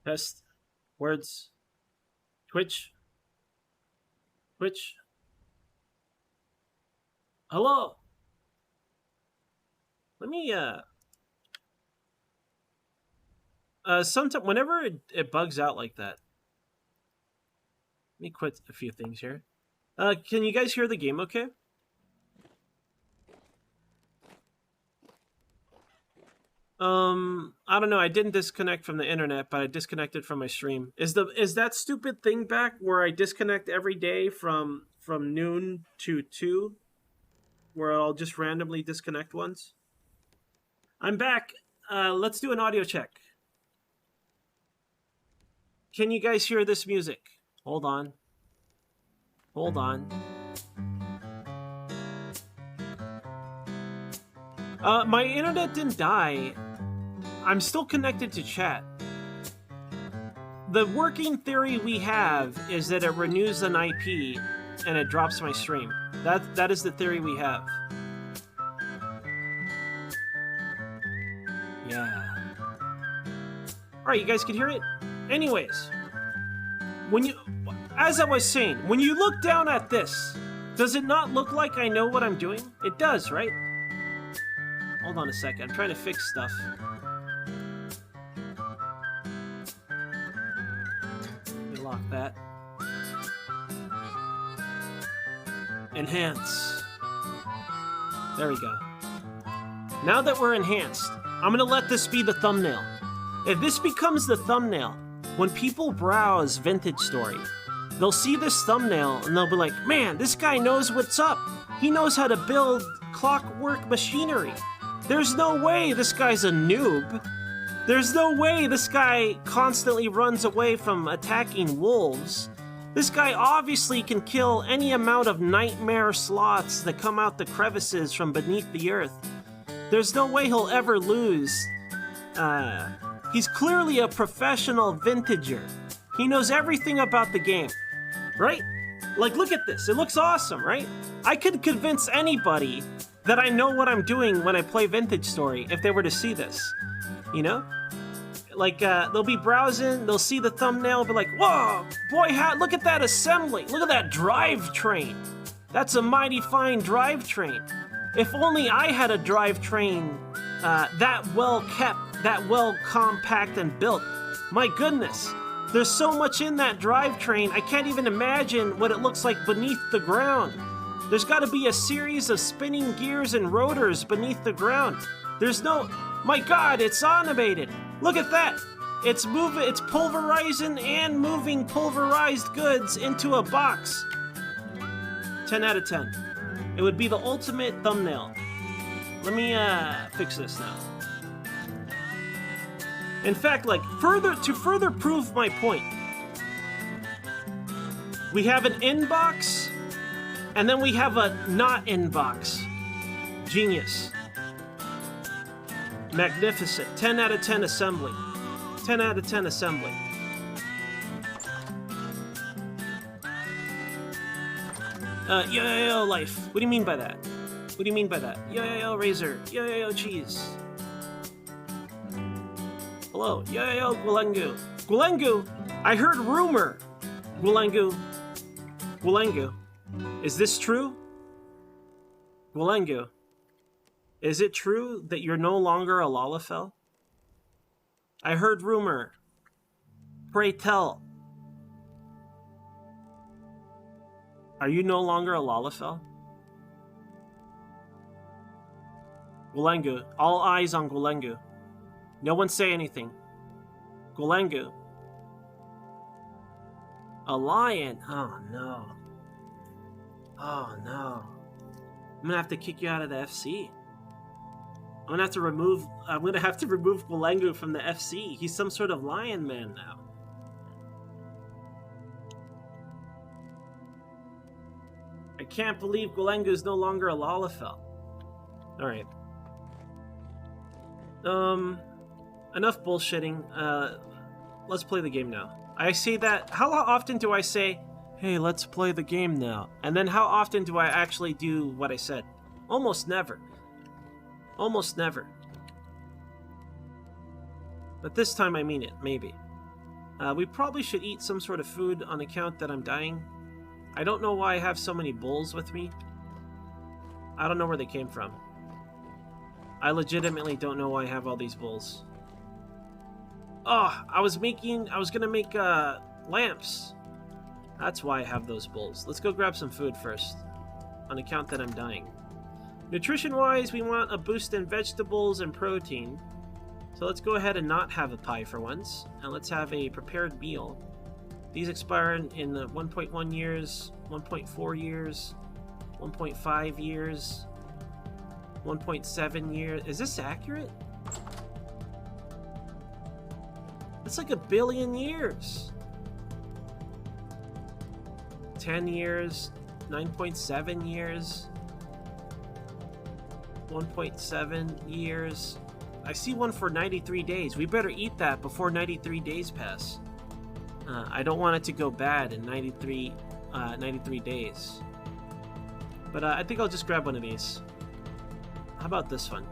Test. Words. Twitch. Twitch. Hello. Let me sometime whenever it bugs out like that. Let me quit a few things here. Can you guys hear the game okay? I don't know. I didn't disconnect from the internet, but I disconnected from my stream. Is that stupid thing back where I disconnect every day from noon to 2, where I'll just randomly disconnect once? I'm back. Let's do an audio check. Can you guys hear this music? Hold on. Hold on. My internet didn't die. I'm still connected to chat. The working theory we have is that it renews an IP and it drops my stream. That is the theory we have. Yeah. Alright, you guys can hear it? Anyways, as I was saying, when you look down at this, does it not look like I know what I'm doing? It does, right? Hold on a second, I'm trying to fix stuff. Let me lock that. Enhance. There we go. Now that we're enhanced, I'm gonna let this be the thumbnail. If this becomes the thumbnail, when people browse Vintage Story, they'll see this thumbnail and they'll be like, man, this guy knows what's up. He knows how to build clockwork machinery. There's no way this guy's a noob. There's no way this guy constantly runs away from attacking wolves. This guy obviously can kill any amount of nightmare sloths that come out the crevices from beneath the earth. There's no way he'll ever lose. He's clearly a professional vintager. He knows everything about the game, right? Like, look at this. It looks awesome, right? I could convince anybody that I know what I'm doing when I play Vintage Story if they were to see this, you know? Like, they'll be browsing, they'll see the thumbnail, be like, whoa, boy, look at that assembly. Look at that drivetrain. That's a mighty fine drivetrain. If only I had a drivetrain that well kept, that well compact and built. My goodness, there's so much in that drivetrain, I can't even imagine what it looks like beneath the ground. There's got to be a series of spinning gears and rotors beneath the ground. There's no... My God, it's animated. Look at that. It's pulverizing and moving pulverized goods into a box. 10 out of 10. It would be the ultimate thumbnail. Let me fix this now. In fact, like, to further prove my point, we have an inbox, and then we have a not inbox. Genius. Magnificent. 10 out of 10 assembly. 10 out of 10 assembly. Yo life. What do you mean by that? What do you mean by that? Yo razor. Yo cheese. Hello. Yo Gulengu. Gulengu! I heard rumor. Gulengu. Is this true? Gulengu. Is it true that you're no longer a Lalafell? I heard rumor. Pray tell. Are you no longer a Lalafell? Gulengu. All eyes on Gulengu. No one say anything. Gulengu. A lion? Oh no. Oh no. I'm gonna have to kick you out of the FC. I'm gonna have to remove Gulengu from the FC. He's some sort of lion man now. I can't believe Gulengu is no longer a Lalafell. Alright. Enough bullshitting. Let's play the game now. I say that, how often do I say, hey, let's play the game now? And then how often do I actually do what I said? Almost never. Almost never. But this time I mean it, maybe. We probably should eat some sort of food on account that I'm dying. I don't know why I have so many bowls with me. I don't know where they came from. I legitimately don't know why I have all these bowls. Oh, I was gonna make lamps. That's why I have those bowls. Let's go grab some food first, on account that I'm dying. Nutrition-wise, we want a boost in vegetables and protein. So let's go ahead and not have a pie for once, and let's have a prepared meal. These expire in 1.1 years, 1.4 years, 1.5 years, 1.7 years. Is this accurate? It's like 1 billion years. 10 years, 9.7 years, 1.7 years. I see one for 93 days. We better eat that before 93 days pass. I don't want it to go bad in 93 days. But I think I'll just grab one of these. How about this one?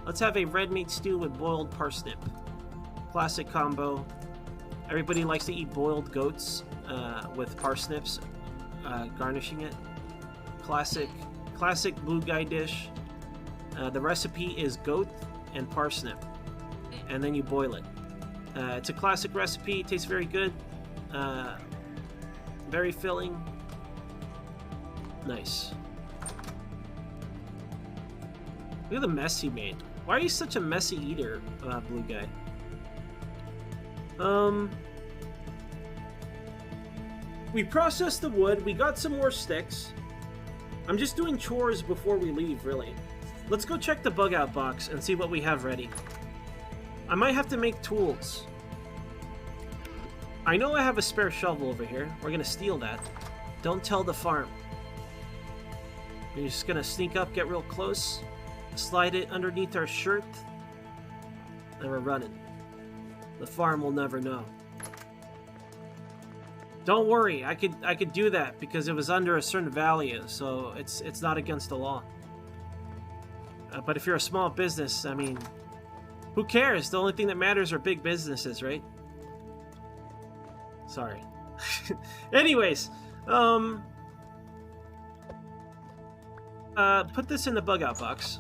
Let's have a red meat stew with boiled parsnip. Classic combo. Everybody likes to eat boiled goats with parsnips garnishing it. Classic blue guy dish. The recipe is goat and parsnip, and then you boil it. It's a classic recipe. It tastes very good. Very filling. Nice. Look at the mess he made. Why are you such a messy eater, blue guy? We processed the wood. We got some more sticks. I'm just doing chores before we leave, really. Let's go check the bug out box and see what we have ready. I might have to make tools. I know I have a spare shovel over here. We're gonna steal that. Don't tell the farm. We're just gonna sneak up, get real close, slide it underneath our shirt, and we're running. The farm will never know. Don't worry, I could do that because it was under a certain value, so it's not against the law. But if you're a small business, I mean, who cares? The only thing that matters are big businesses, right? Sorry. Anyways, put this in the bug out box.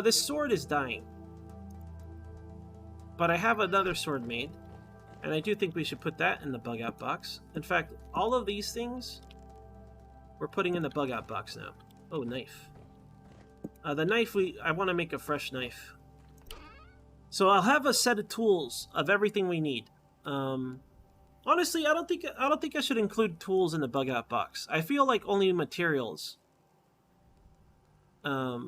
This sword is dying. But I have another sword made, and I do think we should put that in the bug out box. In fact, all of these things we're putting in the bug out box now. Oh, knife. The knife, I want to make a fresh knife. So I'll have a set of tools of everything we need. Honestly, I don't think I should include tools in the bug out box. I feel like only materials. I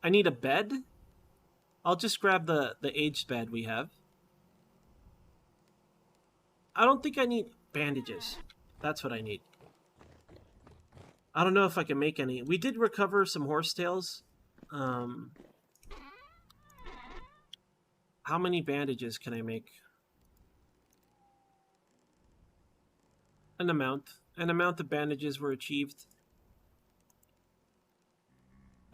need a bed. I'll just grab the aged bed we have. I don't think I need bandages. That's what I need. I don't know if I can make any. We did recover some horsetails. How many bandages can I make? An amount. An amount of bandages were achieved.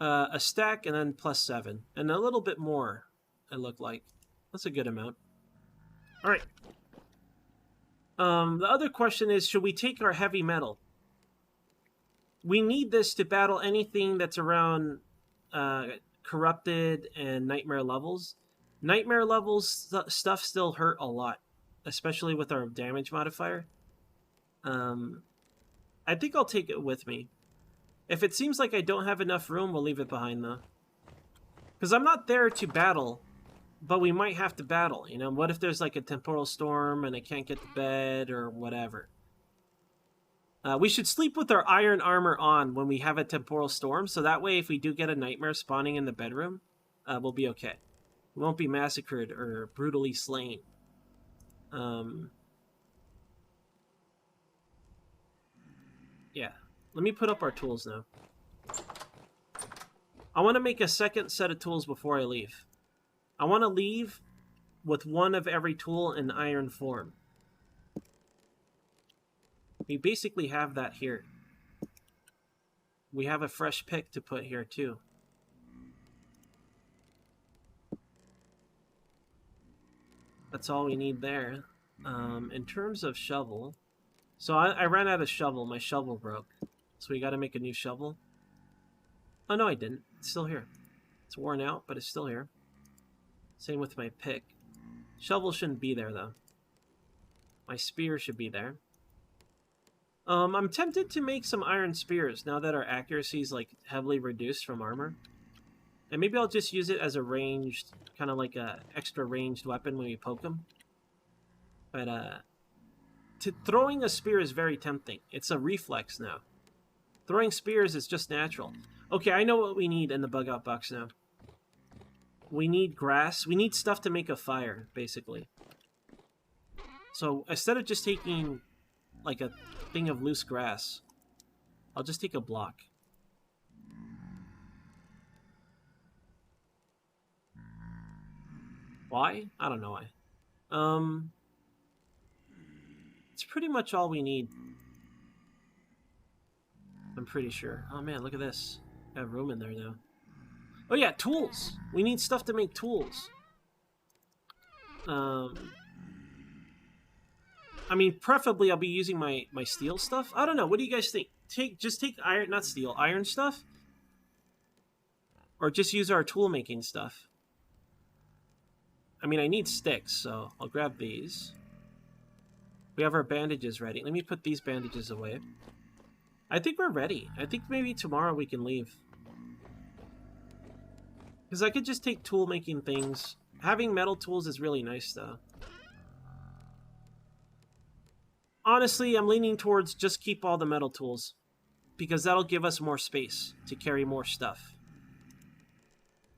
A stack and then +7. And a little bit more, it looked like. That's a good amount. Alright. The other question is, should we take our heavy metal? We need this to battle anything that's around corrupted and nightmare levels. Nightmare levels stuff still hurt a lot, especially with our damage modifier. I think I'll take it with me. If it seems like I don't have enough room, we'll leave it behind, though. Because I'm not there to battle, but we might have to battle, you know? What if there's like a temporal storm and I can't get to bed or whatever? We should sleep with our iron armor on when we have a temporal storm, so that way if we do get a nightmare spawning in the bedroom, we'll be okay. We won't be massacred or brutally slain. Yeah. Let me put up our tools now. I want to make a second set of tools before I leave. I want to leave with one of every tool in iron form. We basically have that here. We have a fresh pick to put here too. That's all we need there. In terms of shovel, so I ran out of shovel. My shovel broke, so we got to make a new shovel. Oh no, I didn't. It's still here. It's worn out, but it's still here. Same with my pick. Shovel shouldn't be there though. My spear should be there. I'm tempted to make some iron spears now that our accuracy is like heavily reduced from armor. And maybe I'll just use it as a ranged, kind of like a extra ranged weapon when we poke them. But throwing a spear is very tempting. It's a reflex now. Throwing spears is just natural. Okay, I know what we need in the bug out box now. We need grass. We need stuff to make a fire, basically. So instead of just taking like a thing of loose grass, I'll just take a block. Why? I don't know why. It's pretty much all we need. I'm pretty sure. Oh man, look at this. I have room in there now. Oh yeah, tools! We need stuff to make tools. I mean, preferably I'll be using my steel stuff. I don't know, what do you guys think? Just take iron, not steel, iron stuff? Or just use our tool making stuff? I mean, I need sticks, so I'll grab these. We have our bandages ready. Let me put these bandages away. I think we're ready. I think maybe tomorrow we can leave. Because I could just take tool making things. Having metal tools is really nice, though. Honestly, I'm leaning towards just keep all the metal tools. Because that'll give us more space to carry more stuff.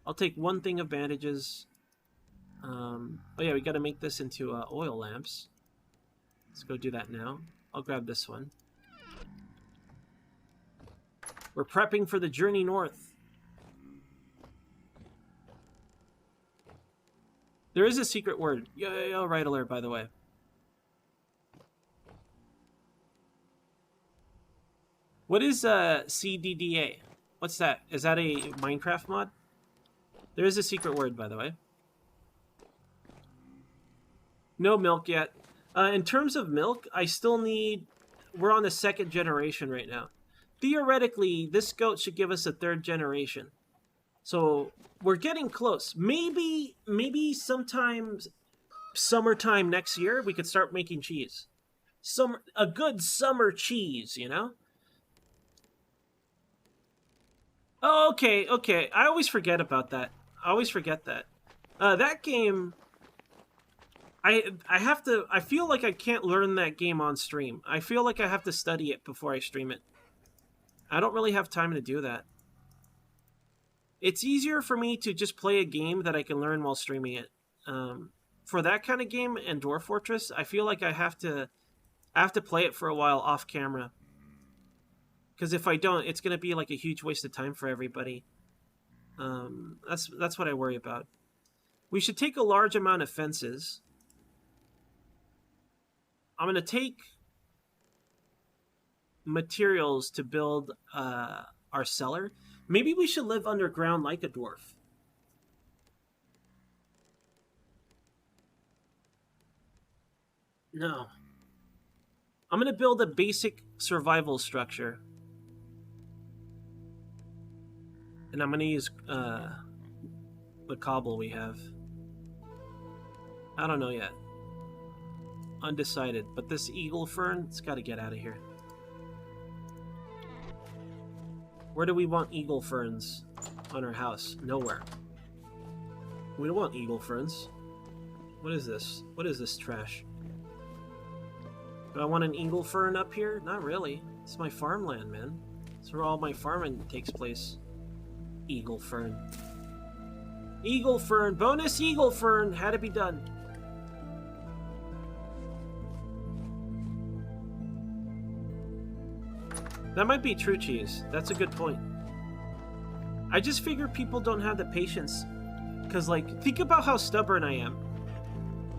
I'll take one thing of bandages. Oh yeah, we gotta make this into oil lamps. Let's go do that now. I'll grab this one. We're prepping for the journey north. There is a secret word. Yo, right alert, by the way. What is CDDA? What's that? Is that a Minecraft mod? There is a secret word, by the way. No milk yet. In terms of milk, I still need... We're on the 2nd generation right now. Theoretically, this goat should give us a 3rd generation. So, we're getting close. Maybe sometime summertime next year, we could start making cheese. A good summer cheese, you know? Oh, okay. I always forget about that. I always forget that. That game... I feel like I can't learn that game on stream. I feel like I have to study it before I stream it. I don't really have time to do that. It's easier for me to just play a game that I can learn while streaming it. For that kind of game and Dwarf Fortress, I feel like I have to play it for a while off camera. Because if I don't, it's going to be like a huge waste of time for everybody. That's what I worry about. We should take a large amount of fences. I'm going to take materials to build our cellar. Maybe we should live underground like a dwarf. No. I'm going to build a basic survival structure. And I'm going to use the cobble we have. I don't know yet. Undecided. But this eagle fern, it's got to get out of here. Where do we want eagle ferns on our house? Nowhere. We don't want eagle ferns. What is this? What is this trash? Do I want an eagle fern up here? Not really. It's my farmland, man. It's where all my farming takes place. Eagle fern. Eagle fern! Bonus eagle fern! Had to be done. That might be true cheese. That's a good point. I just figure people don't have the patience. Because, like, think about how stubborn I am.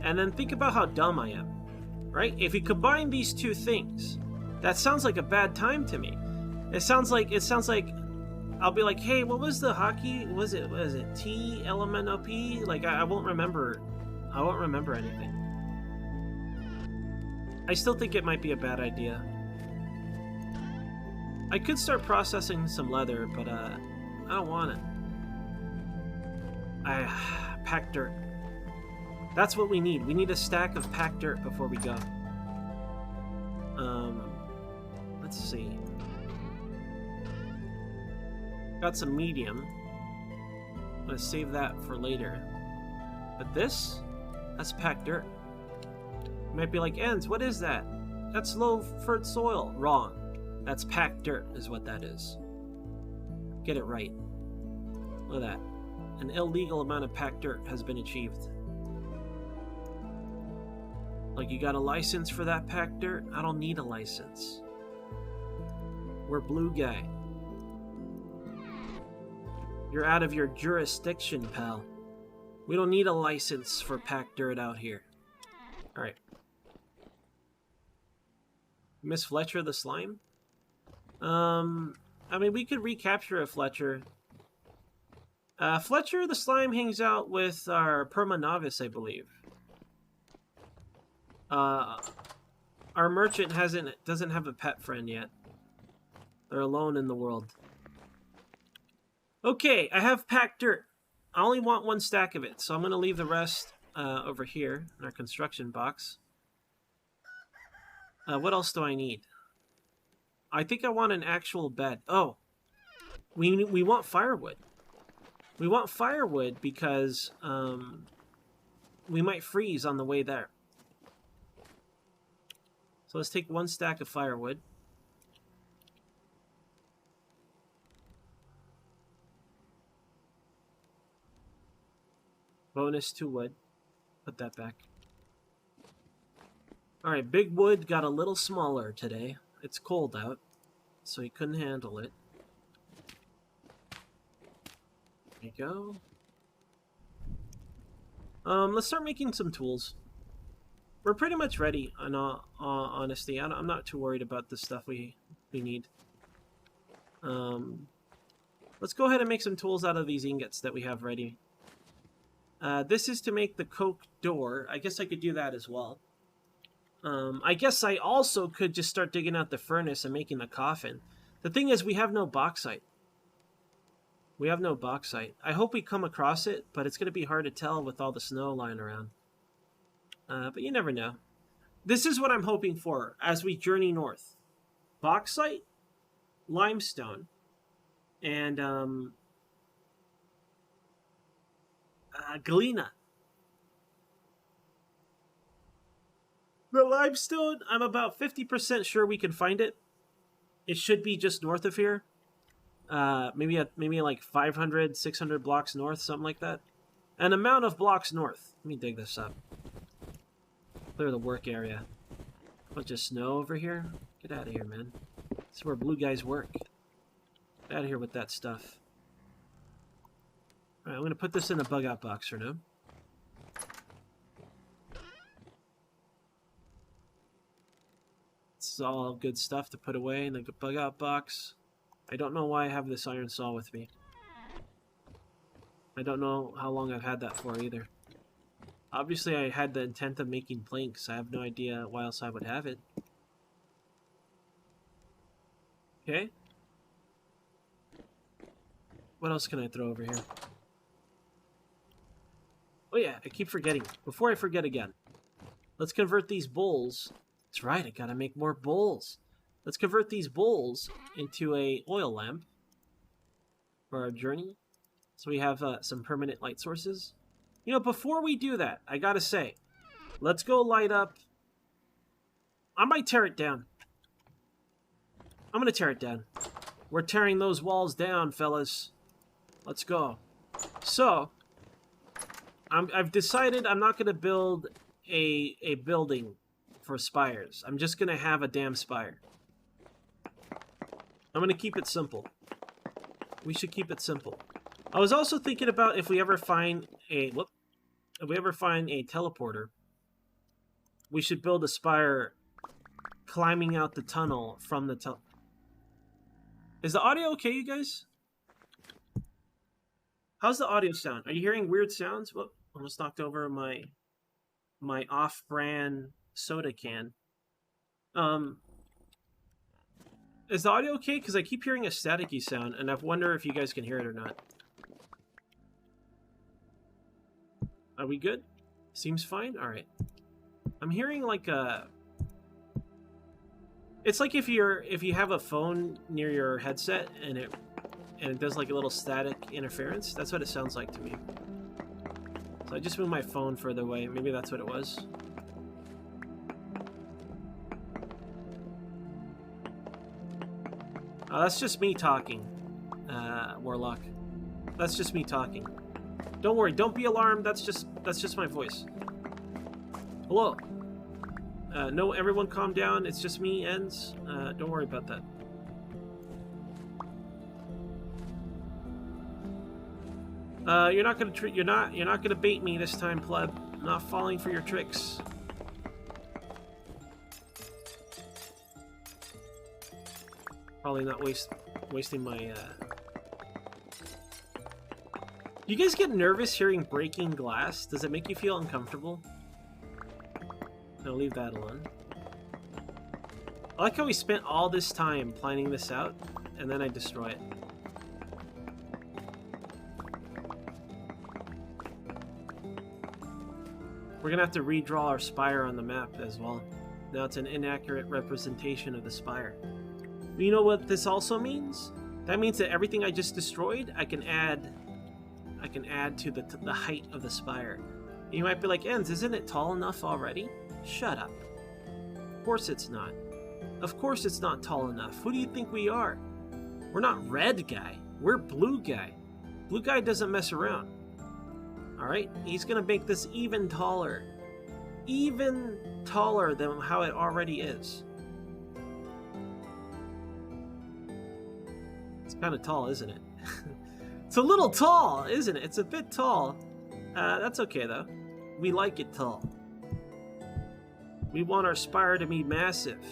And then think about how dumb I am. Right? If you combine these two things, that sounds like a bad time to me. It sounds like I'll be like, hey, what was the hockey? Was it TLMNOP? Like, I won't remember I won't remember anything. I still think it might be a bad idea. I could start processing some leather, but I don't want it. Packed dirt. That's what we need. We need a stack of packed dirt before we go. Let's see. Got some medium. I'm gonna save that for later. But this? That's packed dirt. You might be like, Enz, what is that? That's low-fert soil. Wrong. That's packed dirt is what that is. Get it right. Look at that. An illegal amount of packed dirt has been achieved. Like, you got a license for that packed dirt? I don't need a license. We're blue guy. You're out of your jurisdiction, pal. We don't need a license for packed dirt out here. Alright. Miss Fletcher the slime? I mean, we could recapture a Fletcher. Fletcher the slime hangs out with our Perma Novice, I believe. Our merchant doesn't have a pet friend yet. They're alone in the world. Okay, I have packed dirt. I only want one stack of it, so I'm going to leave the rest over here in our construction box. What else do I need? I think I want an actual bed. Oh, we want firewood. We want firewood because we might freeze on the way there. So let's take one stack of firewood. Bonus 2 wood. Put that back. Alright, Big Wood got a little smaller today. It's cold out, so he couldn't handle it. There you go. Let's start making some tools. We're pretty much ready, in all honesty. I'm not too worried about the stuff we need. Let's go ahead and make some tools out of these ingots that we have ready. This is to make the coke door. I guess I could do that as well. I guess I also could just start digging out the furnace and making the coffin. The thing is, we have no bauxite. We have no bauxite. I hope we come across it, but it's going to be hard to tell with all the snow lying around. But you never know. This is what I'm hoping for as we journey north. Bauxite, limestone, and galena. The limestone, I'm about 50% sure we can find it. It should be just north of here. Maybe like 500, 600 blocks north, something like that. An amount of blocks north. Let me dig this up. Clear the work area. Bunch of snow over here. Get out of here, man. This is where blue guys work. Get out of here with that stuff. Alright, I'm going to put this in the bug out box for now. This is all good stuff to put away in the bug out box. I don't know why I have this iron saw with me. I don't know how long I've had that for either. Obviously, I had the intent of making planks. I have no idea why else I would have it. Okay. What else can I throw over here? Oh yeah, I keep forgetting. Before I forget again, let's convert these bowls. That's right, I gotta make more bowls. Let's convert these bowls into a oil lamp for our journey. So we have some permanent light sources. You know, before we do that, I gotta say, let's go light up. I might tear it down. I'm gonna tear it down. We're tearing those walls down, fellas. Let's go. So, I've decided I'm not gonna build a building for spires. I'm just gonna have a damn spire. I'm gonna keep it simple. We should keep it simple. I was also thinking about if we ever find a teleporter, we should build a spire climbing out the tunnel from the Is the audio okay, you guys? How's the audio sound? Are you hearing weird sounds? Whoop, almost knocked over my my off-brand soda can. Um, is the audio okay? Because I keep hearing a staticky sound, and I wonder if you guys can hear it or not. Are we good? Seems fine? Alright. I'm hearing like a... It's like if you have a phone near your headset and it does like a little static interference. That's what it sounds like to me. So I just moved my phone further away. Maybe that's what it was. That's just me talking, Warlock. That's just me talking. Don't worry, don't be alarmed. That's just my voice. Hello. No, everyone calm down. It's just me, Ends. Don't worry about that. You're not gonna bait me this time, pleb. I'm not falling for your tricks. Probably not wasting my. You guys get nervous hearing breaking glass? Does it make you feel uncomfortable? No, leave that alone. I like how we spent all this time planning this out, and then I destroy it. We're gonna have to redraw our spire on the map as well. Now it's an inaccurate representation of the spire. You know what this also means? That means that everything I just destroyed, I can add to the height of the spire. You might be like, Ends, isn't it tall enough already? Shut up. Of course it's not. Of course it's not tall enough. Who do you think we are? We're not red guy. We're blue guy. Blue guy doesn't mess around. Alright? He's gonna make this even taller. Even taller than how it already is. It's kind of tall, isn't it? It's a little tall, isn't it? It's a bit tall. That's okay, though. We like it tall. We want our spire to be massive.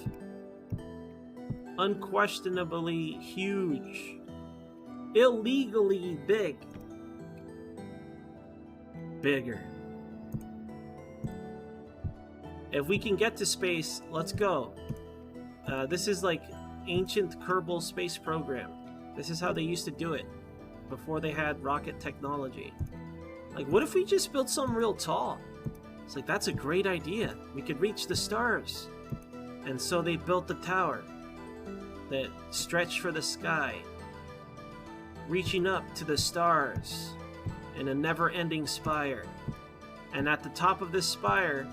Unquestionably huge. Illegally big. Bigger. If we can get to space, let's go. This is like ancient Kerbal space program. This is how they used to do it before they had rocket technology. Like, what if we just built something real tall? It's like, that's a great idea. We could reach the stars. And so they built the tower that stretched for the sky, reaching up to the stars in a never-ending spire. And at the top of this spire,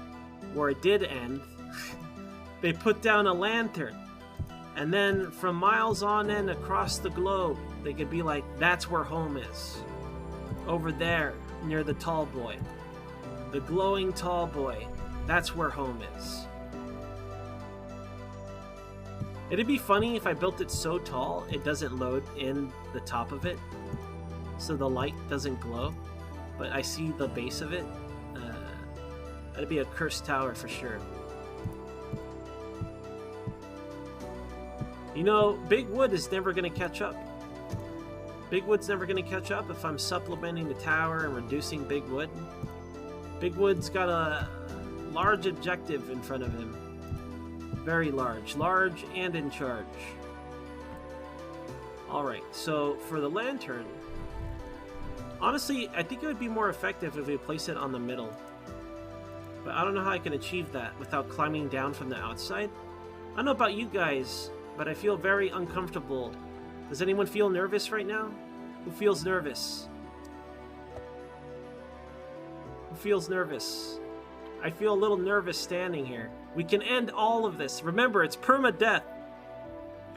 where it did end, they put down a lantern. And then from miles on end across the globe, they could be like, that's where home is. Over there, near the tall boy. The glowing tall boy. That's where home is. It'd be funny if I built it so tall, it doesn't load in the top of it. So the light doesn't glow. But I see the base of it. That'd be a cursed tower for sure. You know, Big Wood is never going to catch up. Big Wood's never going to catch up if I'm supplementing the tower and reducing Big Wood. Big Wood's got a large objective in front of him. Very large. Large and in charge. Alright, so for the lantern, honestly, I think it would be more effective if we place it on the middle. But I don't know how I can achieve that without climbing down from the outside. I don't know about you guys, but I feel very uncomfortable. Does anyone feel nervous right now? Who feels nervous? Who feels nervous? I feel a little nervous standing here. We can end all of this. Remember, it's permadeath.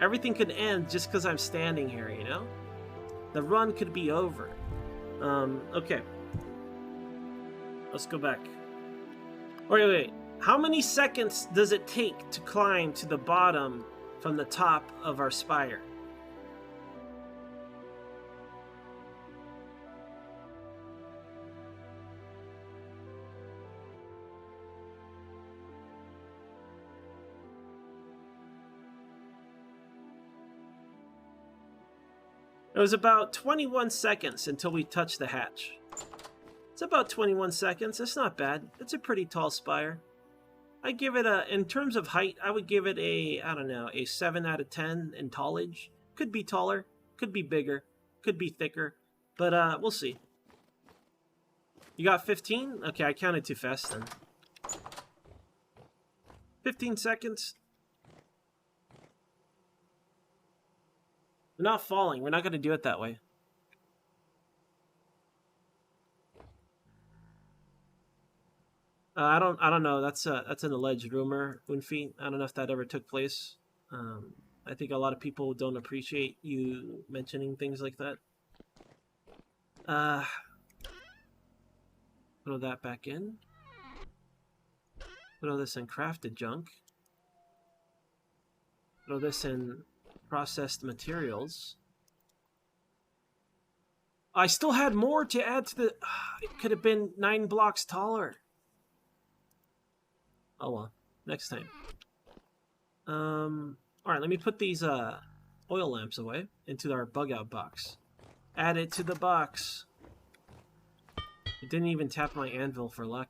Everything could end just because I'm standing here, you know? The run could be over. Okay. Let's go back. Wait. How many seconds does it take to climb to the bottom from the top of our spire? It was about 21 seconds until we touched the hatch. It's about 21 seconds. It's not bad. It's a pretty tall spire. I give it a, in terms of height, I would give it a, I don't know, a 7 out of 10 in tallage. Could be taller, could be bigger, could be thicker, but we'll see. You got 15? Okay, I counted too fast then. 15 seconds. We're not falling. We're not going to do it that way. I don't know. That's an alleged rumor, Unfi. I don't know if that ever took place. I think a lot of people don't appreciate you mentioning things like that. Throw that back in. Throw this in crafted junk. Throw this in processed materials. I still had more to add to the... It could have been 9 blocks taller. Oh well, next time. Alright, let me put these oil lamps away into our bug out box. Add it to the box. It didn't even tap my anvil for luck.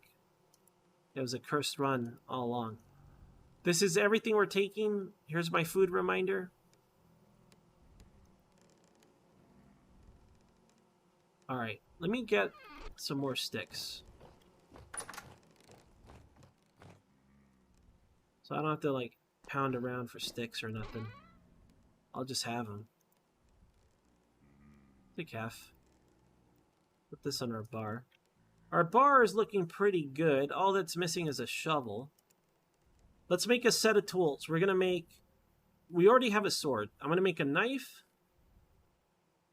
It was a cursed run all along. This is everything we're taking. Here's my food reminder. Alright, let me get some more sticks. So I don't have to, like, pound around for sticks or nothing. I'll just have them. Take half. Put this on our bar. Our bar is looking pretty good. All that's missing is a shovel. Let's make a set of tools. We're going to make... We already have a sword. I'm going to make a knife,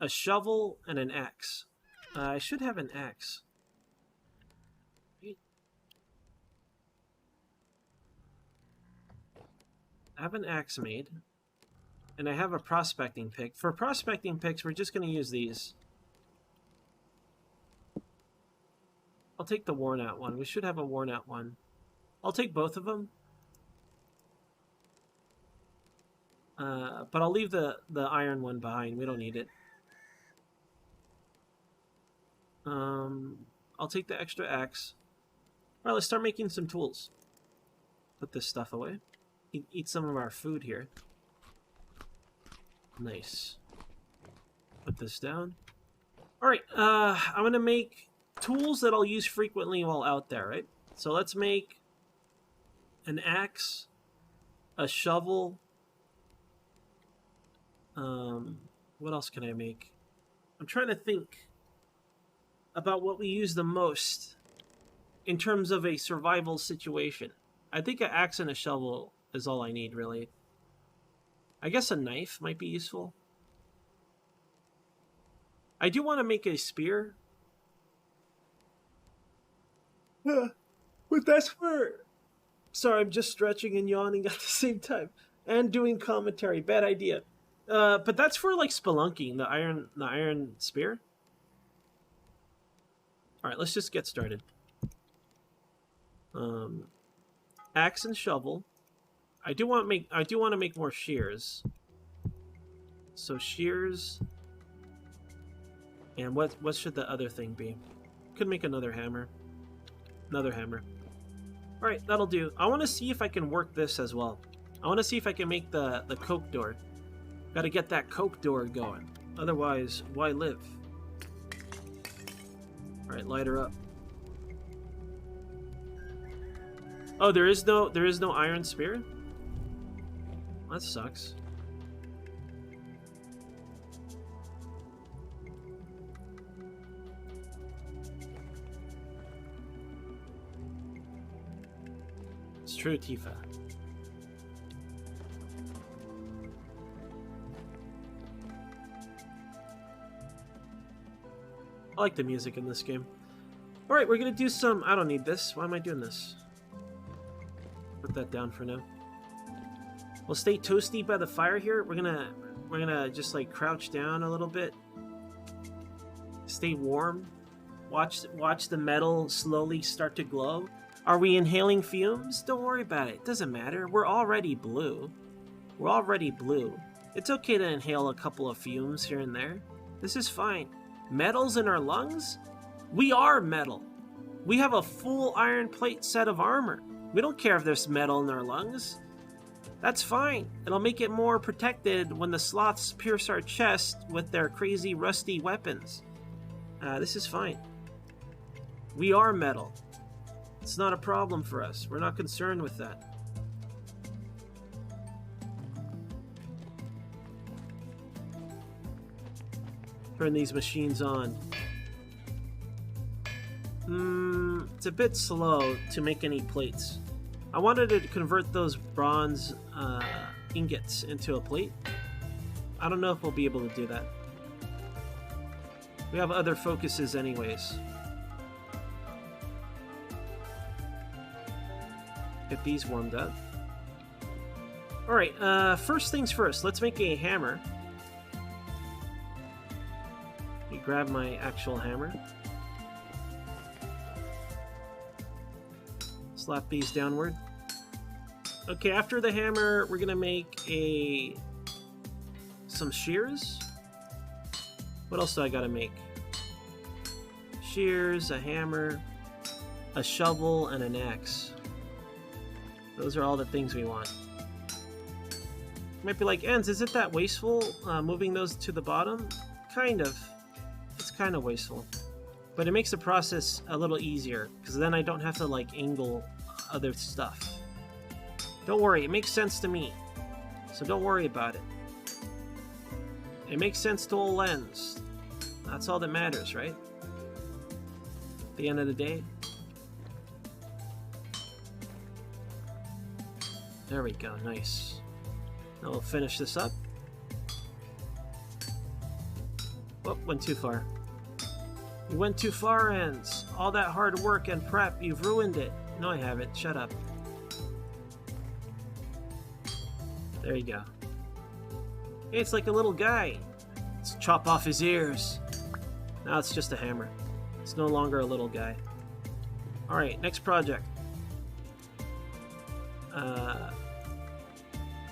a shovel, and an axe. I should have an axe. I have an axe made, and I have a prospecting pick. For prospecting picks, we're just going to use these. I'll take the worn out one. We should have a worn out one. I'll take both of them. But I'll leave the iron one behind. We don't need it. I'll take the extra axe. Alright, let's start making some tools. Put this stuff away. Eat some of our food here. Nice. Put this down. Alright, I'm going to make tools that I'll use frequently while out there, right? So let's make an axe, a shovel. What else can I make? I'm trying to think about what we use the most in terms of a survival situation. I think an axe and a shovel is all I need, really. I guess a knife might be useful. I do want to make a spear. But that's for... Sorry, I'm just stretching and yawning at the same time. And doing commentary. Bad idea. But that's for, like, spelunking. The iron spear. Alright, let's just get started. Axe and shovel. I do want to make more shears. So shears. And what should the other thing be? Could make another hammer. Another hammer. Alright, that'll do. I want to see if I can work this as well. I want to see if I can make the coke door. Gotta get that coke door going. Otherwise, why live? Alright, light her up. Oh, there is no iron spear? That sucks. It's true, Tifa. I like the music in this game. Alright, we're gonna do some... I don't need this. Why am I doing this? Put that down for now. We'll stay toasty by the fire here. We're gonna just like crouch down a little bit. Stay warm. Watch the metal slowly start to glow. Are we inhaling fumes? Don't worry about it. It doesn't matter. We're already blue. We're already blue. It's okay to inhale a couple of fumes here and there. This is fine. Metals in our lungs? We are metal. We have a full iron plate set of armor. We don't care if there's metal in our lungs. That's fine. It'll make it more protected when the sloths pierce our chest with their crazy rusty weapons. This is fine. We are metal. It's not a problem for us. We're not concerned with that. Turn these machines on. It's a bit slow to make any plates. I wanted to convert those bronze ingots into a plate. I don't know if we'll be able to do that. We have other focuses anyways. Get these warmed up. Alright, first things first. Let's make a hammer. Let me grab my actual hammer. Slap these downward. Okay, after the hammer, we're gonna make some shears. What else do I gotta make? Shears, a hammer, a shovel, and an axe. Those are all the things we want. You might be like, Enz, is it that wasteful moving those to the bottom? Kind of. It's kind of wasteful. But it makes the process a little easier, because then I don't have to like angle other stuff. Don't worry, it makes sense to me. So don't worry about it. It makes sense to old Enz. That's all that matters, right? At the end of the day. There we go, nice. Now we'll finish this up. Whoop, went too far. You went too far, Enz. All that hard work and prep, you've ruined it. No, I haven't. Shut up. There you go. Hey, it's like a little guy. Let's chop off his ears. Now it's just a hammer. It's no longer a little guy. Alright, next project.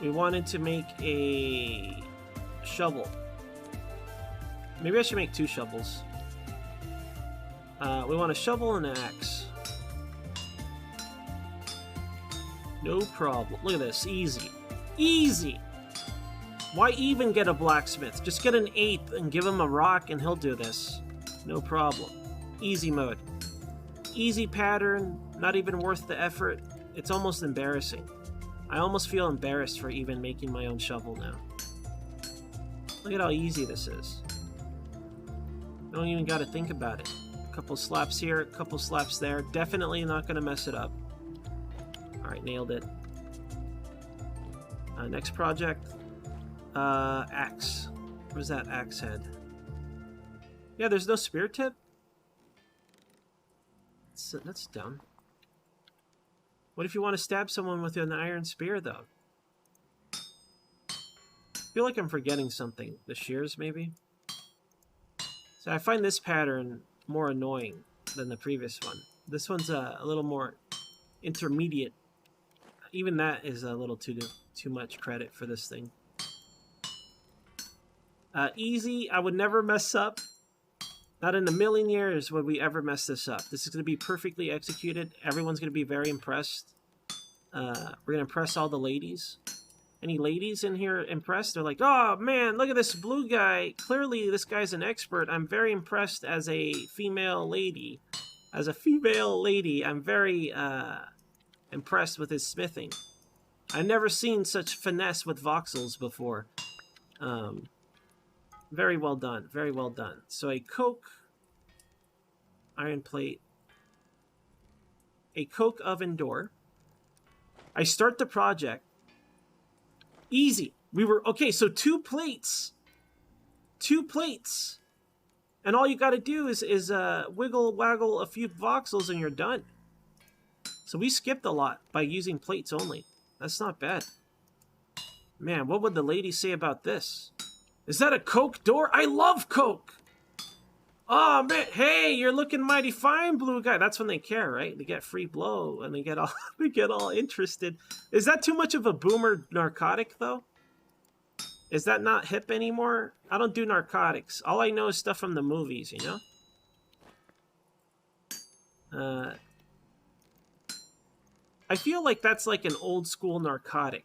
We wanted to make a shovel. Maybe I should make 2 shovels. We want a shovel and an axe. No problem. Look at this. Easy. Easy! Why even get a blacksmith? Just get an ape and give him a rock and he'll do this. No problem. Easy mode. Easy pattern. Not even worth the effort. It's almost embarrassing. I almost feel embarrassed for even making my own shovel now. Look at how easy this is. Don't even gotta think about it. A couple slaps here, a couple slaps there. Definitely not gonna mess it up. Alright, nailed it. Next project. Axe. Where's that axe head? Yeah, there's no spear tip? That's dumb. What if you want to stab someone with an iron spear, though? I feel like I'm forgetting something. The shears, maybe? So I find this pattern more annoying than the previous one. This one's a little more intermediate. Even that is a little too much credit for this thing. Easy. I would never mess up. Not in a million years would we ever mess this up. This is going to be perfectly executed. Everyone's going to be very impressed. We're going to impress all the ladies. Any ladies in here impressed? They're like, oh man, look at this blue guy. Clearly this guy's an expert. I'm very impressed as a female lady. As a female lady, I'm very impressed with his smithing. I've never seen such finesse with voxels before. Very well done. Very well done. So a coke iron plate. A coke oven door. I start the project. Easy. We were... Okay, so 2 plates. 2 plates. And all you got to do is wiggle, waggle a few voxels and you're done. So we skipped a lot by using plates only. That's not bad. Man, what would the ladies say about this? Is that a coke door? I love coke! Oh, man. Hey, you're looking mighty fine, blue guy. That's when they care, right? They get free blow and they get all interested. Is that too much of a boomer narcotic, though? Is that not hip anymore? I don't do narcotics. All I know is stuff from the movies, you know? I feel like that's like an old school narcotic.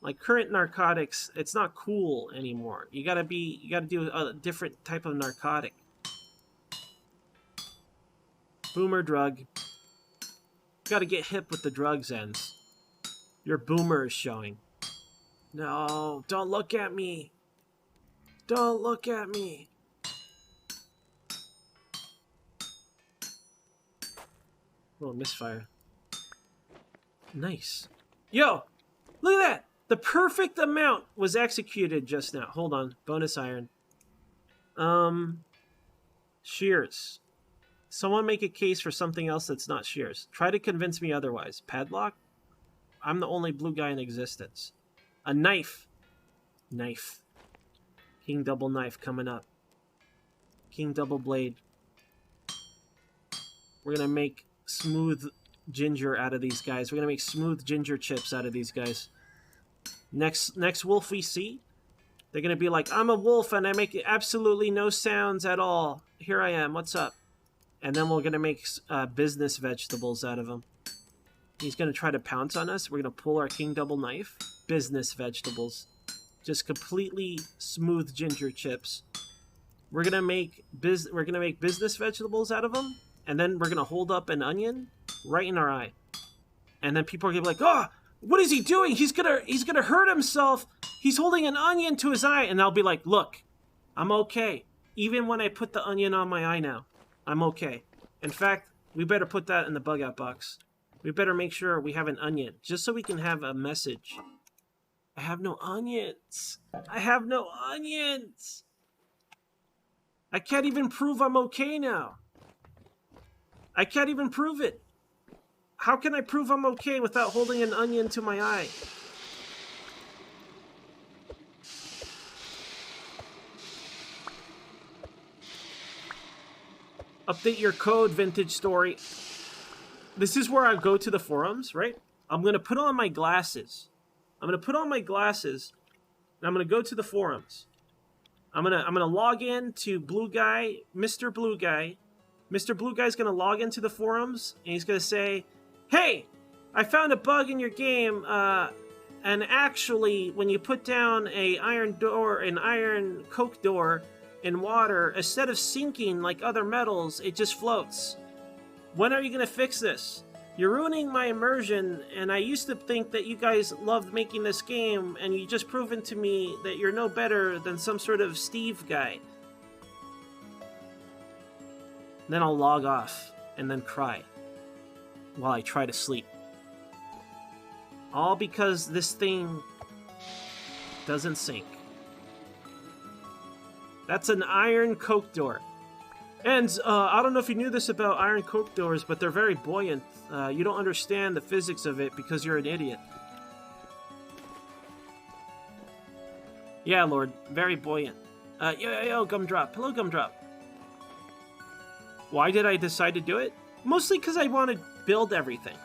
Like current narcotics, it's not cool anymore. You gotta do a different type of narcotic. Boomer drug. You gotta get hip with the drugs ends. Your boomer is showing. No, don't look at me. Don't look at me. Oh, misfire. Nice. Yo, look at that. The perfect amount was executed just now. Hold on. Bonus iron. Shears. Someone make a case for something else that's not shears. Try to convince me otherwise. Padlock? I'm the only blue guy in existence. A knife. Knife. King double knife coming up. King double blade. We're gonna make smooth ginger out of these guys. We're gonna make smooth ginger chips out of these guys. Next wolf we see, they're gonna be like, I'm a wolf and I make absolutely no sounds at all. Here I am. What's up? And then we're gonna make business vegetables out of him. He's gonna try to pounce on us. We're gonna pull our king double knife. Business vegetables. Just completely smooth ginger chips. We're gonna make business vegetables out of them, and then we're gonna hold up an onion right in our eye, and then people are gonna be like, "Oh, what is he doing? He's gonna hurt himself. He's holding an onion to his eye," and I'll be like, "Look, I'm okay. Even when I put the onion on my eye now, I'm okay. In fact, we better put that in the bug out box. We better make sure we have an onion just so we can have a message." I have no onions. I have no onions. I can't even prove I'm okay now. I can't even prove it. How can I prove I'm okay without holding an onion to my eye? Update your code, Vintage Story. This is where I go to the forums, right? I'm going to put on my glasses. And I'm going to go to the forums. I'm going to log in to Blue Guy, Mr. Blue Guy. Mr. Blue Guy's going to log into the forums, and he's going to say, "Hey, I found a bug in your game, and actually, when you put down an iron coke door in water, instead of sinking like other metals, it just floats. When are you going to fix this? You're ruining my immersion, and I used to think that you guys loved making this game, and you just proven to me that you're no better than some sort of Steve guy." Then I'll log off, and then cry, while I try to sleep. All because this thing doesn't sink. That's an iron coke door. And I don't know if you knew this about iron coke doors, but they're very buoyant. You don't understand the physics of it because you're an idiot. Yeah, Lord, very buoyant. Yo, Gumdrop. Hello, Gumdrop. Why did I decide to do it? Mostly because I want to build everything.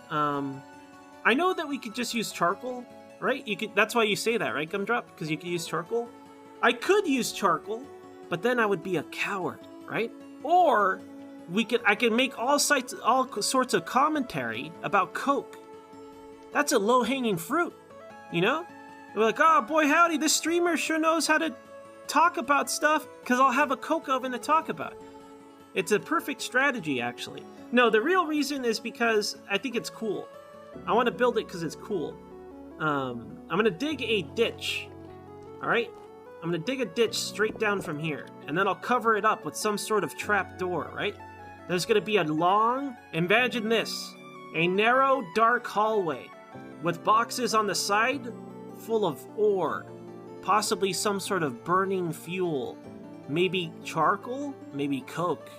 I know that we could just use charcoal, right? That's why you say that, right, Gumdrop? Because you could use charcoal. I could use charcoal, but then I would be a coward, right? Or I could make all sorts of commentary about Coke. That's a low-hanging fruit, you know? We're like, oh boy, howdy, this streamer sure knows how to talk about stuff because I'll have a Coke oven to talk about. It's a perfect strategy, actually. No, the real reason is because I think it's cool. I want to build it because it's cool. I'm going to dig a ditch, all right? I'm going to dig a ditch straight down from here, and then I'll cover it up with some sort of trap door, right? There's going to be a long, imagine this, a narrow, dark hallway with boxes on the side full of ore, possibly some sort of burning fuel, maybe charcoal, maybe coke.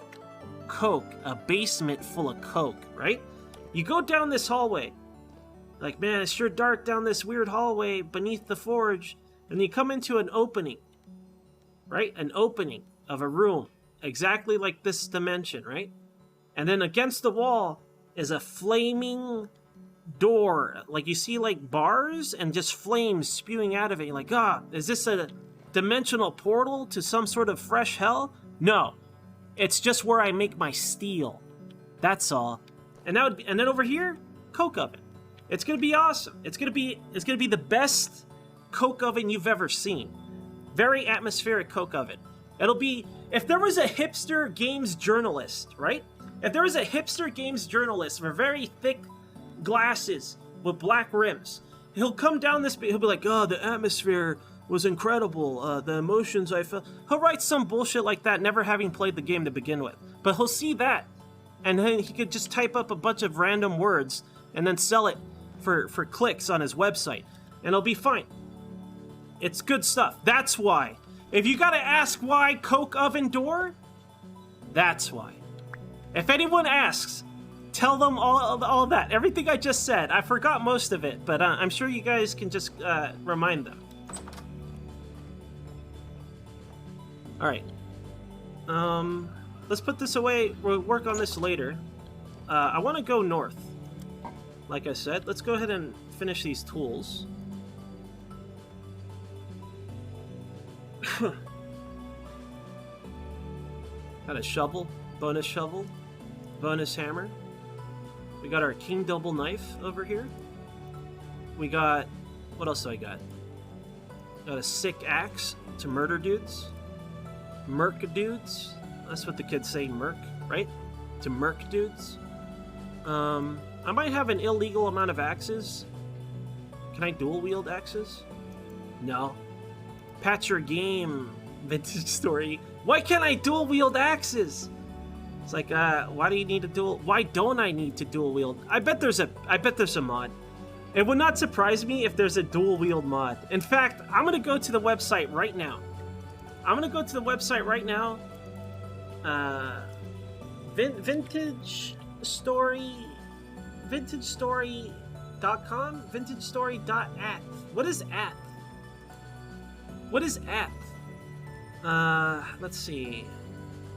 Coke, a basement full of coke, right? You go down this hallway, like, man, it's sure dark down this weird hallway beneath the forge, and you come into an opening, right? An opening of a room, exactly like this dimension, right? And then against the wall is a flaming door. Like, you see, like, bars and just flames spewing out of it. You're like, is this a dimensional portal to some sort of fresh hell? No. It's just where I make my steel. That's all. And then over here, coke oven. It's gonna be awesome. It's gonna be the best coke oven you've ever seen. Very atmospheric coke oven. It'll be, if there was a hipster games journalist, right? If there was a hipster games journalist with very thick glasses with black rims, he'll come down this, he'll be like, oh, the atmosphere was incredible, the emotions I felt. He'll write some bullshit like that, never having played the game to begin with. But he'll see that, and then he could just type up a bunch of random words and then sell it for clicks on his website, and it'll be fine. It's good stuff. That's why. If you gotta ask why coke oven door, that's why. If anyone asks, tell them all of that. Everything I just said. I forgot most of it, but I'm sure you guys can just remind them. Alright. Let's put this away. We'll work on this later. I want to go north. Like I said, let's go ahead and finish these tools. Got a shovel, bonus hammer. We got our king double knife over here. We got, what else do I got? Got a sick axe to murder dudes. Merc dudes. That's what the kids say, merc, right? To merc dudes. I might have an illegal amount of axes. Can I dual wield axes? No. Patch your game, Vintage Story. Why can't I dual wield axes? It's like, why do you need to dual? Why don't I need to dual wield? I bet there's a mod. It would not surprise me if there's a dual wield mod. In fact, I'm gonna go to the website right now. Vintage Story.com? VintageStory.at. What is at? What is at? Let's see.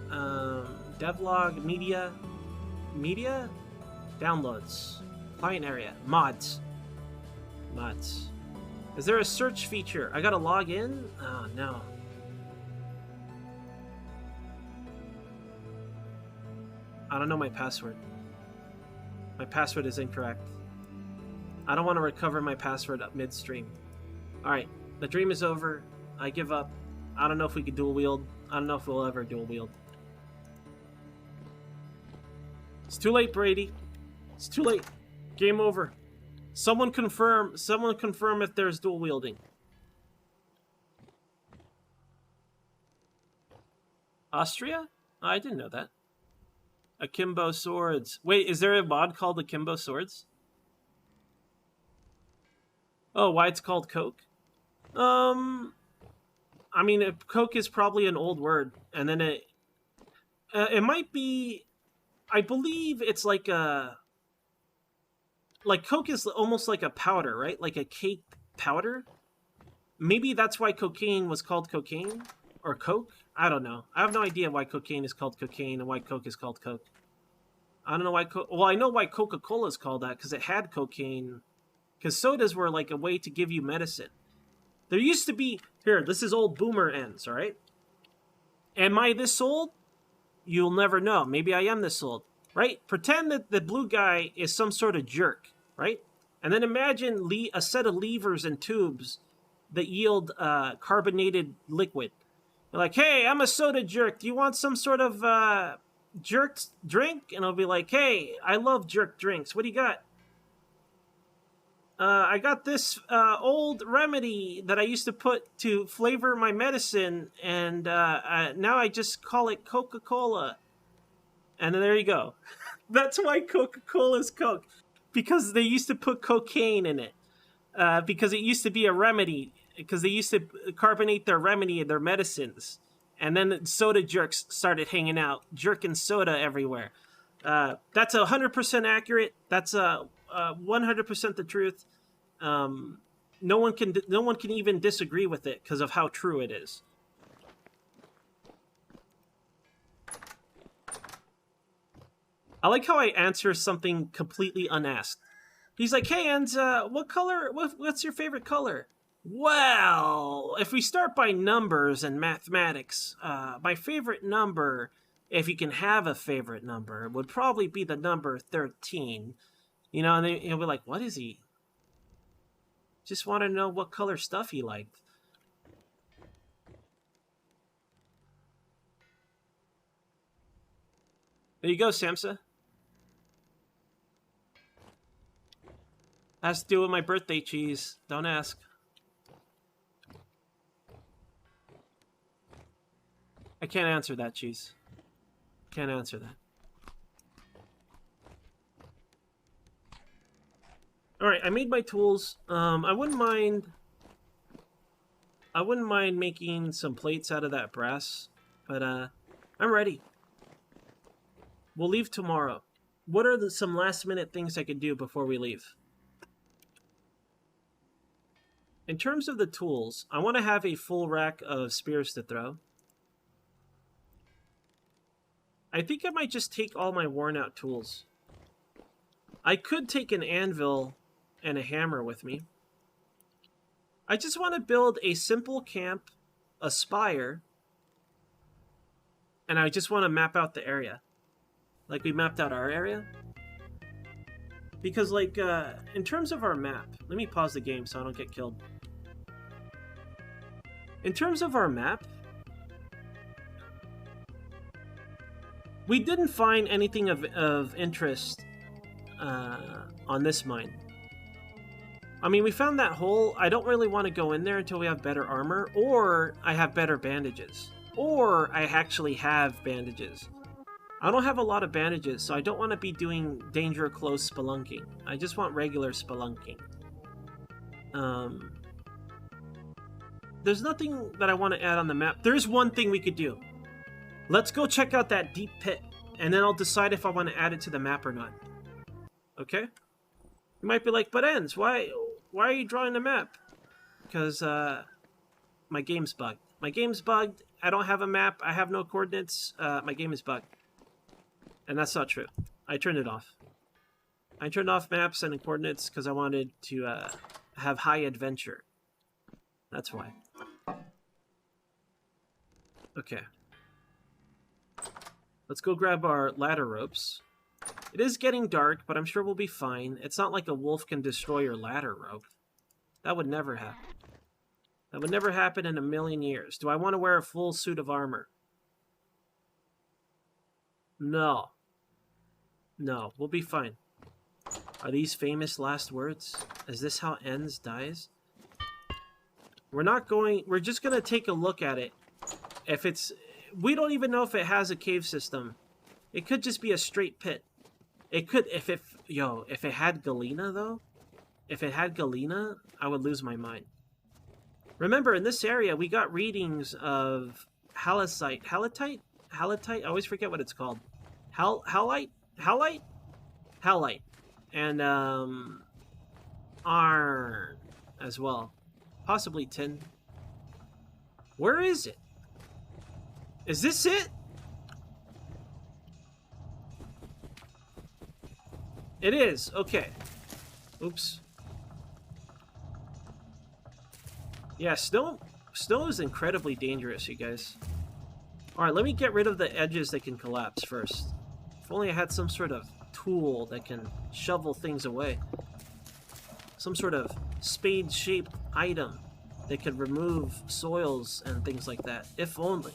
Devlog, media, downloads, client area, mods. Is there a search feature? I gotta log in? Oh, no. I don't know my password. My password is incorrect. I don't want to recover my password up midstream. Alright, the dream is over. I give up. I don't know if we can dual wield. I don't know if we'll ever dual wield. It's too late, Brady. It's too late. Game over. Someone confirm if there's dual wielding. Austria? Oh, I didn't know that. Akimbo Swords. Wait, is there a mod called Akimbo Swords? Oh, why it's called Coke? I mean, Coke is probably an old word, and then it might be. I believe it's like a. Like Coke is almost like a powder, right? Like a cake powder. Maybe that's why cocaine was called cocaine or Coke. I don't know. I have no idea why cocaine is called cocaine and why Coke is called Coke. I don't know why. Well, I know why Coca-Cola is called that because it had cocaine. Because sodas were like a way to give you medicine. There used to be... Here, this is old boomer ends, all right? Am I this old? You'll never know. Maybe I am this old, right? Pretend that the blue guy is some sort of jerk, right? And then imagine a set of levers and tubes that yield carbonated liquid. You're like, hey, I'm a soda jerk. Do you want some sort of jerk drink? And I'll be like, hey, I love jerk drinks. What do you got? I got this old remedy that I used to put to flavor my medicine, and now I just call it Coca-Cola. And there you go. That's why Coca-Cola is Coke. Because they used to put cocaine in it. Because it used to be a remedy. Because they used to carbonate their remedy and their medicines. And then soda jerks started hanging out. Jerking soda everywhere. That's 100% accurate. That's 100% the truth. No one can even disagree with it because of how true it is. I like how I answer something completely unasked. He's like, "Hey, and what color? What's your favorite color?" Well, if we start by numbers and mathematics, my favorite number if you can have a favorite number, it would probably be the number 13. You know, and then you'll be like, what is he? Just want to know what color stuff he liked. There you go, Samsa. Has to do with my birthday cheese. Don't ask. I can't answer that, cheese. Can't answer that. Alright, I made my tools. I wouldn't mind making some plates out of that brass. But I'm ready. We'll leave tomorrow. What are some last minute things I could do before we leave? In terms of the tools, I want to have a full rack of spears to throw. I think I might just take all my worn out tools. I could take an anvil and a hammer with me. I just want to build a simple camp, a spire, and I just want to map out the area. Like we mapped out our area. Because like, in terms of our map, let me pause the game so I don't get killed. In terms of our map, we didn't find anything of interest on this mine. I mean, we found that hole. I don't really want to go in there until we have better armor, or I have better bandages, or I actually have bandages. I don't have a lot of bandages, so I don't want to be doing danger close spelunking. I just want regular spelunking. There's nothing that I want to add on the map. There's one thing we could do. Let's go check out that deep pit, and then I'll decide if I want to add it to the map or not. Okay? You might be like, but Enz, why are you drawing the map? Because my game's bugged. My game's bugged. I don't have a map. I have no coordinates. My game is bugged. And that's not true. I turned it off. I turned off maps and coordinates because I wanted to have high adventure. That's why. Okay. Let's go grab our ladder ropes. It is getting dark, but I'm sure we'll be fine. It's not like a wolf can destroy your ladder rope. That would never happen. That would never happen in a million years. Do I want to wear a full suit of armor? No. No, we'll be fine. Are these famous last words? Is this how Enz dies? We're just going to take a look at it. If it's... We don't even know if it has a cave system. It could just be a straight pit. It could... If it had Galena, though... If it had Galena, I would lose my mind. Remember, in this area, we got readings of halite. Halite? Halite? I always forget what it's called. Halite? Halite? Halite. And, iron as well. Possibly tin. Where is it? Is this it? It is. Okay. Oops. Yeah, snow is incredibly dangerous, you guys. Alright, let me get rid of the edges that can collapse first. If only I had some sort of tool that can shovel things away. Some sort of spade-shaped item that could remove soils and things like that. If only.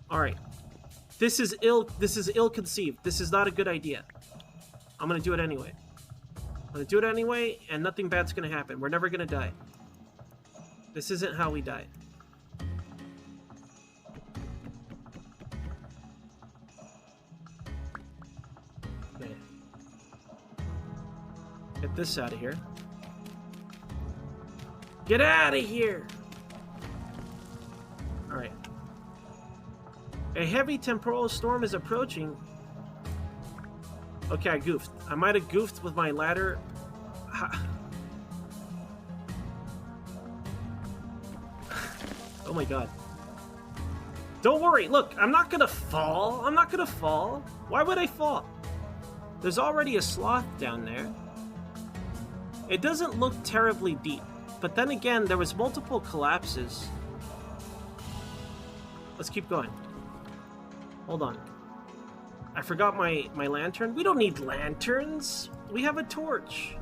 Alright. This is ill-conceived. This is not a good idea. I'm gonna do it anyway. I'm gonna do it anyway, and nothing bad's gonna happen. We're never gonna die. This isn't how we die. Okay. Get this out of here. Get out of here! Alright. A heavy temporal storm is approaching. Okay, I goofed. I might have goofed with my ladder. Oh my god. Don't worry, look, I'm not gonna fall. I'm not gonna fall. Why would I fall? There's already a sloth down there. It doesn't look terribly deep, but then again, there was multiple collapses. Let's keep going. Hold on. I forgot my lantern. We don't need lanterns. We have a torch.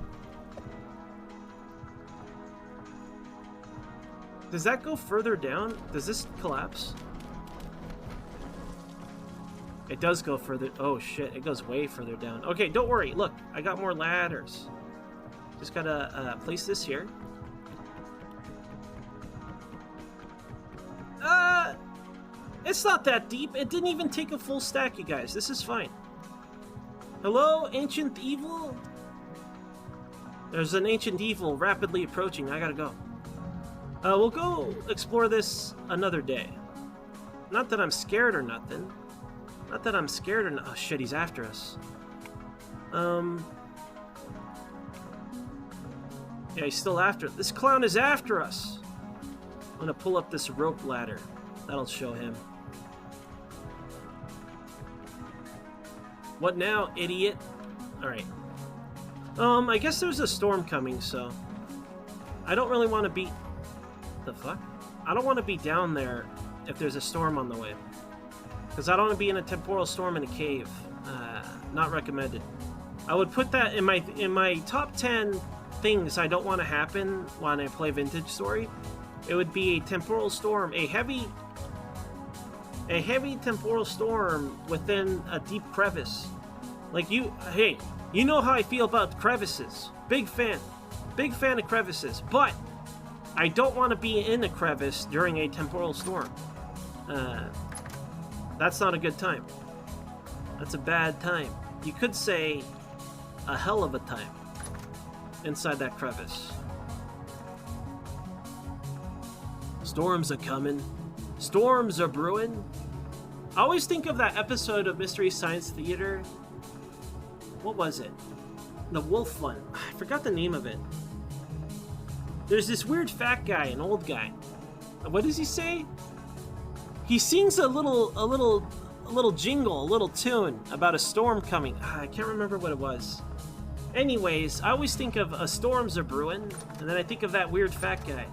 Does that go further down? Does this collapse? It does go further. Oh shit, it goes way further down. Okay, don't worry. Look, I got more ladders. Just gotta place this here. It's not that deep. It didn't even take a full stack, you guys. This is fine. Hello, ancient evil? There's an ancient evil rapidly approaching. I gotta go. We'll go explore this another day. Not that I'm scared or nothing. Not that I'm scared or not. Oh shit, he's after us. Yeah, he's still after us. This clown is after us. I'm gonna pull up this rope ladder. That'll show him. What now, idiot? Alright. I guess there's a storm coming, so... I don't really want to be... The fuck? I don't want to be down there if there's a storm on the way. Because I don't want to be in a temporal storm in a cave. Not recommended. I would put that in my top 10 things I don't want to happen when I play Vintage Story. It would be a temporal storm, a heavy temporal storm within a deep crevice. Like hey, you know how I feel about crevices. Big fan of crevices, but I don't want to be in a crevice during a temporal storm. That's not a good time. That's a bad time. You could say a hell of a time inside that crevice. Storms are coming. Storms are brewing. I always think of that episode of Mystery Science Theater. What was it? The wolf one. I forgot the name of it. There's this weird fat guy, an old guy. What does he say? He sings a little jingle, a little tune about a storm coming. I can't remember what it was. Anyways, I always think of storms are brewing, and then I think of that weird fat guy.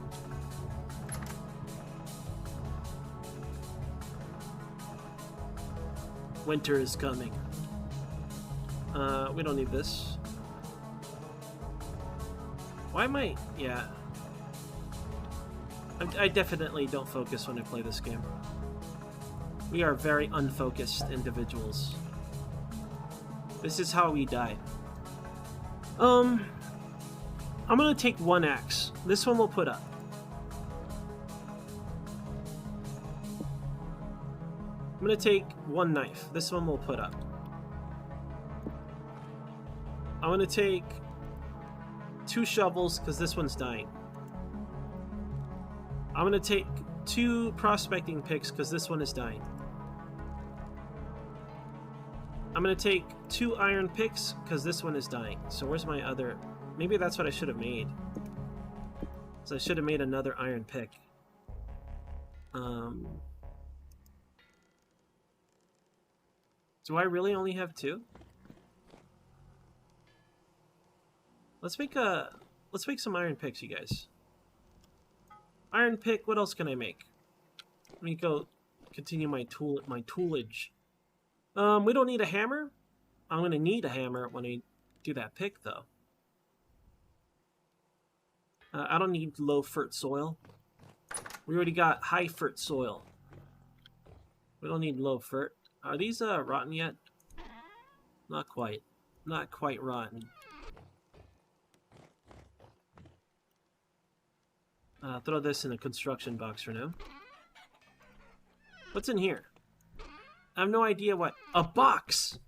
Winter is coming. We don't need this. Why am I... Yeah. I definitely don't focus when I play this game. We are very unfocused individuals. This is how we die. I'm gonna take one axe. This one we'll put up. I'm gonna take one knife. This one we'll put up. I'm gonna take 2 shovels because this one's dying. I'm gonna take 2 prospecting picks because this one is dying. I'm gonna take 2 iron picks because this one is dying. So where's my other... Maybe that's what I should have made. So I should have made another iron pick. Do I really only have 2? Let's make some iron picks, you guys. Iron pick, what else can I make? Let me go continue my toolage. We don't need a hammer. I'm gonna need a hammer when I do that pick, though. I don't need low fert soil. We already got high fert soil. We don't need low fert. Are these rotten yet? Not quite. Not quite rotten. Throw this in a construction box for now. What's in here? I have no idea what... A box!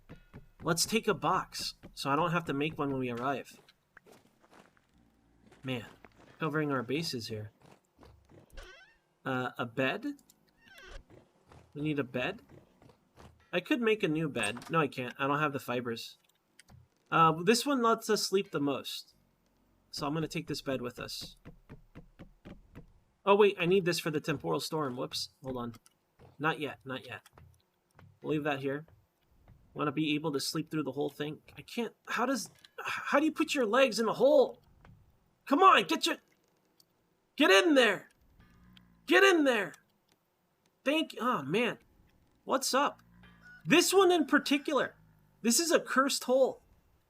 Let's take a box, so I don't have to make one when we arrive. Man, covering our bases here. A bed? We need a bed? I could make a new bed. No, I can't. I don't have the fibers. This one lets us sleep the most. So I'm going to take this bed with us. Oh, wait. I need this for the temporal storm. Whoops. Hold on. Not yet. Not yet. We'll leave that here. Want to be able to sleep through the whole thing? I can't. How do you put your legs in a hole? Come on. Get in there. Get in there. Oh, man. What's up? This one in particular. This is a cursed hole.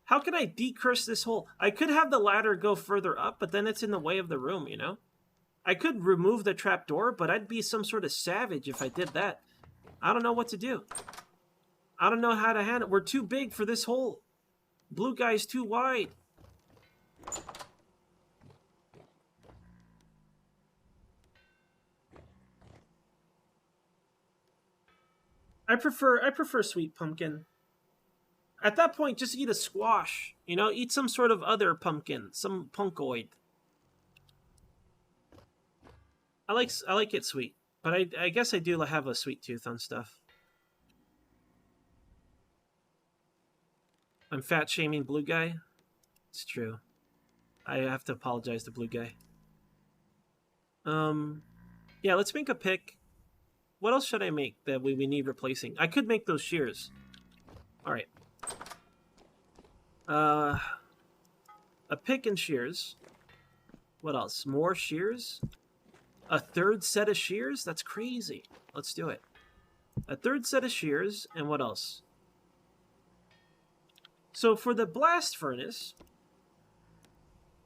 How can I decurse this hole? I could have the ladder go further up, but then it's in the way of the room, you know? I could remove the trapdoor, but I'd be some sort of savage if I did that. I don't know what to do. I don't know how to handle it. We're too big for this hole. Blue guy's too wide. I prefer sweet pumpkin. At that point, just eat a squash. You know, eat some sort of other pumpkin, some punkoid. I like it sweet, but I guess I do have a sweet tooth on stuff. I'm fat shaming blue guy. It's true. I have to apologize to blue guy. Yeah, let's make a pick. What else should I make that we need replacing? I could make those shears. All right. A pick and shears. What else? More shears? A third set of shears? That's crazy. Let's do it. A third set of shears, and what else? So for the blast furnace,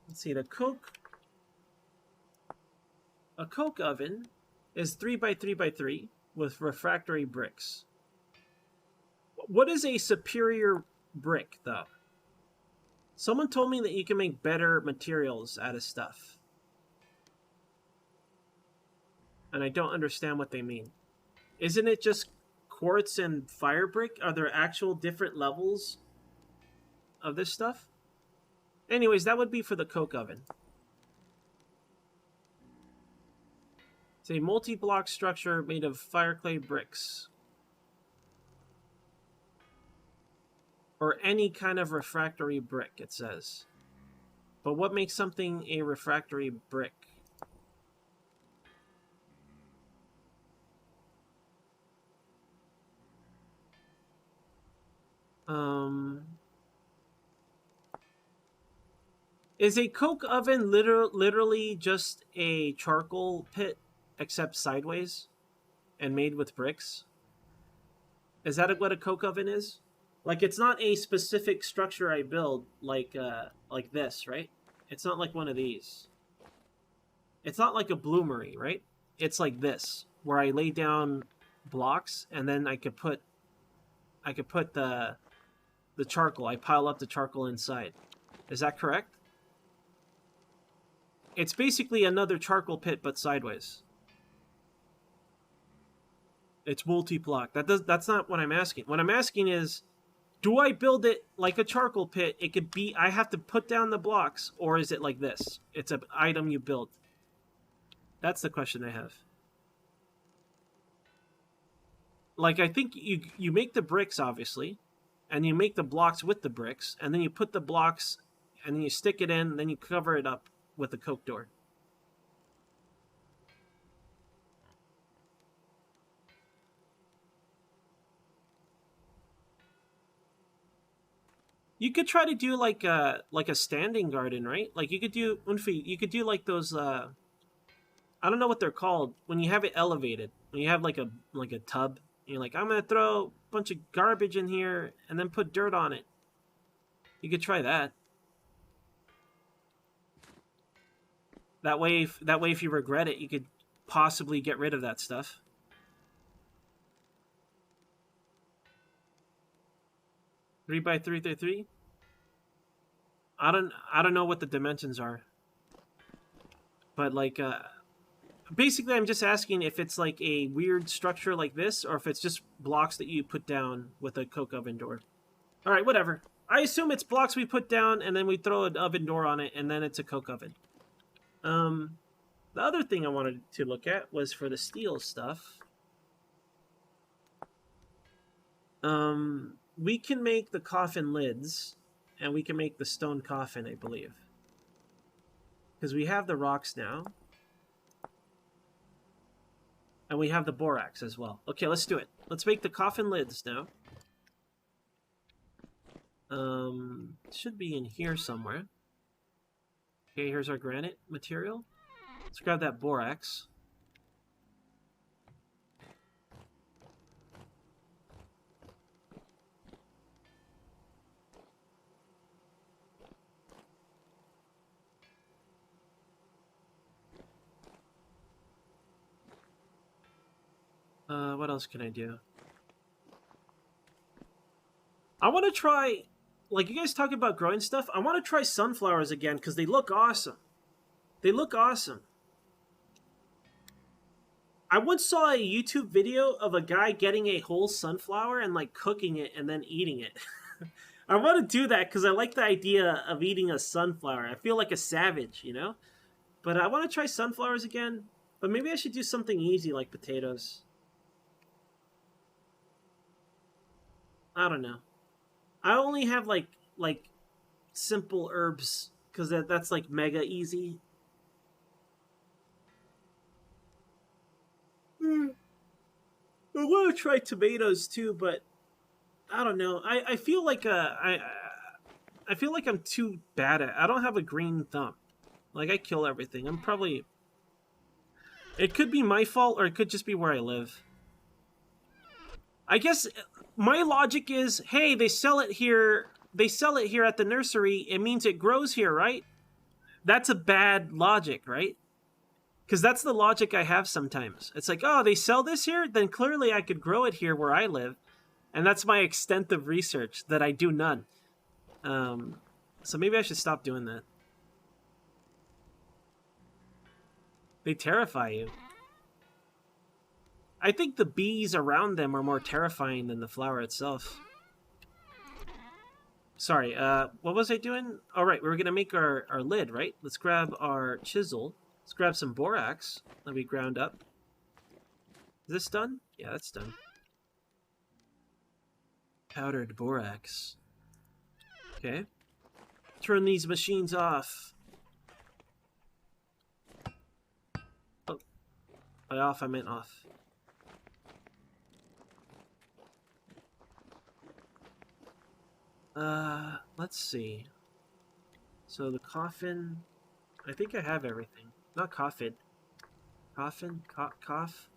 let's see, a coke oven is 3x3x3 with refractory bricks. What is a superior brick, though? Someone told me that you can make better materials out of stuff. And I don't understand what they mean. Isn't it just quartz and fire brick? Are there actual different levels of this stuff? Anyways, that would be for the coke oven. It's a multi-block structure made of fire clay bricks. Or any kind of refractory brick, it says. But what makes something a refractory brick? Is a coke oven literally just a charcoal pit, except sideways, and made with bricks? Is that what a coke oven is? Like, it's not a specific structure I build like this, right? It's not like one of these. It's not like a bloomery, right? It's like this, where I lay down blocks and then I could put the charcoal. I pile up the charcoal inside. Is that correct? It's basically another charcoal pit, but sideways. It's multi-block. That's not what I'm asking. What I'm asking is, do I build it like a charcoal pit? It could be, I have to put down the blocks, or is it like this? It's an item you build. That's the question I have. Like, I think you make the bricks, obviously, and you make the blocks with the bricks, and then you put the blocks, and then you stick it in, and then you cover it up with the coke door. You could try to do like a standing garden, right? Like you could do Unfi, you could do like those I don't know what they're called when you have it elevated. When you have like a tub, and you're like, I'm gonna throw a bunch of garbage in here and then put dirt on it. You could try that. That way, if you regret it, you could possibly get rid of that stuff. Three by three. I don't know what the dimensions are, but like, basically, I'm just asking if it's like a weird structure like this, or if it's just blocks that you put down with a coke oven door. All right, whatever. I assume it's blocks we put down, and then we throw an oven door on it, and then it's a coke oven. The other thing I wanted to look at was for the steel stuff. We can make the coffin lids, and we can make the stone coffin, I believe. Because we have the rocks now. And we have the borax as well. Okay, let's do it. Let's make the coffin lids now. Should be in here somewhere. Okay, here's our granite material. Let's grab that borax. What else can I do? I want to try, like you guys talk about growing stuff, I want to try sunflowers again because they look awesome. They look awesome. I once saw a YouTube video of a guy getting a whole sunflower and like cooking it and then eating it. I want to do that because I like the idea of eating a sunflower. I feel like a savage, you know? But I want to try sunflowers again. But maybe I should do something easy like potatoes. I don't know. I only have like simple herbs because that's like mega easy. I want to try tomatoes too, but I don't know. I feel like I feel like I'm too bad at. I don't have a green thumb. Like I kill everything. I'm probably. It could be my fault, or it could just be where I live. I guess my logic is, hey, they sell it here. They sell it here at the nursery. It means it grows here, right? That's a bad logic, right? Because that's the logic I have sometimes. It's like, oh, they sell this here? Then clearly I could grow it here where I live. And that's my extent of research, that I do none. So maybe I should stop doing that. They terrify you. I think the bees around them are more terrifying than the flower itself. Sorry, what was I doing? All right, we were going to make our lid, right? Let's grab our chisel. Let's grab some borax that we ground up. Is this done? Yeah, that's done. Powdered borax. Okay. Turn these machines off. Oh, by off, I meant off. Let's see. So the coffin, I think I have everything. Not coffin. Coffin? Cough?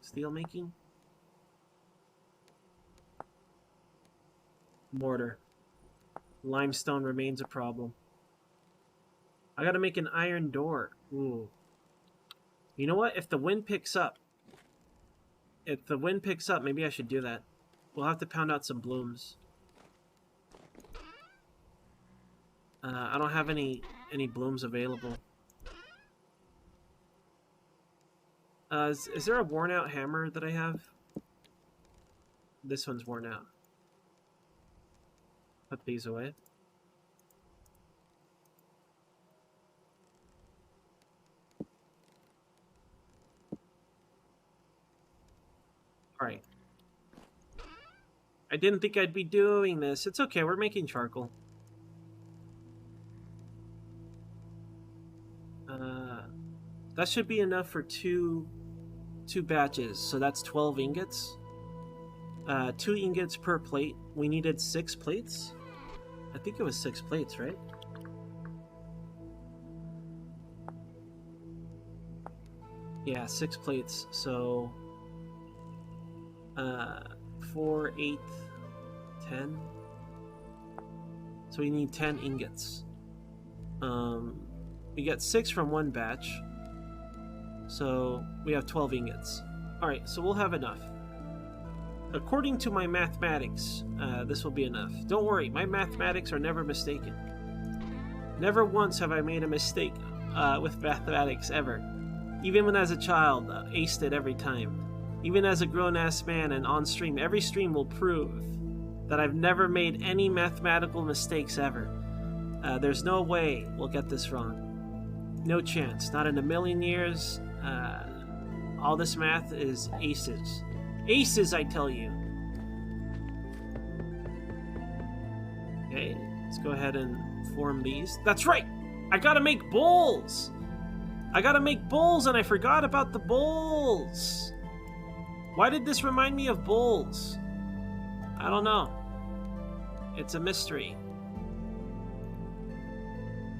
Steel making? Mortar. Limestone remains a problem. I gotta make an iron door. Ooh. You know what? If the wind picks up, maybe I should do that. We'll have to pound out some blooms. I don't have any blooms available. Is there a worn out hammer that I have? This one's worn out. Put these away. Alright. I didn't think I'd be doing this. It's okay, we're making charcoal. That should be enough for two batches, so that's 12 ingots. 2 ingots per plate. We needed 6 plates. I think it was 6 plates, right? Yeah, 6 plates. So 4, 8, 10. So we need 10 ingots. We got 6 from one batch. So we have 12 ingots. Alright, so we'll have enough. According to my mathematics, this will be enough. Don't worry, my mathematics are never mistaken. Never once have I made a mistake with mathematics, ever. Even when as a child, aced it every time. Even as a grown-ass man and on stream, every stream will prove that I've never made any mathematical mistakes ever. There's no way we'll get this wrong. No chance. Not in a million years. All this math is aces. Aces, I tell you. Okay, let's go ahead and form these. That's right! I gotta make bowls! I gotta make bowls and I forgot about the bowls! Why did this remind me of bowls? I don't know. It's a mystery.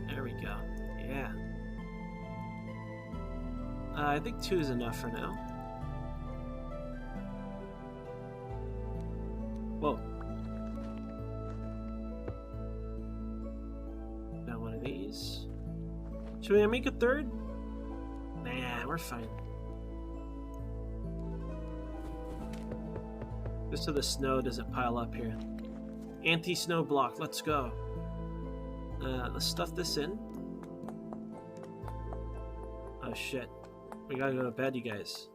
There we go. Yeah. I think 2 is enough for now. Whoa. Got one of these. Should we make a 3rd? Nah, we're fine. Just so the snow doesn't pile up here. Anti-snow block, let's go. Let's stuff this in. Oh shit. We gotta go to bed, you guys.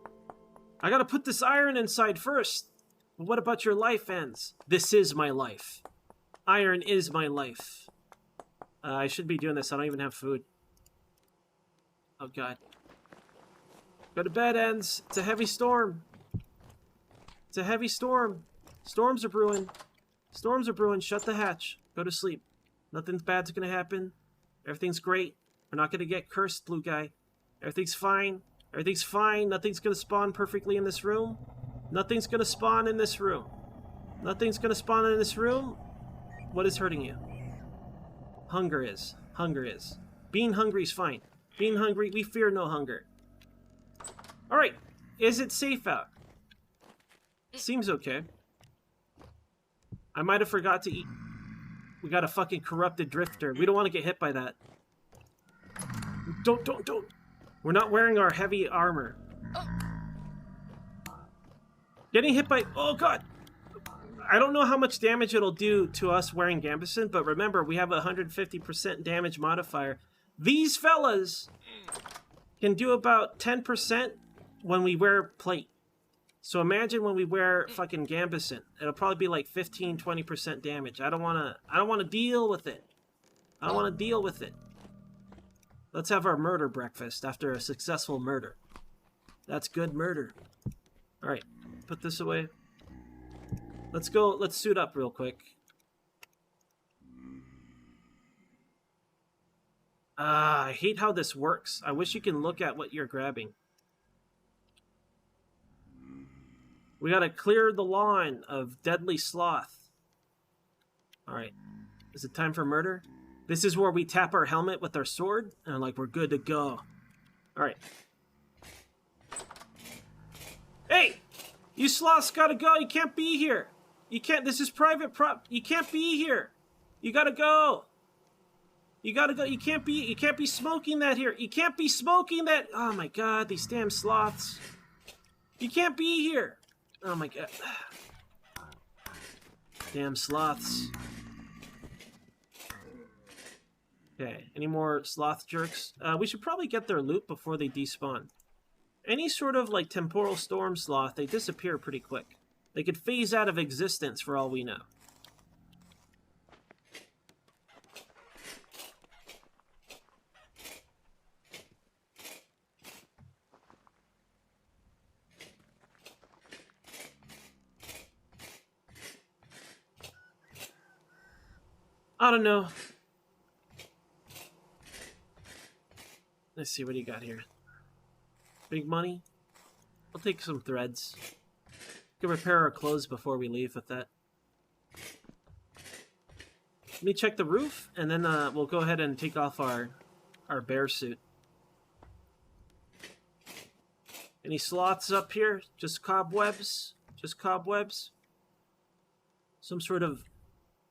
I gotta put this iron inside first. But what about your life, ends? This is my life. Iron is my life. I should be doing this. I don't even have food. Oh god. Go to bed, ends. It's a heavy storm. It's a heavy storm. Storms are brewing. Storms are brewing. Shut the hatch. Go to sleep. Nothing bad's gonna happen. Everything's great. We're not gonna get cursed, blue guy. Everything's fine. Everything's fine. Nothing's gonna spawn perfectly in this room. Nothing's gonna spawn in this room. Nothing's gonna spawn in this room. What is hurting you? Hunger is. Hunger is. Being hungry is fine. Being hungry, we fear no hunger. Alright. Is it safe out? Seems okay. I might have forgot to eat. We got a fucking corrupted drifter. We don't want to get hit by that. Don't. We're not wearing our heavy armor. Getting hit by... Oh, God. I don't know how much damage it'll do to us wearing Gambeson, but remember, we have a 150% damage modifier. These fellas can do about 10% when we wear plate. So imagine when we wear fucking Gambeson. It'll probably be like 15-20% damage. I don't want to deal with it. I don't want to deal with it. Let's have our murder breakfast after a successful murder. That's good murder. All right, put this away. Let's go. Let's suit up real quick. I hate how this works. I wish you can look at what you're grabbing. We gotta clear the lawn of deadly sloth. Alright. Is it time for murder? This is where we tap our helmet with our sword, and like we're good to go. Alright. Hey! You sloths gotta go! You can't be here! You can't- this is private prop- you can't be here! You gotta go! You gotta go, you can't be smoking that here! You can't be smoking that- oh my god, these damn sloths. You can't be here! Oh my god. Damn sloths. Okay, any more sloth jerks? We should probably get their loot before they despawn. Any sort of like temporal storm sloth, they disappear pretty quick. They could phase out of existence for all we know. I don't know. Let's see, what do you got here? Big money? I'll take some threads. We can repair our clothes before we leave with that. Let me check the roof, and then we'll go ahead and take off our bear suit. Any sloths up here? Just cobwebs? Just cobwebs? Some sort of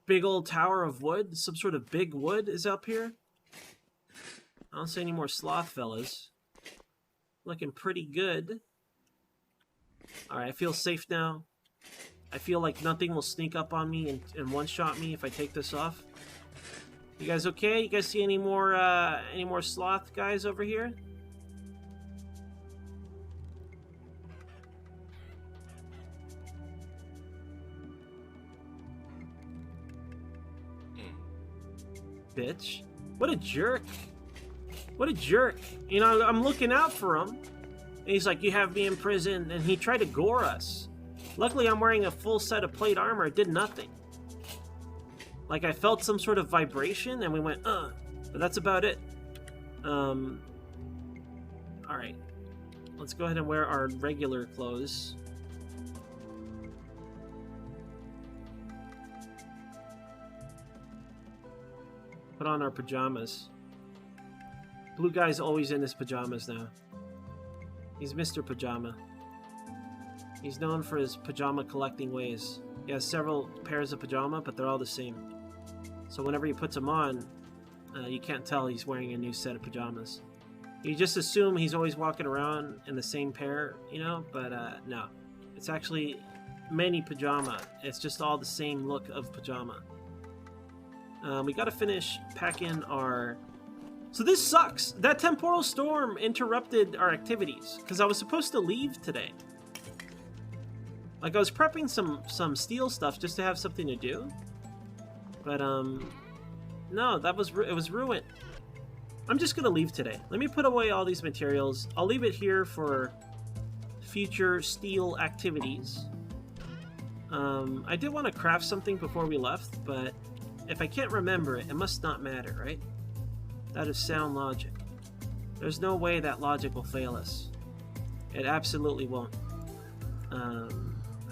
big old tower of wood? Some sort of big wood is up here? I don't see any more sloth fellas. Looking pretty good. Alright, I feel safe now. I feel like nothing will sneak up on me and one-shot me if I take this off. You guys okay? You guys see any more sloth guys over here? Bitch. What a jerk. What a jerk. You know, I'm looking out for him. And he's like, you have me in prison. And he tried to gore us. Luckily, I'm wearing a full set of plate armor. It did nothing. Like, I felt some sort of vibration, and we went, But that's about it. Alright. Let's go ahead and wear our regular clothes. Put on our pajamas. Blue guy's always in his pajamas now. He's Mr. Pajama. He's known for his pajama collecting ways. He has several pairs of pajama, but they're all the same. So whenever he puts them on, you can't tell he's wearing a new set of pajamas. You just assume he's always walking around in the same pair, you know, but no. It's actually many pajama. It's just all the same look of pajama. We gotta finish packing our... So this sucks! That temporal storm interrupted our activities, because I was supposed to leave today. Like, I was prepping some steel stuff just to have something to do. But, no, it was ruined. I'm just gonna leave today. Let me put away all these materials. I'll leave it here for future steel activities. I did want to craft something before we left, but if I can't remember it, it must not matter, right? That is sound logic. There's no way that logic will fail us. It absolutely won't.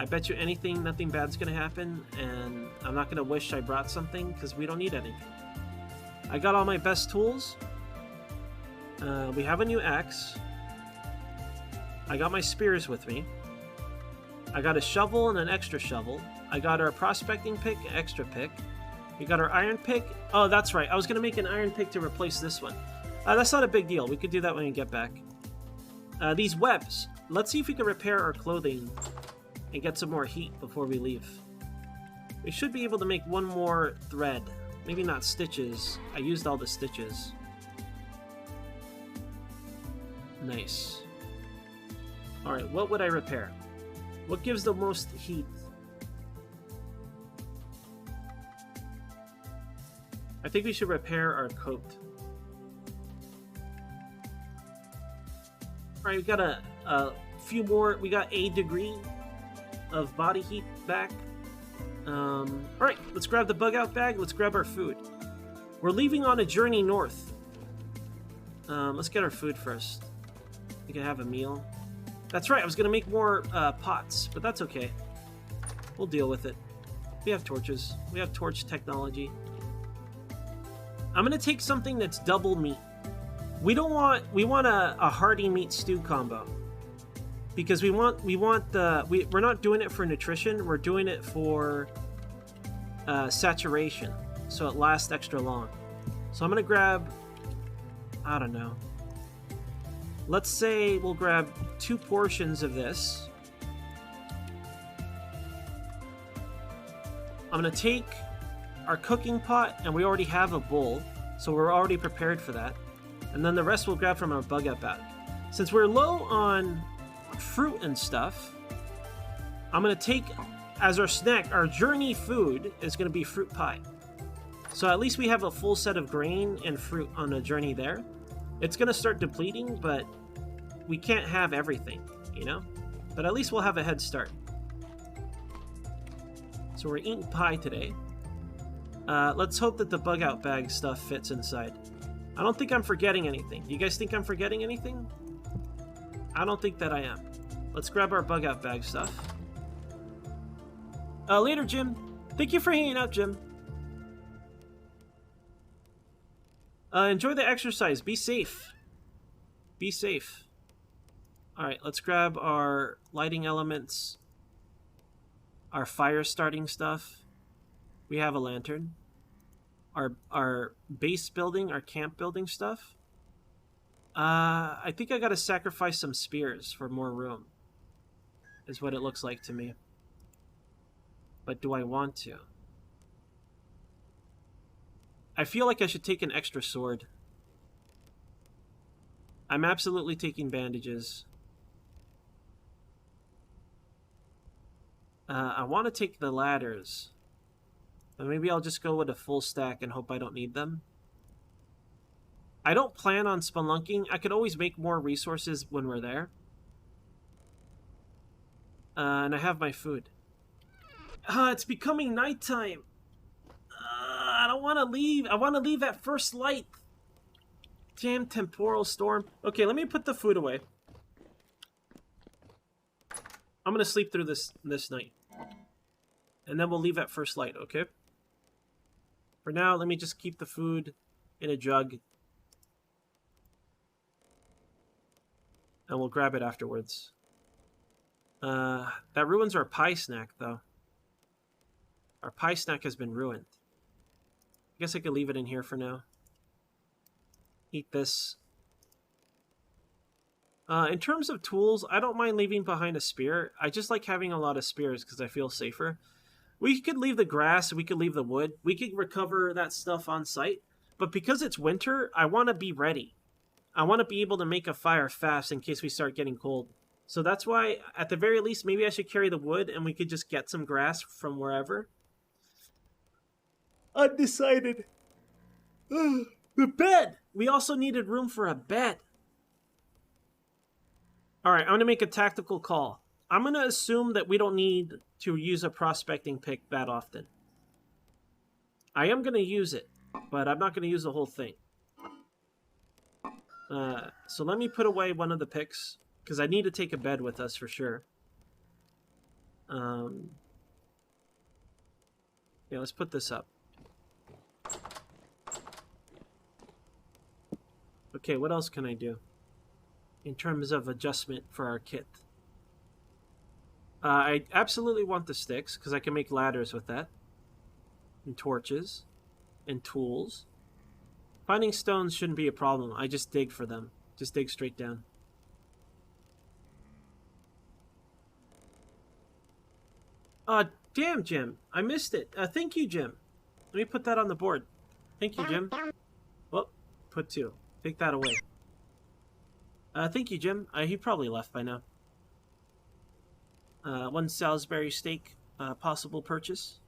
I bet you anything, nothing bad's gonna happen, and I'm not gonna wish I brought something, because we don't need anything. I got all my best tools. We have a new axe. I got my spears with me. I got a shovel and an extra shovel. I got our prospecting pick, an extra pick. We got our iron pick. Oh, that's right. I was going to make an iron pick to replace this one. That's not a big deal. We could do that when we get back. These webs. Let's see if we can repair our clothing and get some more heat before we leave. We should be able to make one more thread. Maybe not stitches. I used all the stitches. Nice. Alright, what would I repair? What gives the most heat? I think we should repair our coat. Alright, we got a few more. We got a degree of body heat back. Alright, let's grab the bug out bag. Let's grab our food. We're leaving on a journey north. Let's get our food first. We can have a meal. That's right, I was going to make more pots, but that's okay. We'll deal with it. We have torches. We have torch technology. I'm going to take something that's double meat. We want a hearty meat stew combo. Because we're not doing it for nutrition, we're doing it for saturation. So it lasts extra long. So I'm going to grab, I don't know. Let's say we'll grab 2 portions of this. I'm going to take our cooking pot, and we already have a bowl, so we're already prepared for that. And then the rest we'll grab from our bug out bag. Since we're low on fruit and stuff, I'm going to take, as our snack, our journey food is going to be fruit pie. So at least we have a full set of grain and fruit on a journey there. It's going to start depleting, but we can't have everything, you know? But at least we'll have a head start. So we're eating pie today. Let's hope that the bug out bag stuff fits inside. I don't think I'm forgetting anything. You guys think I'm forgetting anything? I don't think that I am. Let's grab our bug out bag stuff. Later, Jim. Thank you for hanging out, Jim. Enjoy the exercise. Be safe. Be safe. Alright, let's grab our lighting elements. Our fire starting stuff. We have a lantern. Our base building, our camp building stuff. I think I gotta sacrifice some spears for more room. Is what it looks like to me. But do I want to? I feel like I should take an extra sword. I'm absolutely taking bandages. I want to take the ladders. But maybe I'll just go with a full stack and hope I don't need them. I don't plan on spelunking. I could always make more resources when we're there. And I have my food. It's becoming nighttime. I don't want to leave. I want to leave at first light. Damn temporal storm. Okay, let me put the food away. I'm going to sleep through this night. And then we'll leave at first light, okay? For now, let me just keep the food in a jug. And we'll grab it afterwards. That ruins our pie snack, though. Our pie snack has been ruined. I guess I could leave it in here for now. Eat this. In terms of tools, I don't mind leaving behind a spear. I just like having a lot of spears because I feel safer. We could leave the grass, we could leave the wood, we could recover that stuff on site. But because it's winter, I want to be ready. I want to be able to make a fire fast in case we start getting cold. So that's why, at the very least, maybe I should carry the wood and we could just get some grass from wherever. Undecided. The bed! We also needed room for a bed. Alright, I'm going to make a tactical call. I'm going to assume that we don't need to use a prospecting pick that often. I am going to use it, but I'm not going to use the whole thing. So let me put away one of the picks, because I need to take a bed with us for sure. Yeah, let's put this up. Okay, what else can I do in terms of adjustment for our kit? I absolutely want the sticks, because I can make ladders with that. And torches. And tools. Finding stones shouldn't be a problem. I just dig for them. Just dig straight down. Damn, Jim. I missed it. Thank you, Jim. Let me put that on the board. Thank you, Jim. Well, put 2. Take that away. Thank you, Jim. He probably left by now. 1 Salisbury steak, possible purchase.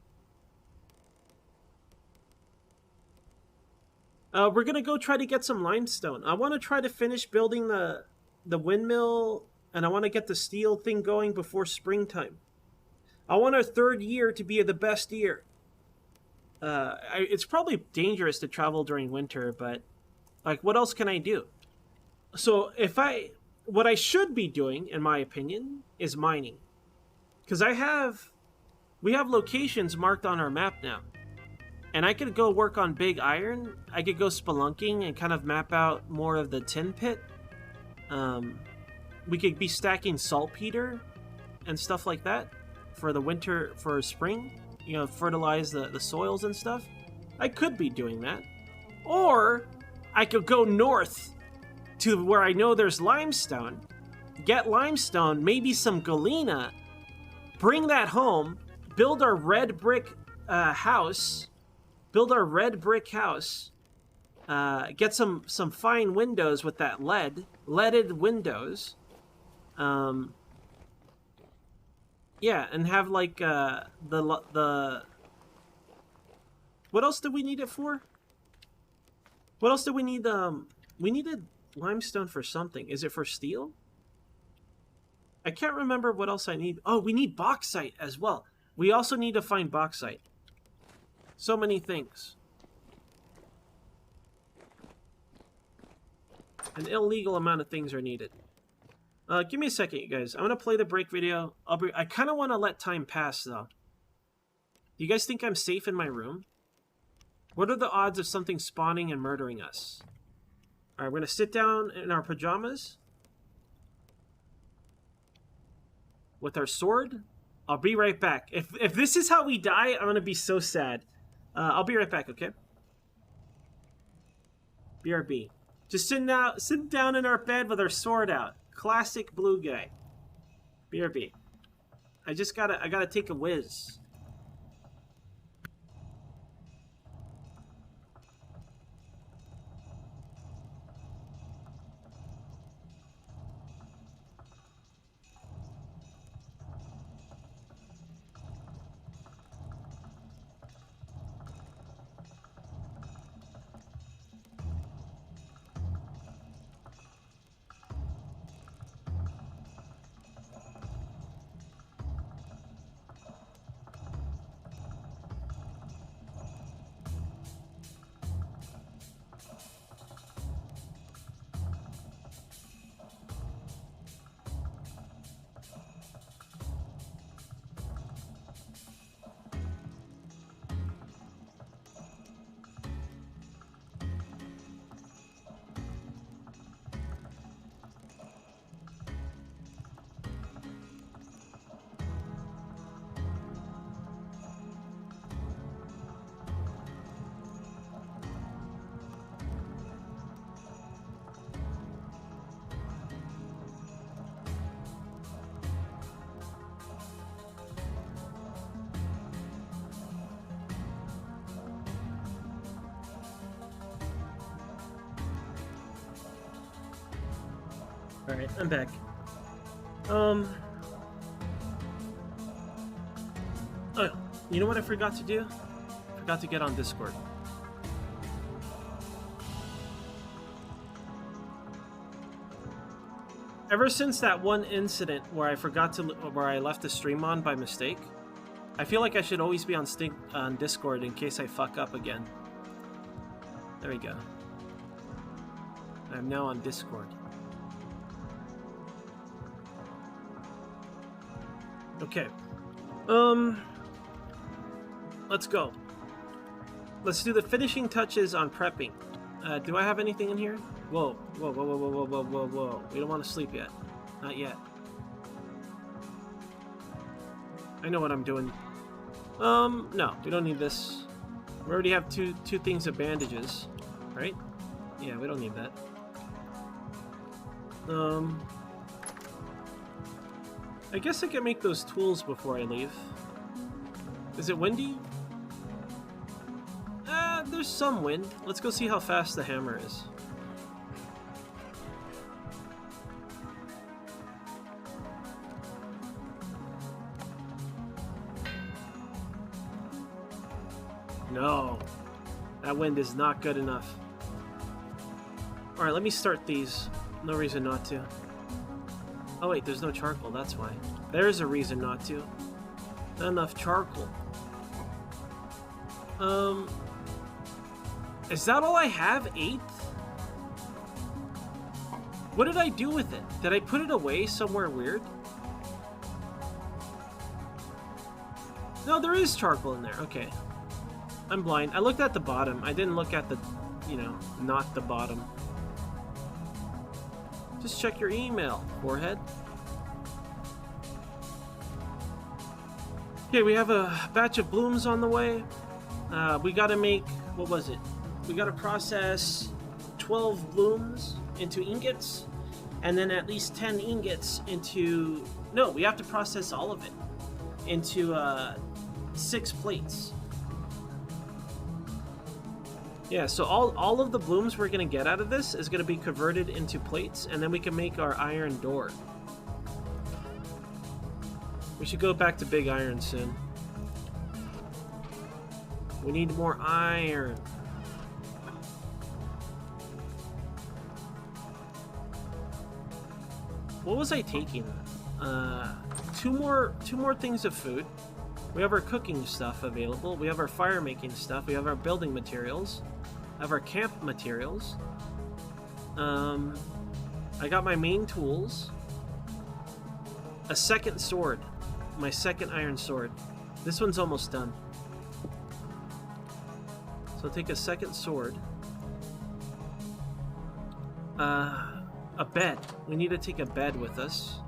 We're gonna go try to get some limestone. I want to try to finish building the windmill, and I want to get the steel thing going before springtime. I want our 3rd year to be the best year. It's probably dangerous to travel during winter, but like, what else can I do? So what I should be doing, in my opinion, is mining. Because we have locations marked on our map now. And I could go work on Big Iron. I could go spelunking and kind of map out more of the tin pit. We could be stacking saltpeter and stuff like that for the winter, for spring. You know, fertilize the soils and stuff. I could be doing that. Or I could go north to where I know there's limestone. Get limestone, maybe some galena. Bring that home. Build our red brick house. Build our red brick house. Get some fine windows with that leaded windows. Yeah, and have like the. What else did we need it for? What else did we need? We needed limestone for something. Is it for steel? I can't remember what else I need. Oh, we need bauxite as well. We also need to find bauxite. So many things. An illegal amount of things are needed. Give me a second, you guys. I'm going to play the break video. I kind of want to let time pass, though. Do you guys think I'm safe in my room? What are the odds of something spawning and murdering us? Alright, we're going to sit down in our pajamas. With our sword. I'll be right back. If this is how we die, I'm going to be so sad. I'll be right back, okay? BRB. Just sitting down in our bed with our sword out. Classic blue guy. BRB. I gotta take a whiz. Alright, I'm back. Oh, you know what I forgot to do? I forgot to get on Discord. Ever since that one incident where I where I left the stream on by mistake, I feel like I should always be on Discord in case I fuck up again. There we go. I'm now on Discord. Okay. Let's go. Let's do the finishing touches on prepping. Do I have anything in here? Whoa, whoa, whoa, whoa, whoa, whoa, whoa, whoa. We don't want to sleep yet. Not yet. I know what I'm doing. No, we don't need this. We already have two things of bandages, right? Yeah, we don't need that. I guess I can make those tools before I leave. Is it windy? There's some wind. Let's go see how fast the hammer is. No, that wind is not good enough. Alright, let me start these. No reason not to. Oh wait, there's no charcoal, that's why. There's a reason not to. Not enough charcoal. Is that all I have? 8? What did I do with it? Did I put it away somewhere weird? No, there is charcoal in there. Okay. I'm blind. I looked at the bottom. I didn't look at the, you know, not the bottom. Just check your email, forehead. Okay, we have a batch of blooms on the way. We gotta make, what was it? We gotta process 12 blooms into ingots, and then at least 10 ingots into, no, we have to process all of it into 6 plates. Yeah, so all of the blooms we're gonna get out of this is gonna be converted into plates, and then we can make our iron door. We should go back to big iron soon. We need more iron. What was I taking? Two more things of food. We have our cooking stuff available. We have our fire making stuff. We have our building materials. I have our camp materials. I got my main tools. A second sword. My second iron sword. This one's almost done. So I'll take a second sword. A bed. We need to take a bed with us.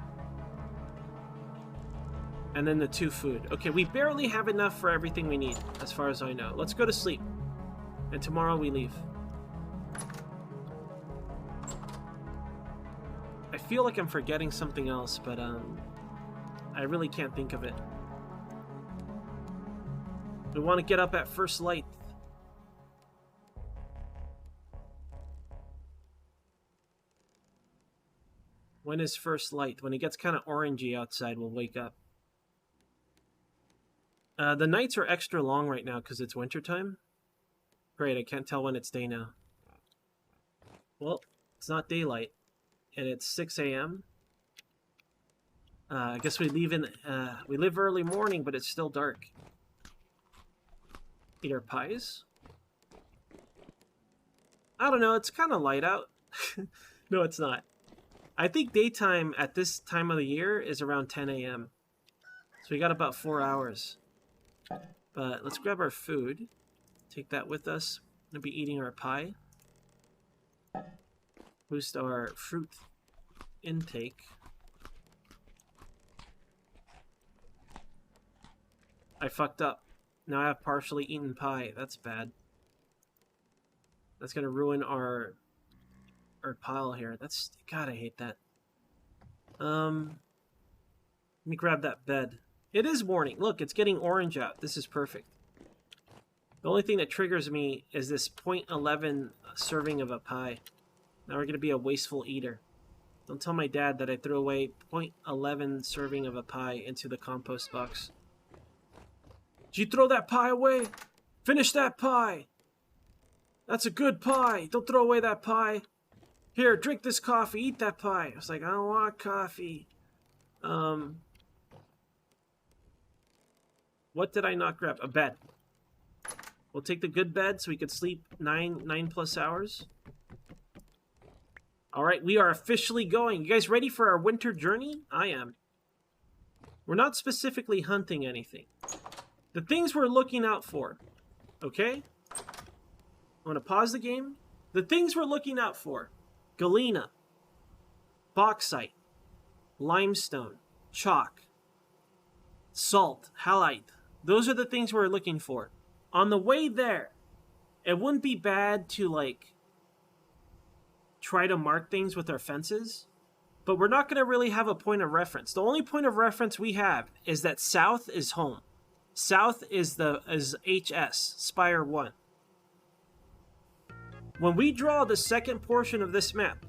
And then the 2 food. Okay, we barely have enough for everything we need, as far as I know. Let's go to sleep. And tomorrow we leave. I feel like I'm forgetting something else, but I really can't think of it. We want to get up at first light. When is first light? When it gets kind of orangey outside, we'll wake up. The nights are extra long right now because it's wintertime. Great, I can't tell when it's day now. Well, it's not daylight. And it's 6 a.m. I guess we live early morning, but it's still dark. Eat our pies? I don't know, it's kind of light out. No, it's not. I think daytime at this time of the year is around 10 a.m. So we got about 4 hours. But let's grab our food. Take that with us. We'll be eating our pie. Boost our fruit intake. I fucked up. Now I have partially eaten pie. That's bad. That's gonna ruin our pile here. That's, God, I hate that. Let me grab that bed. It is morning. Look, it's getting orange out. This is perfect. The only thing that triggers me is this 0.11 serving of a pie. Now we're gonna be a wasteful eater. Don't tell my dad that I threw away 0.11 serving of a pie into the compost box. Did you throw that pie away? Finish that pie! That's a good pie! Don't throw away that pie! Here, drink this coffee, eat that pie! I was like, I don't want coffee. What did I not grab? A bed. We'll take the good bed so we could sleep 9 plus hours. Alright, we are officially going. You guys ready for our winter journey? I am. We're not specifically hunting anything. The things we're looking out for. Okay? I'm going to pause the game. The things we're looking out for. Galena. Bauxite. Limestone. Chalk. Salt. Halite. Those are the things we're looking for. On the way there, it wouldn't be bad to, like, try to mark things with our fences, but we're not going to really have a point of reference. The only point of reference we have is that south is home. South is HS, Spire 1. When we draw the second portion of this map,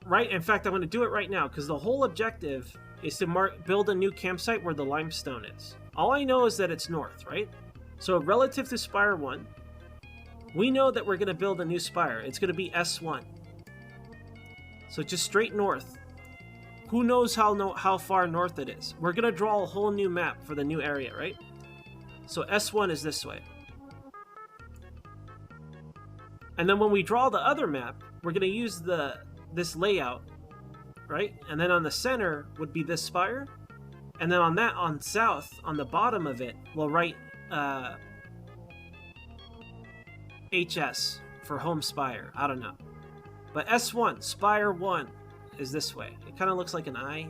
right, in fact, I'm going to do it right now, because the whole objective is to build a new campsite where the limestone is. All I know is that it's north, right? So relative to Spire 1, we know that we're going to build a new spire. It's going to be S1. So just straight north. Who knows how far north it is? We're going to draw a whole new map for the new area, right? So S1 is this way. And then when we draw the other map, we're going to use this layout, right? And then on the center would be this spire. And then on south, on the bottom of it, we'll write HS for home spire. I don't know. But S1, Spire 1, is this way. It kind of looks like an eye.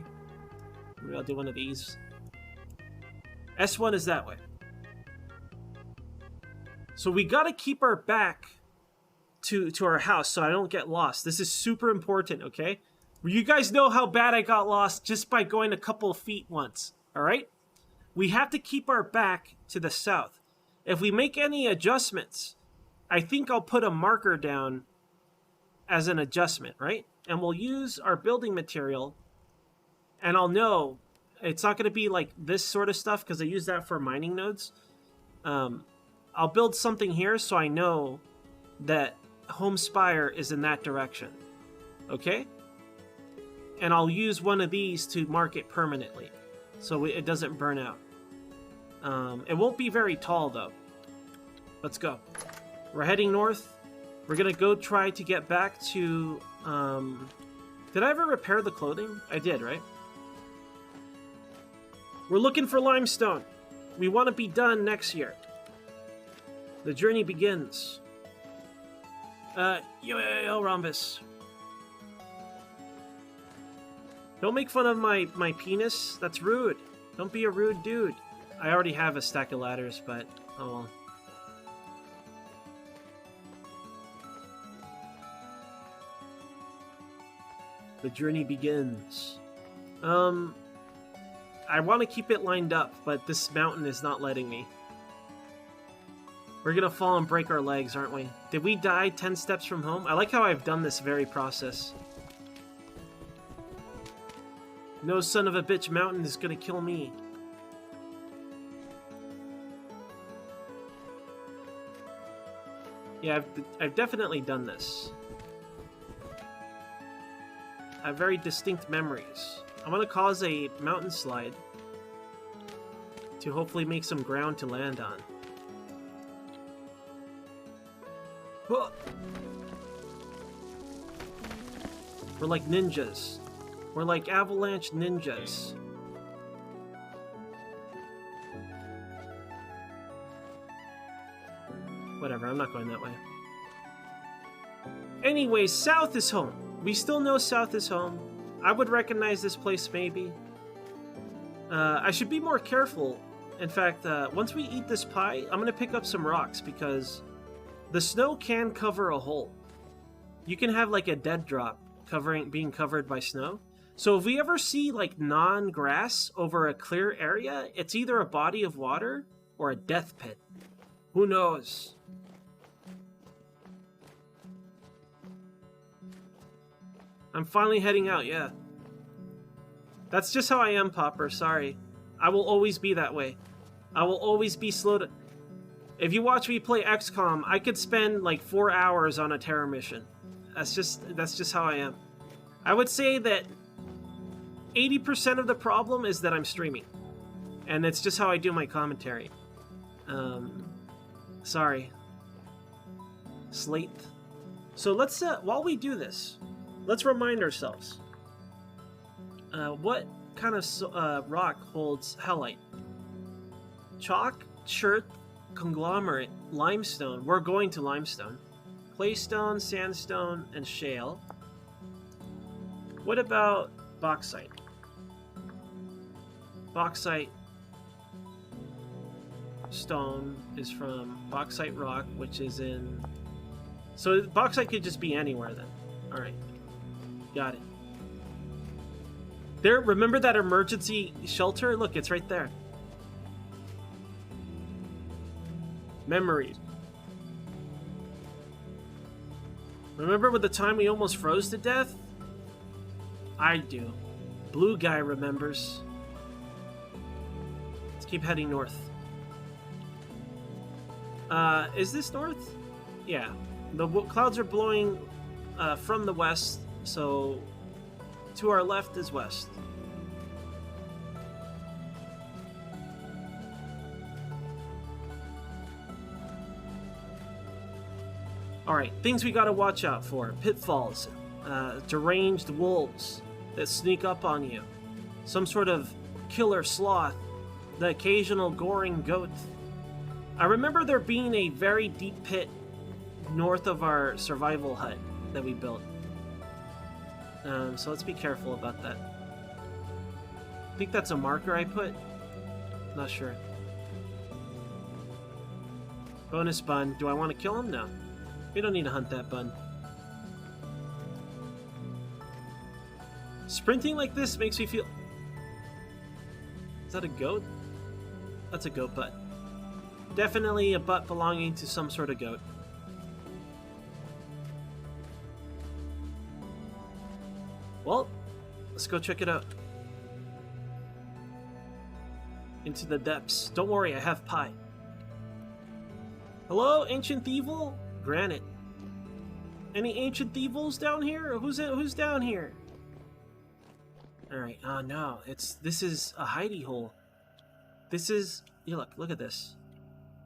Maybe I'll do one of these. S1 is that way. So we got to keep our back to our house so I don't get lost. This is super important, okay? You guys know how bad I got lost just by going a couple of feet once, all right? We have to keep our back to the south. If we make any adjustments, I think I'll put a marker down as an adjustment, right? And we'll use our building material, and I'll know it's not going to be like this sort of stuff because I use that for mining nodes. I'll build something here so I know that home spire is in that direction, okay? And I'll use one of these to mark it permanently so it doesn't burn out. It won't be very tall, though. Let's go. We're heading north. We're going to go try to get back to... Did I ever repair the clothing? I did, right? We're looking for limestone. We want to be done next year. The journey begins. Yo, Rhombus. Don't make fun of my penis. That's rude. Don't be a rude dude. I already have a stack of ladders, but oh well. The journey begins. I want to keep it lined up, but this mountain is not letting me. We're gonna fall and break our legs, aren't we? Did we die 10 steps from home? I like how I've done this very process. No son of a bitch mountain is gonna kill me. Yeah, I've definitely done this. I have very distinct memories. I'm gonna cause a mountain slide to hopefully make some ground to land on. Whoa. We're like ninjas. We're like avalanche ninjas. Whatever, I'm not going that way. Anyway, south is home. We still know south is home. I would recognize this place, maybe. I should be more careful. In fact, once we eat this pie, I'm going to pick up some rocks because the snow can cover a hole. You can have like a dead drop being covered by snow. So if we ever see like non-grass over a clear area, it's either a body of water or a death pit. Who knows? I'm finally heading out, yeah. That's just how I am, Popper, sorry. I will always be that way. I will always be slow to... If you watch me play XCOM, I could spend like 4 hours on a terror mission. That's just how I am. I would say that 80% of the problem is that I'm streaming. And it's just how I do my commentary. Sorry. Slate. So let's, while we do this, let's remind ourselves. What kind of rock holds hellite? Chalk, chert, conglomerate, limestone. We're going to limestone. Claystone, sandstone, and shale. What about bauxite? Bauxite stone is from bauxite rock, which is in... So bauxite could just be anywhere then. Alright. Got it. There, remember that emergency shelter? Look, it's right there. Memories. Remember with the time we almost froze to death? I do. Blue guy remembers. Let's keep heading north. Is this north? Yeah. The clouds are blowing from the west, so to our left is west. Alright, things we gotta watch out for. Pitfalls, deranged wolves that sneak up on you, some sort of killer sloth, the occasional goring goat. I remember there being a very deep pit north of our survival hut that we built. So let's be careful about that. I think that's a marker I put. Not sure. Bonus bun. Do I want to kill him? No. We don't need to hunt that bun. Sprinting like this makes me feel... Is that a goat? That's a goat butt. Definitely a butt belonging to some sort of goat. Well, let's go check it out. Into the depths. Don't worry, I have pie. Hello, Ancient Evil? Granite. Any Ancient Evils down here? Who's down here? Alright, oh no, this is a hidey hole. This is, you look at this.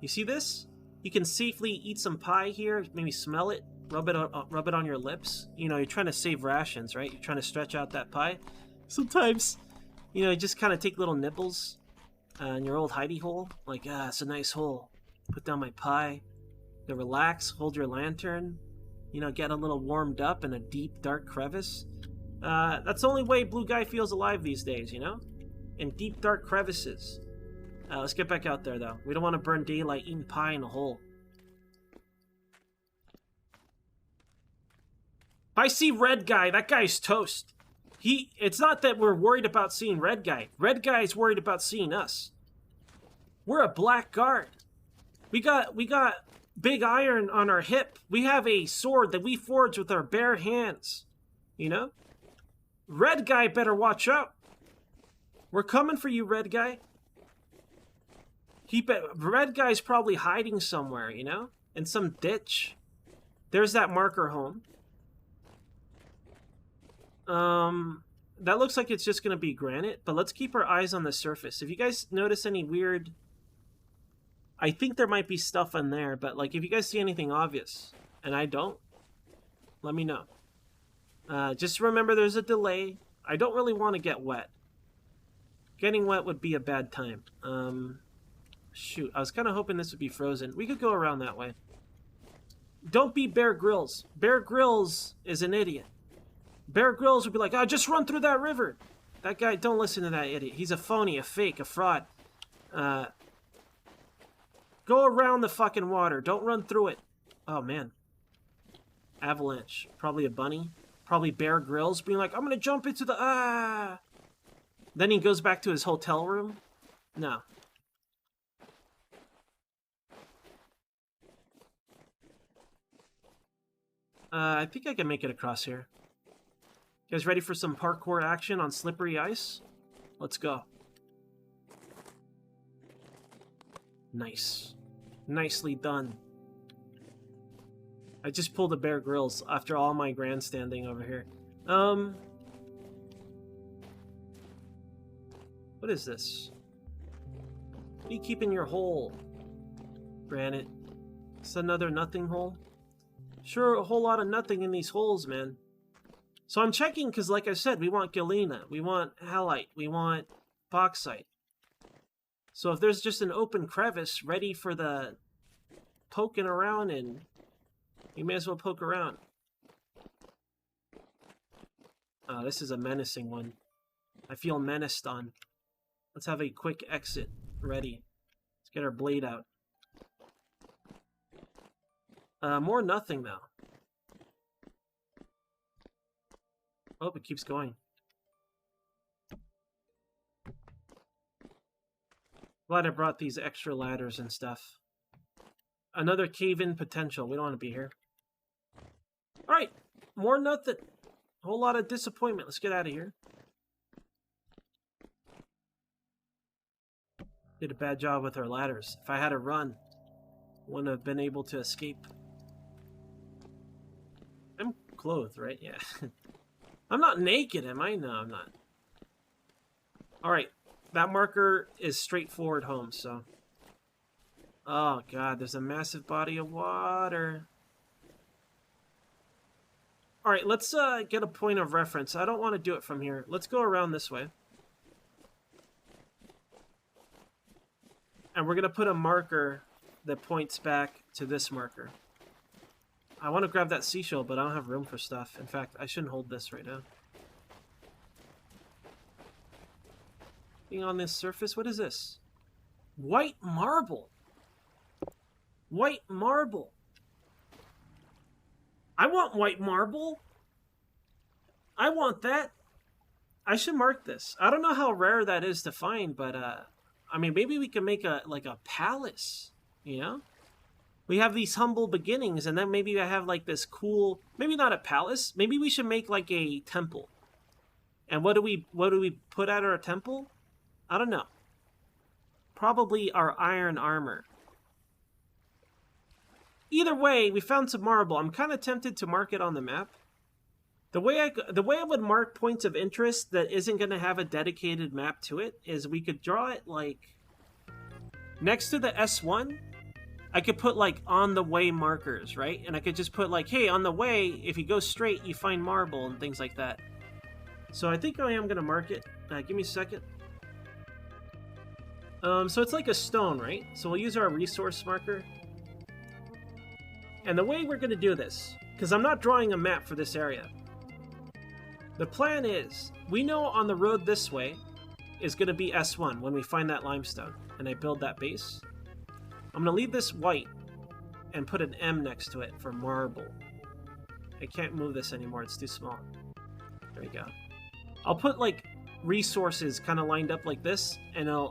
You see this? You can safely eat some pie here, maybe smell it, rub it on your lips. You know, you're trying to save rations, right? You're trying to stretch out that pie. Sometimes, you know, you just kind of take little nibbles in your old hidey hole. Like, it's a nice hole. Put down my pie. Go relax, hold your lantern. You know, get a little warmed up in a deep, dark crevice. That's the only way Blue Guy feels alive these days, you know? In deep, dark crevices. Let's get back out there, though. We don't want to burn daylight eating pie in a hole. I see Red Guy. That guy's toast. It's not that we're worried about seeing Red Guy. Red Guy's worried about seeing us. We're a black guard. We got big iron on our hip. We have a sword that we forge with our bare hands. You know? Red Guy better watch out. We're coming for you, Red Guy. Red Guy's probably hiding somewhere, you know? In some ditch. There's that marker home. That looks like it's just going to be granite, but let's keep our eyes on the surface. If you guys notice any weird... I think there might be stuff in there, but like if you guys see anything obvious, and I don't, let me know. Just remember there's a delay. I don't really want to get wet. Getting wet would be a bad time. Shoot, I was kind of hoping this would be frozen. We could go around that way. Don't be Bear Grylls. Bear Grylls is an idiot. Bear Grylls would be like, just run through that river. That guy, don't listen to that idiot. He's a phony, a fake, a fraud. Go around the fucking water. Don't run through it. Oh, man. Avalanche. Probably a bunny. Probably Bear Grylls being like, I'm gonna jump into the... Then he goes back to his hotel room. No. I think I can make it across here. You guys ready for some parkour action on slippery ice? Let's go. Nice. Nicely done. I just pulled a Bear Grylls after all my grandstanding over here. What is this? What do you keep in your hole, Granite? It's another nothing hole? Sure, a whole lot of nothing in these holes, man. So I'm checking because, like I said, we want galena, we want halite, we want bauxite. So if there's just an open crevice ready for the poking around in, you may as well poke around. Oh, this is a menacing one. I feel menaced on. Let's have a quick exit ready. Let's get our blade out. More nothing now. Oh, it keeps going. Glad I brought these extra ladders and stuff. Another cave-in potential. We don't want to be here. Alright, more nothing. Whole lot of disappointment. Let's get out of here. Did a bad job with our ladders. If I had to run, wouldn't have been able to escape. I'm clothed, right? Yeah. I'm not naked, am I? No, I'm not. Alright, that marker is straightforward home, so... Oh god, there's a massive body of water. Alright, let's get a point of reference. I don't want to do it from here. Let's go around this way. And we're going to put a marker that points back to this marker. I want to grab that seashell, but I don't have room for stuff. In fact, I shouldn't hold this right now. Being on this surface, what is this? White marble. White marble. I want white marble. I want that. I should mark this. I don't know how rare that is to find, but I mean, maybe we can make a palace, you know? We have these humble beginnings, and then maybe I have like this cool, maybe not a palace, maybe we should make like a temple. And what do we put at our temple? I don't know. Probably our iron armor. Either way, we found some marble. I'm kind of tempted to mark it on the map. The way I would mark points of interest that isn't going to have a dedicated map to it is we could draw it like next to the S1. I could put like on the way markers, right? And I could just put like, hey, on the way, if you go straight, you find marble and things like that. So I think I am going to mark it. Give me a second. So it's like a stone, right? So we'll use our resource marker. And the way we're going to do this, because I'm not drawing a map for this area. The plan is, we know on the road this way is going to be S1 when we find that limestone. And I build that base. I'm going to leave this white and put an M next to it for marble. I can't move this anymore, it's too small. There we go. I'll put like resources kind of lined up like this, and I'll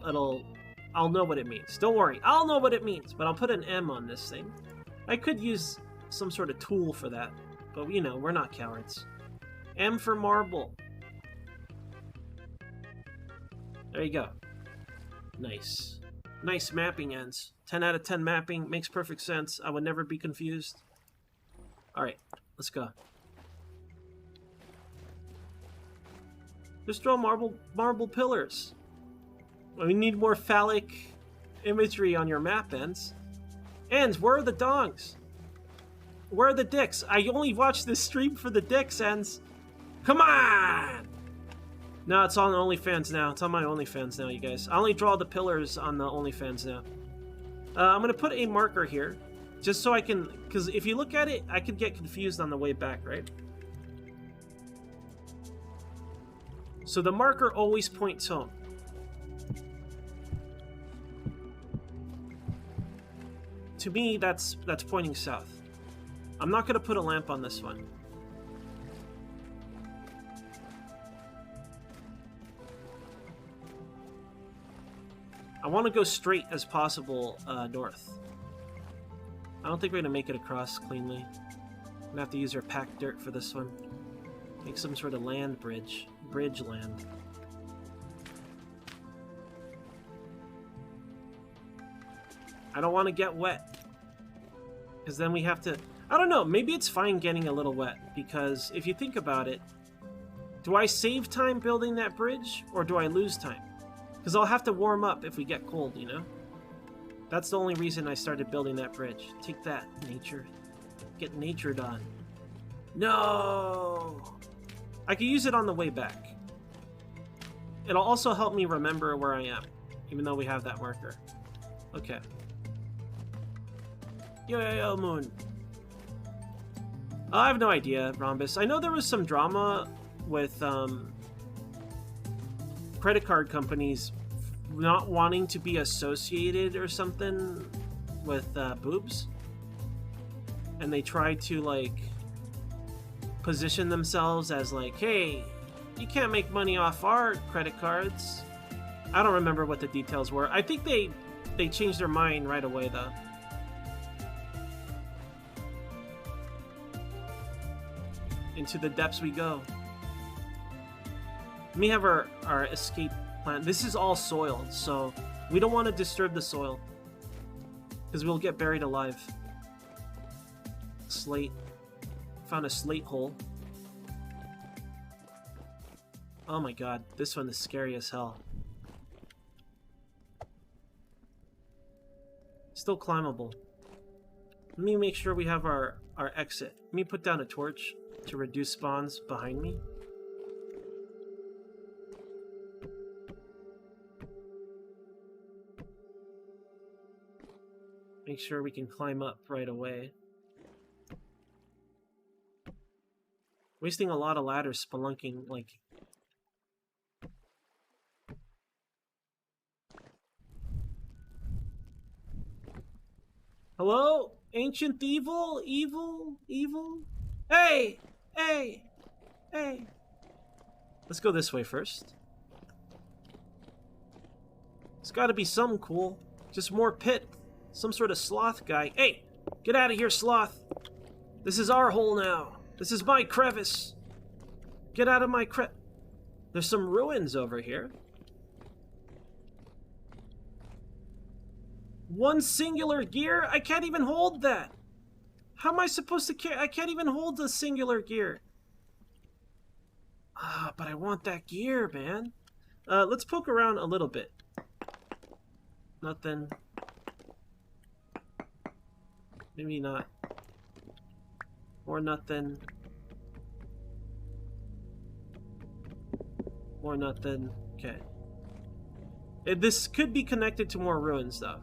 know what it means. Don't worry, I'll know what it means, but I'll put an M on this thing. I could use some sort of tool for that, but you know, we're not cowards. M for marble. There you go. Nice. Nice mapping ends. 10 out of 10 mapping. Makes perfect sense. I would never be confused. Alright, let's go. Just draw marble pillars. We need more phallic imagery on your map ends. Ends, where are the dongs? Where are the dicks? I only watch this stream for the dicks, Ends. Come on! No, it's on OnlyFans now. It's on my OnlyFans now, you guys. I only draw the pillars on the OnlyFans now. I'm going to put a marker here, just so I can... Because if you look at it, I could get confused on the way back, right? So the marker always points home. To me, that's pointing south. I'm not going to put a lamp on this one. I want to go straight as possible north. I don't think we're going to make it across cleanly. I'm going to have to use our packed dirt for this one. Make some sort of land bridge. Bridge land. I don't want to get wet. Because then we have to... I don't know, maybe it's fine getting a little wet. Because if you think about it, do I save time building that bridge? Or do I lose time? Because I'll have to warm up if we get cold, you know? That's the only reason I started building that bridge. Take that, nature. Get nature done. No! I could use it on the way back. It'll also help me remember where I am, even though we have that marker. Okay. Yo, Moon. I have no idea, Rhombus. I know there was some drama with credit card companies not wanting to be associated or something with boobs. And they tried to, like, position themselves as like, hey, you can't make money off our credit cards. I don't remember what the details were. I think they changed their mind right away, though. Into the depths we go. Let me have our escape plan. This is all soil, so we don't want to disturb the soil. Because we'll get buried alive. Slate. Found a slate hole. Oh my god, this one is scary as hell. Still climbable. Let me make sure we have our exit. Let me put down a torch to reduce spawns behind me. Make sure we can climb up right away. Wasting a lot of ladders spelunking, like... Hello? Ancient evil? Evil? Hey! Hey! Let's go this way first. It's gotta be something cool. Just more pit. Some sort of sloth guy. Hey! Get out of here, sloth! This is our hole now. This is my crevice. Get out of my There's some ruins over here. One singular gear? I can't even hold that. How am I supposed to carry? I can't even hold the singular gear. Ah, but I want that gear, man. Let's poke around a little bit. Nothing. Maybe not. Or nothing. Or nothing. Okay. This could be connected to more ruins, though.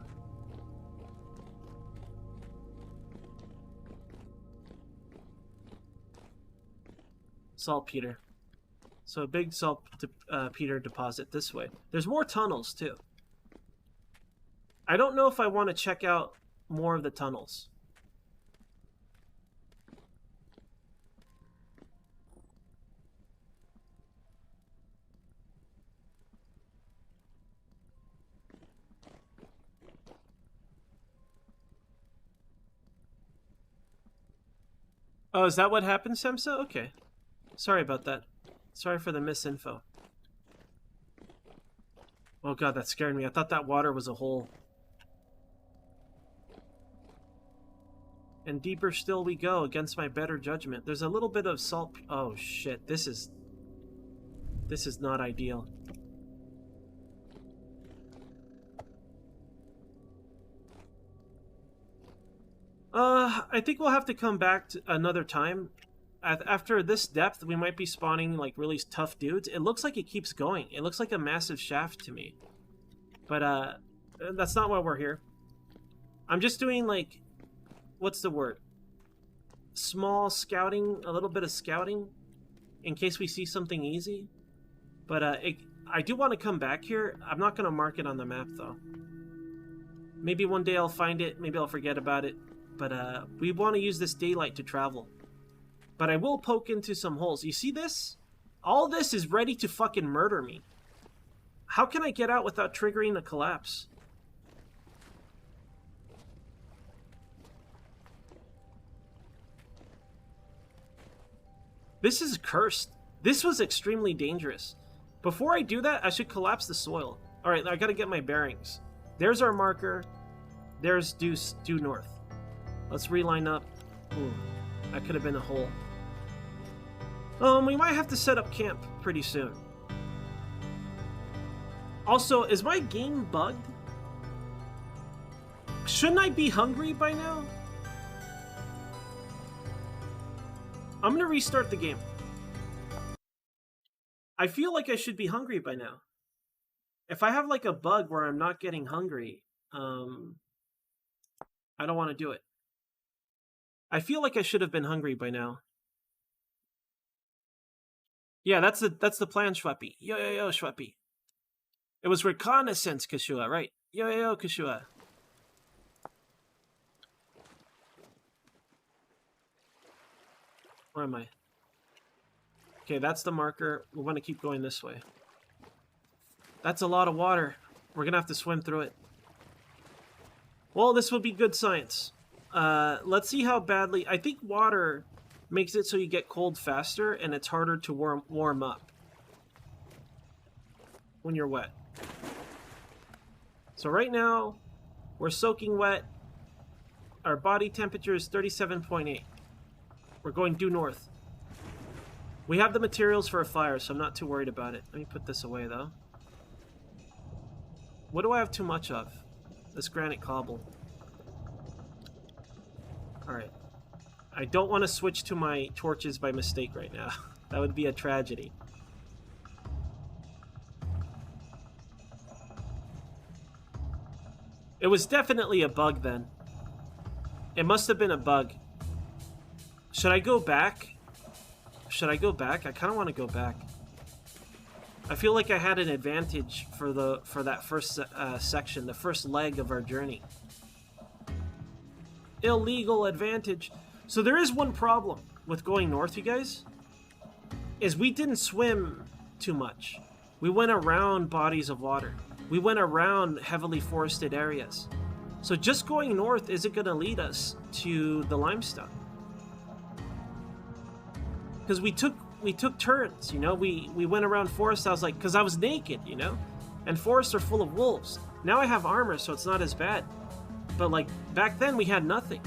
Saltpeter. So a big saltpeter deposit this way. There's more tunnels, too. I don't know if I want to check out more of the tunnels. Oh, is that what happened, Semsa? Okay. Sorry about that. Sorry for the misinfo. Oh god, that scared me. I thought that water was a hole. And deeper still we go, against my better judgment. There's a little bit of salt... Oh shit, this is not ideal. I think we'll have to come back to another time. After this depth, we might be spawning, like, really tough dudes. It looks like it keeps going. It looks like a massive shaft to me. But, that's not why we're here. I'm just doing, like... What's the word? Small scouting, a little bit of scouting, in case we see something easy. But, I do want to come back here. I'm not going to mark it on the map, though. Maybe one day I'll find it. Maybe I'll forget about it. But, we want to use this daylight to travel. But I will poke into some holes. You see this? All this is ready to fucking murder me. How can I get out without triggering a collapse? This is cursed. This was extremely dangerous. Before I do that, I should collapse the soil. Alright, I gotta get my bearings. There's our marker. There's due north. Let's reline up. Ooh, that could have been a hole. We might have to set up camp pretty soon. Also, is my game bugged? Shouldn't I be hungry by now? I'm gonna restart the game. I feel like I should be hungry by now. If I have like a bug where I'm not getting hungry, I don't want to do it. I feel like I should have been hungry by now. Yeah, that's the plan, Schweppy. Yo, Schweppy. It was reconnaissance, Kashua, right? Yo, Kashua. Where am I? Okay, that's the marker. We want to keep going this way. That's a lot of water. We're going to have to swim through it. Well, this will be good science. Let's see how badly... I think water makes it so you get cold faster, and it's harder to warm up when you're wet. So right now, we're soaking wet. Our body temperature is 37.8. We're going due north. We have the materials for a fire, so I'm not too worried about it. Let me put this away, though. What do I have too much of? This granite cobble. Alright. I don't want to switch to my torches by mistake right now. That would be a tragedy. It was definitely a bug then. It must have been a bug. Should I go back? Should I go back? I kind of want to go back. I feel like I had an advantage for that first section, the first leg of our journey. Illegal advantage. So there is one problem with going north, you guys, is we didn't swim too much. We went around bodies of water. We went around heavily forested areas. So just going north isn't going to lead us to the limestone. Because we took turns, you know, we went around forests. I was like, because I was naked, you know, and forests are full of wolves. Now I have armor, so it's not as bad. But like back then, we had nothing.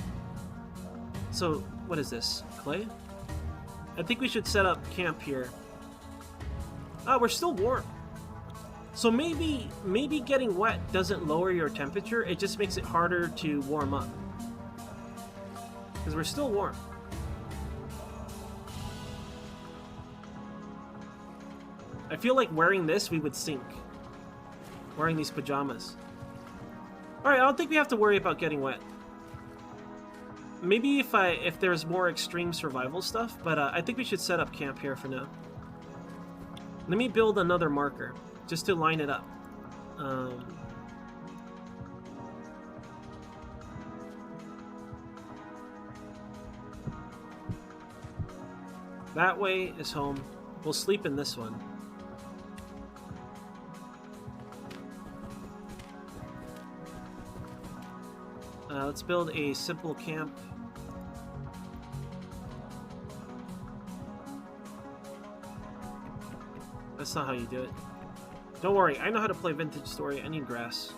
So what is this? Clay? I think we should set up camp here. Oh, we're still warm. So maybe getting wet doesn't lower your temperature. It just makes it harder to warm up. Because we're still warm. I feel like wearing this, we would sink. Wearing these pajamas. Alright, I don't think we have to worry about getting wet. Maybe if there's more extreme survival stuff, but I think we should set up camp here for now. Let me build another marker, just to line it up. That way is home. We'll sleep in this one. Let's build a simple camp. That's not how you do it. Don't worry, I know how to play Vintage Story. I need grass.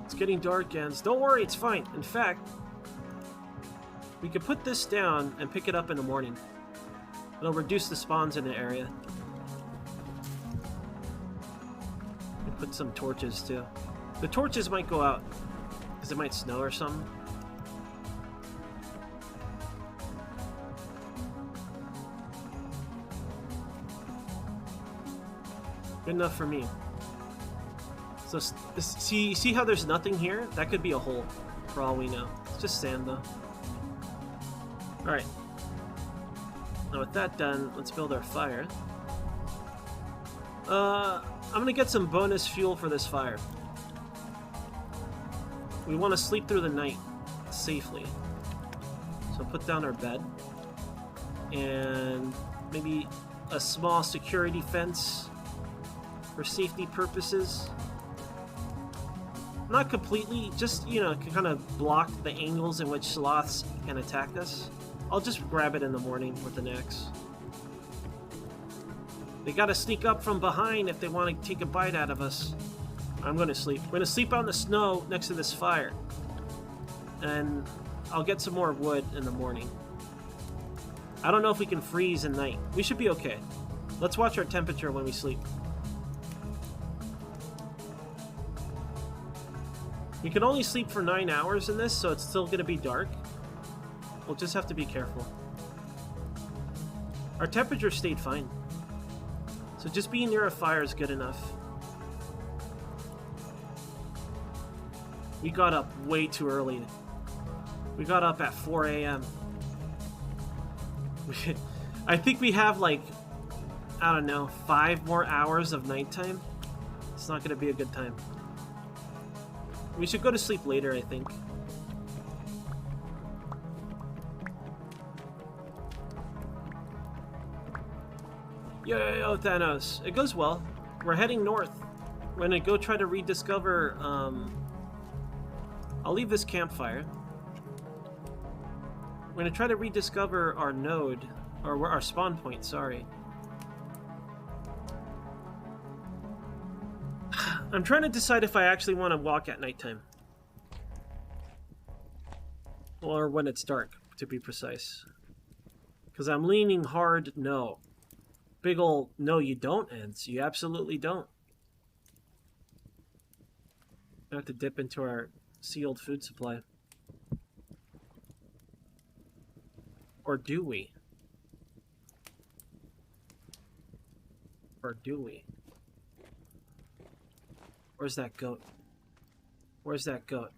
It's getting dark, Gans. Don't worry, it's fine. In fact, we could put this down and pick it up in the morning. It'll reduce the spawns in the area. Put some torches too. The torches might go out because it might snow or something. Good enough for me. So see how there's nothing here? That could be a hole for all we know. It's just sand though. Alright. Now with that done, let's build our fire. I'm gonna get some bonus fuel for this fire. We want to sleep through the night safely. So put down our bed. And maybe a small security fence for safety purposes. Not completely, just, you know, kind of block the angles in which sloths can attack us. I'll just grab it in the morning with an axe. They gotta sneak up from behind if they want to take a bite out of us. I'm gonna sleep. We're gonna sleep out in the snow next to this fire. And I'll get some more wood in the morning. I don't know if we can freeze at night. We should be okay. Let's watch our temperature when we sleep. We can only sleep for 9 hours in this, so it's still gonna be dark. We'll just have to be careful. Our temperature stayed fine. So just being near a fire is good enough. We got up way too early. We got up at 4 a.m. I think we have like, I don't know, 5 more hours of nighttime. It's not going to be a good time. We should go to sleep later, I think. Yo, Thanos. It goes well. We're heading north. We're gonna go try to rediscover, I'll leave this campfire. We're gonna try to rediscover our node, or our spawn point, sorry. I'm trying to decide if I actually want to walk at nighttime. Or when it's dark, to be precise. Because I'm leaning hard no. Big ol' no you don't, Ents. You absolutely don't. I have to dip into our sealed food supply. Or do we? Or do we? Where's that goat? Where's that goat?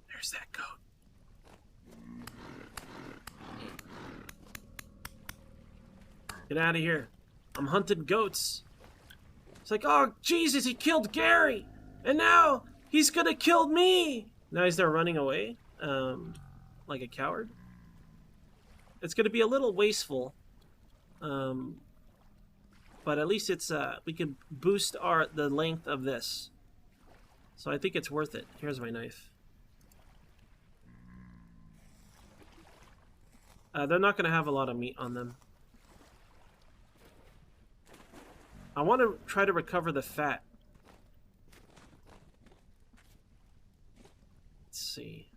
There's that goat. Get out of here. I'm hunting goats. It's like, oh, Jesus, he killed Gary. And now he's gonna kill me. Now he's there running away, like a coward. It's gonna be a little wasteful, but at least it's we can boost the length of this. So I think it's worth it. Here's my knife. They're not gonna have a lot of meat on them. I want to try to recover the fat. Let's see.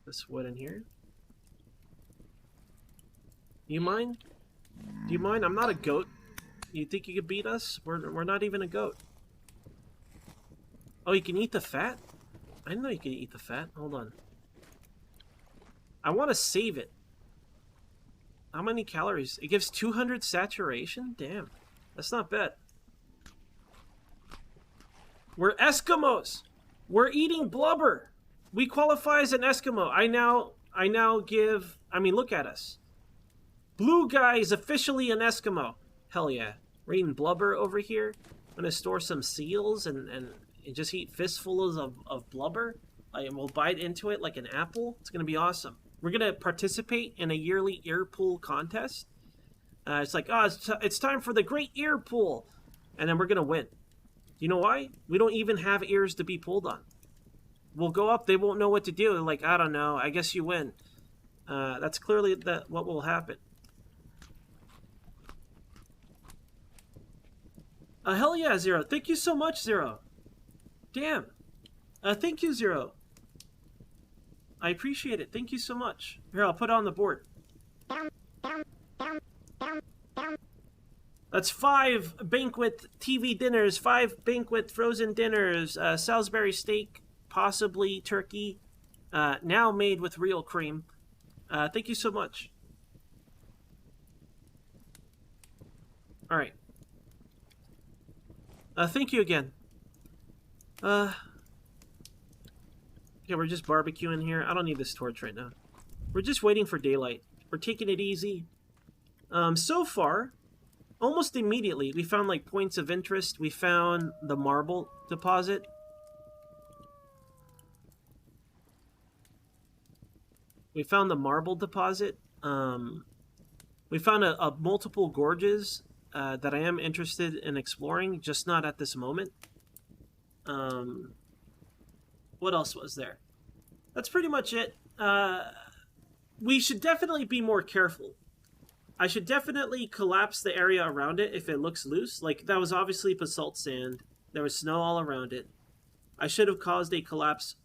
This wood in here. You mind? Do you mind? I'm not a goat. You think you could beat us? We're not even a goat. Oh, you can eat the fat? I didn't know you could eat the fat. Hold on. I want to save it. How many calories? It gives 200 saturation? Damn. That's not bad. We're Eskimos. We're eating blubber. We qualify as an Eskimo. I now give... I mean, look at us. Blue guy is officially an Eskimo. Hell yeah. We're eating blubber over here. I'm going to store some seals and just eat fistfuls of blubber. And we'll bite into it like an apple. It's going to be awesome. We're going to participate in a yearly ear pool contest. It's like, oh, it's time for the great ear pull. And then we're going to win. You know why? We don't even have ears to be pulled on. We'll go up, they won't know what to do. They're like, I don't know, I guess you win. That's clearly what will happen. Hell yeah, Zero. Thank you so much, Zero. Damn. Thank you, Zero. I appreciate it. Thank you so much. Here, I'll put it on the board. That's 5 banquet TV dinners, 5 banquet frozen dinners, Salisbury steak, possibly turkey, now made with real cream. Thank you so much. All right. Thank you again. Yeah, we're just barbecuing here. I don't need this torch right now. We're just waiting for daylight. We're taking it easy. So far, almost immediately, we found like points of interest. We found the marble deposit. We found a multiple gorges that I am interested in exploring, just not at this moment. What else was there? That's pretty much it. We should definitely be more careful. I should definitely collapse the area around it if it looks loose. Like, that was obviously basalt sand. There was snow all around it. I should have caused a collapse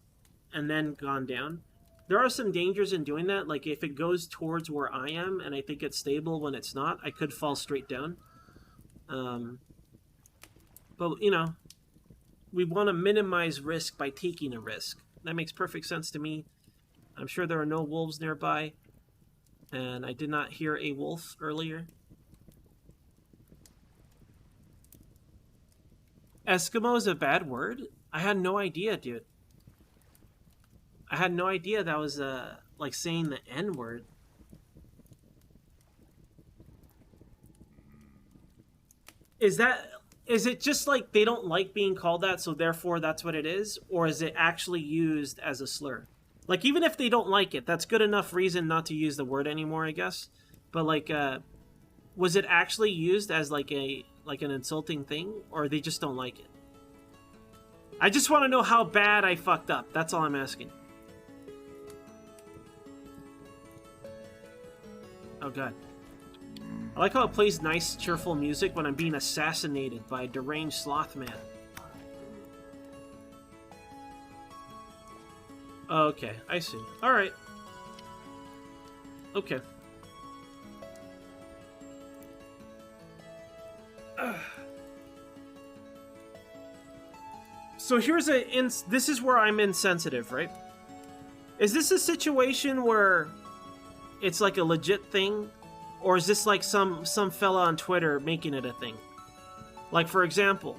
and then gone down. There are some dangers in doing that. Like, if it goes towards where I am and I think it's stable when it's not, I could fall straight down. But, you know, we want to minimize risk by taking a risk. That makes perfect sense to me. I'm sure there are no wolves nearby. And I did not hear a wolf earlier. Eskimo is a bad word? I had no idea, dude. I had no idea that was like saying the N word. Is it just like they don't like being called that, so therefore that's what it is? Or is it actually used as a slur? Like, even if they don't like it, that's good enough reason not to use the word anymore, I guess. But like, was it actually used as like an insulting thing, or they just don't like it? I just want to know how bad I fucked up. That's all I'm asking. Oh god. I like how it plays nice, cheerful music when I'm being assassinated by a deranged sloth man. Okay, I see. Alright. Okay. So here's this is where I'm insensitive, right? Is this a situation where it's like a legit thing? Or is this like some fella on Twitter making it a thing? Like, for example,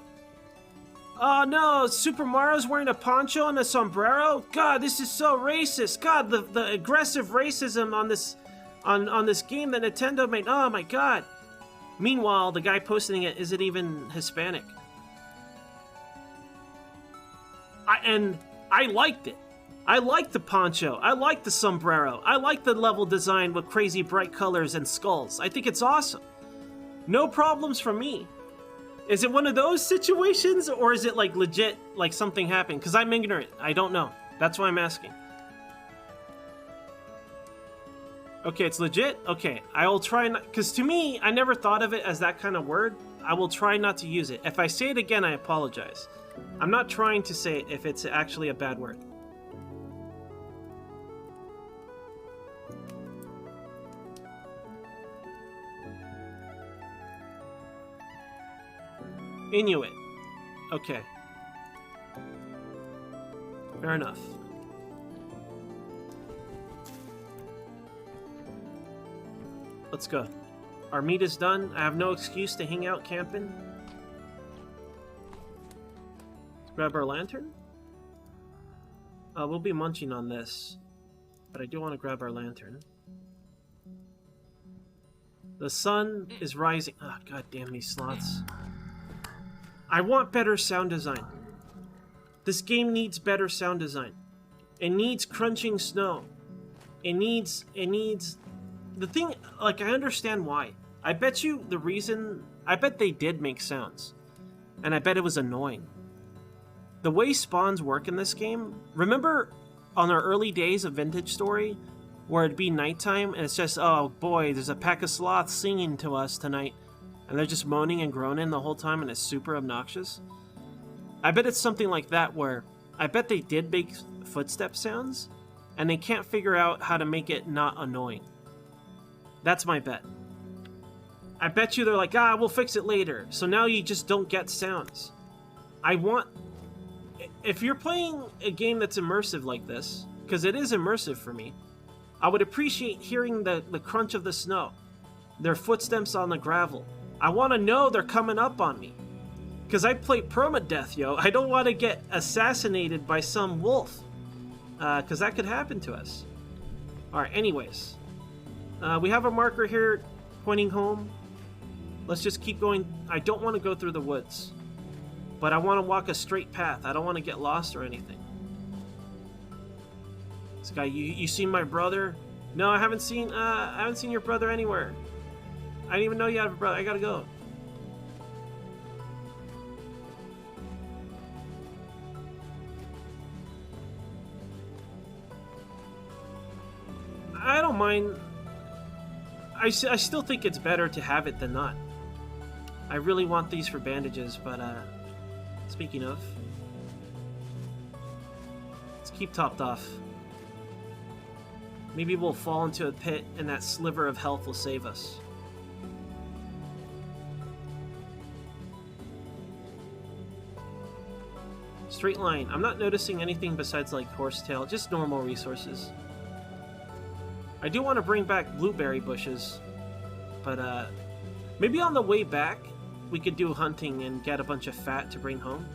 oh no, Super Mario's wearing a poncho and a sombrero? God, this is so racist. God, the aggressive racism on this game that Nintendo made. Oh my god. Meanwhile, the guy posting it isn't even Hispanic. I liked it. I liked the poncho. I liked the sombrero. I like the level design with crazy bright colors and skulls. I think it's awesome. No problems for me. Is it one of those situations, or is it like legit, like something happened? Because I'm ignorant. I don't know. That's why I'm asking. Okay, it's legit? Okay, I will try not... Because to me, I never thought of it as that kind of word. I will try not to use it. If I say it again, I apologize. I'm not trying to say it if it's actually a bad word. Inuit. Okay. Fair enough. Let's go. Our meat is done. I have no excuse to hang out camping. Let's grab our lantern. We'll be munching on this, but I do want to grab our lantern. The sun is rising. Oh, god damn these sloths. I want better sound design. This game needs better sound design. It needs crunching snow. It needs... The thing, like, I understand why. I bet you the reason... I bet they did make sounds. And I bet it was annoying. The way spawns work in this game... Remember on our early days of Vintage Story, where it'd be nighttime, and it's just, oh boy, there's a pack of sloths singing to us tonight. And they're just moaning and groaning the whole time, and it's super obnoxious. I bet it's something like that, where I bet they did make footstep sounds, and they can't figure out how to make it not annoying. That's my bet. I bet you they're like, we'll fix it later. So now you just don't get sounds. If you're playing a game that's immersive like this, because it is immersive for me, I would appreciate hearing the crunch of the snow, their footsteps on the gravel. I want to know they're coming up on me. Because I play permadeath, yo. I don't want to get assassinated by some wolf. Because that could happen to us. Alright, anyways. We have a marker here pointing home. Let's just keep going. I don't want to go through the woods. But I want to walk a straight path. I don't want to get lost or anything. This guy, you seen my brother? No, I haven't seen your brother anywhere. I didn't even know you had a brother. I gotta go. I don't mind. I still think it's better to have it than not. I really want these for bandages, but speaking of, let's keep topped off. Maybe we'll fall into a pit and that sliver of health will save us. Straight line. I'm not noticing anything besides like horsetail, just normal resources. I do want to bring back blueberry bushes, but maybe on the way back we could do hunting and get a bunch of fat to bring home.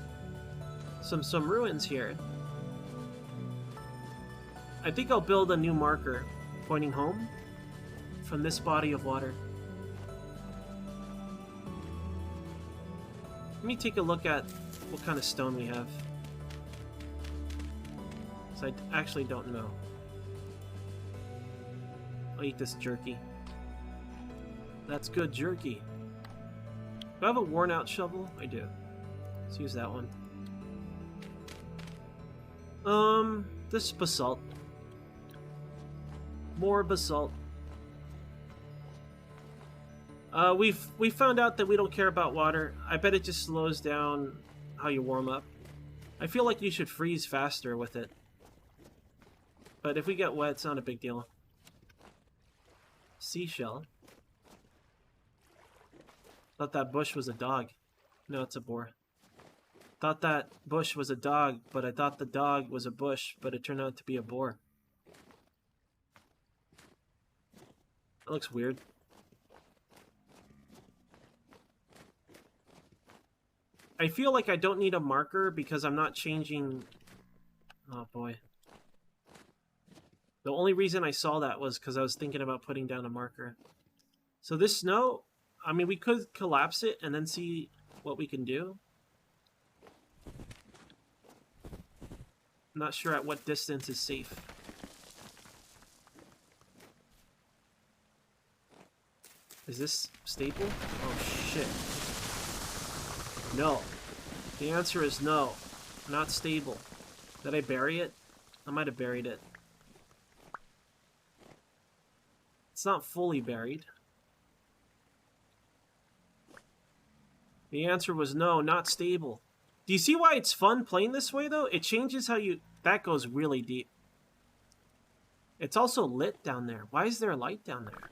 Some ruins here. I think I'll build a new marker pointing home from this body of water. Let me take a look at what kind of stone we have. So I actually don't know. I'll eat this jerky. That's good jerky. Do I have a worn out shovel? I do. Let's use that one. This basalt. More basalt. We found out that we don't care about water. I bet it just slows down how you warm up. I feel like you should freeze faster with it. But if we get wet, it's not a big deal. Seashell. Thought that bush was a dog. No, it's a boar. Thought that bush was a dog, but I thought the dog was a bush, but it turned out to be a boar. That looks weird. I feel like I don't need a marker because I'm not changing... Oh boy. The only reason I saw that was because I was thinking about putting down a marker. So this snow, I mean, we could collapse it and then see what we can do. I'm not sure at what distance is safe. Is this stable? Oh shit. No. The answer is no. Not stable. Did I bury it? I might have buried it. It's not fully buried. The answer was no, not stable. Do you see why it's fun playing this way, though? It changes how you... That goes really deep. It's also lit down there. Why is there a light down there?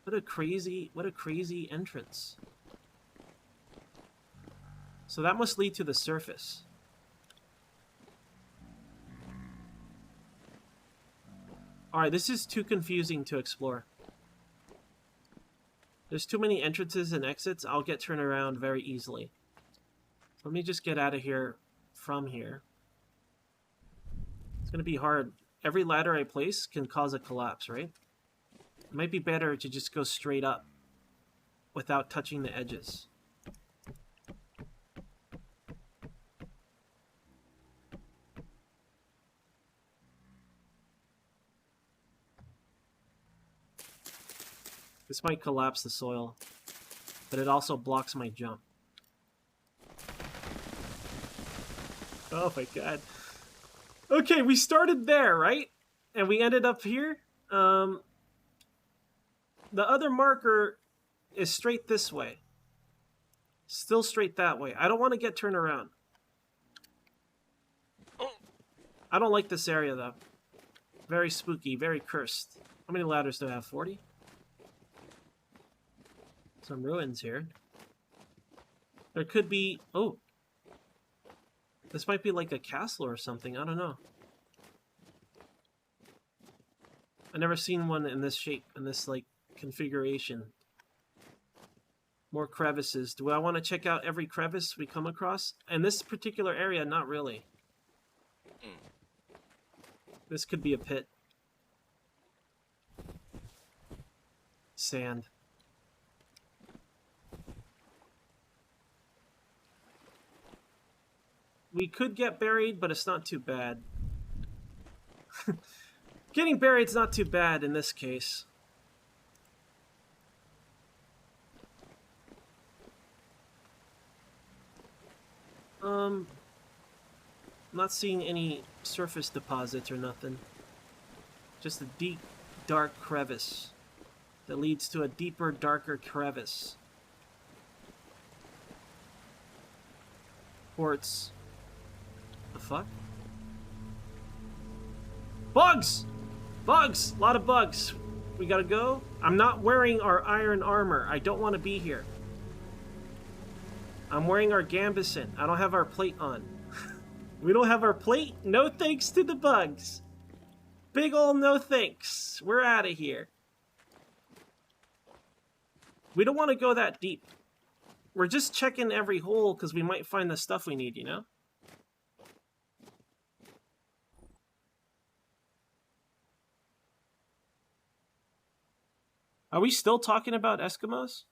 What a crazy entrance. So that must lead to the surface. Alright, this is too confusing to explore. There's too many entrances and exits. I'll get turned around very easily. Let me just get out of here from here. It's going to be hard. Every ladder I place can cause a collapse, right? It might be better to just go straight up without touching the edges. This might collapse the soil, but it also blocks my jump. Oh my god. Okay, we started there, right? And we ended up here. The other marker is straight this way. Still straight that way. I don't want to get turned around. I don't like this area, though. Very spooky, very cursed. How many ladders do I have? 40? Some ruins here. There could be... Oh. This might be like a castle or something. I don't know. I've never seen one in this shape, in this, like, configuration. More crevices. Do I want to check out every crevice we come across? In this particular area, not really. This could be a pit. Sand. We could get buried, but it's not too bad. Getting buried's not too bad in this case. I'm not seeing any surface deposits or nothing. Just a deep, dark crevice that leads to a deeper, darker crevice. Quartz. The fuck? Bugs! Bugs! A lot of bugs. We gotta go. I'm not wearing our iron armor. I don't want to be here. I'm wearing our gambeson. I don't have our plate on. We don't have our plate? No thanks to the bugs. Big ol' no thanks. We're out of here. We don't want to go that deep. We're just checking every hole because we might find the stuff we need, you know? Are we still talking about Eskimos?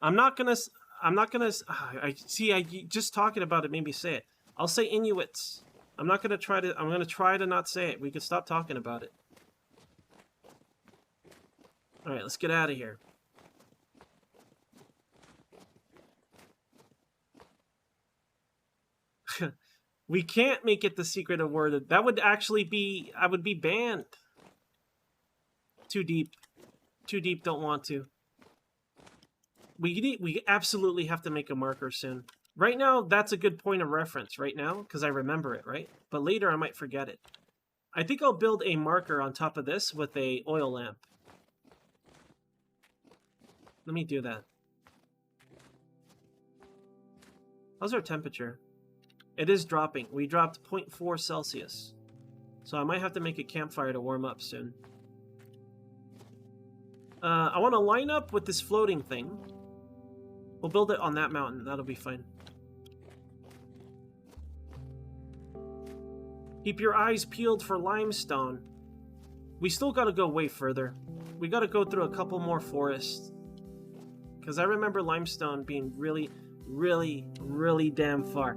I'm not gonna, I see, just talking about it made me say it. I'll say Inuits. I'm gonna try to not say it. We can stop talking about it. Alright, let's get out of here. We can't make it the secret of word. That would actually be, I would be banned. Too deep. Too deep, don't want to. We absolutely have to make a marker soon. Right now, that's a good point of reference right now, because I remember it, right? But later, I might forget it. I think I'll build a marker on top of this with a oil lamp. Let me do that. How's our temperature? It is dropping. We dropped 0.4 Celsius. So I might have to make a campfire to warm up soon. I want to line up with this floating thing. We'll build it on that mountain. That'll be fine. Keep your eyes peeled for limestone. We still gotta go way further. We gotta go through a couple more forests. Because I remember limestone being really, really, really damn far.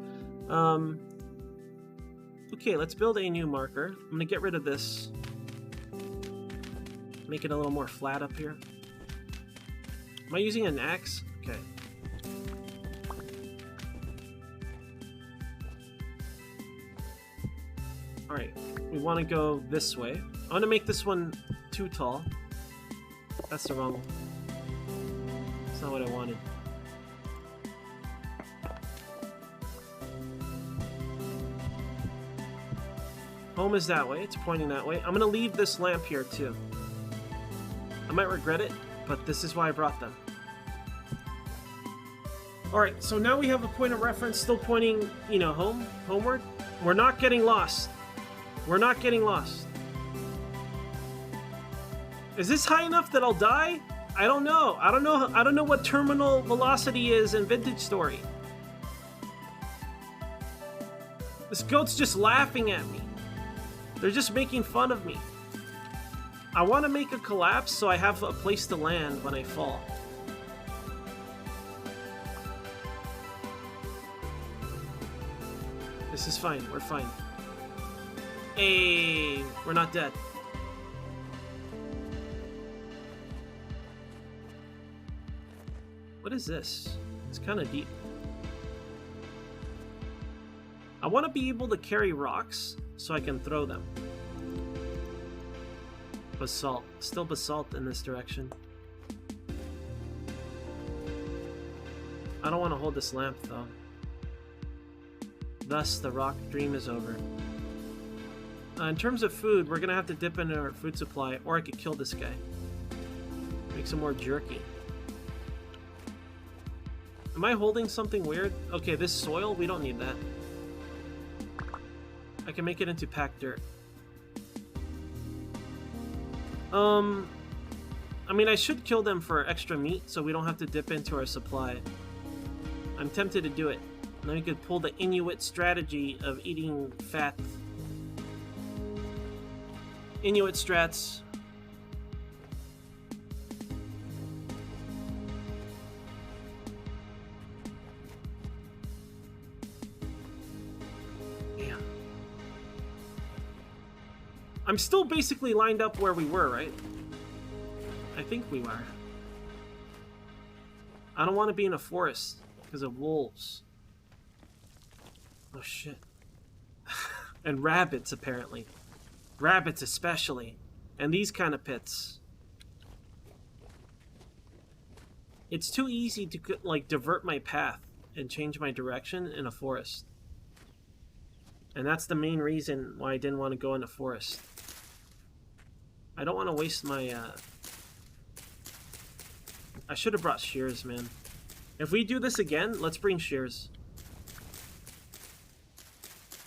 Okay, let's build a new marker. I'm gonna get rid of this. Make it a little more flat up here. Am I using an axe? Okay. Alright, we want to go this way. I want to make this one too tall. That's the wrong one. That's not what I wanted. Home is that way. It's pointing that way. I'm going to leave this lamp here too. I might regret it, but this is why I brought them. Alright, so now we have a point of reference still pointing, you know, homeward. We're not getting lost. We're not getting lost. Is this high enough that I'll die? I don't know. I don't know what terminal velocity is in Vintage Story. This goat's just laughing at me. They're just making fun of me. I want to make a collapse so I have a place to land when I fall. This is fine. We're fine. Hey, we're not dead. What is this? It's kind of deep. I want to be able to carry rocks so I can throw them. Basalt. Still basalt in this direction. I don't want to hold this lamp, though. Thus, the rock dream is over. In terms of food, we're going to have to dip into our food supply, or I could kill this guy. Make some more jerky. Am I holding something weird? Okay, this soil, we don't need that. I can make it into packed dirt. I mean, I should kill them for extra meat so we don't have to dip into our supply. I'm tempted to do it. And then we could pull the Inuit strategy of eating fat. Inuit strats. Yeah. I'm still basically lined up where we were, right? I think we were. I don't want to be in a forest because of wolves. Oh shit. And rabbits, apparently. Rabbits especially. And these kind of pits. It's too easy to, like, divert my path and change my direction in a forest. And that's the main reason why I didn't want to go in a forest. I don't want to waste my, I should have brought shears, man. If we do this again, let's bring shears.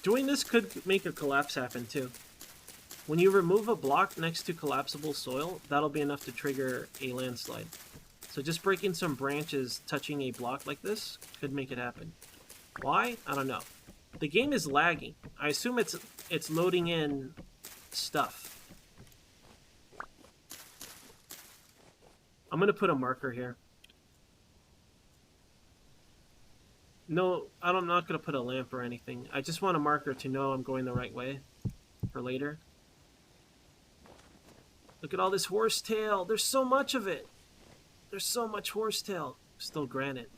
Doing this could make a collapse happen, too. When you remove a block next to collapsible soil, that'll be enough to trigger a landslide. So just breaking some branches touching a block like this could make it happen. Why? I don't know. The game is lagging. I assume it's loading in stuff. I'm gonna put a marker here. No, I'm not gonna put a lamp or anything. I just want a marker to know I'm going the right way for later. Look at all this horsetail. There's so much of it. There's so much horsetail. Still granite.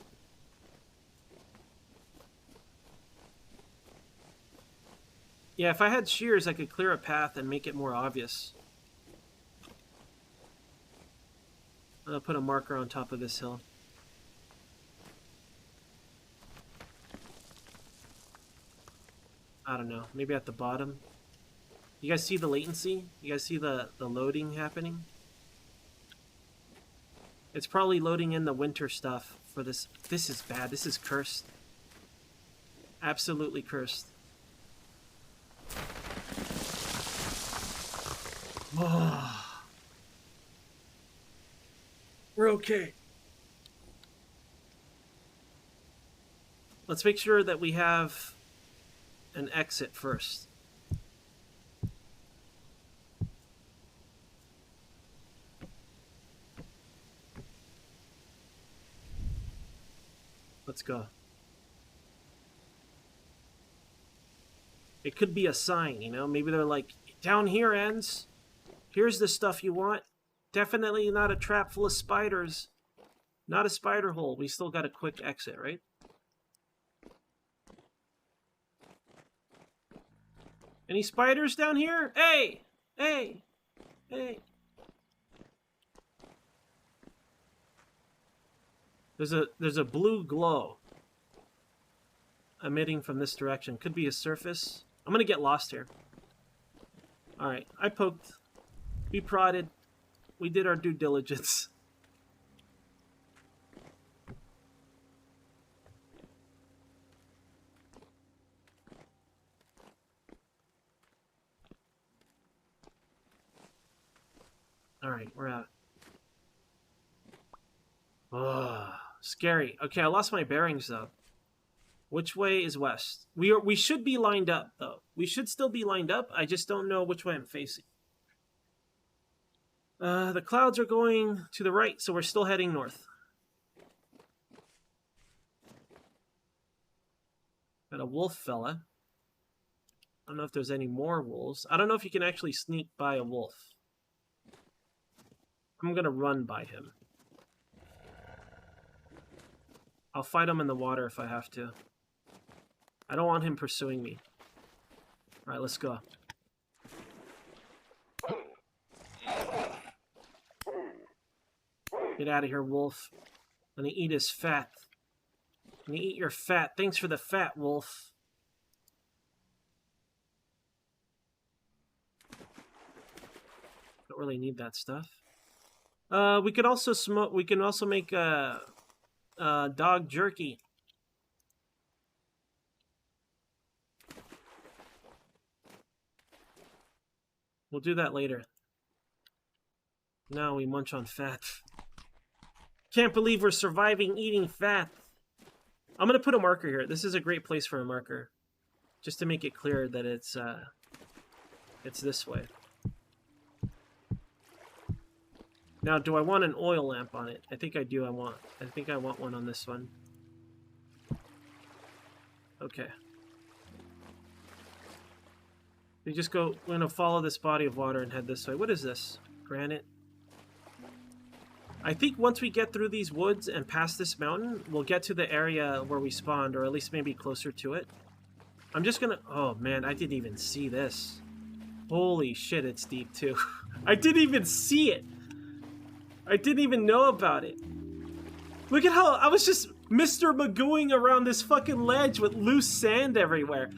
Yeah, if I had shears, I could clear a path and make it more obvious. I'll put a marker on top of this hill. I don't know. Maybe at the bottom. You guys see the latency? You guys see the loading happening? It's probably loading in the winter stuff for this. This is bad. This is cursed. Absolutely cursed. We're okay. Let's make sure that we have an exit first. Let's go. It could be a sign, you know? Maybe they're like, down here ends. Here's the stuff you want. Definitely not a trap full of spiders. Not a spider hole. We still got a quick exit, right? Any spiders down here? Hey! Hey! Hey! There's a blue glow emitting from this direction. Could be a surface. I'm gonna get lost here. Alright, I poked. We prodded. We did our due diligence. Alright, we're out. Oh, scary. Okay, I lost my bearings though. Which way is west? We should be lined up though. We should still be lined up. I just don't know which way I'm facing. The clouds are going to the right, so we're still heading north. Got a wolf fella. I don't know if there's any more wolves. I don't know if you can actually sneak by a wolf. I'm gonna run by him. I'll fight him in the water if I have to. I don't want him pursuing me. Alright, let's go. Get out of here, wolf. I'm gonna eat his fat. I'm gonna eat your fat. Thanks for the fat, wolf. Don't really need that stuff. We could also smoke. We can also make dog jerky. We'll do that later. Now we munch on fat. Can't believe we're surviving eating fat. I'm gonna put a marker here. This is a great place for a marker, just to make it clear that it's this way. Now, do I want an oil lamp on it? I think I do. I think I want one on this one. Okay. We just go, we're gonna follow this body of water and head this way. What is this? Granite? I think once we get through these woods and past this mountain, we'll get to the area where we spawned, or at least maybe closer to it. I'm just gonna... Oh, man, I didn't even see this. Holy shit, it's deep, too. I didn't even see it! I didn't even know about it. Look at how I was just Mr. Magooing around this fucking ledge with loose sand everywhere.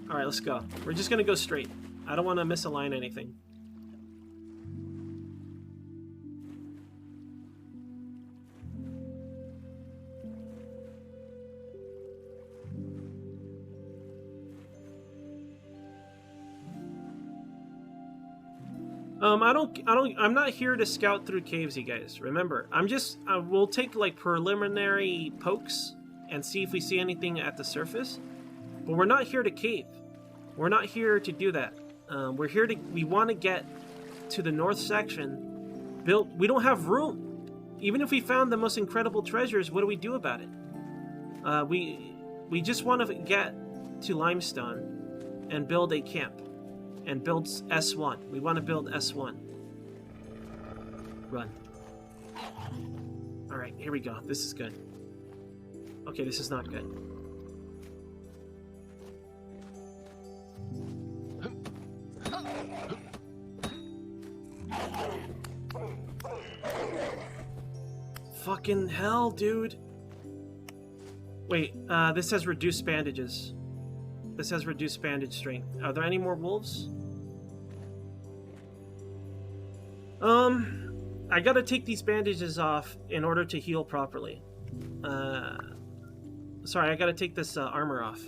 Alright, let's go. We're just gonna go straight. I don't want to misalign anything. I'm not here to scout through caves, you guys. Remember, we'll take like preliminary pokes and see if we see anything at the surface. But we're not here to cave. We're not here to do that. We want to get to the north section. We don't have room. Even if we found the most incredible treasures, what do we do about it? We just want to get to Limestone and build a camp. And build S1. We want to build S1. Run. Alright, here we go. This is good. Okay, this is not good. Fucking hell, dude. Wait, this has reduced bandages. This has reduced bandage strength. Are there any more wolves? I gotta take these bandages off in order to heal properly. Sorry, I gotta take this armor off.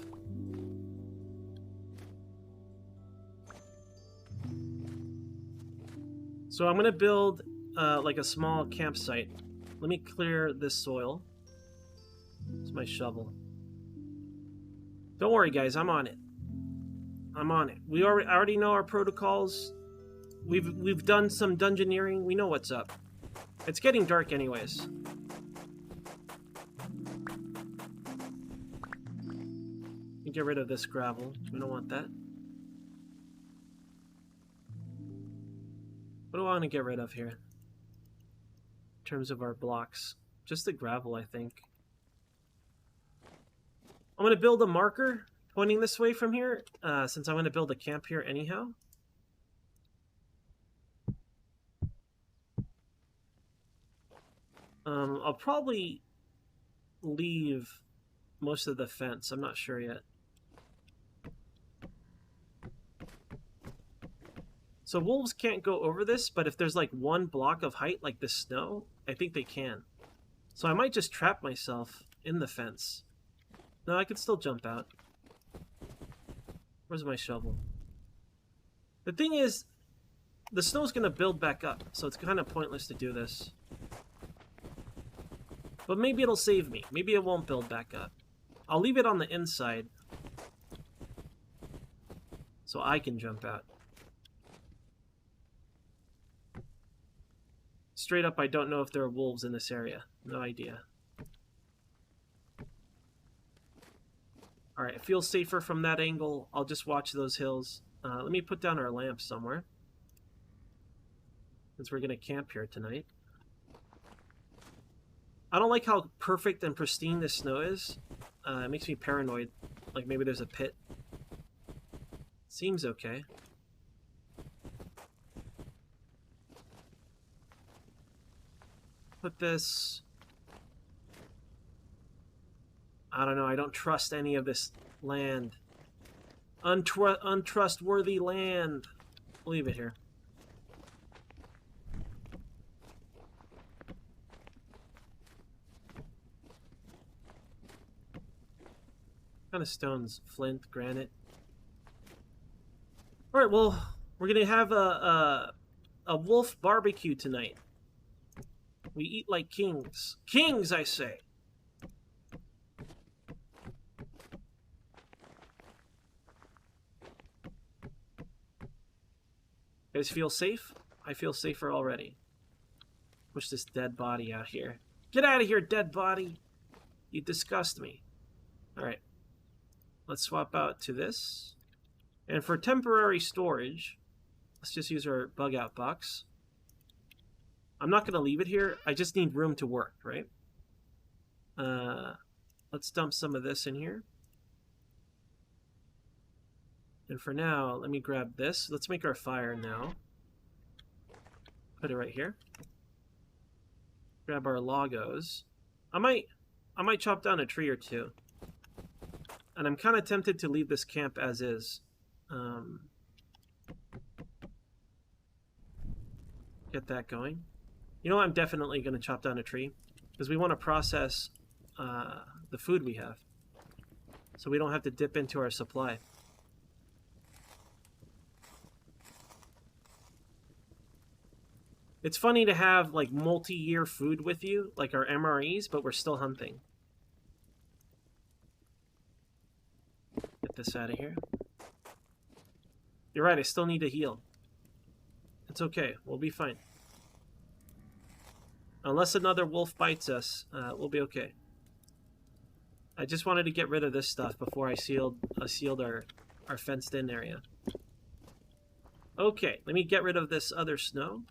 So I'm gonna build like a small campsite. Let me clear this soil. It's my shovel. Don't worry, guys. I'm on it. I'm on it. I already know our protocols. We've done some dungeoneering. We know what's up. It's getting dark anyways. Get rid of this gravel. We don't want that. What do I want to get rid of here? In terms of our blocks. Just the gravel, I think. I'm going to build a marker pointing this way from here, since I'm going to build a camp here anyhow. I'll probably leave most of the fence. I'm not sure yet. So wolves can't go over this, but if there's like one block of height, like the snow, I think they can. So I might just trap myself in the fence. No, I could still jump out. Where's my shovel? The thing is, the snow's going to build back up, so it's kind of pointless to do this. But maybe it'll save me. Maybe it won't build back up. I'll leave it on the inside so I can jump out. Straight up, I don't know if there are wolves in this area. No idea. Alright, it feels safer from that angle. I'll just watch those hills. Let me put down our lamp somewhere, since we're going to camp here tonight. I don't like how perfect and pristine this snow is. It makes me paranoid. Like maybe there's a pit. Seems okay. Put this... I don't know, I don't trust any of this land. Untrustworthy land. Leave it here. What kind of stones? Flint, granite. Alright, well, we're gonna have a wolf barbecue tonight. We eat like kings. Kings, I say! You guys feel safe? I feel safer already. Push this dead body out here. Get out of here, dead body! You disgust me. Alright. Let's swap out to this. And for temporary storage, let's just use our bug out box. I'm not going to leave it here. I just need room to work, right? Let's dump some of this in here. And for now, let me grab this. Let's make our fire now. Put it right here. Grab our logos. I might chop down a tree or two. And I'm kind of tempted to leave this camp as is. Get that going. You know, I'm definitely going to chop down a tree because we want to process the food we have, so we don't have to dip into our supply. It's funny to have like multi-year food with you, like our MREs, but we're still hunting. Get this out of here. You're right, I still need to heal. It's okay, we'll be fine. Unless another wolf bites us, we'll be okay. I just wanted to get rid of this stuff before I sealed our fenced-in area. Okay, let me get rid of this other snow.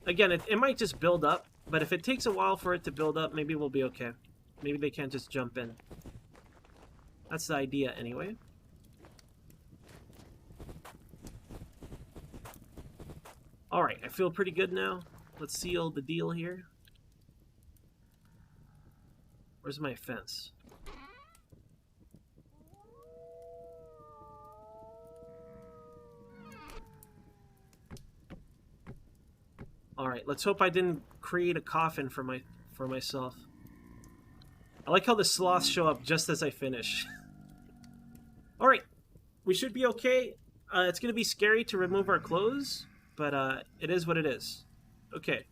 Again, it might just build up, but if it takes a while for it to build up, maybe we'll be okay. Maybe they can't just jump in. That's the idea, anyway. Alright, I feel pretty good now. Let's seal the deal here. Where's my fence? Alright, let's hope I didn't create a coffin for myself. I like how the sloths show up just as I finish. Alright, we should be okay. It's going to be scary to remove our clothes, but it is what it is. Okay.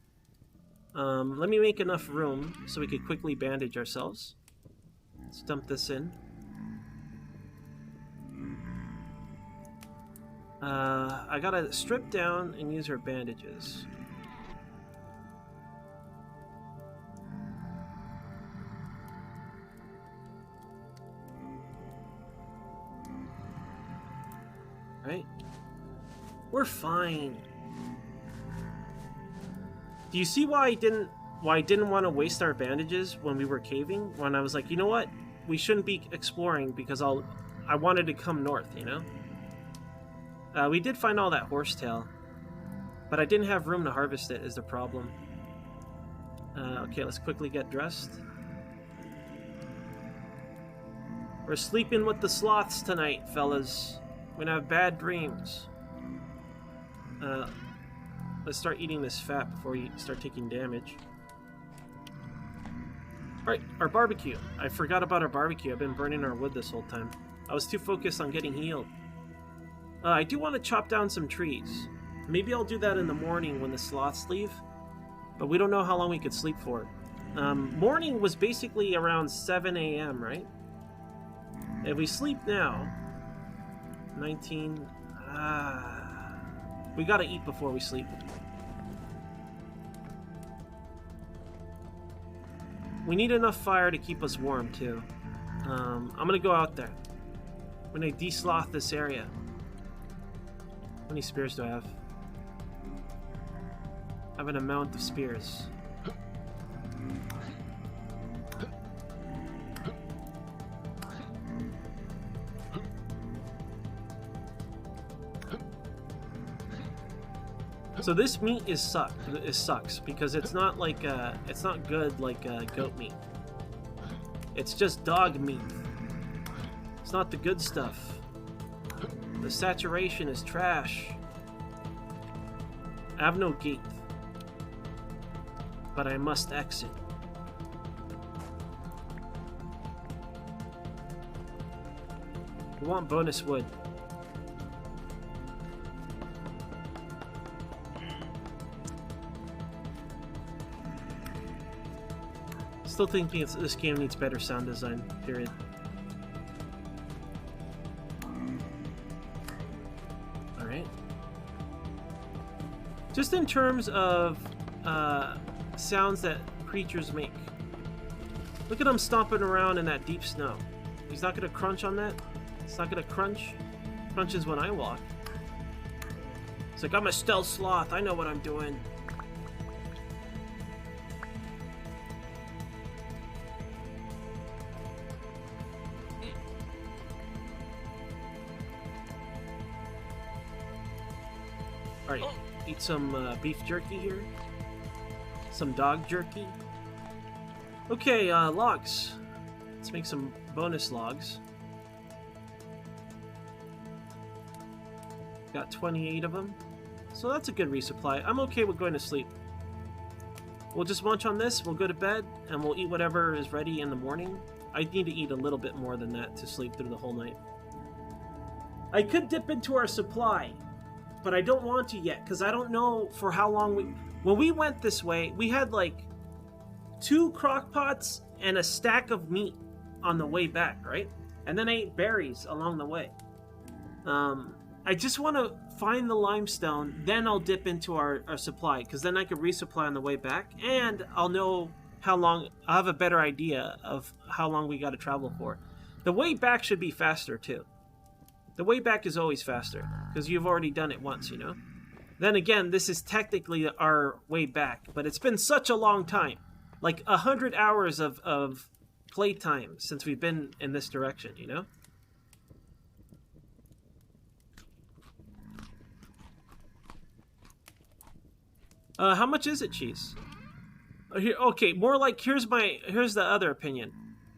Let me make enough room so we could quickly bandage ourselves. Let's dump this in. I gotta strip down and use our bandages. Right? We're fine. Do you see why I didn't want to waste our bandages when we were caving? When I was like, you know what? We shouldn't be exploring because I wanted to come north, you know? We did find all that horsetail, but I didn't have room to harvest it is the problem. Okay, let's quickly get dressed. We're sleeping with the sloths tonight, fellas. We're gonna have bad dreams. Let's start eating this fat before we start taking damage. Alright, our barbecue. I forgot about our barbecue. I've been burning our wood this whole time. I was too focused on getting healed. I do want to chop down some trees. Maybe I'll do that in the morning when the sloths leave. But we don't know how long we could sleep for. Morning was basically around 7 a.m., right? If we sleep now... 19... we gotta eat before we sleep. We need enough fire to keep us warm, too. I'm gonna go out there. I'm gonna de-sloth this area. How many spears do I have? I have an amount of spears. So this meat sucks because it's not like it's not good like goat meat. It's just dog meat. It's not the good stuff. The saturation is trash. I have no gate, but I must exit. We want bonus wood. Still thinking this game needs better sound design, period. Alright. Just in terms of sounds that creatures make. Look at him stomping around in that deep snow. He's not going to crunch on that? It's not gonna crunch. Crunches when I walk. It's like, I'm a stealth sloth. I know what I'm doing. Alright, eat some beef jerky here. Some dog jerky. Okay, logs. Let's make some bonus logs. Got 28 of them. So that's a good resupply. I'm okay with going to sleep. We'll just munch on this, we'll go to bed, and we'll eat whatever is ready in the morning. I need to eat a little bit more than that to sleep through the whole night. I could dip into our supply, but I don't want to yet, because I don't know for how long we... When we went this way, we had like 2 crock pots and a stack of meat on the way back, right? And then I ate berries along the way. I just want to find the limestone, then I'll dip into our supply, because then I could resupply on the way back, and I'll know how long... I'll have a better idea of how long we got to travel for. The way back should be faster, too. The way back is always faster, because you've already done it once, you know? Then again, this is technically our way back, but it's been such a long time. Like 100 hours of playtime since we've been in this direction, you know? How much is it, Cheese? Here, okay, more like here's the other opinion.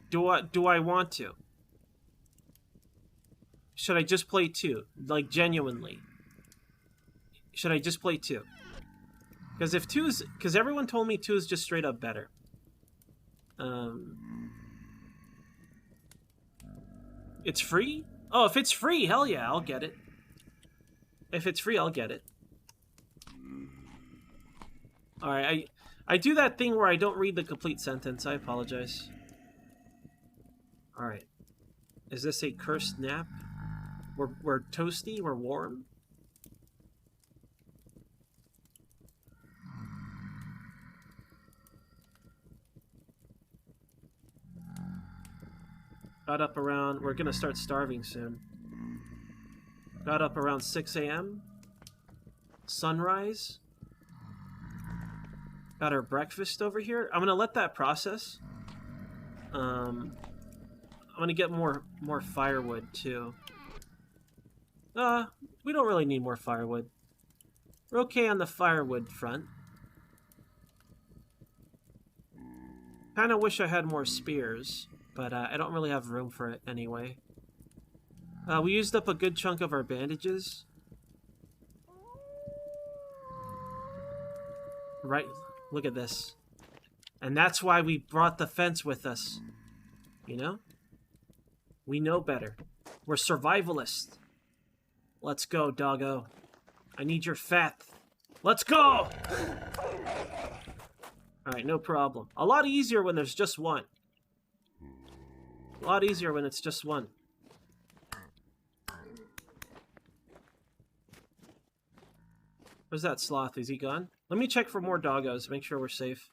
Do I want to? Should I just play 2? Like genuinely. Should I just play 2? Because if 2 is... Because everyone told me 2 is just straight up better. It's free? Oh, if it's free, hell yeah, I'll get it. If it's free, I'll get it. Alright, I do that thing where I don't read the complete sentence. I apologize. Alright. Is this a cursed nap? We're toasty? We're warm? Got up around... We're gonna start starving soon. Got up around 6 a.m. Sunrise. Got our breakfast over here. I'm gonna let that process. I'm gonna get more firewood too. We don't really need more firewood. We're okay on the firewood front. Kinda wish I had more spears, but I don't really have room for it anyway. We used up a good chunk of our bandages. Right, look at this. And that's why we brought the fence with us. You know? We know better. We're survivalists. Let's go, doggo. I need your fat. Let's go! Alright, no problem. A lot easier when there's just one. A lot easier when it's just one. Where's that sloth? Is he gone? Let me check for more doggos, make sure we're safe.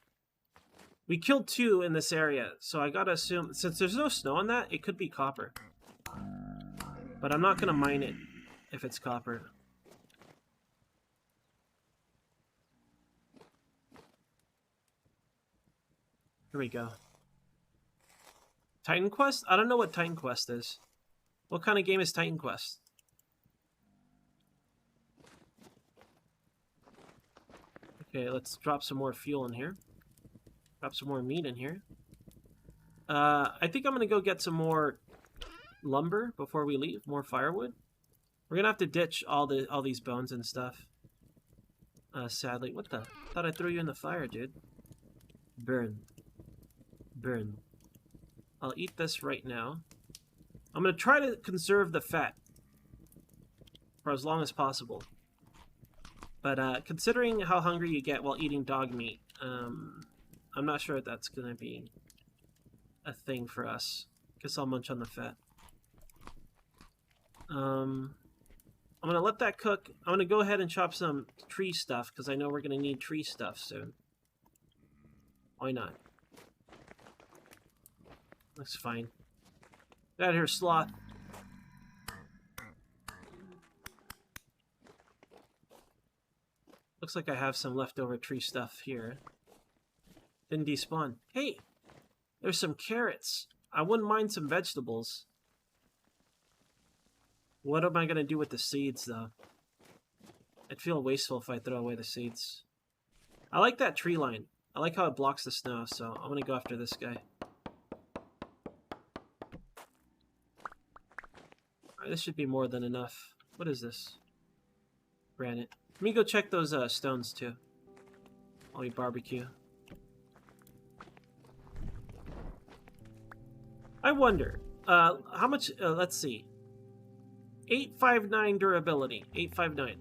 We killed 2 in this area, so I gotta assume... Since there's no snow on that, it could be copper. But I'm not gonna mine it if it's copper. Here we go. Titan Quest? I don't know what Titan Quest is. What kind of game is Titan Quest? Okay, let's drop some more fuel in here. Drop some more meat in here. I think I'm gonna go get some more lumber before we leave. More firewood. We're gonna have to ditch all these bones and stuff. Sadly. What the? Thought I threw you in the fire, dude. Burn. Burn. I'll eat this right now. I'm gonna try to conserve the fat for as long as possible. But considering how hungry you get while eating dog meat, I'm not sure that's gonna be a thing for us. Guess I'll munch on the fat. I'm gonna let that cook. I'm gonna go ahead and chop some tree stuff, because I know we're gonna need tree stuff soon. Why not? Looks fine. Get out of here, sloth. Looks like I have some leftover tree stuff here. Didn't despawn. Hey! There's some carrots. I wouldn't mind some vegetables. What am I going to do with the seeds, though? I'd feel wasteful if I throw away the seeds. I like that tree line. I like how it blocks the snow, so I'm going to go after this guy. Alright, this should be more than enough. What is this? Granite. Let me go check those stones, too. While we barbecue. I wonder, how much, let's see. 859 durability. 859.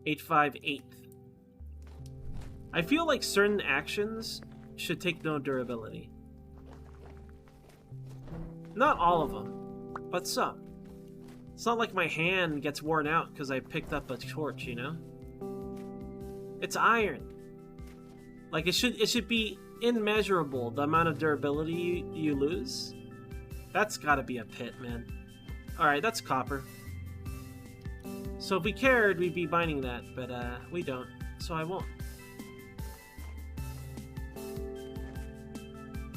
858. I feel like certain actions should take no durability. Not all of them, but some. It's not like my hand gets worn out because I picked up a torch, you know? It's iron. Like, it should be immeasurable, the amount of durability you lose. That's gotta be a pit, man. Alright, that's copper. So if we cared, we'd be mining that, but we don't, so I won't.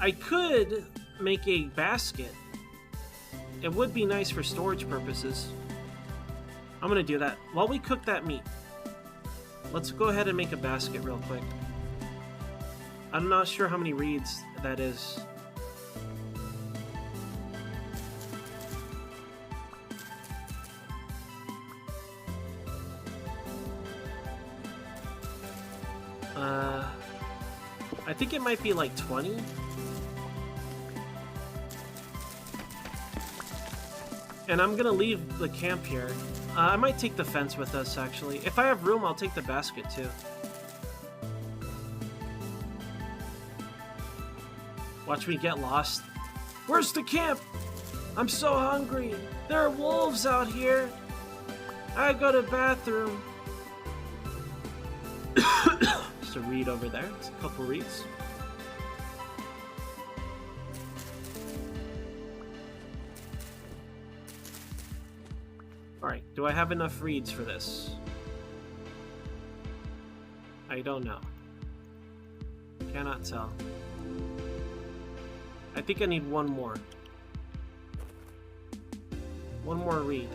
I could make a basket. It would be nice for storage purposes. I'm gonna do that. While we cook that meat, let's go ahead and make a basket real quick. I'm not sure how many reeds that is. I think it might be like 20. And I'm gonna leave the camp here. I might take the fence with us, actually. If I have room, I'll take the basket, too. Watch me get lost. Where's the camp? I'm so hungry. There are wolves out here. I go to the bathroom. Just a reed over there. It's a couple reeds. Alright, do I have enough reeds for this? I don't know. Cannot tell. I think I need one more. One more reed.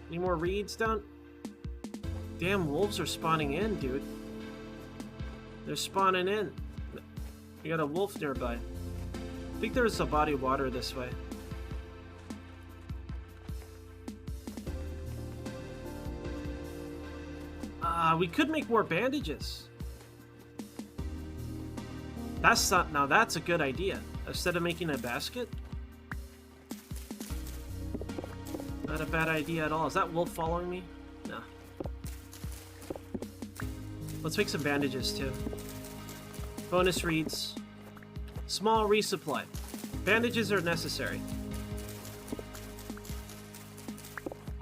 Any more reeds down? Damn, wolves are spawning in, dude. They're spawning in. We got a wolf nearby. I think there's a body of water this way. We could make more bandages. That's not, now that's a good idea. Instead of making a basket. Not a bad idea at all. Is that wolf following me? No. Let's make some bandages too. Bonus reeds. Small resupply. Bandages are necessary.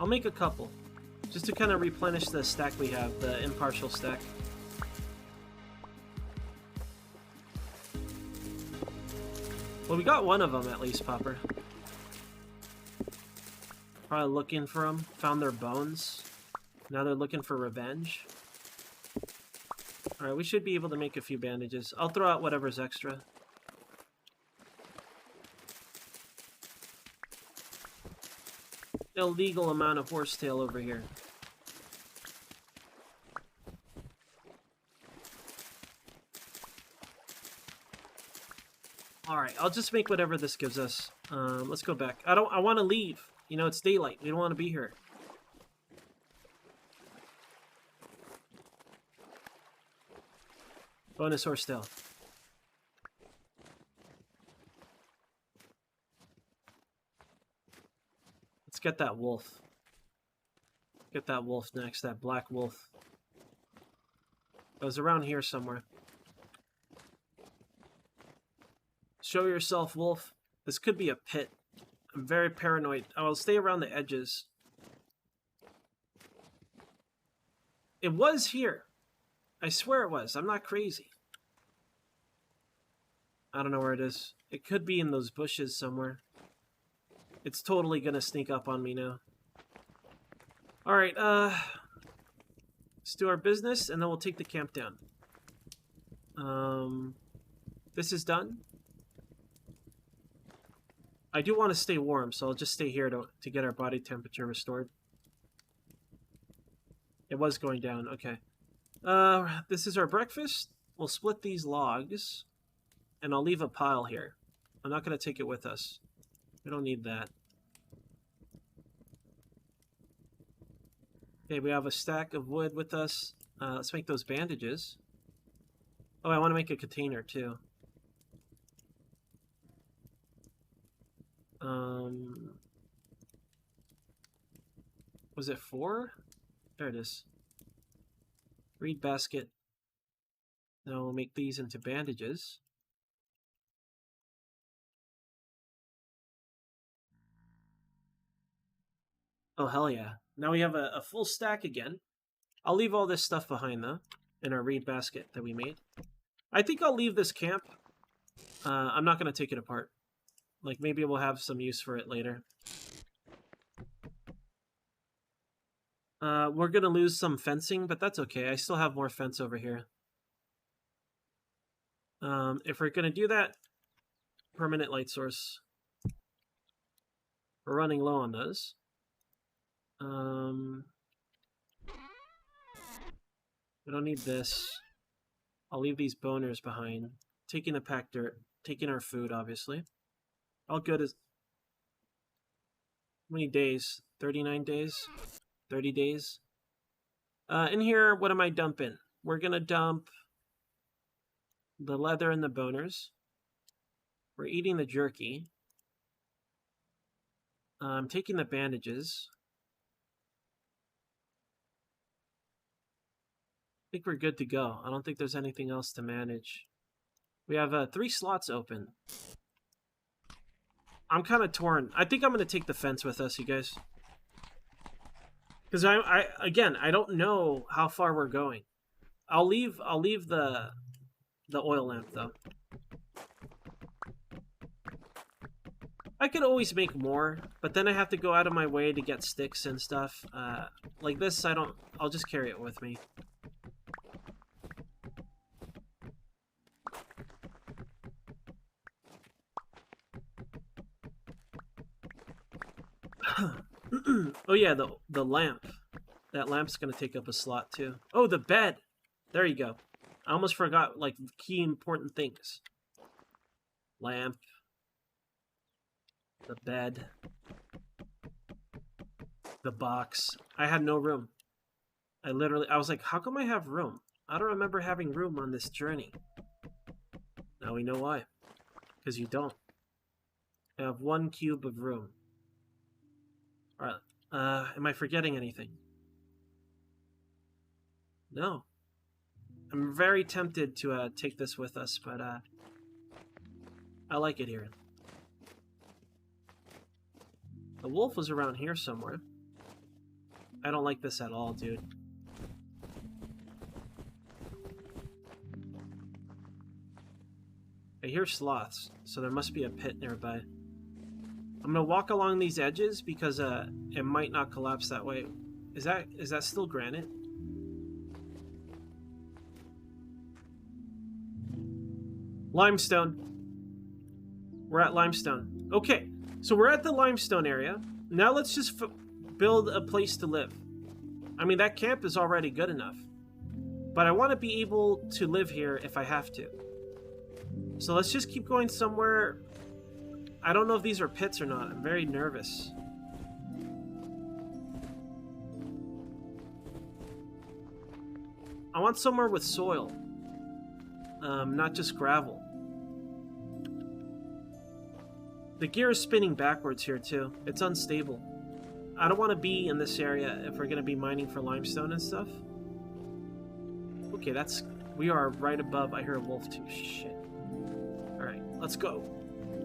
I'll make a couple. Just to kind of replenish the stack we have, the impartial stack. Well, we got one of them at least, Popper. Probably looking for them. Found their bones. Now they're looking for revenge. Alright, we should be able to make a few bandages. I'll throw out whatever's extra. Illegal amount of horsetail over here. Alright, I'll just make whatever this gives us. Let's go back. I want to leave. You know, it's daylight. We don't want to be here. Bonus horsetail. Let's get that wolf. Get that wolf next, that black wolf. It was around here somewhere. Show yourself, wolf. This could be a pit. I'm very paranoid. I will stay around the edges. It was here. I swear it was. I'm not crazy. I don't know where it is. It could be in those bushes somewhere. It's totally gonna sneak up on me now. Alright, let's do our business, and then we'll take the camp down. This is done. I do want to stay warm, so I'll just stay here to get our body temperature restored. It was going down, okay. This is our breakfast. We'll split these logs, and I'll leave a pile here. I'm not going to take it with us. We don't need that. Okay, we have a stack of wood with us. Let's make those bandages. Oh, I want to make a container, too. Was it 4? There it is. Reed basket. Now we'll make these into bandages. Oh, hell yeah. Now we have a full stack again. I'll leave all this stuff behind, though, in our reed basket that we made. I think I'll leave this camp. I'm not going to take it apart. Like, maybe we'll have some use for it later. We're going to lose some fencing, but that's okay. I still have more fence over here. If we're going to do that, permanent light source. We're running low on those. We don't need this. I'll leave these boners behind. Taking the packed dirt. Taking our food, obviously. All good as... How many days? 39 days? 30 days? In here, what am I dumping? We're gonna dump the leather and the boners. We're eating the jerky. I'm taking the bandages. I think we're good to go. I don't think there's anything else to manage. We have 3 slots open. I'm kind of torn. I think I'm going to take the fence with us, you guys. Because again, I don't know how far we're going. I'll leave the oil lamp though. I could always make more, but then I have to go out of my way to get sticks and stuff. Like this, I'll just carry it with me. Oh yeah, the lamp. That lamp's gonna take up a slot too. Oh, the bed! There you go. I almost forgot, like, key important things. Lamp. The bed. The box. I had no room. I was like, how come I have room? I don't remember having room on this journey. Now we know why. Because you don't. I have 1 cube of room. Alright, am I forgetting anything? No. I'm very tempted to take this with us, but I like it here. The wolf was around here somewhere. I don't like this at all, dude. I hear sloths, so there must be a pit nearby. I'm gonna walk along these edges because it might not collapse that way. Is that still granite? Limestone. We're at limestone. Okay, so we're at the limestone area. Now let's just build a place to live. I mean, that camp is already good enough. But I want to be able to live here if I have to. So let's just keep going somewhere. I don't know if these are pits or not. I'm very nervous. I want somewhere with soil. Not just gravel. The gear is spinning backwards here too. It's unstable. I don't want to be in this area if we're going to be mining for limestone and stuff. Okay, we are right above. I hear a wolf too. Shit. Alright, let's go.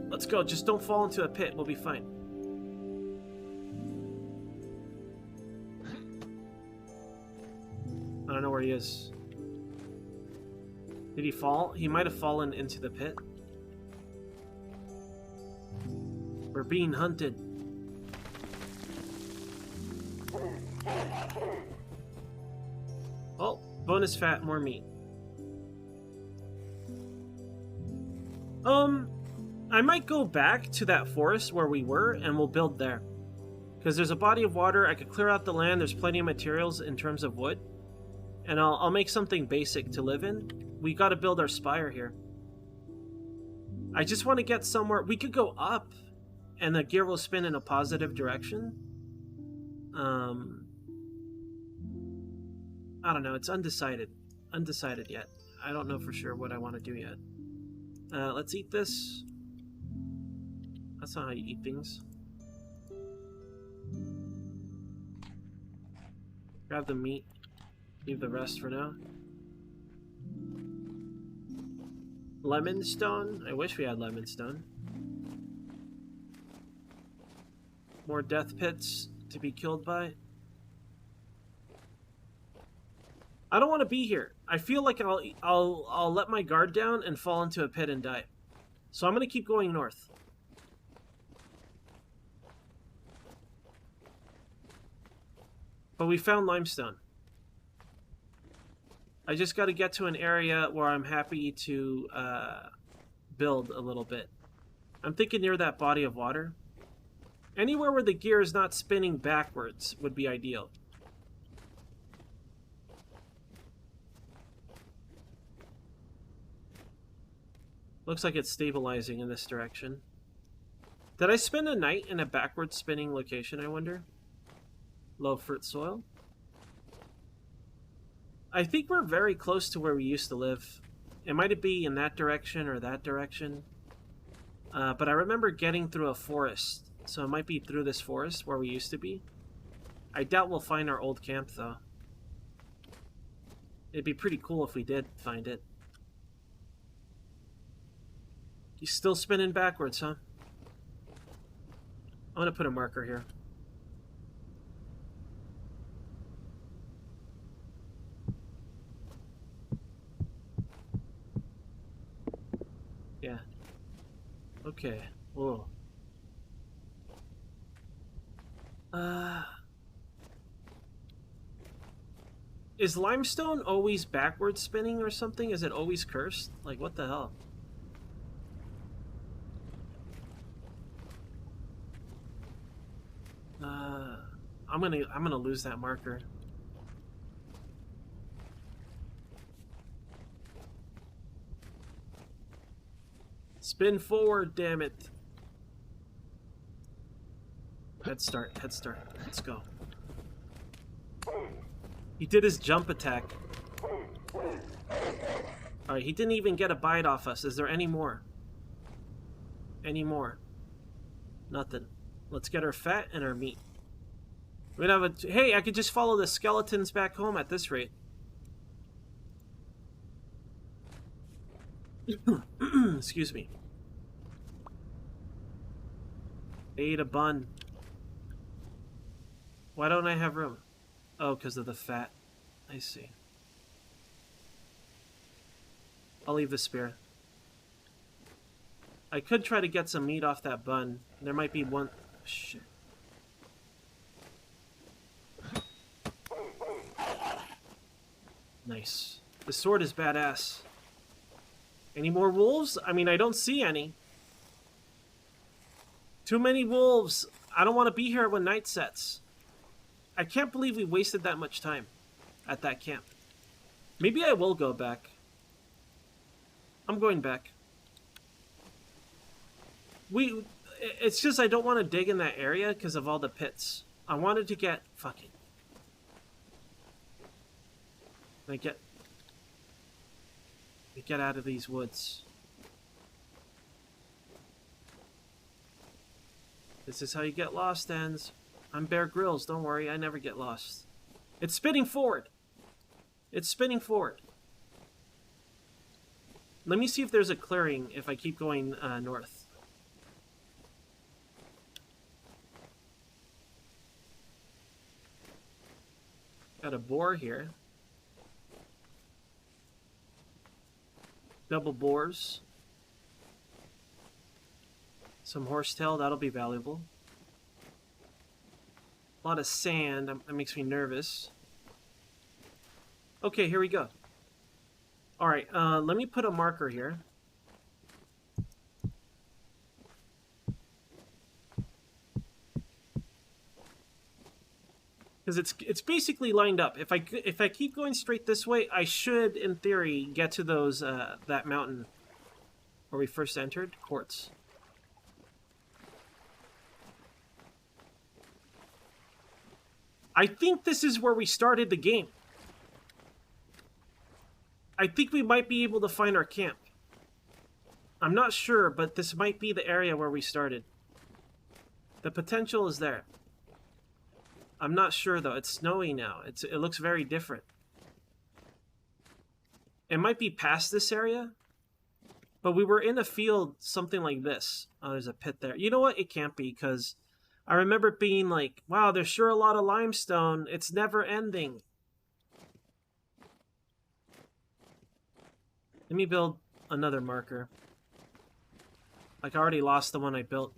Let's go. Just don't fall into a pit. We'll be fine. I don't know where he is. Did he fall? He might have fallen into the pit. We're being hunted. is fat, more meat. I might go back to that forest where we were, and we'll build there. Because there's a body of water, I could clear out the land, there's plenty of materials in terms of wood. And I'll make something basic to live in. We gotta build our spire here. I just want to get somewhere. We could go up, and the gear will spin in a positive direction. I don't know, it's undecided. Undecided yet. I don't know for sure what I want to do yet. Let's eat this. That's not how you eat things. Grab the meat. Leave the rest for now. Lemon stone? I wish we had lemon stone. More death pits to be killed by. I don't want to be here. I feel like I'll let my guard down and fall into a pit and die. So I'm going to keep going north. But we found limestone. I just got to get to an area where I'm happy to build a little bit. I'm thinking near that body of water. Anywhere where the gear is not spinning backwards would be ideal. Looks like it's stabilizing in this direction. Did I spend a night in a backward spinning location, I wonder? Low fruit soil. I think we're very close to where we used to live. It might be in that direction or that direction. But I remember getting through a forest. So it might be through this forest where we used to be. I doubt we'll find our old camp, though. It'd be pretty cool if we did find it. He's still spinning backwards, huh? I'm gonna put a marker here. Yeah. Okay. Whoa. Is limestone always backwards spinning or something? Is it always cursed? Like, what the hell? I'm gonna lose that marker. Spin forward, damn it. Head start, head start. Let's go. He did his jump attack. Alright, he didn't even get a bite off us. Is there any more? Any more? Nothing. Let's get our fat and our meat. We're gonna have a... Hey, I could just follow the skeletons back home at this rate. Excuse me. I ate a bun. Why don't I have room? Oh, because of the fat. I see. I'll leave the spear. I could try to get some meat off that bun. There might be one... Shit. Nice. The sword is badass. Any more wolves? I mean, I don't see any. Too many wolves. I don't want to be here when night sets. I can't believe we wasted that much time at that camp. Maybe I will go back. I'm going back. It's just I don't want to dig in that area because of all the pits. I wanted to get... Fuck it. Get out of these woods. This is how you get lost, Ends. I'm Bear Grylls, don't worry, I never get lost. It's spinning forward! It's spinning forward. Let me see if there's a clearing if I keep going north. Got a boar here. Double boars. Some horsetail, that'll be valuable. A lot of sand, that makes me nervous. Okay, here we go. All right, let me put a marker here. Because it's basically lined up. If I keep going straight this way, I should, in theory, get to those that mountain where we first entered. Quartz. I think this is where we started the game. I think we might be able to find our camp. I'm not sure, but this might be the area where we started. The potential is there. I'm not sure, though. It's snowy now. It looks very different. It might be past this area, but we were in a field something like this. Oh, there's a pit there. You know what? It can't be, because I remember being like, wow, there's sure a lot of limestone. It's never ending. Let me build another marker. Like, I already lost the one I built.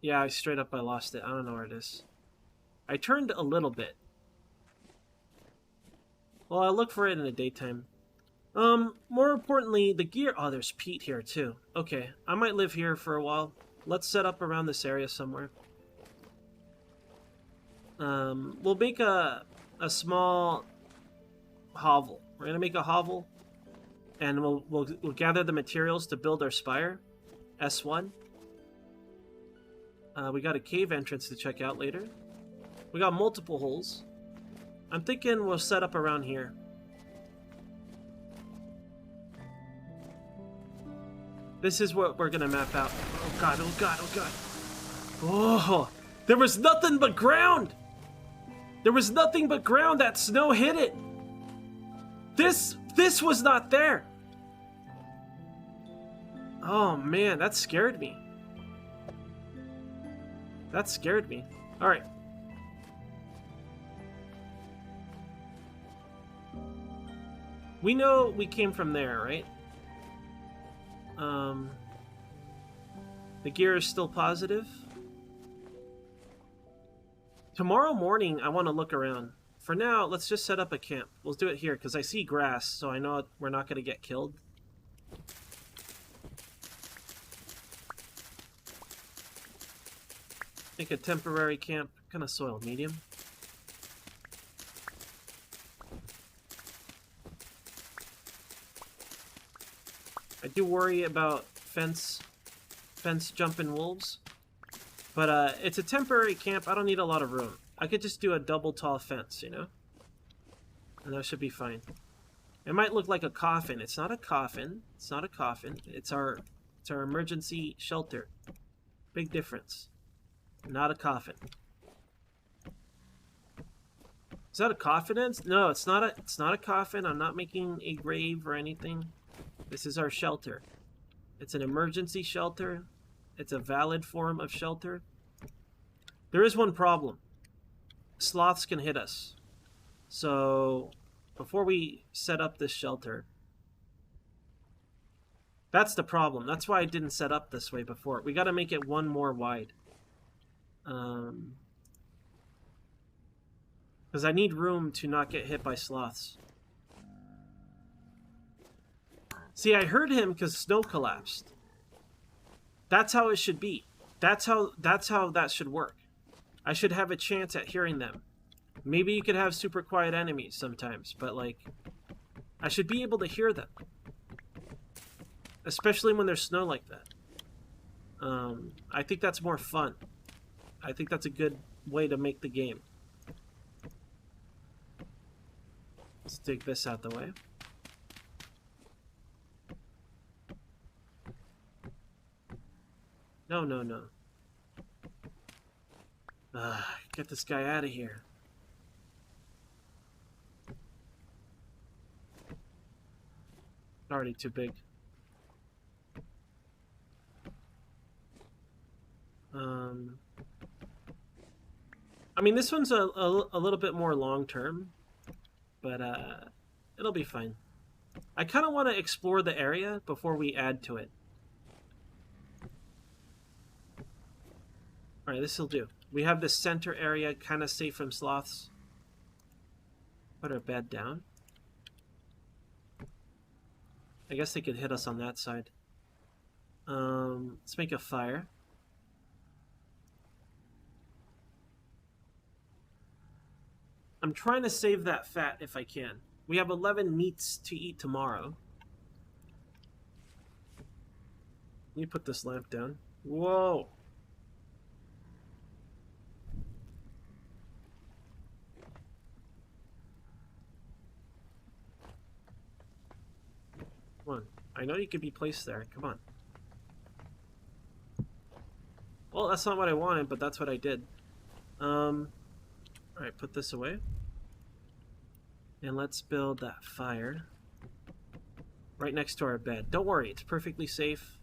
Yeah, I lost it. I don't know where it is. I turned a little bit. Well, I'll look for it in the daytime. More importantly, the gear... Oh, there's peat here, too. Okay, I might live here for a while. Let's set up around this area somewhere. We'll make a small hovel. We're gonna make a hovel, and we'll gather the materials to build our spire. S1. We got a cave entrance to check out later. We got multiple holes. I'm thinking we'll set up around here. This is what we're gonna map out. Oh god, oh god, oh god. Oh, there was nothing but ground! There was nothing but ground. That snow hit it. This was not there. Oh man, that scared me. That scared me. All right. We know we came from there, right? The gear is still positive. Tomorrow morning, I want to look around. For now, let's just set up a camp. We'll do it here, because I see grass, so I know we're not going to get killed. Make a temporary camp. Kind of soil, medium. I do worry about fence jumping wolves. But it's a temporary camp. I don't need a lot of room. I could just do a double tall fence, you know? And that should be fine. It might look like a coffin. It's not a coffin. It's not a coffin. It's our emergency shelter. Big difference. Not a coffin. Is that a coffin? No, it's not a coffin. I'm not making a grave or anything. This is our shelter. It's an emergency shelter. It's a valid form of shelter. There is one problem. Sloths can hit us. So, before we set up this shelter... That's the problem. That's why I didn't set up this way before. We gotta make it one more wide. Because I need room to not get hit by sloths. See, I heard him because snow collapsed. That's how it should be. That's how that should work. I should have a chance at hearing them. Maybe you could have super quiet enemies sometimes, but like, I should be able to hear them. Especially when there's snow like that. I think that's more fun. I think that's a good way to make the game. Let's take this out the way. No, no, no. Get this guy out of here. Already too big. I mean, this one's a little bit more long-term, but it'll be fine. I kind of want to explore the area before we add to it. Alright, this'll do. We have this center area kind of safe from sloths. Put our bed down. I guess they could hit us on that side. Let's make a fire. I'm trying to save that fat if I can. We have 11 meats to eat tomorrow. Let me put this lamp down. Whoa! Come on. I know you could be placed there. Come on. Well, that's not what I wanted, but that's what I did. Alright, put this away. And let's build that fire right next to our bed. Don't worry, it's perfectly safe,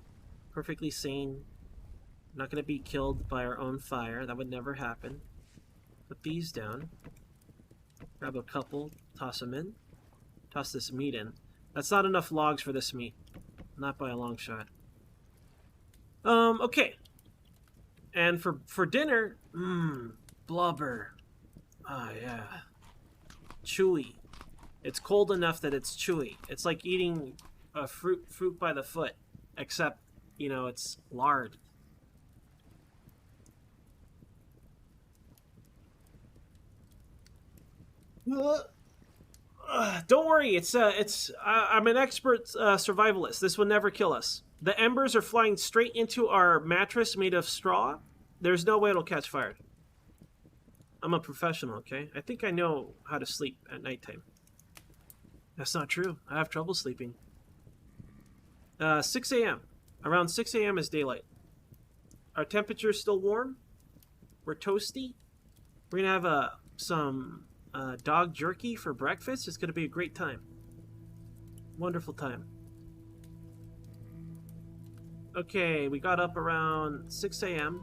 perfectly sane. We're not going to be killed by our own fire. That would never happen. Put these down. Grab a couple, toss them in. Toss this meat in. That's not enough logs for this meat. Not by a long shot. Okay. And for dinner, blubber. Ah, yeah. Chewy. It's cold enough that it's chewy. It's like eating a fruit by the foot, except, you know, it's lard. Don't worry, I'm an expert survivalist. This will never kill us. The embers are flying straight into our mattress made of straw. There's no way it'll catch fire. I'm a professional, okay? I think I know how to sleep at nighttime. That's not true. I have trouble sleeping. 6 a.m. Around 6 a.m. is daylight. Our temperature's still warm. We're toasty. We're gonna have some dog jerky for breakfast. It's gonna be a great time. Wonderful time. Okay, we got up around 6 a.m.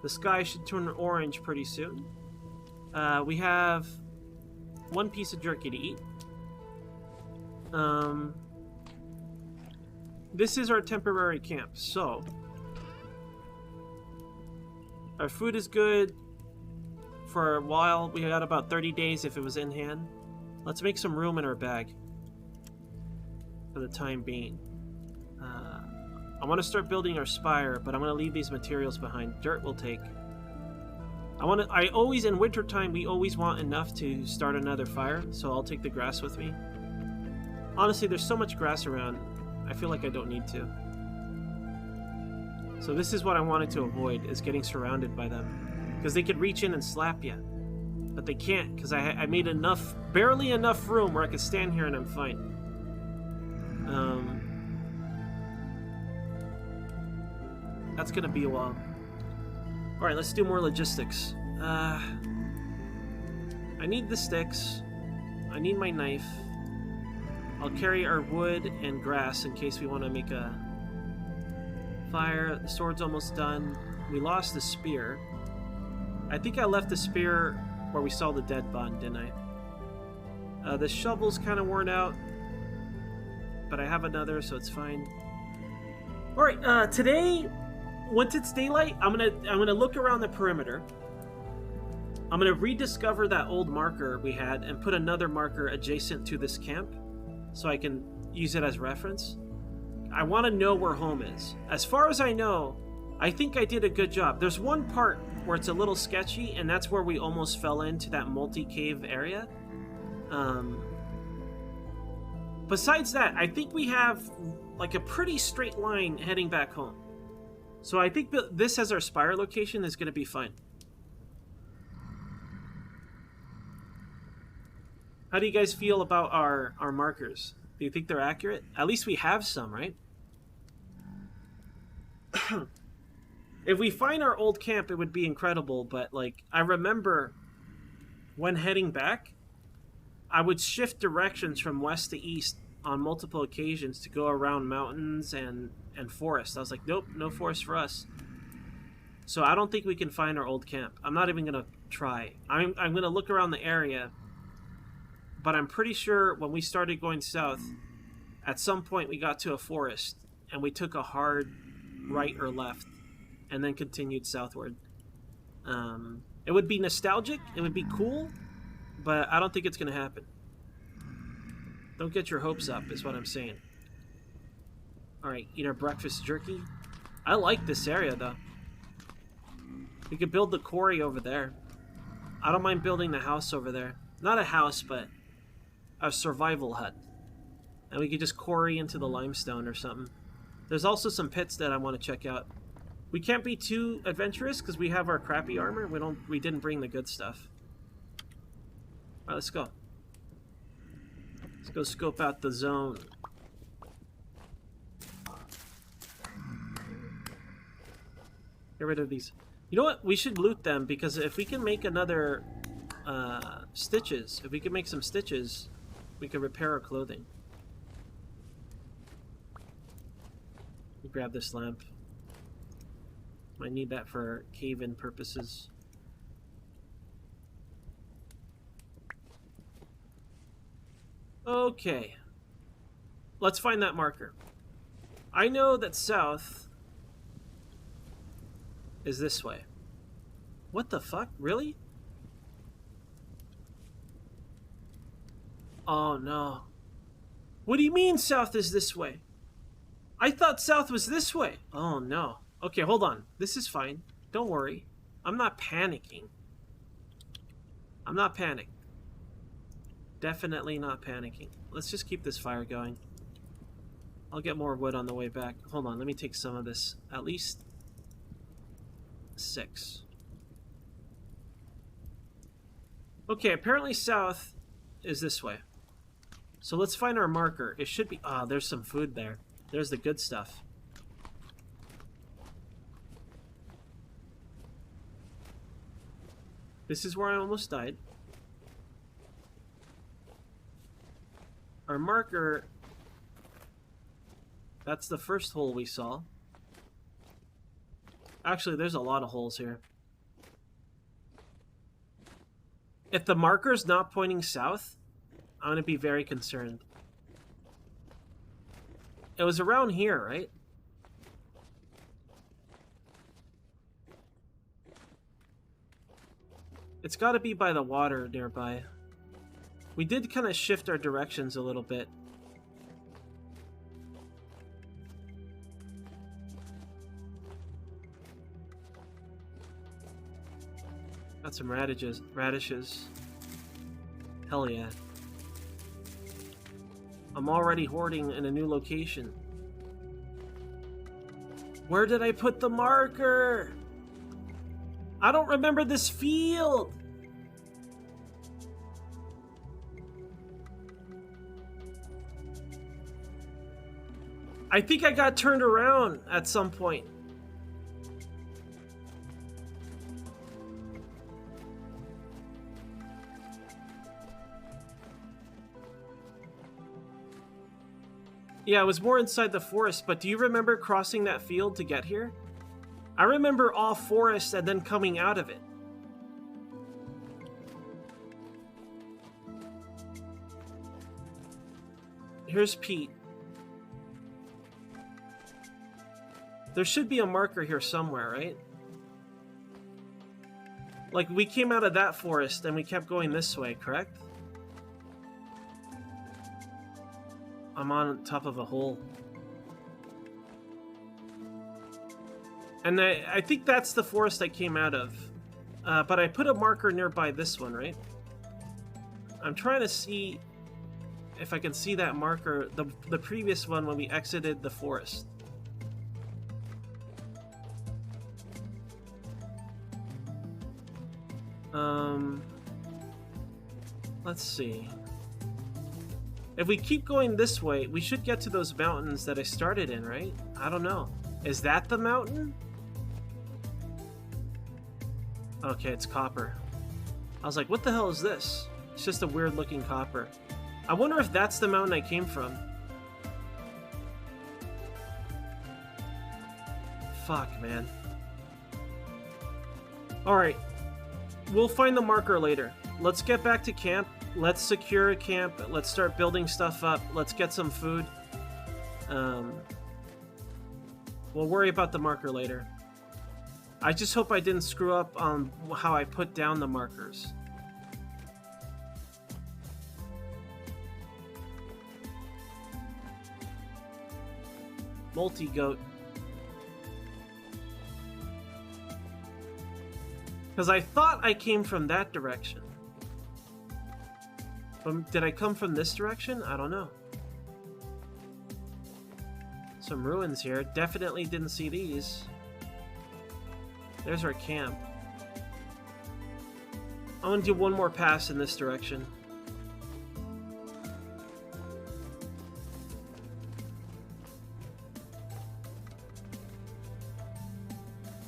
The sky should turn orange pretty soon. We have one piece of jerky to eat. This is our temporary camp, so our food is good for a while. We got about 30 days if it was in hand. Let's make some room in our bag for the time being. I want to start building our spire, but I'm going to leave these materials behind. Dirt will take. I always, in wintertime, we always want enough to start another fire, so I'll take the grass with me. Honestly, there's so much grass around, I feel like I don't need to. So this is what I wanted to avoid, is getting surrounded by them. Because they could reach in and slap you. But they can't, because I made barely enough room where I could stand here and I'm fine. That's gonna be a while. Alright, let's do more logistics. I need the sticks. I need my knife. I'll carry our wood and grass in case we want to make a fire. The sword's almost done. We lost the spear. I think I left the spear where we saw the dead bond, didn't I? The shovel's kind of worn out, but I have another, so it's fine. Alright, today, once it's daylight, I'm gonna look around the perimeter. I'm gonna rediscover that old marker we had and put another marker adjacent to this camp so I can use it as reference. I want to know where home is. As far as I know, I think I did a good job. There's one part where it's a little sketchy, and that's where we almost fell into that multi-cave area. Besides that, I think we have like a pretty straight line heading back home. So I think this as our spire location is going to be fine. How do you guys feel about our markers? Do you think they're accurate? At least we have some, right? If we find our old camp, it would be incredible, but like I remember when heading back, I would shift directions from west to east on multiple occasions to go around mountains and forest. I was like, nope, no forest for us. So I don't think we can find our old camp. I'm not even gonna try. I'm gonna look around the area, but I'm pretty sure when we started going south, at some point we got to a forest and we took a hard right or left and then continued southward. It would be nostalgic, it would be cool, but I don't think it's going to happen. Don't get your hopes up, is what I'm saying. Alright, eat our breakfast jerky. I like this area, though. We could build the quarry over there. I don't mind building the house over there. Not a house, but a survival hut. And we could just quarry into the limestone or something. There's also some pits that I want to check out. We can't be too adventurous because we have our crappy armor. We didn't bring the good stuff. Alright, let's go. Let's go scope out the zone. Get rid of these. You know what? We should loot them because if we can make another stitches, if we can make some stitches, we can repair our clothing. Grab this lamp. Might need that for cave-in purposes. Okay. Let's find that marker. I know that south is this way. What the fuck? Really? Oh no. What do you mean south is this way? I thought south was this way. Oh no. Okay, hold on. This is fine. Don't worry. I'm not panicking. I'm not panicked. Definitely not panicking. Let's just keep this fire going. I'll get more wood on the way back. Hold on, let me take some of this. At least 6. Okay, apparently south is this way. So let's find our marker. It should be... Ah, there's some food there. There's the good stuff. This is where I almost died. Our marker... That's the first hole we saw. Actually, there's a lot of holes here. If the marker's not pointing south, I'm going to be very concerned. It was around here, right? It's got to be by the water nearby. We did kind of shift our directions a little bit. Got some radishes. Hell yeah. I'm already hoarding in a new location. Where did I put the marker? I don't remember this field. I think I got turned around at some point. Yeah, it was more inside the forest, but do you remember crossing that field to get here? I remember all forest and then coming out of it. Here's Pete. There should be a marker here somewhere, right? Like, we came out of that forest and we kept going this way, correct? I'm on top of a hole. And I think that's the forest I came out of. But I put a marker nearby this one, right? I'm trying to see if I can see that marker, the previous one when we exited the forest. Let's see. If we keep going this way, we should get to those mountains that I started in, right? I don't know. Is that the mountain? Okay, it's copper. I was like, what the hell is this? It's just a weird looking copper. I wonder if that's the mountain I came from. Fuck, man. Alright. We'll find the marker later. Let's get back to camp. Let's secure a camp. Let's start building stuff up. Let's get some food. We'll worry about the marker later. I just hope I didn't screw up on how I put down the markers. Multi-goat. Because I thought I came from that direction. But did I come from this direction? I don't know. Some ruins here. Definitely didn't see these. There's our camp. I'm gonna do one more pass in this direction.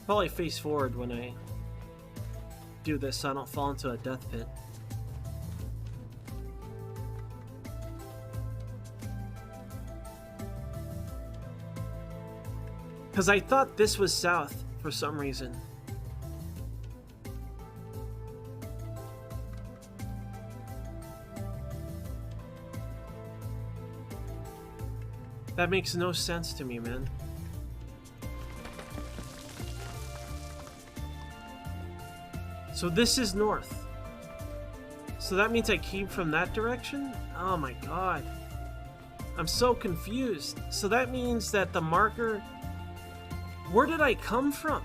Probably face forward when I do this so I don't fall into a death pit. Because I thought this was south for some reason. That makes no sense to me, man. So this is north. So that means I came from that direction? Oh my god. I'm so confused. So that means that the marker... Where did I come from?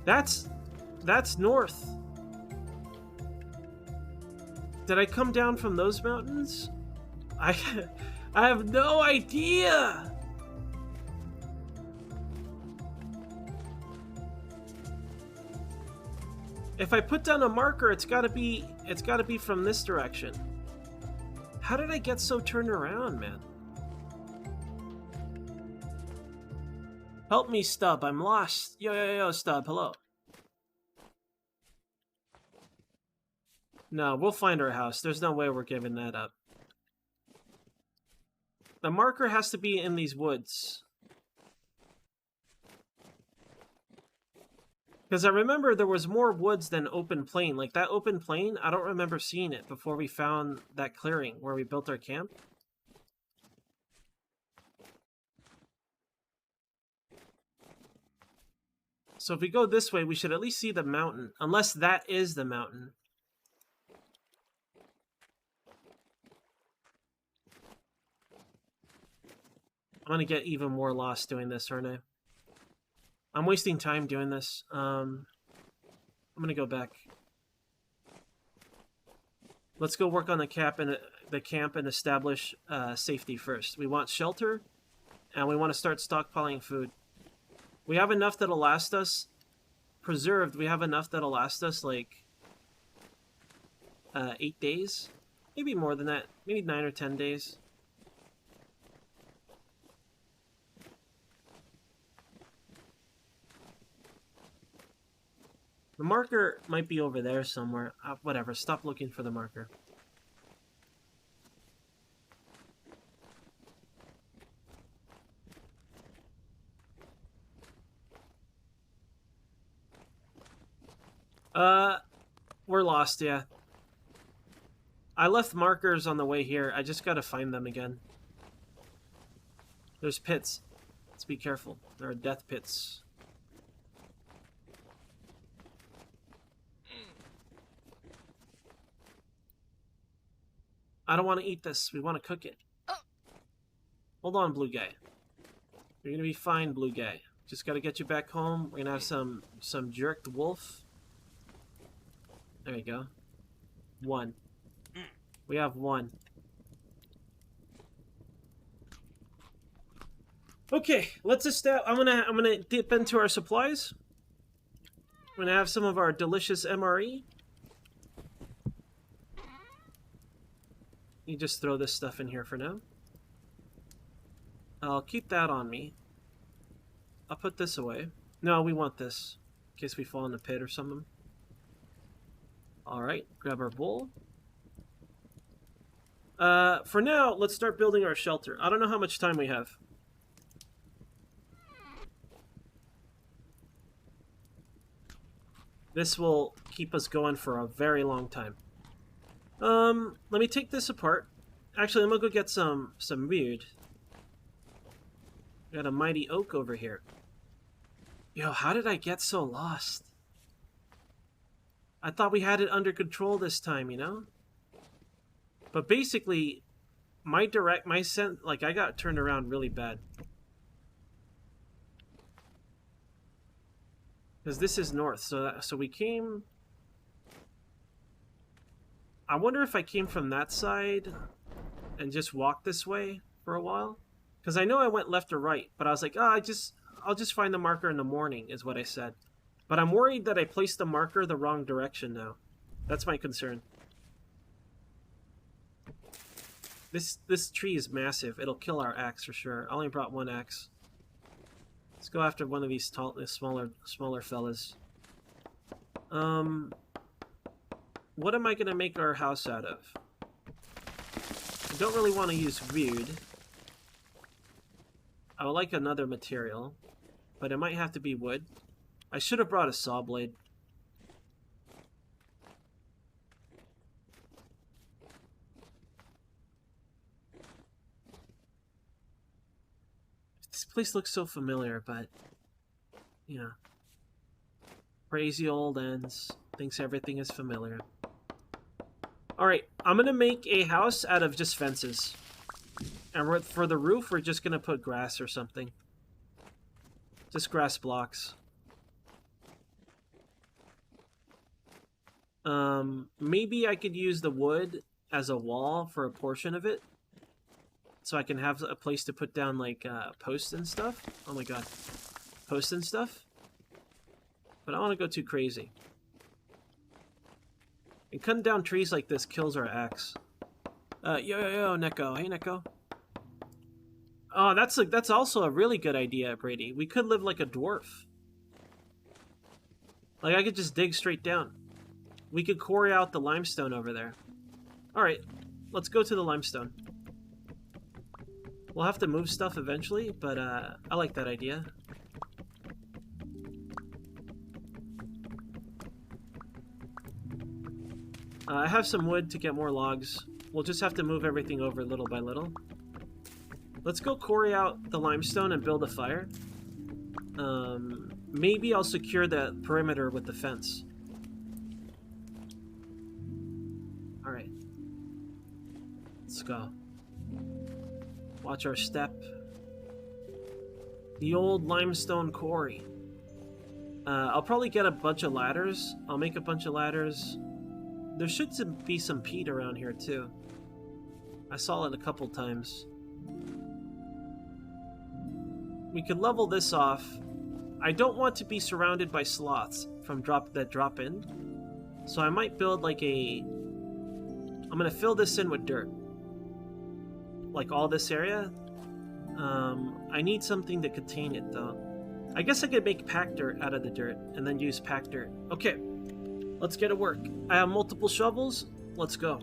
That's north. Did I come down from those mountains? I have no idea. If I put down a marker, it's gotta be from this direction. How did I get so turned around, man? Help me, Stub. I'm lost. Yo, Stub. Hello. No, we'll find our house. There's no way we're giving that up. The marker has to be in these woods. Because I remember there was more woods than open plain. Like, that open plain, I don't remember seeing it before we found that clearing where we built our camp. So if we go this way, we should at least see the mountain. Unless that is the mountain. I'm gonna get even more lost doing this, aren't I? I'm wasting time doing this. I'm gonna go back. Let's go work on the camp and establish safety first. We want shelter, and we want to start stockpiling food. We have enough that'll last us. Preserved, we have enough that'll last us like 8 days, maybe more than that, maybe 9 or 10 days. The marker might be over there somewhere. Whatever, stop looking for the marker. We're lost, yeah. I left markers on the way here. I just gotta find them again. There's pits. Let's be careful. There are death pits. I don't want to eat this. We want to cook it. Hold on, blue guy. You're gonna be fine, blue guy. Just gotta get you back home. We're gonna have some jerked wolf. There you go. 1. We have 1. Okay, let's establish. I'm gonna dip into our supplies. We're gonna have some of our delicious MRE. You just throw this stuff in here for now. I'll keep that on me. I'll put this away. No, we want this in case we fall in the pit or something. Alright, grab our bowl. For now, let's start building our shelter. I don't know how much time we have. This will keep us going for a very long time. Let me take this apart. Actually, I'm gonna go get some wood. Got a mighty oak over here. Yo, how did I get so lost? I thought we had it under control this time, you know? But basically, my scent, like, I got turned around really bad. Because this is north, so we came... I wonder if I came from that side and just walked this way for a while. Because I know I went left or right, but I was like, I'll just find the marker in the morning, is what I said. But I'm worried that I placed the marker the wrong direction now. That's my concern. This tree is massive. It'll kill our axe for sure. I only brought one axe. Let's go after one of these smaller fellas. What am I going to make our house out of? I don't really want to use wood. I would like another material, but it might have to be wood. I should have brought a saw blade. This place looks so familiar, but, you know. Crazy old ends. Thinks everything is familiar. Alright, I'm gonna make a house out of just fences. And for the roof, we're just gonna put grass or something. Just grass blocks. Maybe I could use the wood as a wall for a portion of it. So I can have a place to put down, like, posts and stuff. Oh my god. Posts and stuff. But I don't want to go too crazy. And cutting down trees like this kills our axe. Yo, Neko. Hey, Neko. Oh, that's also a really good idea, Brady. We could live like a dwarf. Like, I could just dig straight down. We could quarry out the limestone over there. Alright, let's go to the limestone. We'll have to move stuff eventually, but I like that idea. I have some wood to get more logs. We'll just have to move everything over little by little. Let's go quarry out the limestone and build a fire. Maybe I'll secure the perimeter with the fence. Alright. Let's go. Watch our step. The old limestone quarry. I'll probably get a bunch of ladders. I'll make a bunch of ladders. There should be some peat around here too. I saw it a couple times. We could level this off. I don't want to be surrounded by sloths from that drop in. So I might build like I'm gonna fill this in with dirt. Like all this area. I need something to contain it though. I guess I could make packed dirt out of the dirt and then use packed dirt. Okay, let's get to work. I have multiple shovels. Let's go.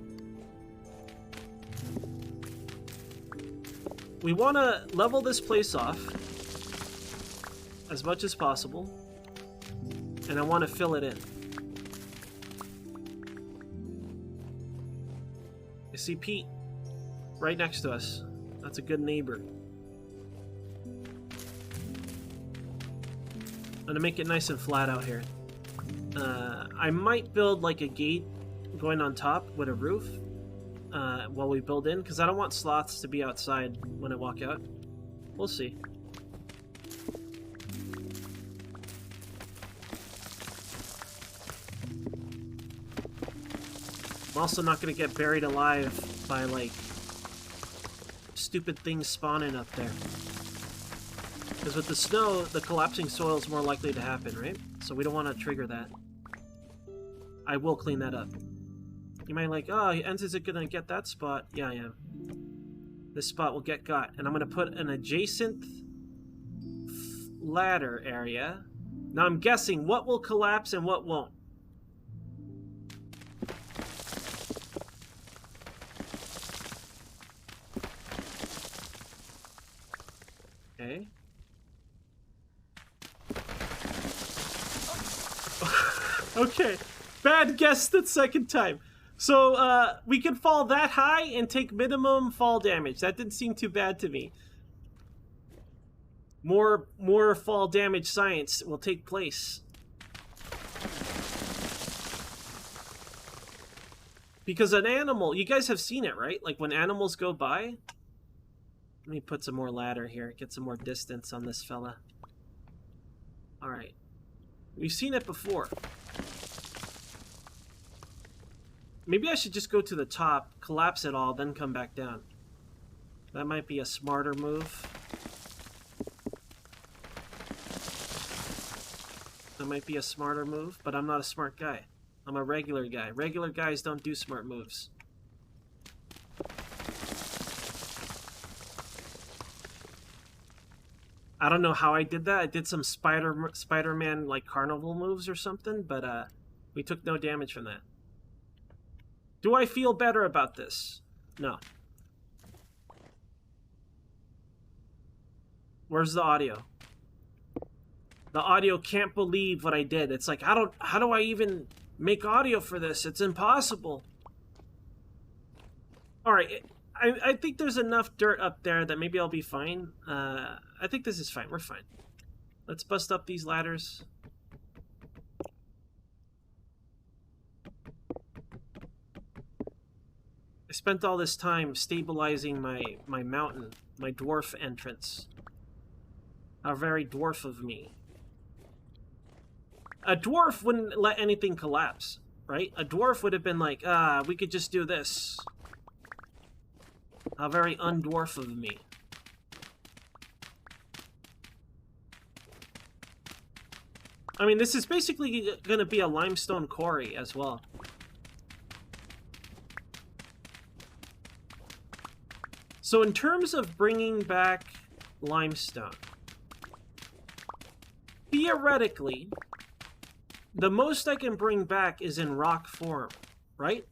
We want to level this place off as much as possible. And I want to fill it in. I see Pete right next to us. That's a good neighbor. I'm gonna make it nice and flat out here. I might build like a gate going on top with a roof while we build in, because I don't want sloths to be outside when I walk out. We'll see. I'm also not gonna get buried alive by like stupid things spawning up there. Because with the snow, the collapsing soil is more likely to happen, right? So we don't want to trigger that. I will clean that up. You might like, oh, Enz isn't going to get that spot. Yeah, I am. This spot will get got. And I'm going to put an adjacent ladder area. Now I'm guessing what will collapse and what won't. Okay. Okay, bad guess the second time. So, we could fall that high and take minimum fall damage. That didn't seem too bad to me. More fall damage science will take place. Because an animal, you guys have seen it, right? Like when animals go by. Let me put some more ladder here, get some more distance on this fella. Alright. We've seen it before. Maybe I should just go to the top, collapse it all, then come back down. That might be a smarter move. That might be a smarter move, but I'm not a smart guy. I'm a regular guy. Regular guys don't do smart moves. I don't know how I did that. I did some Spider-Man like carnival moves or something, but we took no damage from that. Do I feel better about this? No. Where's the audio? The audio can't believe what I did. It's like, how do I even make audio for this? It's impossible. Alright, I think there's enough dirt up there that maybe I'll be fine. I think this is fine. We're fine. Let's bust up these ladders. I spent all this time stabilizing my mountain, my dwarf entrance. How very dwarf of me. A dwarf wouldn't let anything collapse, right? A dwarf would have been like, we could just do this. How very undwarf of me. I mean, this is basically going to be a limestone quarry as well. So in terms of bringing back limestone, theoretically, the most I can bring back is in rock form, right?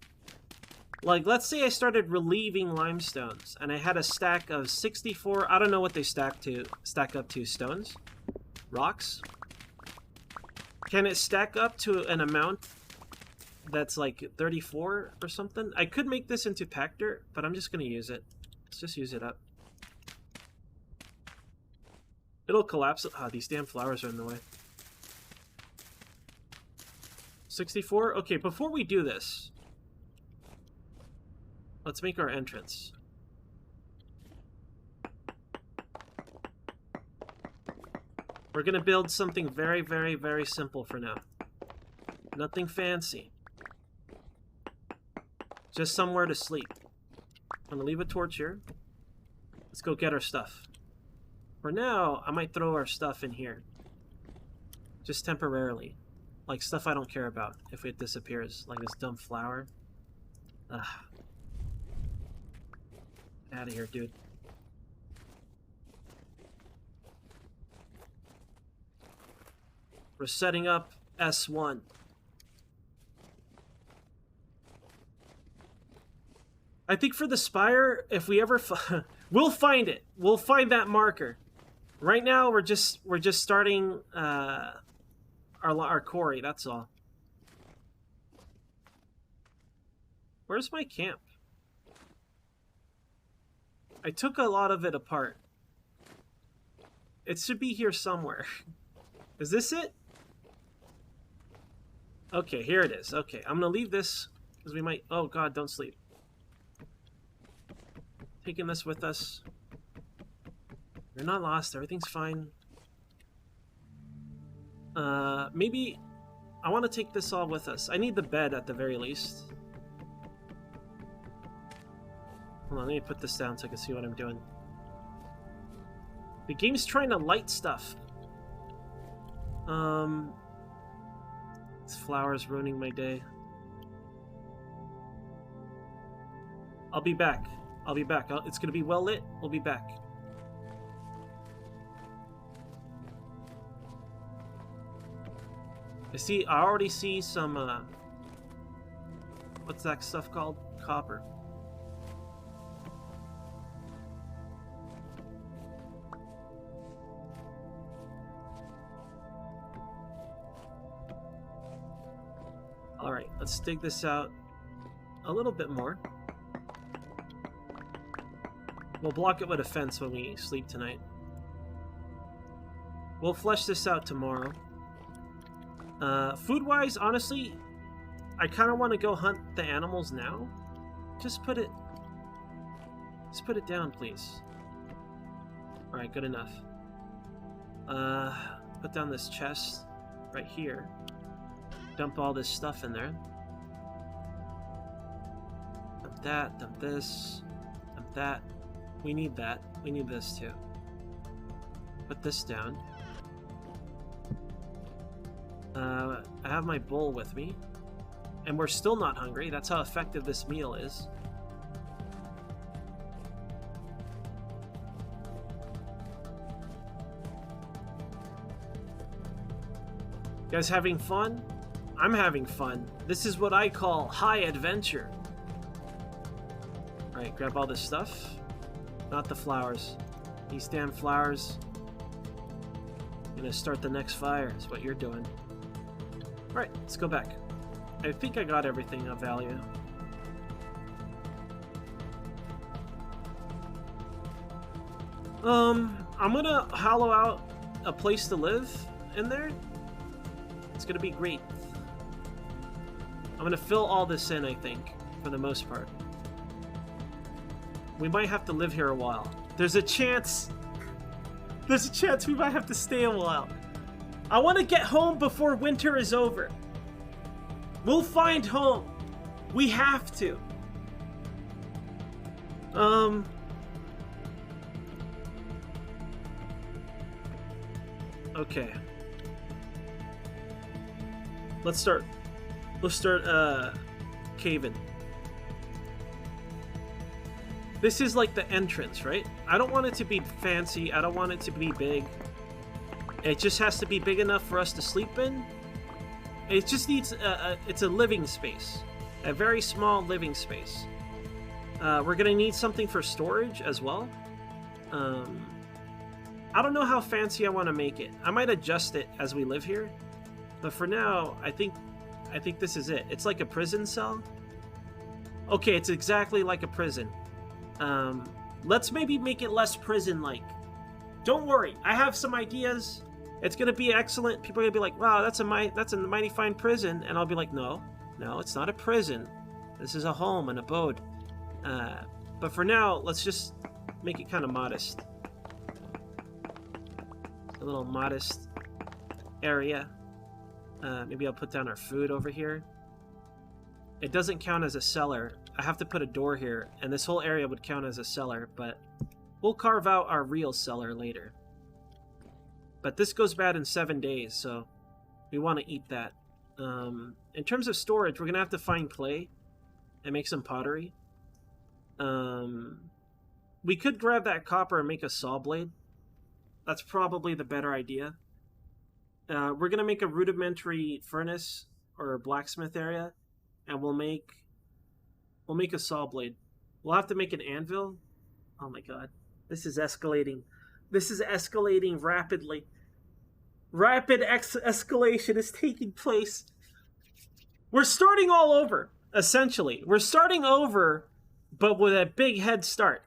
Like, let's say I started relieving limestones, and I had a stack of 64, I don't know what they stack up to, stones? Rocks? Can it stack up to an amount that's like 34 or something? I could make this into pack dirt, but I'm just going to use it. Let's just use it up. It'll collapse. Ah, these damn flowers are in the way. 64? Okay, before we do this, let's make our entrance. We're gonna build something very, very, very simple for now. Nothing fancy. Just somewhere to sleep. I'm gonna leave a torch here. Let's go get our stuff. For now, I might throw our stuff in here. Just temporarily. Like stuff I don't care about if it disappears. Like this dumb flower. Ugh. Out of here, dude. We're setting up S1. I think for the spire, if we ever we'll find it. We'll find that marker. Right now we're just starting our quarry, that's all. Where's my camp? I took a lot of it apart. It should be here somewhere. Is this it? Okay, here it is. Okay, I'm gonna leave this because we might... Oh god, don't sleep. Taking this with us. We're not lost, everything's fine. Maybe I want to take this all with us. I need the bed at the very least. Hold on, let me put this down so I can see what I'm doing. The game's trying to light stuff. This flower's ruining my day. I'll be back. I'll be back. It's gonna be well lit. We'll be back. I already see some, what's that stuff called? Copper. Alright, let's dig this out. a little bit more. We'll block it with a fence when we sleep tonight. We'll flesh this out tomorrow. Food-wise, honestly, I kind of want to go hunt the animals now. Just put it down, please. Alright, good enough. Put down this chest right here. Dump all this stuff in there. Dump that, dump this, dump that. We need that. We need this too. Put this down. I have my bowl with me. And we're still not hungry. That's how effective this meal is. You guys having fun? I'm having fun. This is what I call high adventure. Alright, grab all this stuff. Not the flowers. These damn flowers. I'm gonna start the next fire, is what you're doing. Alright, let's go back. I think I got everything of value. I'm gonna hollow out a place to live in there. It's gonna be great. I'm gonna fill all this in, I think, for the most part. We might have to live here a while. There's a chance we might have to stay a while. I want to get home before winter is over. We'll find home. We have to. Okay. Let's start caving. This is like the entrance, right? I don't want it to be fancy. I don't want it to be big. It just has to be big enough for us to sleep in. It just needs it's a living space. A very small living space. We're gonna need something for storage as well. I don't know how fancy I want to make it. I might adjust it as we live here. But for now, I think this is it. It's like a prison cell. Okay, it's exactly like a prison. Let's maybe make it less prison-like. Don't worry, I have some ideas. It's gonna be excellent. People are gonna be like, "Wow, that's a mighty fine prison," and I'll be like, "No, it's not a prison. This is a home, an abode." But for now, let's just make it kind of modest. A little modest area. Maybe I'll put down our food over here. It doesn't count as a cellar. I have to put a door here, and this whole area would count as a cellar, but we'll carve out our real cellar later. But this goes bad in 7 days, so we want to eat that. In terms of storage, we're going to have to find clay and make some pottery. We could grab that copper and make a saw blade. That's probably the better idea. We're going to make a rudimentary furnace or blacksmith area, and we'll make a saw blade. We'll have to make an anvil. Oh my god. This is escalating. This is escalating rapidly. Rapid escalation is taking place. We're starting all over, essentially. We're starting over, but with a big head start.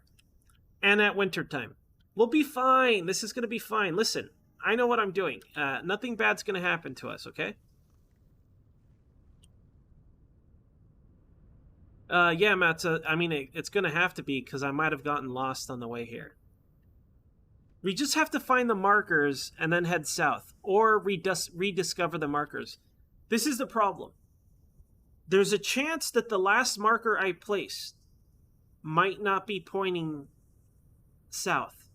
And at wintertime. We'll be fine. This is going to be fine. Listen, I know what I'm doing. Nothing bad's going to happen to us, okay? Yeah, Matt, I mean, it's going to have to be because I might have gotten lost on the way here. We just have to find the markers and then head south, or rediscover the markers. This is the problem. There's a chance that the last marker I placed might not be pointing south.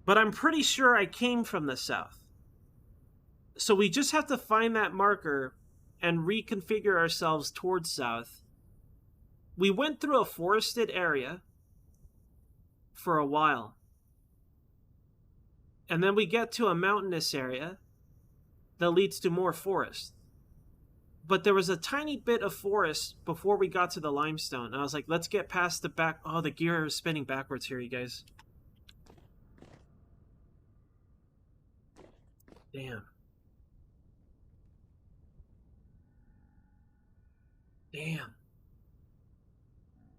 But I'm pretty sure I came from the south. So we just have to find that marker and reconfigure ourselves towards south. We went through a forested area for a while. And then we get to a mountainous area that leads to more forest. But there was a tiny bit of forest before we got to the limestone. And I was like, let's get past the back. Oh, the gear is spinning backwards here, you guys. Damn. Damn.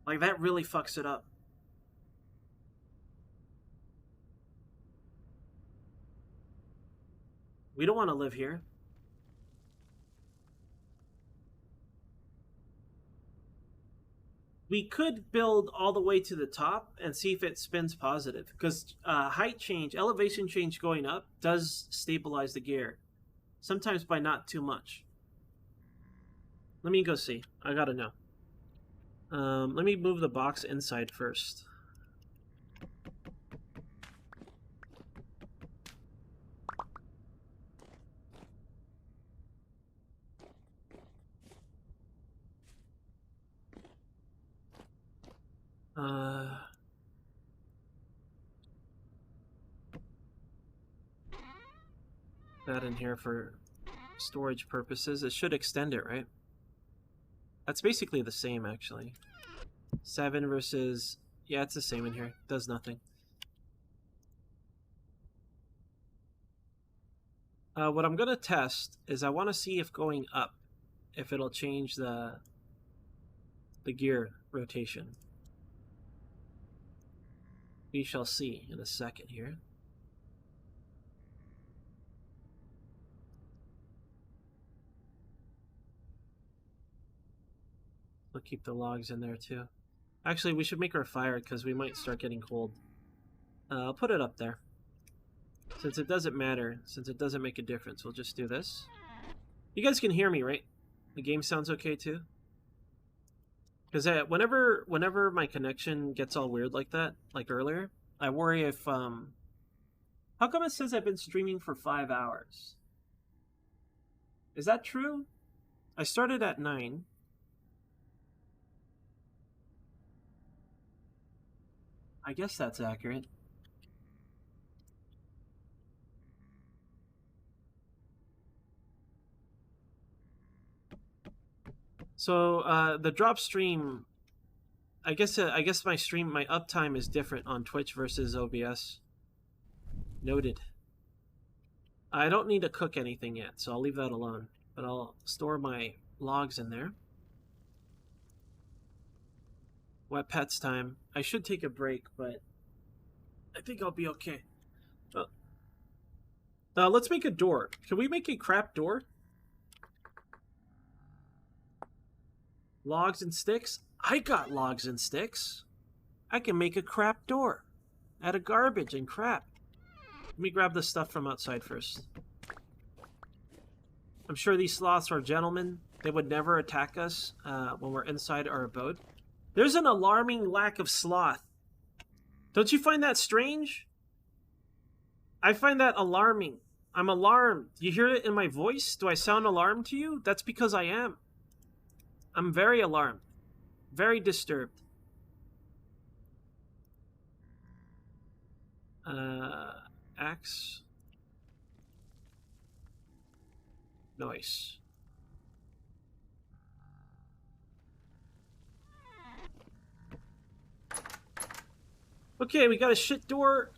Like, that really fucks it up. We don't want to live here. We could build all the way to the top and see if it spins positive. Because height change, elevation change going up does stabilize the gear. Sometimes by not too much. Let me go see. I gotta know. Let me move the box inside first. That in here for storage purposes. It should extend it, right? That's basically the same, actually. 7 versus... Yeah, it's the same in here. Does nothing. What I'm going to test is I want to see if going up, if it'll change the gear rotation. We shall see in a second here. We'll keep the logs in there too. Actually, we should make our fire because we might start getting cold. I'll put it up there. Since it doesn't matter, since it doesn't make a difference, we'll just do this. You guys can hear me, right? The game sounds okay too? Because whenever my connection gets all weird like that, like earlier, I worry if... How come it says I've been streaming for 5 hours? Is that true? I started at 9. I guess that's accurate. So the drop stream, I guess my uptime is different on Twitch versus OBS. Noted. I don't need to cook anything yet, so I'll leave that alone. But I'll store my logs in there. Wet pets time. I should take a break, but I think I'll be okay. Let's make a door. Can we make a crap door? Logs and sticks? I got logs and sticks. I can make a crap door out of garbage and crap. Let me grab the stuff from outside first. I'm sure these sloths are gentlemen. They would never attack us when we're inside our abode. There's an alarming lack of sloth. Don't you find that strange? I find that alarming. I'm alarmed. You hear it in my voice? Do I sound alarmed to you? That's because I am. I'm very alarmed. Very disturbed. Axe. Nice. Okay, we got a shit door.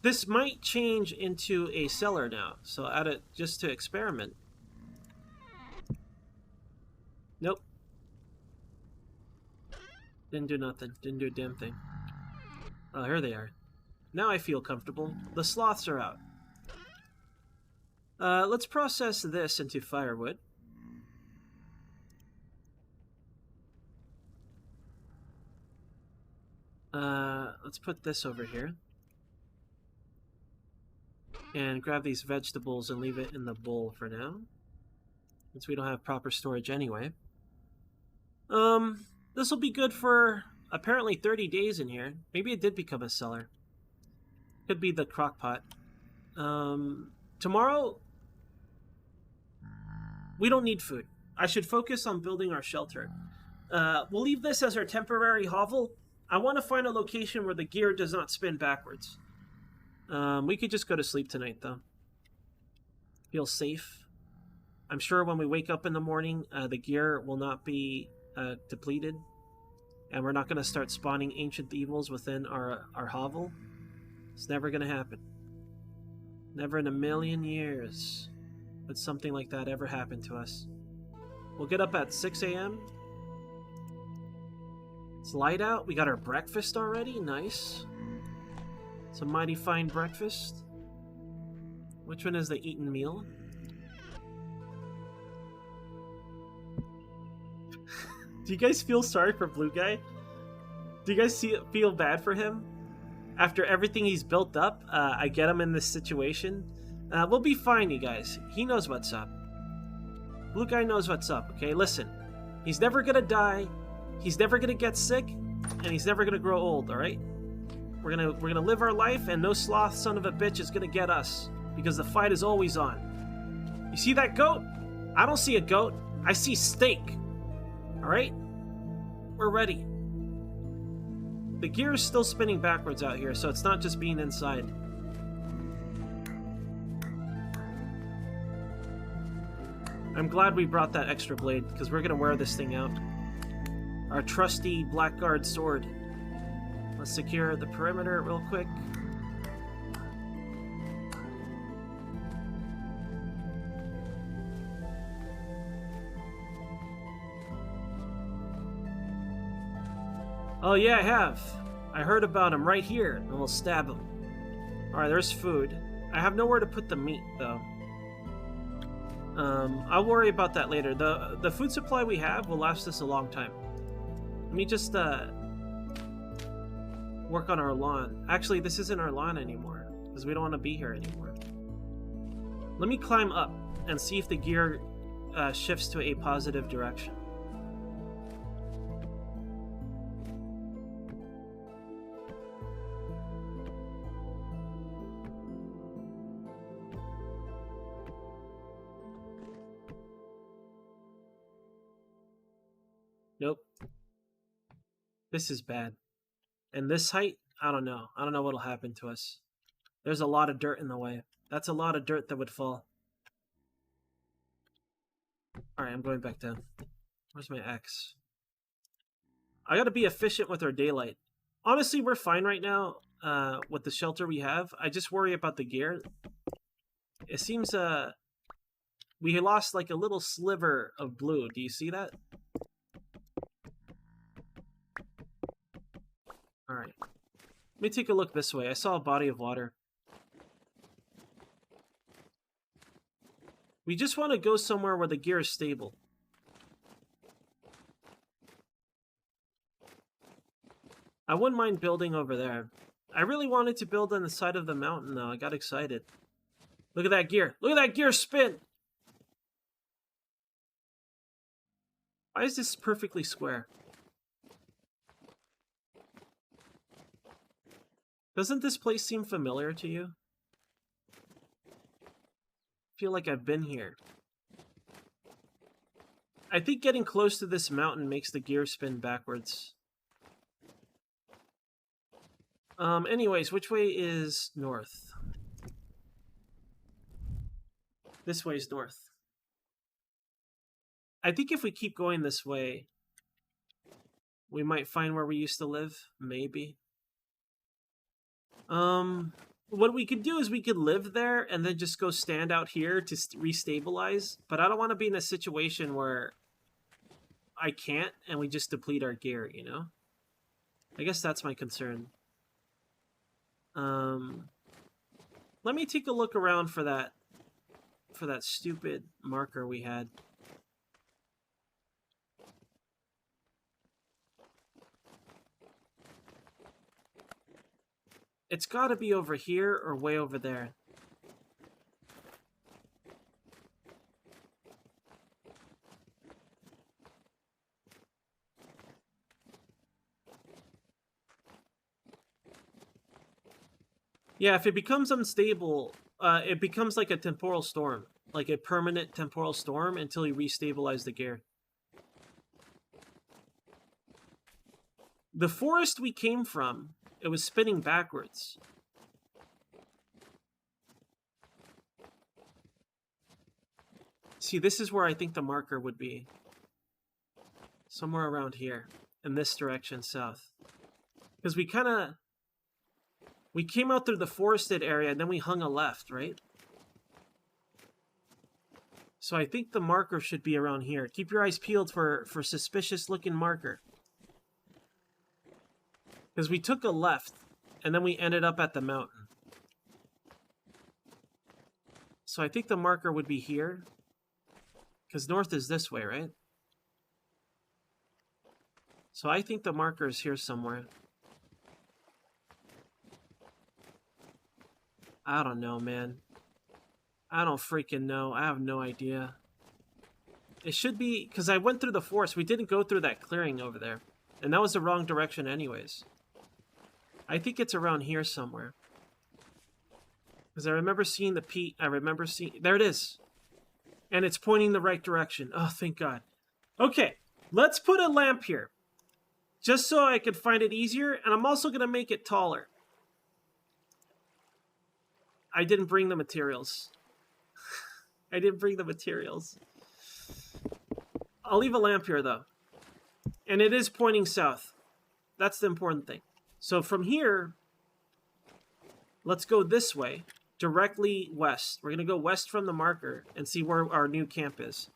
This might change into a cellar now, so add it just to experiment. Nope. Didn't do nothing. Didn't do a damn thing. Oh, here they are. Now I feel comfortable. The sloths are out. Let's process this into firewood. Let's put this over here. And grab these vegetables and leave it in the bowl for now. Since we don't have proper storage anyway. This will be good for apparently 30 days in here. Maybe it did become a cellar. Could be the crock pot. Tomorrow, we don't need food. I should focus on building our shelter. We'll leave this as our temporary hovel. I want to find a location where the gear does not spin backwards. We could just go to sleep tonight, though. Feel safe. I'm sure when we wake up in the morning, the gear will not be depleted. And we're not going to start spawning ancient evils within our hovel. It's never going to happen. Never in a million years would something like that ever happen to us. We'll get up at 6 a.m. It's light out. We got our breakfast already. Nice. It's a mighty fine breakfast. Which one is the eaten meal? Do you guys feel sorry for Blue Guy? Do you guys feel bad for him? After everything he's built up, I get him in this situation. We'll be fine, you guys. He knows what's up. Blue Guy knows what's up, okay? Listen, he's never gonna die, he's never gonna get sick, and he's never gonna grow old, alright? We're gonna live our life, and no sloth son of a bitch is gonna get us, because the fight is always on. You see that goat? I don't see a goat, I see steak. Alright? We're ready. The gear is still spinning backwards out here, so it's not just being inside. I'm glad we brought that extra blade, because we're going to wear this thing out. Our trusty Blackguard sword. Let's secure the perimeter real quick. Oh yeah, I have. I heard about him right here, and we'll stab him. Alright, there's food. I have nowhere to put the meat, though. I'll worry about that later. The food supply we have will last us a long time. Let me just, work on our lawn. Actually, this isn't our lawn anymore, because we don't want to be here anymore. Let me climb up and see if the gear shifts to a positive direction. Nope. This is bad. And this height, I don't know. I don't know what'll happen to us. There's a lot of dirt in the way. That's a lot of dirt that would fall. Alright, I'm going back down. Where's my X? I gotta be efficient with our daylight. Honestly, we're fine right now with the shelter we have. I just worry about the gear. It seems we lost like a little sliver of blue. Do you see that? Alright. Let me take a look this way. I saw a body of water. We just want to go somewhere where the gear is stable. I wouldn't mind building over there. I really wanted to build on the side of the mountain, though. I got excited. Look at that gear. Look at that gear spin! Why is this perfectly square? Doesn't this place seem familiar to you? I feel like I've been here. I think getting close to this mountain makes the gear spin backwards. Anyways, which way is north? This way is north. I think if we keep going this way, we might find where we used to live. Maybe. What we could do is we could live there and then just go stand out here to restabilize. But I don't want to be in a situation where I can't and we just deplete our gear, you know? I guess that's my concern. Let me take a look around for that stupid marker we had. It's got to be over here or way over there. Yeah, if it becomes unstable, it becomes like a temporal storm. Like a permanent temporal storm until you restabilize the gear. The forest we came from, it was spinning backwards. See, this is where I think the marker would be. Somewhere around here. In this direction, south. Because we came out through the forested area and then we hung a left, right? So I think the marker should be around here. Keep your eyes peeled for suspicious looking marker. Because we took a left, and then we ended up at the mountain. So I think the marker would be here. Because north is this way, right? So I think the marker is here somewhere. I don't know, man. I don't freaking know. I have no idea. It should be... Because I went through the forest. We didn't go through that clearing over there. And that was the wrong direction anyways. I think it's around here somewhere. Because I remember seeing the peat. I remember seeing... There it is. And it's pointing the right direction. Oh, thank God. Okay, let's put a lamp here. Just so I could find it easier. And I'm also going to make it taller. I didn't bring the materials. I didn't bring the materials. I'll leave a lamp here, though. And it is pointing south. That's the important thing. So from here, let's go this way, directly west. We're going to go west from the marker and see where our new camp is.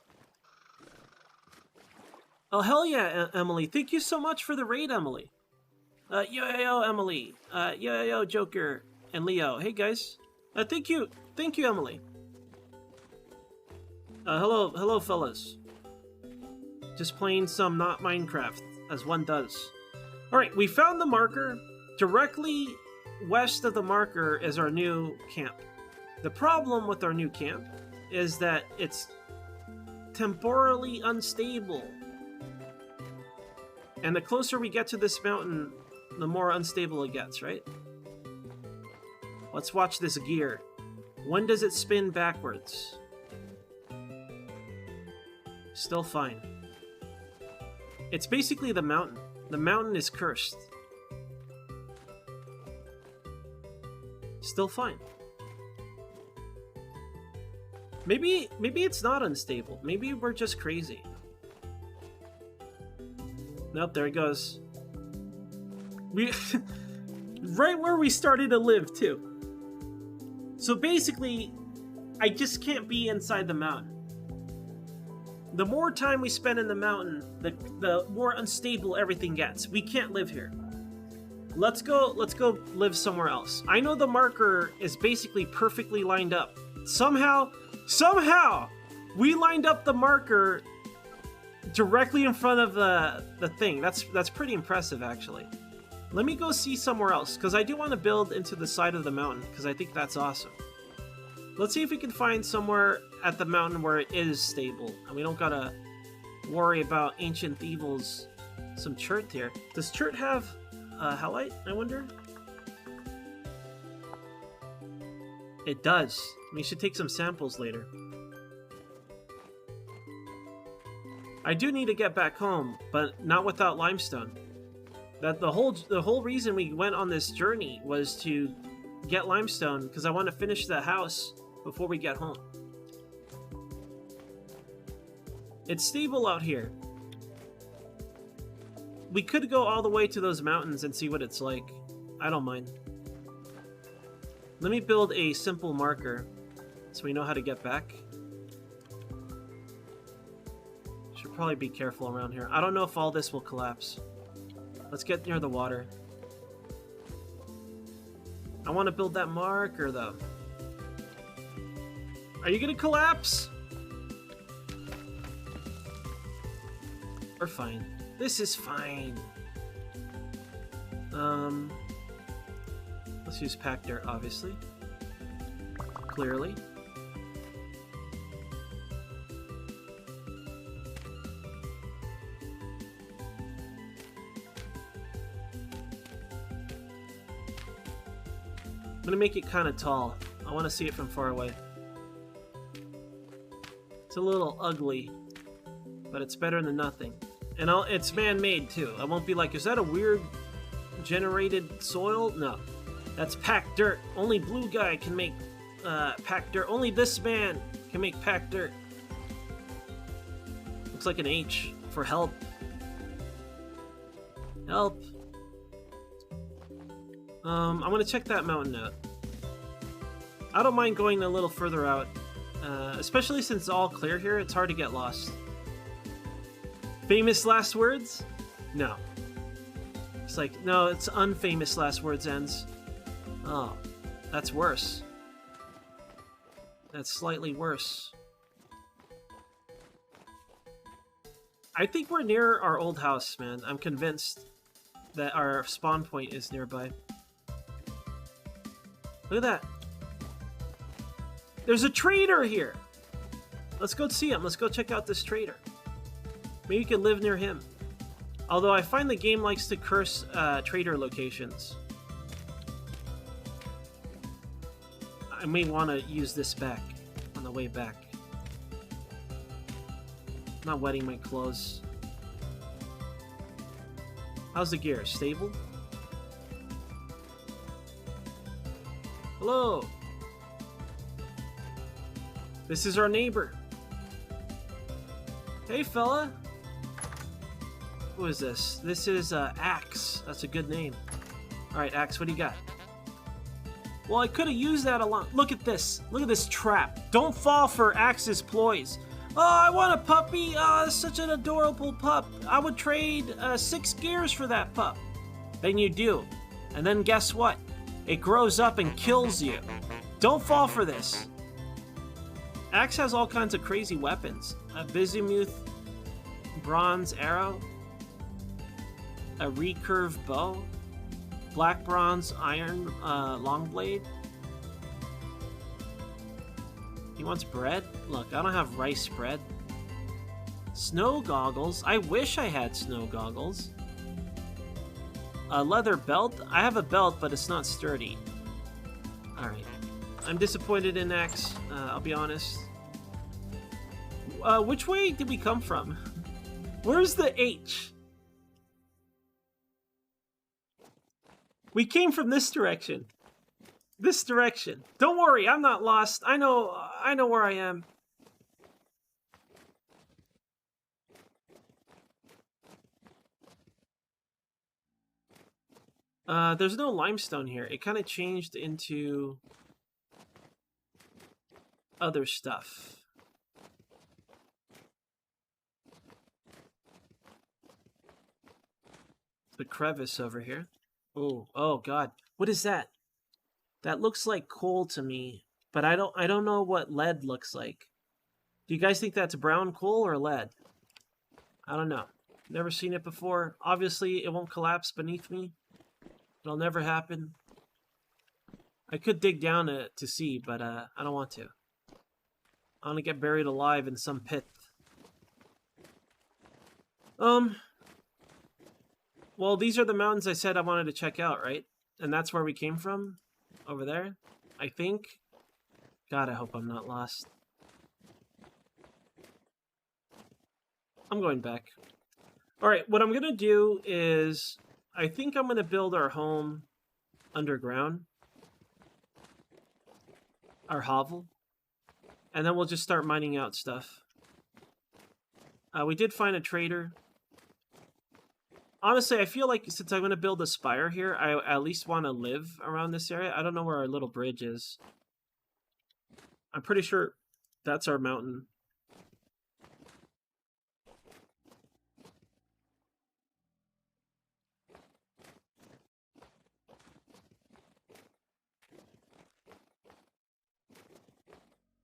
Oh, hell yeah, Emily. Thank you so much for the raid, Emily. Yo, Emily. Yo, Joker and Leo. Hey, guys. Thank you, Emily. Hello, fellas. Just playing some not Minecraft, as one does. Alright, we found the marker. Directly west of the marker is our new camp. The problem with our new camp is that it's temporally unstable. And the closer we get to this mountain, the more unstable it gets, right? Let's watch this gear. When does it spin backwards? Still fine. It's basically the mountain. The mountain is cursed. Still fine. Maybe it's not unstable. Maybe we're just crazy. Nope, there it goes. We right where we started to live too. So basically, I just can't be inside the mountain. The more time we spend in the mountain, the more unstable everything gets. We can't live here. Let's go live somewhere else. I know the marker is basically perfectly lined up. Somehow, we lined up the marker directly in front of the thing. That's pretty impressive, actually. Let me go see somewhere else, because I do want to build into the side of the mountain, because I think that's awesome. Let's see if we can find somewhere at the mountain where it is stable, and we don't gotta worry about ancient evils. Some chert here. Does chert have halite, I wonder? It does. We should take some samples later. I do need to get back home, but not without limestone. That the whole reason we went on this journey was to get limestone, because I want to finish the house before we get home. It's stable out here. We could go all the way to those mountains and see what it's like. I don't mind. Let me build a simple marker so we know how to get back. Should probably be careful around here. I don't know if all this will collapse. Let's get near the water. I want to build that marker, though. Are you gonna collapse? We're fine. This is fine. Let's use packed dirt, obviously. Clearly. I'm gonna make it kind of tall. I want to see it from far away. It's a little ugly, but it's better than nothing. And it's man-made, too. I won't be like, is that a weird generated soil? No. That's packed dirt. Only blue guy can make packed dirt. Only this man can make packed dirt. Looks like an H for help. Help. I'm gonna check that mountain out. I don't mind going a little further out. Especially since it's all clear here, it's hard to get lost. Famous last words? No. It's like, no, it's unfamous last words ends. Oh, that's worse. That's slightly worse. I think we're near our old house, man. I'm convinced that our spawn point is nearby. Look at that. There's a trader here. Let's go see him. Let's go check out this trader. Maybe you can live near him. Although I find the game likes to curse trader locations. I may want to use this back on the way back. I'm not wetting my clothes. How's the gear? Stable? Hello! This is our neighbor. Hey, fella! Who is this? This is Axe. That's a good name. Alright, Axe, what do you got? Well, I could have used that a lot. Look at this. Look at this trap. Don't fall for Axe's ploys. Oh, I want a puppy. Oh, it's such an adorable pup. I would trade 6 gears for that pup. Then you do. And then guess what? It grows up and kills you. Don't fall for this. Axe has all kinds of crazy weapons. A Bismuth bronze arrow. A recurve bow. Black bronze iron long blade. He wants bread? Look, I don't have rice bread. Snow goggles? I wish I had snow goggles. A leather belt? I have a belt, but it's not sturdy. Alright. I'm disappointed in Axe, I'll be honest. Which way did we come from? Where's the H? We came from this direction. This direction. Don't worry, I'm not lost. I know where I am. There's no limestone here. It kind of changed into other stuff. The crevice over here. Oh god. What is that? That looks like coal to me, but I don't know what lead looks like. Do you guys think that's brown coal or lead? I don't know. Never seen it before. Obviously, it won't collapse beneath me. It'll never happen. I could dig down to see, but I don't want to. I want to get buried alive in some pit. Well, these are the mountains I said I wanted to check out, right? And that's where we came from? Over there? I think? God, I hope I'm not lost. I'm going back. Alright, what I'm going to do is... I think I'm going to build our home underground. Our hovel. And then we'll just start mining out stuff. We did find a trader. Honestly, I feel like since I'm going to build a spire here, I at least want to live around this area. I don't know where our little bridge is. I'm pretty sure that's our mountain.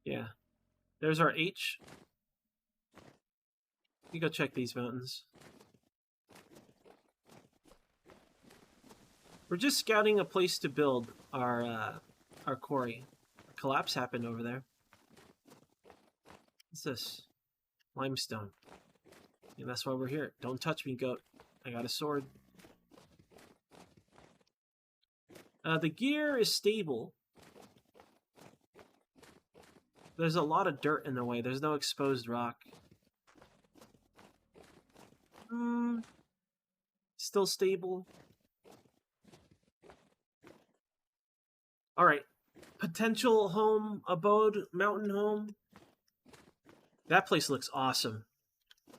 Yeah. There's our H. You go check these mountains. We're just scouting a place to build our quarry. A collapse happened over there. What's this? Limestone. And that's why we're here. Don't touch me, goat. I got a sword. The gear is stable. There's a lot of dirt in the way. There's no exposed rock. Still stable. Alright. Potential home, abode, mountain home. That place looks awesome.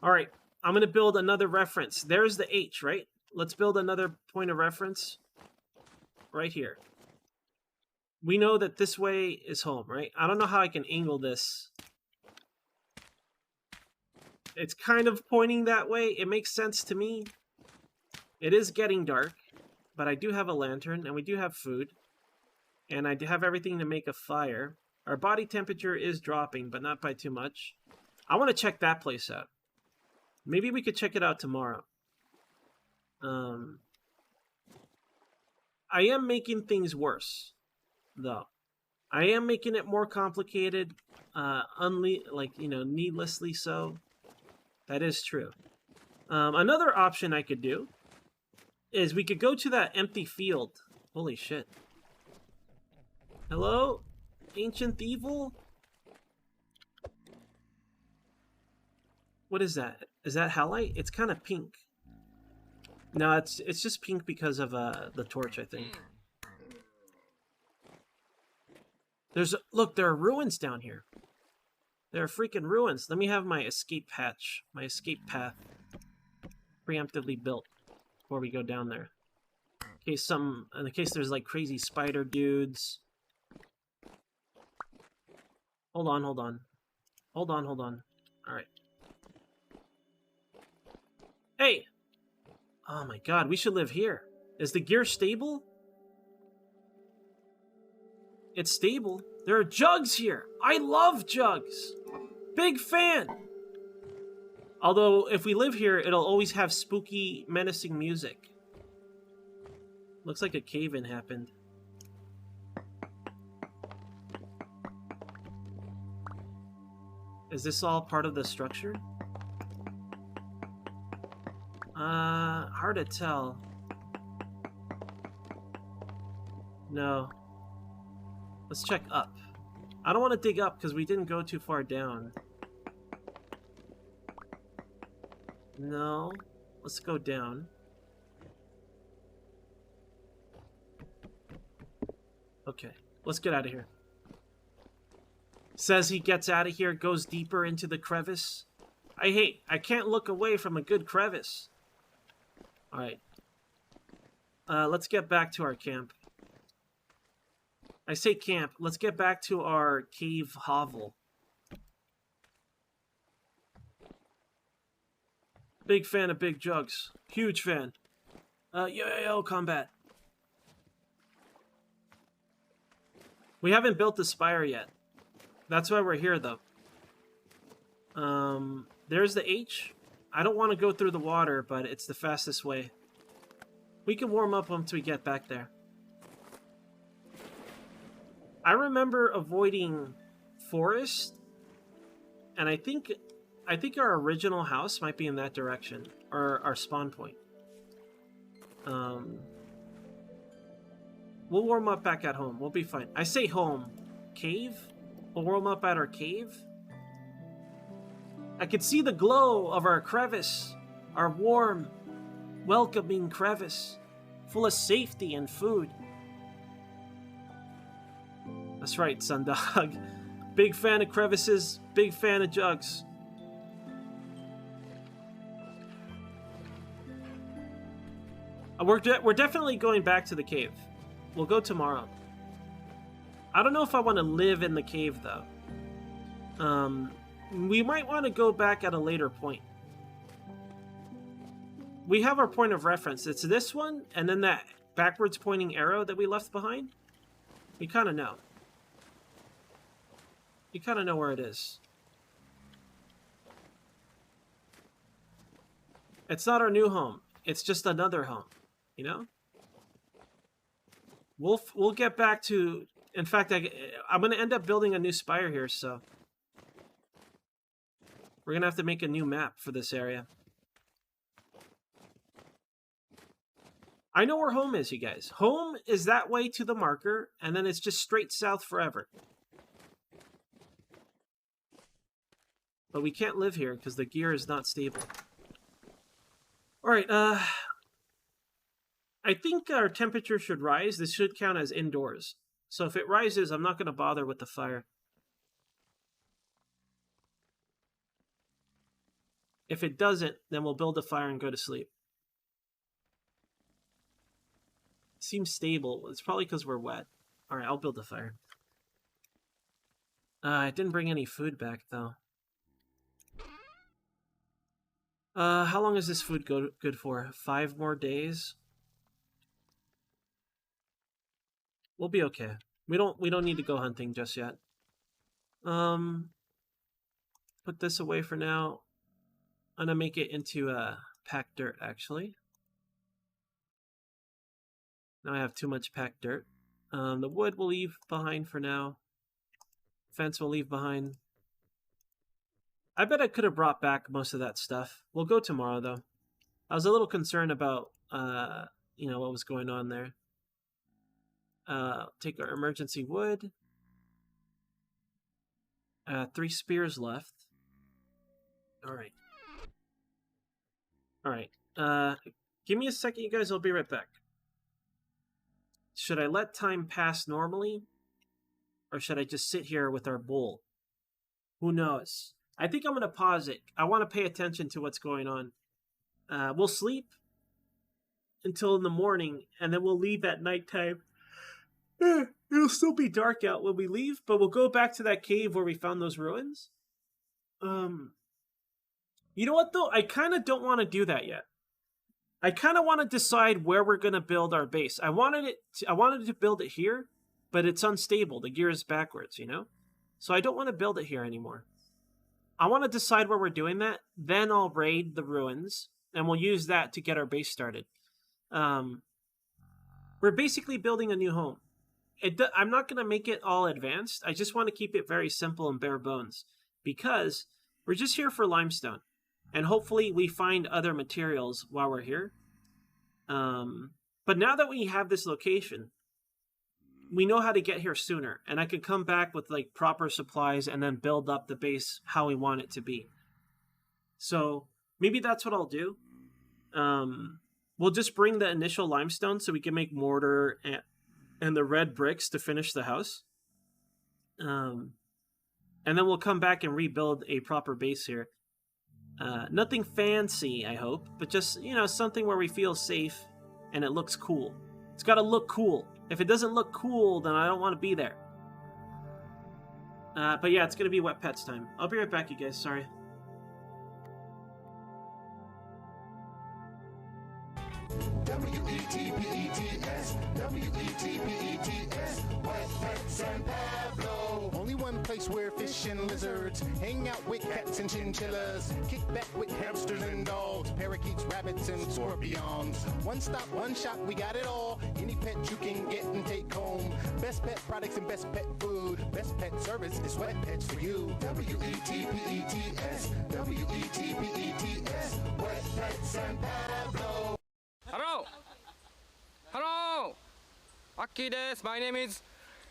Alright. I'm going to build another reference. There's the H, right? Let's build another point of reference. Right here. We know that this way is home, right? I don't know how I can angle this. It's kind of pointing that way. It makes sense to me. It is getting dark, but I do have a lantern, and we do have food. And I do have everything to make a fire. Our body temperature is dropping, but not by too much. I want to check that place out. Maybe we could check it out tomorrow. I am making things worse, though. I am making it more complicated, needlessly so. That is true. Another option I could do is we could go to that empty field. Holy shit. Hello? Ancient Evil? What is that? Is that halite? It's kind of pink. No, it's just pink because of the torch, I think. Look, there are ruins down here. There are freaking ruins. Let me have my escape hatch, my escape path preemptively built before we go down there. In case there's like crazy spider dudes. Hold on. All right. Hey! Oh my god, we should live here. Is the gear stable? It's stable. There are jugs here. I love jugs. Big fan. Although, if we live here, it'll always have spooky, menacing music. Looks like a cave-in happened. Is this all part of the structure? Hard to tell. No. Let's check up. I don't want to dig up because we didn't go too far down. No. Let's go down. Okay. Let's get out of here. Says he gets out of here, goes deeper into the crevice. I can't look away from a good crevice. Alright. Let's get back to our camp. I say camp. Let's get back to our cave hovel. Big fan of big jugs. Huge fan. Yo, combat. We haven't built the spire yet. That's why we're here, though. There's the H. I don't want to go through the water, but it's the fastest way. We can warm up once we get back there. I remember avoiding forest, and I think our original house might be in that direction, or our spawn point. We'll warm up back at home. We'll be fine. I say home. Cave? We'll warm up at our cave? I could see the glow of our crevice. Our warm, welcoming crevice. Full of safety and food. That's right, Sundog. Big fan of crevices, big fan of jugs. We're definitely going back to the cave. We'll go tomorrow. I don't know if I want to live in the cave, though. We might want to go back at a later point. We have our point of reference. It's this one, and then that backwards pointing arrow that we left behind. We kind of know. You kind of know where it is. It's not our new home. It's just another home. You know? We'll get back to... In fact, I'm going to end up building a new spire here, so... We're going to have to make a new map for this area. I know where home is, you guys. Home is that way to the marker, and then it's just straight south forever. But we can't live here because the gear is not stable. Alright, I think our temperature should rise. This should count as indoors. So if it rises, I'm not going to bother with the fire. If it doesn't, then we'll build a fire and go to sleep. Seems stable. It's probably because we're wet. Alright, I'll build a fire. I didn't bring any food back, though. How long is this food good for? 5 more days? We'll be okay. We don't need to go hunting just yet. Put this away for now. I'm gonna make it into packed dirt, actually. Now I have too much packed dirt. The wood we'll leave behind for now. Fence we'll leave behind. I bet I could have brought back most of that stuff. We'll go tomorrow, though. I was a little concerned about, you know, what was going on there. Take our emergency wood. 3 spears left. Alright. Alright. Give me a second, you guys. I'll be right back. Should I let time pass normally? Or should I just sit here with our bowl? Who knows? I think I'm going to pause it. I want to pay attention to what's going on. We'll sleep until in the morning, and then we'll leave at nighttime. It'll still be dark out when we leave, but we'll go back to that cave where we found those ruins. You know what, though? I kind of don't want to do that yet. I kind of want to decide where we're going to build our base. I wanted to build it here, but it's unstable. The gear is backwards, you know? So I don't want to build it here anymore. I want to decide where we're doing that. Then I'll raid the ruins, and we'll use that to get our base started. We're basically building a new home. I'm not going to make it all advanced. I just want to keep it very simple and bare bones, because we're just here for limestone. And hopefully we find other materials while we're here. But now that we have this location, we know how to get here sooner. And I can come back with like proper supplies and then build up the base how we want it to be. So maybe that's what I'll do. We'll just bring the initial limestone so we can make mortar and the red bricks to finish the house. And then we'll come back and rebuild a proper base here. Nothing fancy, I hope, but just, you know, something where we feel safe and it looks cool. It's got to look cool. If it doesn't look cool, then I don't want to be there. But yeah, it's going to be wet pets time. I'll be right back, you guys. Sorry. W-E-T-P-E-T-S, W-E-T-P-E-T-S, Wet Pet San Pablo. Only one place where fish and lizards hang out with cats and chinchillas, kick back with hamsters and dogs, parakeets, rabbits, and scorpions. One stop, one shop, we got it all. Any pet you can get and take home. Best pet products and best pet food. Best pet service is Wet Pets for you. W-E-T-P-E-T-S, W-E-T-P-E-T-S, Wet Pet San Pablo. Hello! Hello! Aki desu. My name is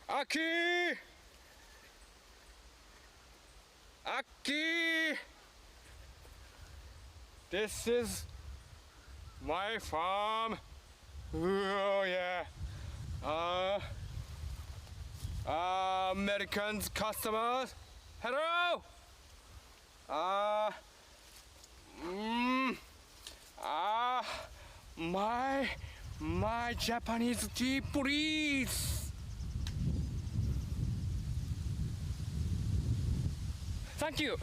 Aki! Aki! This is my farm. Oh yeah. Americans customers. Hello! My Japanese tea, please. Thank you.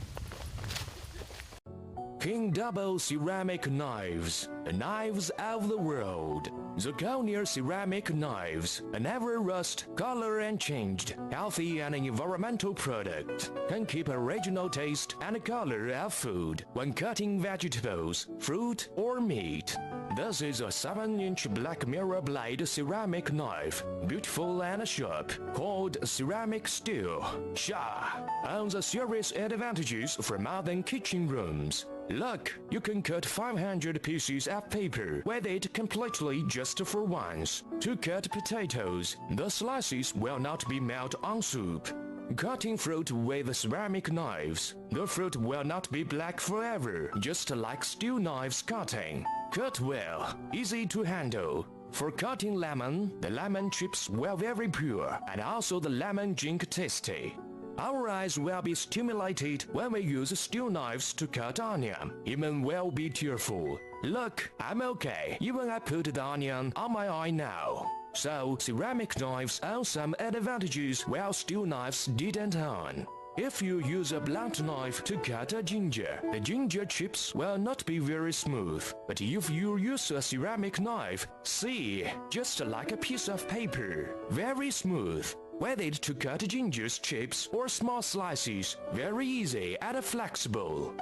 King Double Ceramic Knives, the knives of the world. Zirconia ceramic knives, a never rust, color and changed, healthy and environmental product. Can keep original taste and color of food when cutting vegetables, fruit or meat. This is a 7-inch black mirror blade ceramic knife, beautiful and sharp, called ceramic steel. Sha owns a serious advantages for modern kitchen rooms. Look, you can cut 500 pieces of paper with it completely just for once. To cut potatoes, the slices will not be melt on soup. Cutting fruit with ceramic knives, the fruit will not be black forever, just like steel knives cutting. Cut well, easy to handle. For cutting lemon, the lemon chips will very pure, and also the lemon drink tasty. Our eyes will be stimulated when we use steel knives to cut onion. Even will be tearful. Look, I'm okay. Even I put the onion on my eye now. So ceramic knives own some advantages while steel knives didn't own. If you use a blunt knife to cut a ginger, the ginger chips will not be very smooth. But if you use a ceramic knife, see, just like a piece of paper, very smooth. Whether it to cut ginger's chips or small slices, very easy and flexible.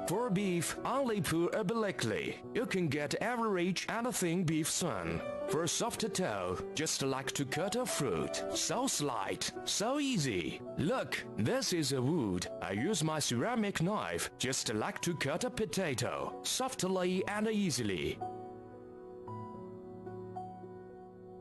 For beef, only put obliquely. You can get average and thin beef son. For soft toe, just like to cut a fruit. So slight, so easy. Look, this is a wood. I use my ceramic knife, just like to cut a potato, softly and easily.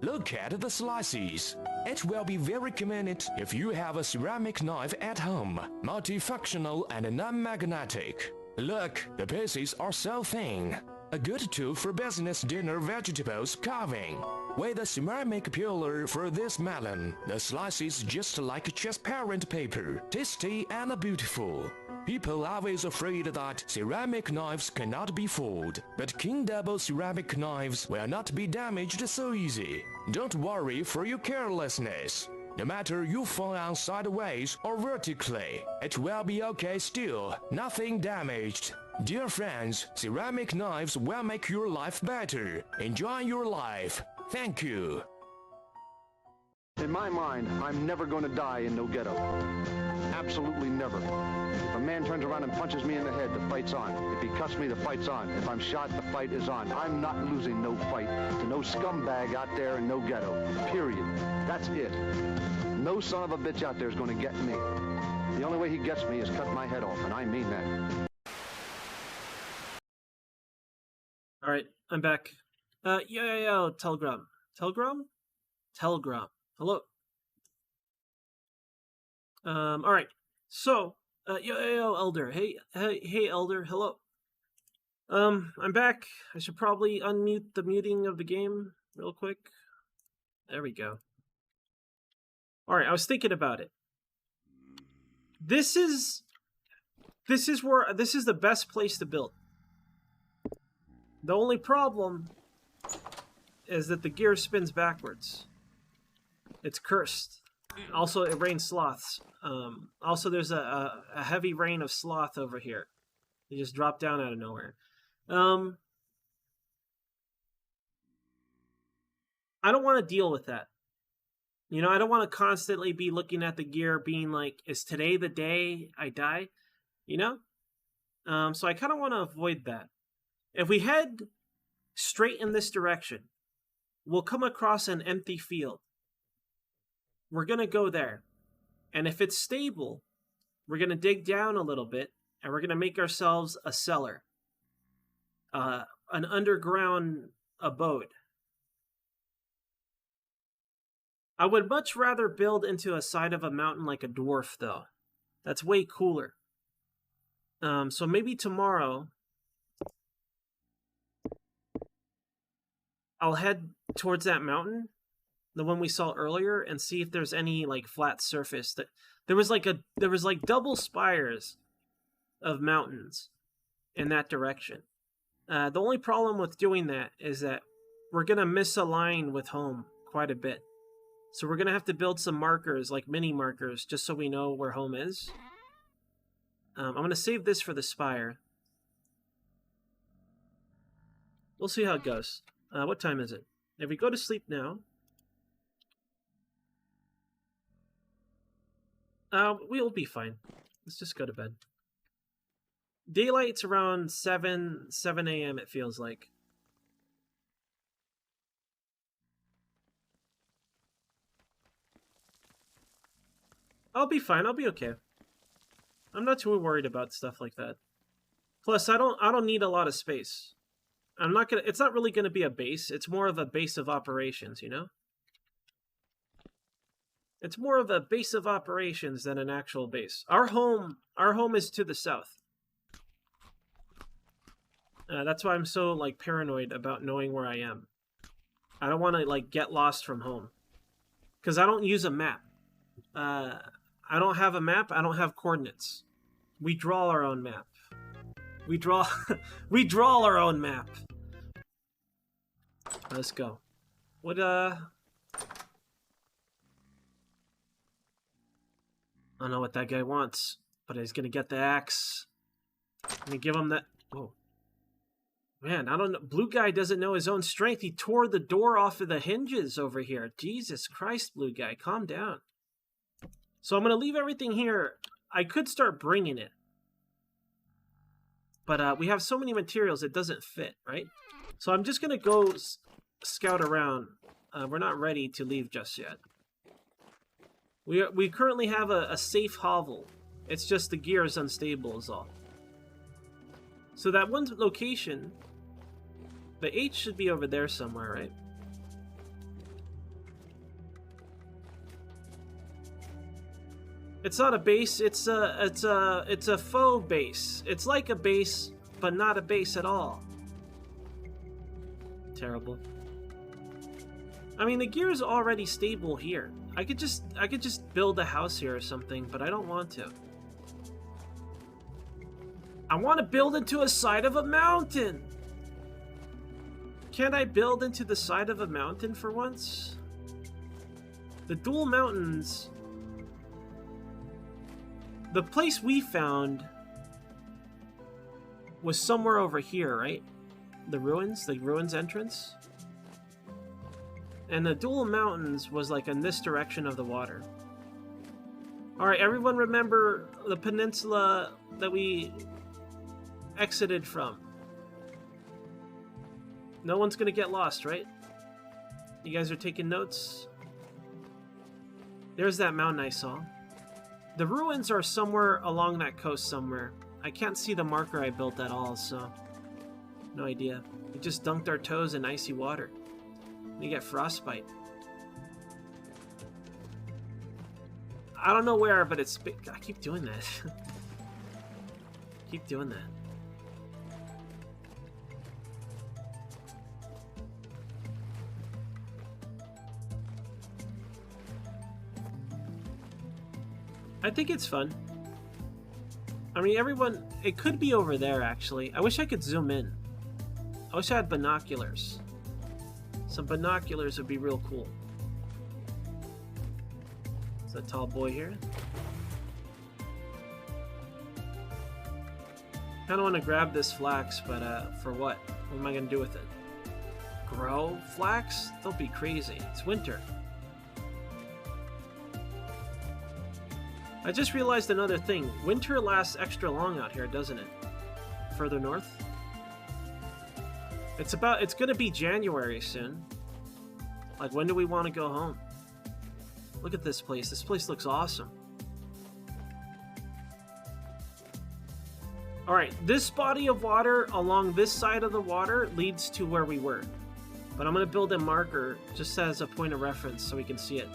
Look at the slices. It will be very convenient if you have a ceramic knife at home, multifunctional and non-magnetic. Look, the pieces are so thin. A good tool for business dinner vegetables carving. With a ceramic peeler for this melon, the slices just like transparent paper, tasty and beautiful. People are always afraid that ceramic knives cannot be fooled, but King Double ceramic knives will not be damaged so easy. Don't worry for your carelessness. No matter you fall on sideways or vertically, it will be okay still, nothing damaged. Dear friends, ceramic knives will make your life better. Enjoy your life. Thank you. In my mind, I'm never going to die in no ghetto. Absolutely never. If a man turns around and punches me in the head, the fight's on. If he cuts me, the fight's on. If I'm shot, the fight is on. I'm not losing no fight to no scumbag out there in no ghetto. Period. That's it. No son of a bitch out there is going to get me. The only way he gets me is cut my head off, and I mean that. All right, I'm back. Yo, Telegram. Telegram? Telegram. Hello. All right. So, yo, Elder. Hey, Elder. Hello. I'm back. I should probably unmute the muting of the game real quick. There we go. All right, I was thinking about it. This is the best place to build. The only problem is that the gear spins backwards. It's cursed. Also, it rains sloths. Also, there's a heavy rain of sloth over here. They just drop down out of nowhere. I don't want to deal with that. You know, I don't want to constantly be looking at the gear being like, is today the day I die? You know? So I kind of want to avoid that. If we head straight in this direction, we'll come across an empty field. We're going to go there. And if it's stable, we're going to dig down a little bit, and we're going to make ourselves a cellar. An underground abode. I would much rather build into a side of a mountain like a dwarf, though. That's way cooler. So maybe tomorrow I'll head towards that mountain, the one we saw earlier, and see if there's any like flat surface. That there was like double spires of mountains in that direction. The only problem with doing that is that we're gonna misalign with home quite a bit. So we're gonna have to build some markers, like mini markers, just so we know where home is. I'm gonna save this for the spire. We'll see how it goes. What time is it? If we go to sleep now, we'll be fine. Let's just go to bed. Daylight's around 7 a.m. it feels like. I'll be fine. I'll be okay. I'm not too worried about stuff like that. Plus, I don't need a lot of space. It's not really gonna be a base. It's more of a base of operations, you know? It's more of a base of operations than an actual base. Our home is to the south. That's why I'm so like paranoid about knowing where I am. I don't want to like get lost from home, because I don't use a map. I don't have a map. I don't have coordinates. We draw our own map. We draw our own map. Let's go. What I don't know what that guy wants, but he's gonna get the axe. I'm gonna give him that. Whoa. Man, I don't know. Blue guy doesn't know his own strength. He tore the door off of the hinges over here. Jesus Christ, blue guy, calm down. So I'm gonna leave everything here. I could start bringing it. But we have so many materials, it doesn't fit, right? So I'm just gonna go scout around. We're not ready to leave just yet. We currently have a safe hovel. It's just the gear is unstable is all. So that one location, the H should be over there somewhere, right? It's not a base, it's a faux base. It's like a base, but not a base at all. Terrible. I mean, the gear is already stable here. I could just build a house here or something, but I don't want to. I want to build into a side of a mountain. Can't I build into the side of a mountain for once? The dual mountains. The place we found was somewhere over here, right? The ruins entrance. And the dual mountains was like in this direction of the water. Alright, everyone remember the peninsula that we exited from. No one's gonna get lost, right? You guys are taking notes? There's that mountain I saw. The ruins are somewhere along that coast somewhere. I can't see the marker I built at all, so no idea. We just dunked our toes in icy water. We get frostbite. I don't know where, but it's big. I keep doing that. Keep doing that. I think it's fun. I mean, everyone... It could be over there, actually. I wish I could zoom in. I wish I had binoculars. Some binoculars would be real cool. Is that tall boy here? Kinda want to grab this flax, but for what? What am I gonna do with it? Grow flax? Don't be crazy. It's winter. I just realized another thing. Winter lasts extra long out here, doesn't it? Further north? It's gonna be January soon. Like, when do we want to go home? Look at this place. This place looks awesome. Alright, this body of water along this side of the water leads to where we were. But I'm gonna build a marker just as a point of reference so we can see it.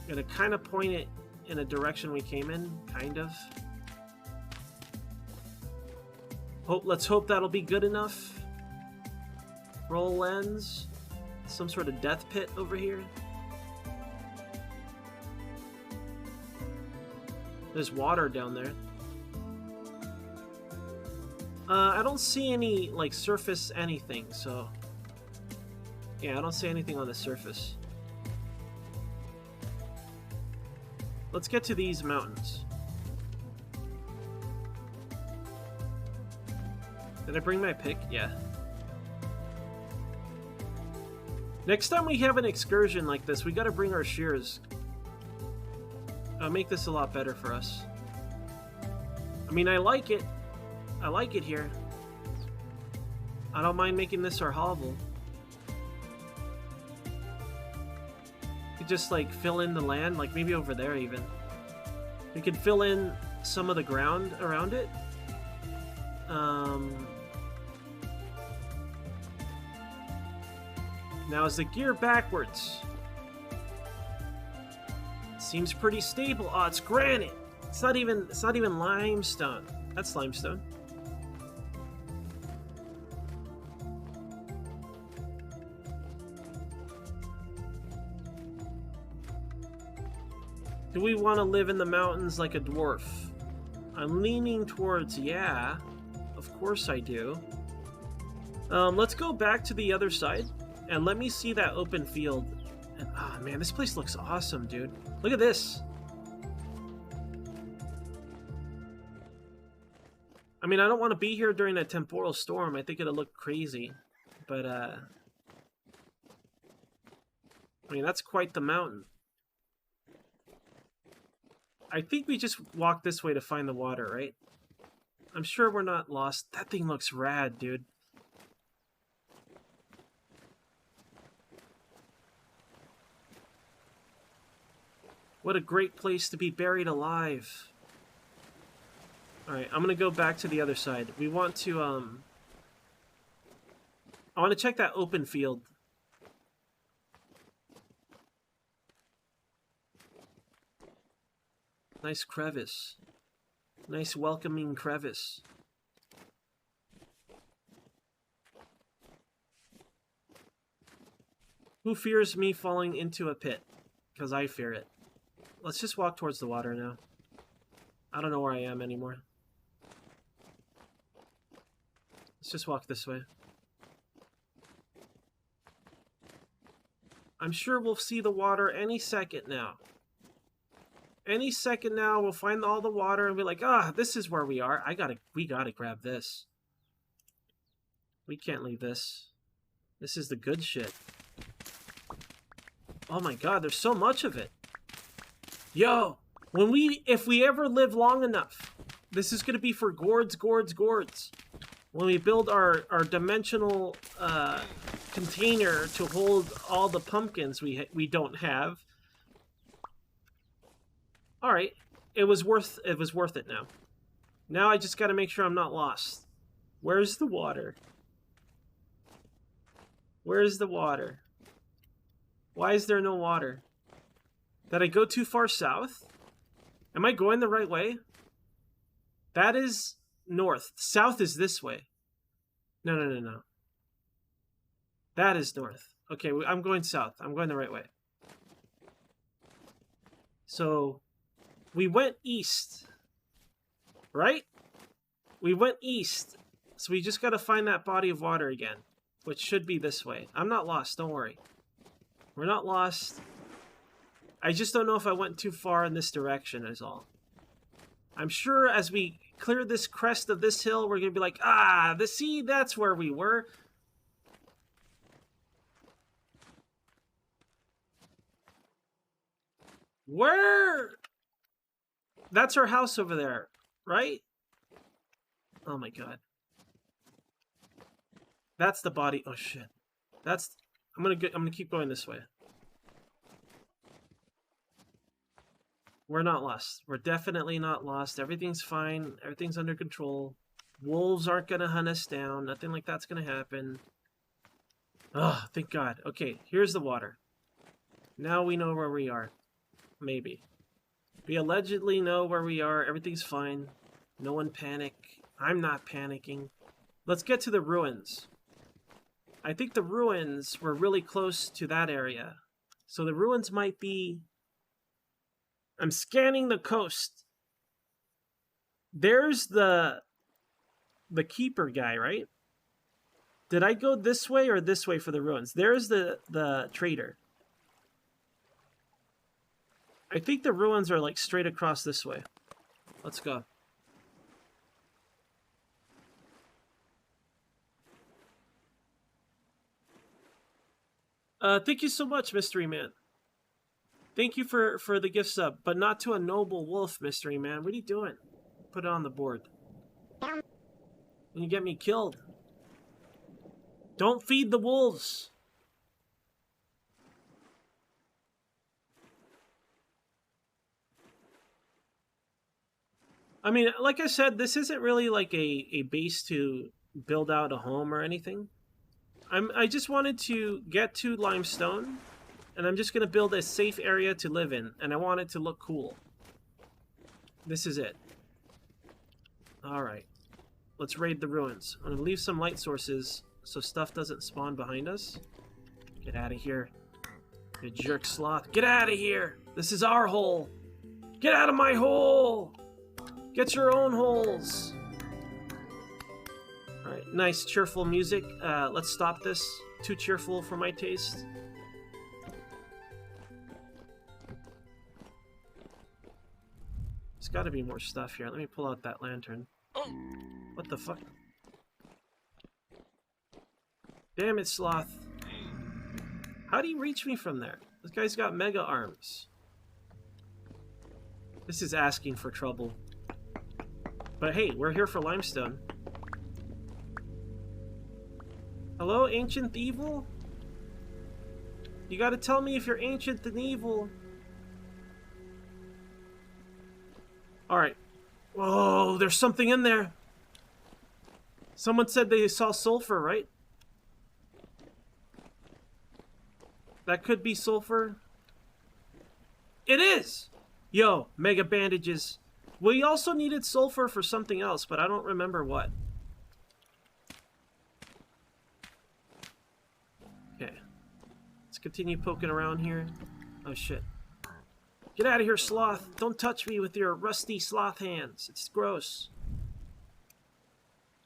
I'm gonna kind of point it in a direction we came in, kind of. Let's hope that'll be good enough. Roll lens. Some sort of death pit over here. There's water down there. I don't see any, like, surface anything, so... Yeah, I don't see anything on the surface. Let's get to these mountains. Did I bring my pick? Yeah. Next time we have an excursion like this, we gotta bring our shears. It'll make this a lot better for us. I mean, I like it. I like it here. I don't mind making this our hovel. We could just, like, fill in the land, like maybe over there even. We could fill in some of the ground around it. Now is the gear backwards? Seems pretty stable. Oh, it's granite. It's not even limestone. That's limestone. Do we want to live in the mountains like a dwarf? I'm leaning towards yeah. Of course I do. Let's go back to the other side and let me see that open field. And man, this place looks awesome, dude. Look at this. I mean, I don't want to be here during a temporal storm. I think it'll look crazy. But, I mean, that's quite the mountain. I think we just walk this way to find the water, right? I'm sure we're not lost. That thing looks rad, dude. What a great place to be buried alive. Alright, I'm gonna go back to the other side. We want to, I want to check that open field. Nice crevice. Nice welcoming crevice. Who fears me falling into a pit? Because I fear it. Let's just walk towards the water now. I don't know where I am anymore. Let's just walk this way. I'm sure we'll see the water any second now. Any second now, we'll find all the water and be like, ah, this is where we are. We gotta grab this. We can't leave this. This is the good shit. Oh my god, there's so much of it. Yo, if we ever live long enough, this is gonna be for gourds. When we build our dimensional container to hold all the pumpkins we don't have. All right, it was worth it now. Now I just got to make sure I'm not lost. Where's the water? Where's the water? Why is there no water? Did I go too far south? Am I going the right way? That is north. South is this way. No. That is north. Okay, I'm going south. I'm going the right way. So, we went east. Right? We went east. So we just got to find that body of water again. Which should be this way. I'm not lost, don't worry. We're not lost. I just don't know if I went too far in this direction is all. I'm sure as we clear this crest of this hill, we're going to be like, ah, see, that's where we were. Where? That's our house over there, right? Oh my god. That's the body. Oh shit. I'm gonna keep going this way. We're not lost. We're definitely not lost. Everything's fine. Everything's under control. Wolves aren't gonna hunt us down. Nothing like that's gonna happen. Oh, thank God. Okay, here's the water. Now we know where we are. Maybe. We allegedly know where we are. Everything's fine. No one panic. I'm not panicking. Let's get to the ruins. I think the ruins were really close to that area. So the ruins might be... I'm scanning the coast. There's the keeper guy, right? Did I go this way or this way for the ruins? There's the trader. I think the ruins are like straight across this way. Let's go. Thank you so much, Mystery Man. Thank you for the gift sub, but not to a noble wolf, Mystery Man. What are you doing? Put it on the board. You get me killed. Don't feed the wolves. I mean, like I said, this isn't really like a base to build out a home or anything. I just wanted to get to limestone, and I'm just going to build a safe area to live in, and I want it to look cool. This is it. Alright. Let's raid the ruins. I'm going to leave some light sources so stuff doesn't spawn behind us. Get out of here. You jerk sloth. Get out of here! This is our hole! Get out of my hole! Get your own holes! Alright, nice cheerful music. Let's stop this. Too cheerful for my taste. There's gotta be more stuff here. Let me pull out that lantern. What the fuck? Damn it, Sloth. How do you reach me from there? This guy's got mega arms. This is asking for trouble. But hey, we're here for limestone. Hello, ancient evil? You gotta tell me if you're ancient and evil. Alright. Whoa, there's something in there. Someone said they saw sulfur, right? That could be sulfur. It is! Yo, mega bandages. We also needed sulfur for something else, but I don't remember what. Okay. Let's continue poking around here. Oh shit. Get out of here, Sloth. Don't touch me with your rusty sloth hands. It's gross.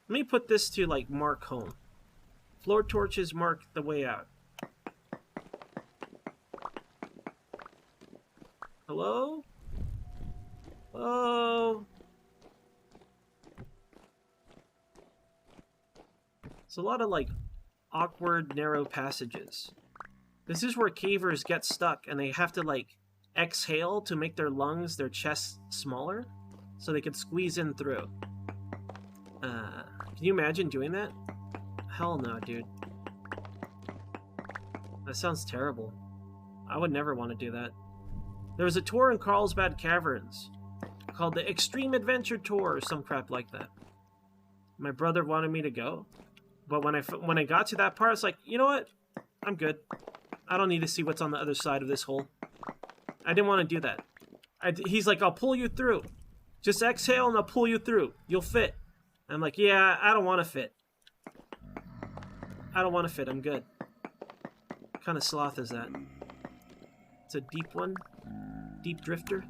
Let me put this to, like, mark home. Floor torches mark the way out. Hello? Hello? It's a lot of, like, awkward, narrow passages. This is where cavers get stuck, and they have to, like, exhale to make their lungs, their chest smaller, so they can squeeze in through. Can you imagine doing that? Hell no, dude. That sounds terrible. I would never want to do that. There was a tour in Carlsbad Caverns called the Extreme Adventure Tour or some crap like that. My brother wanted me to go, but when I got to that part, it's like, you know what? I'm good. I don't need to see what's on the other side of this hole. I didn't want to do that. He's like, I'll pull you through. Just exhale and I'll pull you through. You'll fit. I'm like, yeah, I don't want to fit. I don't want to fit. I'm good. What kind of sloth is that? It's a deep one. Deep drifter.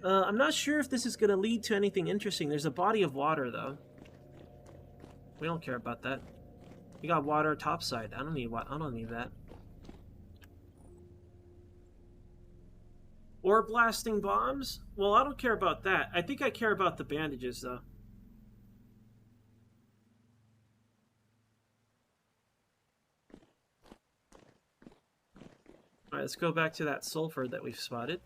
I'm not sure if this is going to lead to anything interesting. There's a body of water, though. We don't care about that. We got water topside. I don't need that. Or blasting bombs? Well, I don't care about that. I think I care about the bandages, though. Alright, let's go back to that sulfur that we've spotted.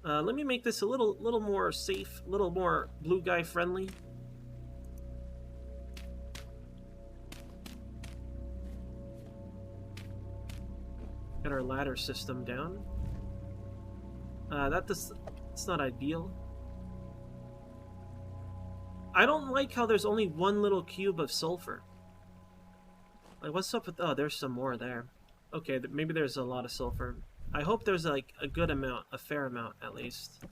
Let me make this a little more safe, a little more blue guy friendly. Get our ladder system down. It's not ideal. I don't like how there's only one little cube of sulfur. Like, what's up with... Oh, there's some more there. Okay, maybe there's a lot of sulfur. I hope there's, like, a good amount, a fair amount, at least.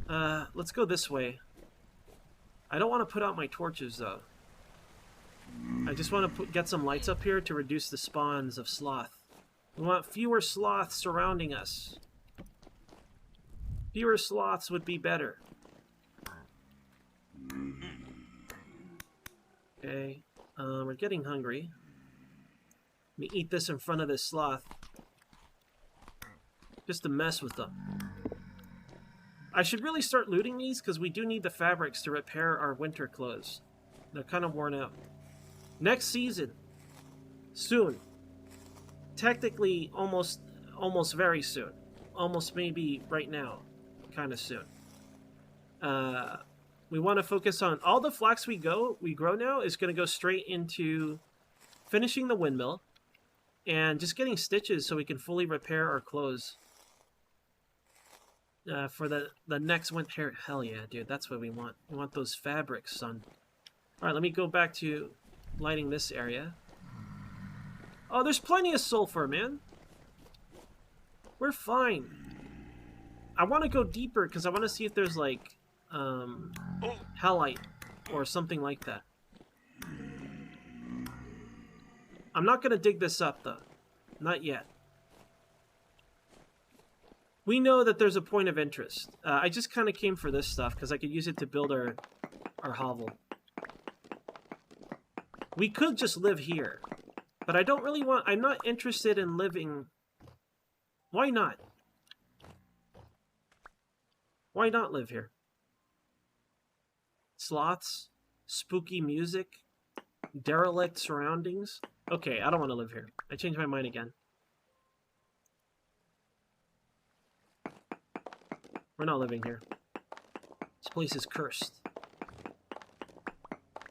Let's go this way. I don't want to put out my torches, though. I just want to get some lights up here to reduce the spawns of sloth. We want fewer sloths surrounding us. Fewer sloths would be better. Okay, we're getting hungry. Let me eat this in front of this sloth. Just to mess with them. I should really start looting these because we do need the fabrics to repair our winter clothes. They're kind of worn out. Next season. Soon. Technically, almost very soon. Almost maybe right now. Kind of soon. We want to focus on... All the flax we grow now is going to go straight into finishing the windmill. And just getting stitches so we can fully repair our clothes. For the next winter. Hell yeah, dude. That's what we want. We want those fabrics, son. Alright, let me go back to lighting this area. Oh, there's plenty of sulfur, man. We're fine. I want to go deeper because I want to see if there's like halite or something like that. I'm not going to dig this up, though. Not yet. We know that there's a point of interest. I just kind of came for this stuff because I could use it to build our hovel. We could just live here. But I don't really want... I'm not interested in living... Why not? Why not live here? Sloths, spooky music, derelict surroundings. Okay, I don't want to live here. I changed my mind again. We're not living here. This place is cursed.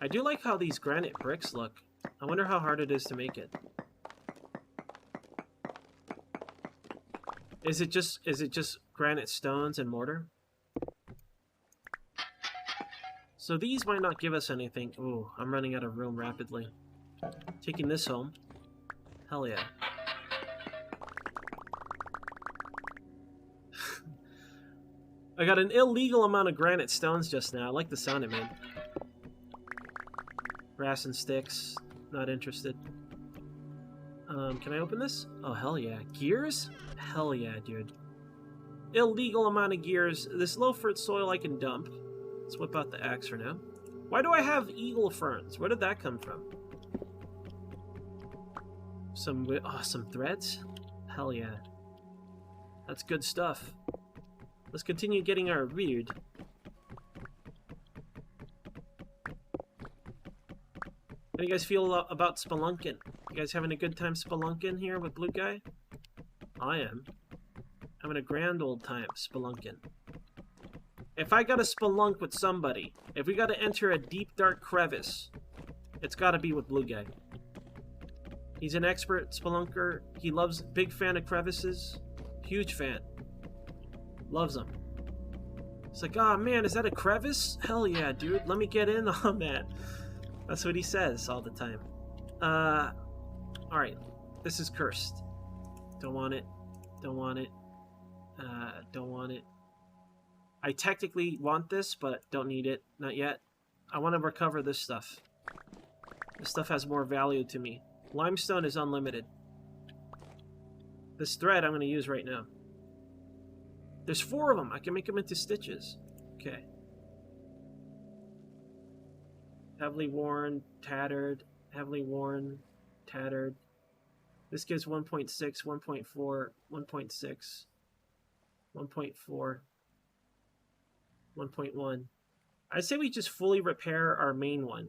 I do like how these granite bricks look. I wonder how hard it is to make it. Is it just granite stones and mortar? So these might not give us anything. Ooh, I'm running out of room rapidly. Taking this home. Hell yeah. I got an illegal amount of granite stones just now. I like the sound it made. Grass and sticks. Not interested. Can I open this? Oh, hell yeah. Gears? Hell yeah, dude. Illegal amount of gears. This low-fruit soil I can dump. Let's whip out the axe for now. Why do I have eagle ferns? Where did that come from? Some threads? Hell yeah. That's good stuff. Let's continue getting our weird. How do you guys feel about spelunking? You guys having a good time spelunking here with Blue Guy? I am. Having a grand old time spelunking. If I gotta spelunk with somebody, if we gotta enter a deep dark crevice, it's gotta be with Blue Guy. He's an expert spelunker. He loves, big fan of crevices. Huge fan. Loves them. It's like, oh man, is that a crevice? Hell yeah, dude. Let me get in on that. That's what he says all the time. Alright. This is cursed. Don't want it. Don't want it. Don't want it. I technically want this, but don't need it. Not yet. I want to recover this stuff. This stuff has more value to me. Limestone is unlimited. This thread I'm going to use right now. There's 4 of them. I can make them into stitches. Okay. Heavily worn, tattered, heavily worn, tattered. This gives 1.6, 1.4, 1.6, 1.4, 1.1. I'd say we just fully repair our main one.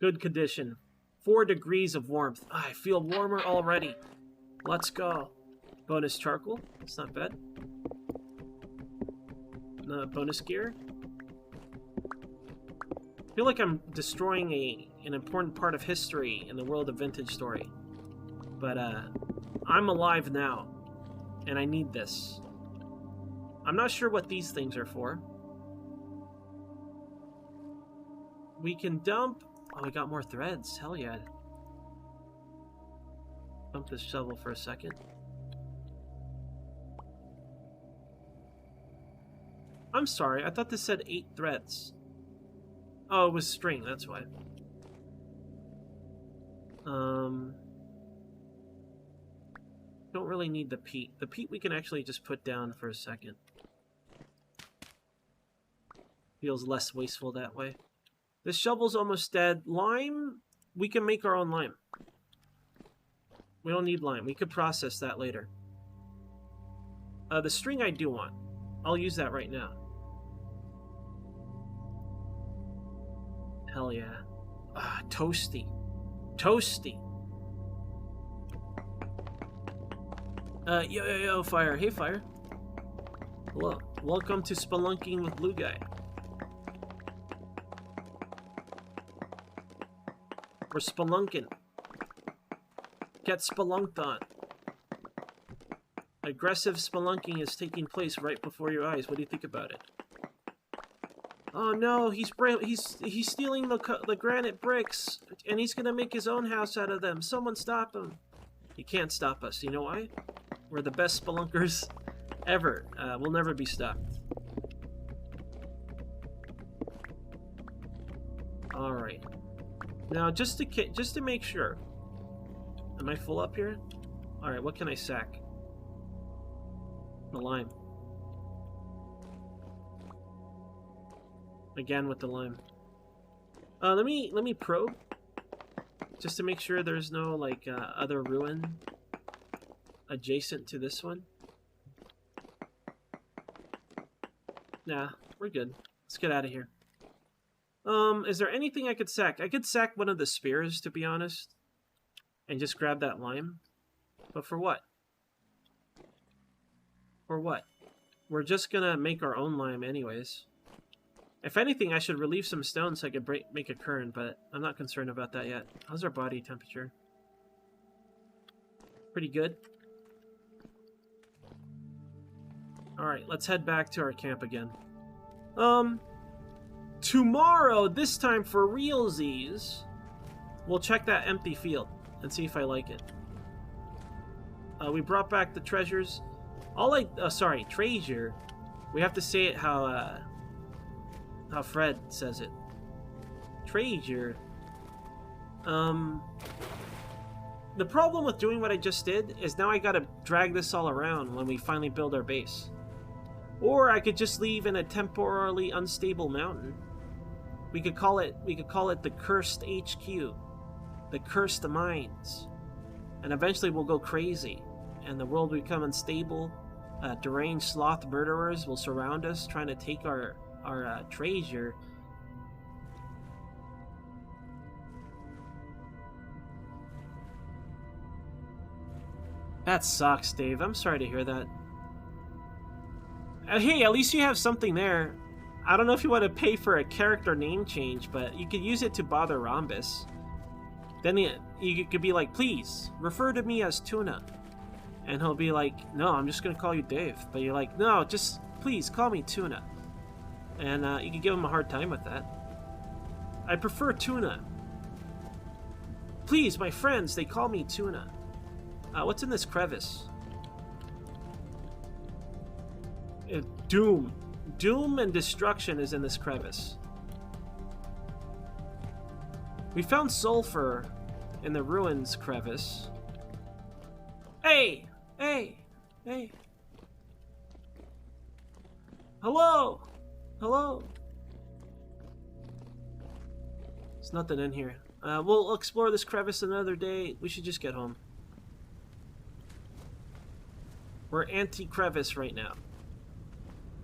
Good condition. 4 degrees of warmth. I feel warmer already. Let's go. Bonus charcoal. It's not bad. Bonus gear. I feel like I'm destroying an important part of history in the world of Vintage Story. But, I'm alive now. And I need this. I'm not sure what these things are for. We can dump... Oh, we got more threads. Hell yeah. Dump this shovel for a second. I'm sorry, I thought this said 8 threads. Oh, it was string, that's why. Don't really need the peat. The peat we can actually just put down for a second. Feels less wasteful that way. This shovel's almost dead. Lime, we can make our own lime. We don't need lime. We could process that later. The string I do want. I'll use that right now. Hell yeah. Ah, toasty. Toasty. Yo, Fire. Hey, Fire. Hello. Welcome to Spelunking with Blue Guy. We're spelunking. Get spelunked on. Aggressive spelunking is taking place right before your eyes. What do you think about it? Oh no, he's stealing the granite bricks, and he's gonna make his own house out of them. Someone stop him. He can't stop us. You know why? We're the best spelunkers ever. We'll never be stopped. All right. Now, just to make sure. Am I full up here? All right. What can I sack? The lime. Again with the lime. Let me probe, just to make sure there's no like other ruin adjacent to this one. Nah, we're good. Let's get out of here. Is there anything I could sack? I could sack one of the spears, to be honest. And just grab that lime. But for what? For what? We're just gonna make our own lime anyways. If anything, I should relieve some stone so I could make a current, but I'm not concerned about that yet. How's our body temperature? Pretty good. Alright, let's head back to our camp again. Tomorrow, this time for realsies, we'll check that empty field and see if I like it. We brought back the treasures. Treasure. We have to say it how Fred says it. Treasure. The problem with doing what I just did is now I gotta drag this all around when we finally build our base. Or I could just leave in a temporarily unstable mountain. We could call it the Cursed HQ. The Cursed Mines. And eventually we'll go crazy. And the world will become unstable. Deranged sloth murderers will surround us, trying to take our treasure. That sucks, Dave. I'm sorry to hear that. Hey, at least you have something there. I don't know if you want to pay for a character name change, but you could use it to bother Rhombus. Then you could be like, please, refer to me as Tuna. And he'll be like, no, I'm just going to call you Dave. But you're like, no, just please call me Tuna. And you can give him a hard time with that. I prefer Tuna. Please, my friends, they call me Tuna. What's in this crevice? Doom. Doom and destruction is in this crevice. We found sulfur in the ruins crevice. Hey! Hey! Hey! Hello! Hello! There's nothing in here. We'll explore this crevice another day. We should just get home. We're anti-crevice right now.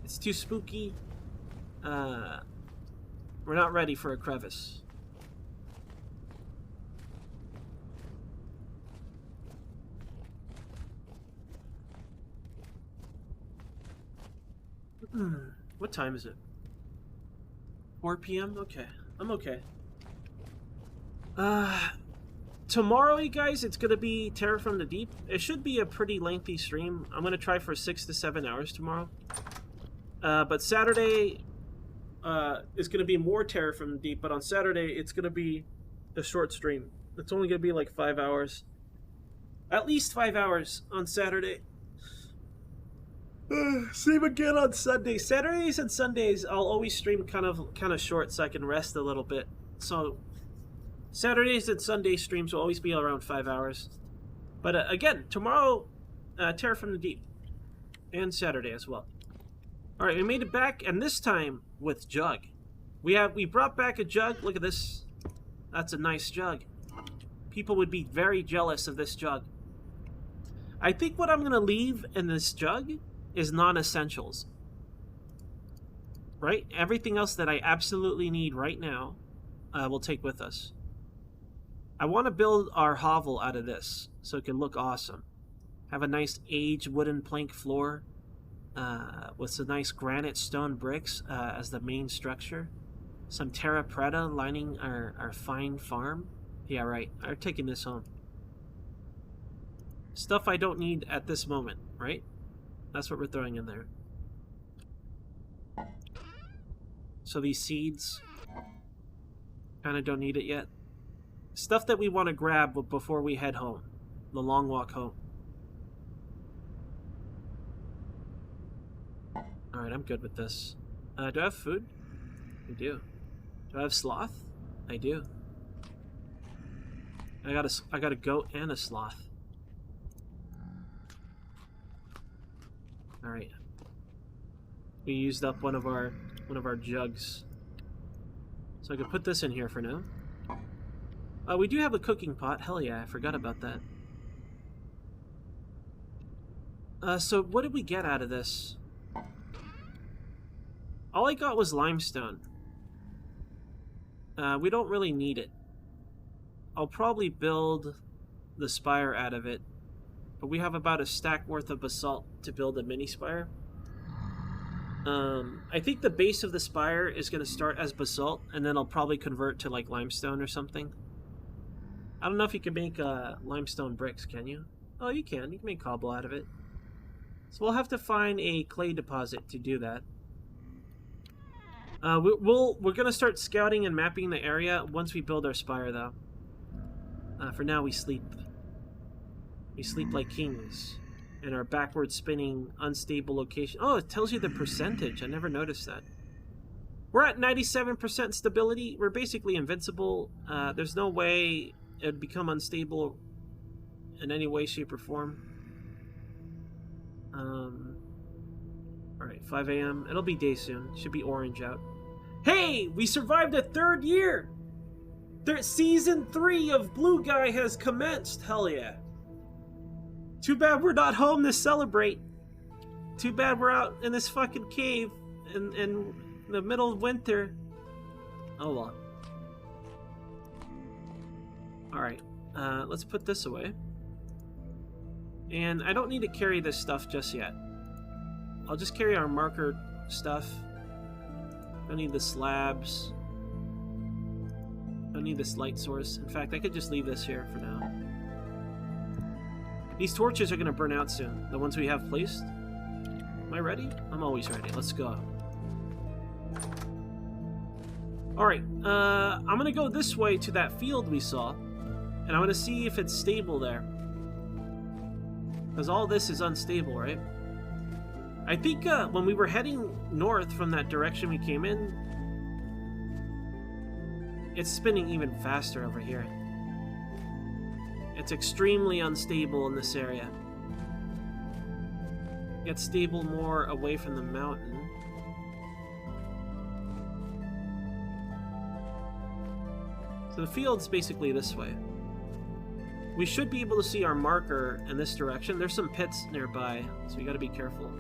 It's too spooky. We're not ready for a crevice. What time is it? 4 p.m.? Okay. I'm okay. Tomorrow, you guys, it's going to be Terror from the Deep. It should be a pretty lengthy stream. I'm going to try for 6 to 7 hours tomorrow. But Saturday is going to be more Terror from the Deep, but on Saturday, it's going to be a short stream. It's only going to be like 5 hours. At least 5 hours on Saturday. Same again on Sunday. Saturdays and Sundays, I'll always stream kind of short so I can rest a little bit. So Saturdays and Sunday streams will always be around 5 hours. But again, tomorrow, Terror from the Deep. And Saturday as well. Alright, we made it back, and this time with Jug. We brought back a jug. Look at this. That's a nice jug. People would be very jealous of this jug. I think what I'm going to leave in this jug is non-essentials. Right? Everything else that I absolutely need right now, we'll take with us. I want to build our hovel out of this so it can look awesome. Have a nice aged wooden plank floor with some nice granite stone bricks as the main structure. Some terra preta lining our fine farm. Yeah, right. I'm taking this home. Stuff I don't need at this moment, right? That's what we're throwing in there. So these seeds, kind of don't need it yet. Stuff that we want to grab before we head home. The long walk home. Alright, I'm good with this. Do I have food? I do. Do I have sloth? I do. I got a goat and a sloth. Alright. We used up one of our jugs. So I could put this in here for now. We do have a cooking pot. Hell yeah, I forgot about that. So what did we get out of this? All I got was limestone. We don't really need it. I'll probably build the spire out of it, but we have about a stack worth of basalt to build a mini spire. I think the base of the spire is going to start as basalt, and then I'll probably convert to like limestone or something. I don't know if you can make limestone bricks, can you? Oh, you can. You can make cobble out of it. So we'll have to find a clay deposit to do that. We're going to start scouting and mapping the area once we build our spire, though. For now, we sleep. We sleep like kings in our backward spinning, unstable location. Oh, it tells you the percentage. I never noticed that. We're at 97% stability. We're basically invincible. There's no way it would become unstable in any way, shape, or form. Alright, 5 a.m. It'll be day soon. Should be orange out. Hey! We survived a third year! Season 3 of Blue Guy has commenced! Hell yeah. Too bad we're not home to celebrate. Too bad we're out in this fucking cave in the middle of winter. Oh well. Alright, let's put this away. And I don't need to carry this stuff just yet. I'll just carry our marker stuff. Don't need the slabs. Don't need this light source. In fact, I could just leave this here for now. These torches are going to burn out soon. The ones we have placed. Am I ready? I'm always ready. Let's go. Alright, I'm going to go this way to that field we saw. And I'm going to see if it's stable there. Because all this is unstable, right? I think when we were heading north from that direction we came in, it's spinning even faster over here. It's extremely unstable in this area. It gets stable more away from the mountain. So the field's basically this way. We should be able to see our marker in this direction. There's some pits nearby, so we gotta be careful.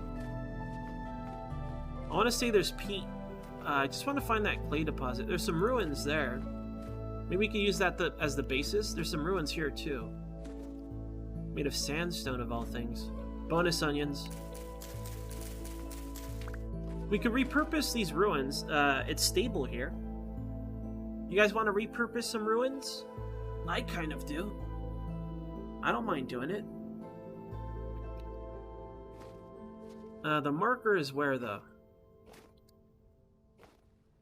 I want to say there's peat. I just want to find that clay deposit. There's some ruins there. Maybe we can use that as the basis. There's some ruins here too. Made of sandstone of all things. Bonus onions. We could repurpose these ruins. It's stable here. You guys want to repurpose some ruins? I kind of do. I don't mind doing it. The marker is where, though?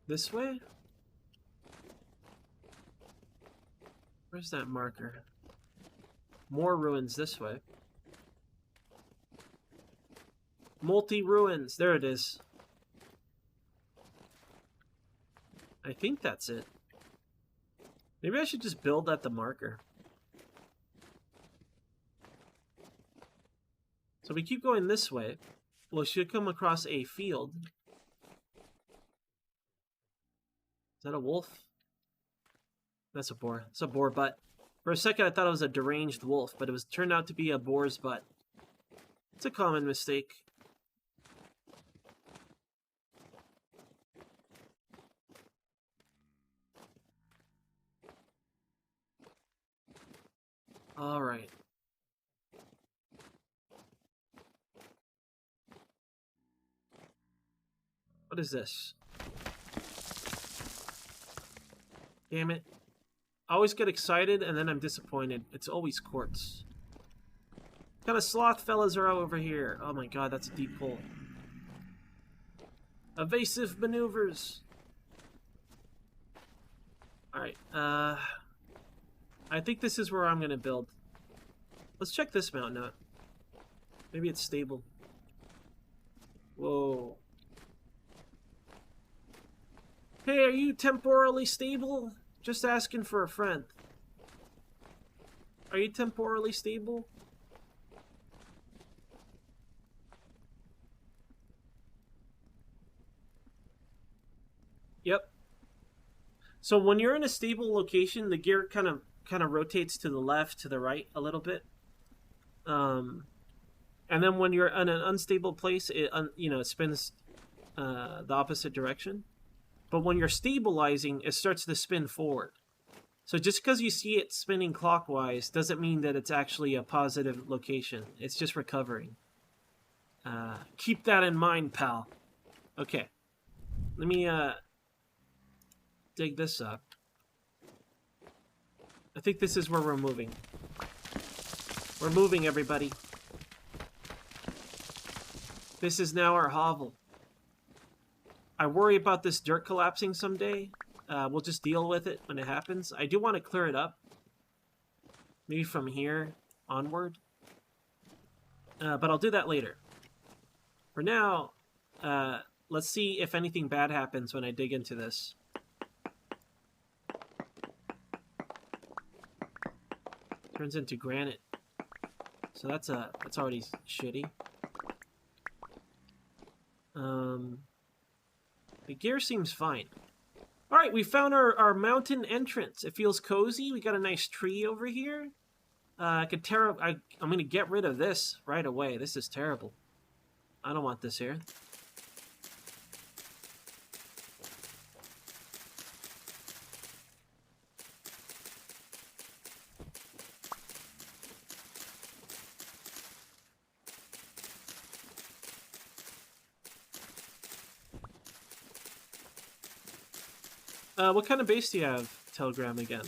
This way? Where's that marker? More ruins this way. Multi-ruins. There it is. I think that's it. Maybe I should just build at the marker. So we keep going this way. We should come across a field. Is that a wolf? That's a boar. It's a boar butt. For a second I thought it was a deranged wolf, but it turned out to be a boar's butt. It's a common mistake. Alright. What is this? Damn it. I always get excited and then I'm disappointed. It's always quartz. What kind of sloth fellas are over here? Oh my god, that's a deep hole. Evasive maneuvers. Alright, I think this is where I'm gonna build. Let's check this mountain out. Maybe it's stable. Whoa. Hey, are you temporally stable? Just asking for a friend. Are you temporally stable? Yep. So when you're in a stable location, the gear kind of rotates to the left, to the right a little bit. And then when you're in an unstable place, it spins the opposite direction. But when you're stabilizing, it starts to spin forward. So just because you see it spinning clockwise doesn't mean that it's actually a positive location. It's just recovering. Keep that in mind, pal. Okay. Let me dig this up. I think this is where we're moving. We're moving, everybody. This is now our hovel. I worry about this dirt collapsing someday. We'll just deal with it when it happens. I do want to clear it up. Maybe from here onward. But I'll do that later. For now, let's see if anything bad happens when I dig into this. Turns into granite. So that's already shitty. The gear seems fine. Alright, we found our mountain entrance. It feels cozy. We got a nice tree over here. I'm gonna get rid of this right away. This is terrible. I don't want this here. What kind of base do you have, Telegram, again?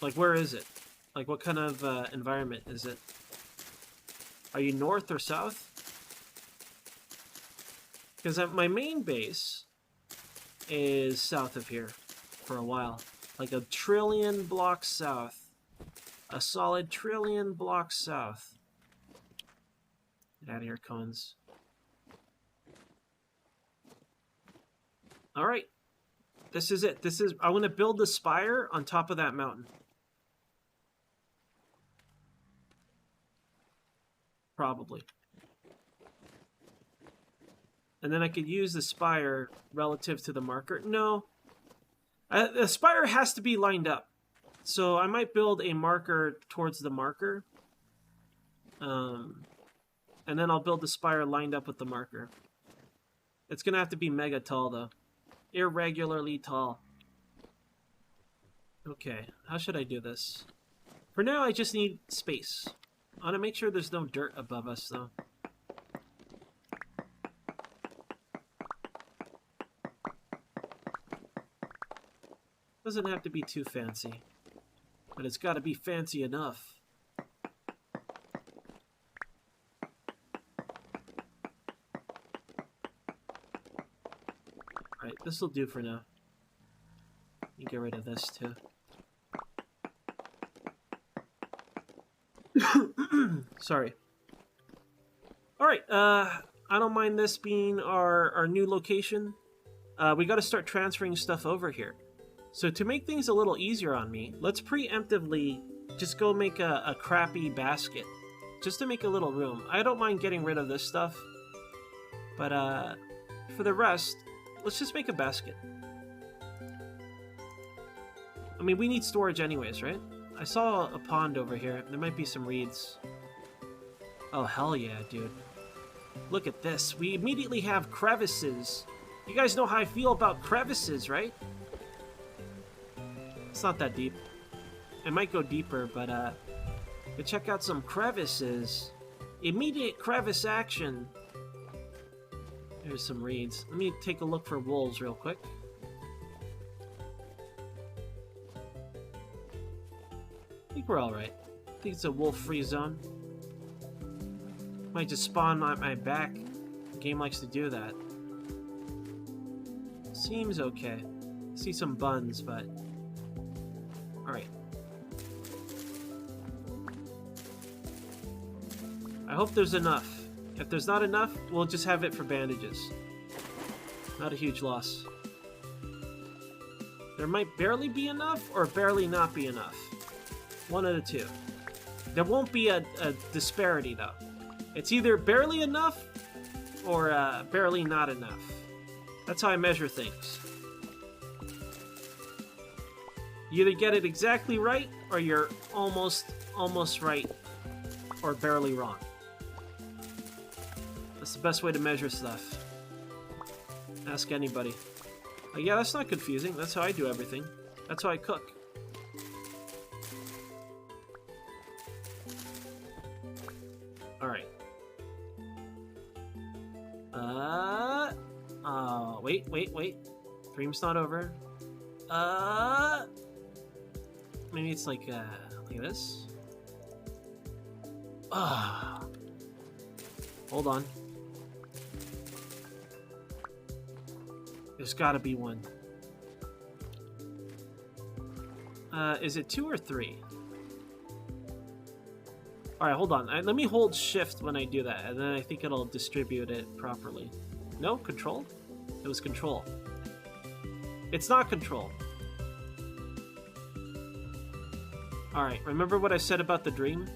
Like, where is it? Like, what kind of environment is it? Are you north or south? Because my main base is south of here for a while. Like a trillion blocks south. A solid trillion blocks south. Get out of here, cones. Alright. This is it. I want to build the spire on top of that mountain. Probably. And then I could use the spire relative to the marker. No. The spire has to be lined up. So I might build a marker towards the marker. And then I'll build the spire lined up with the marker. It's going to have to be mega tall, though. Irregularly tall. Okay, how should I do this? For now, I just need space. I want to make sure there's no dirt above us, though. Doesn't have to be too fancy, but it's got to be fancy enough. Alright, this will do for now. Let me get rid of this, too. Sorry. Alright, I don't mind this being our new location. We gotta start transferring stuff over here. So to make things a little easier on me, let's preemptively just go make a crappy basket. Just to make a little room. I don't mind getting rid of this stuff. But for the rest, let's just make a basket. I mean, we need storage anyways, right? I saw a pond over here. There might be some reeds. Oh, hell yeah, dude. Look at this. We immediately have crevices. You guys know how I feel about crevices, right? It's not that deep. It might go deeper, but check out some crevices. Immediate crevice action. There's some reeds. Let me take a look for wolves real quick. I think we're alright. I think it's a wolf-free zone. Might just spawn on my back. The game likes to do that. Seems okay. See some buns, but... Alright. I hope there's enough. If there's not enough, we'll just have it for bandages. Not a huge loss. There might barely be enough, or barely not be enough. One of the two. There won't be a disparity, though. It's either barely enough, or barely not enough. That's how I measure things. You either get it exactly right, or you're almost right, or barely wrong. That's the best way to measure stuff. Ask anybody. Yeah, that's not confusing. That's how I do everything. That's how I cook. Alright. Wait. Dream's not over. Maybe it's like this. Hold on. There's gotta be one. Is it 2 or 3? Alright, hold on. Let me hold shift when I do that, and then I think it'll distribute it properly. No? Control? It was control. It's not control. Alright, remember what I said about the dream?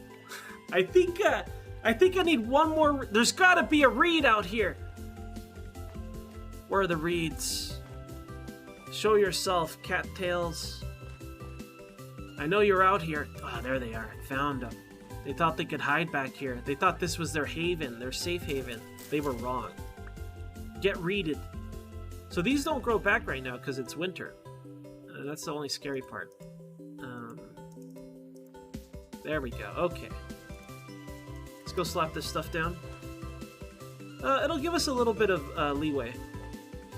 I think I need one more. There's gotta be a reed out here. Where are the reeds? Show yourself, cattails. I know you're out here. Ah, there they are. Found them. They thought they could hide back here. They thought this was their haven, their safe haven. They were wrong. Get reeded. So these don't grow back right now because it's winter. That's the only scary part. There we go. Okay. Let's go slap this stuff down. It'll give us a little bit of leeway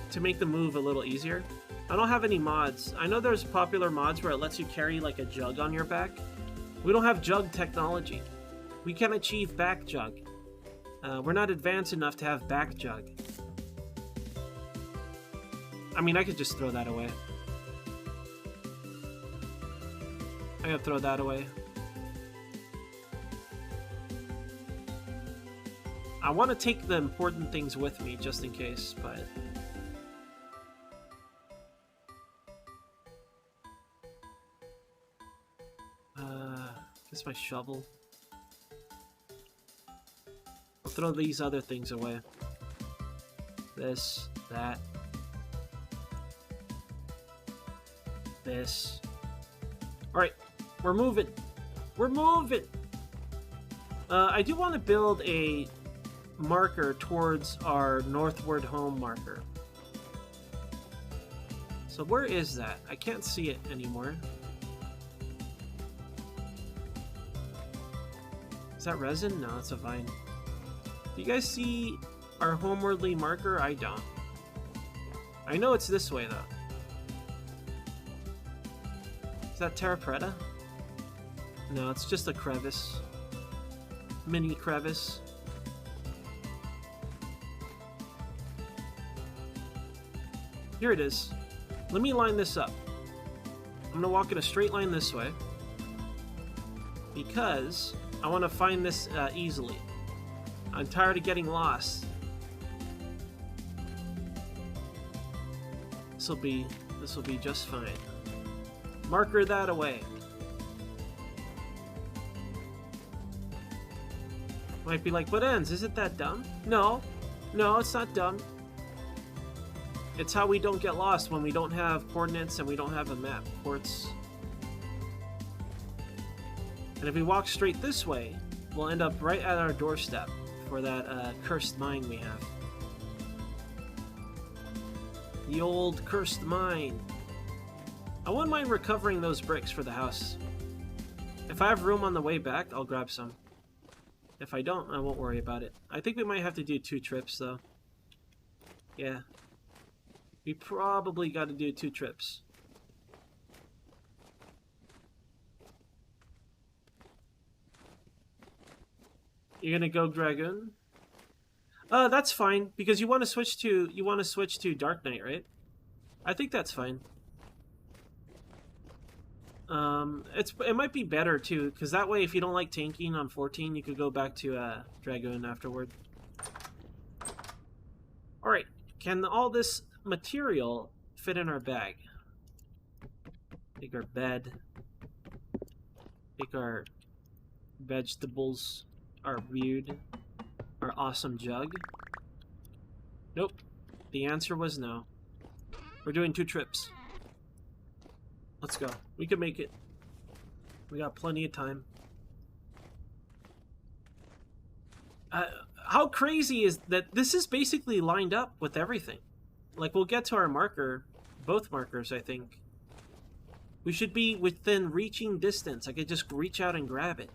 to make the move a little easier. I don't have any mods. I know there's popular mods where it lets you carry like a jug on your back. We don't have jug technology. We can't achieve back jug. We're not advanced enough to have back jug. I mean, I could just throw that away. I gotta throw that away. I want to take the important things with me just in case, but... This is my shovel. I'll throw these other things away. This, that. This. Alright, we're moving. We're moving! I do want to build a marker towards our northward home marker. So where is that? I can't see it anymore. Is that resin? No, it's a vine. Do you guys see our homewardly marker? I don't. I know it's this way though. Is that Terra Preta? No, it's just a crevice. Mini crevice. Here it is. Let me line this up. I'm gonna walk in a straight line this way because I want to find this easily. I'm tired of getting lost. This will be just fine. Marker that away. Might be like, what ends? Isn't that dumb? No, it's not dumb. It's how we don't get lost when we don't have coordinates and we don't have a map. Ports. And if we walk straight this way, we'll end up right at our doorstep for that cursed mine we have. The old cursed mine. I wouldn't mind recovering those bricks for the house. If I have room on the way back, I'll grab some. If I don't, I won't worry about it. I think we might have to do 2 trips, though. Yeah. We probably got to do 2 trips. You're gonna go Dragoon? That's fine because you want to switch to Dark Knight, right? I think that's fine. It might be better too, because that way if you don't like tanking on 14, you could go back to Dragoon afterward. Alright, can all this material fit in our bag? Take our bed. Take our vegetables, our weird, our awesome jug. Nope. The answer was no. We're doing 2 trips. Let's go. We can make it. We got plenty of time. How crazy is that? This is basically lined up with everything. Like, we'll get to our marker, both markers, I think. We should be within reaching distance. I could just reach out and grab it.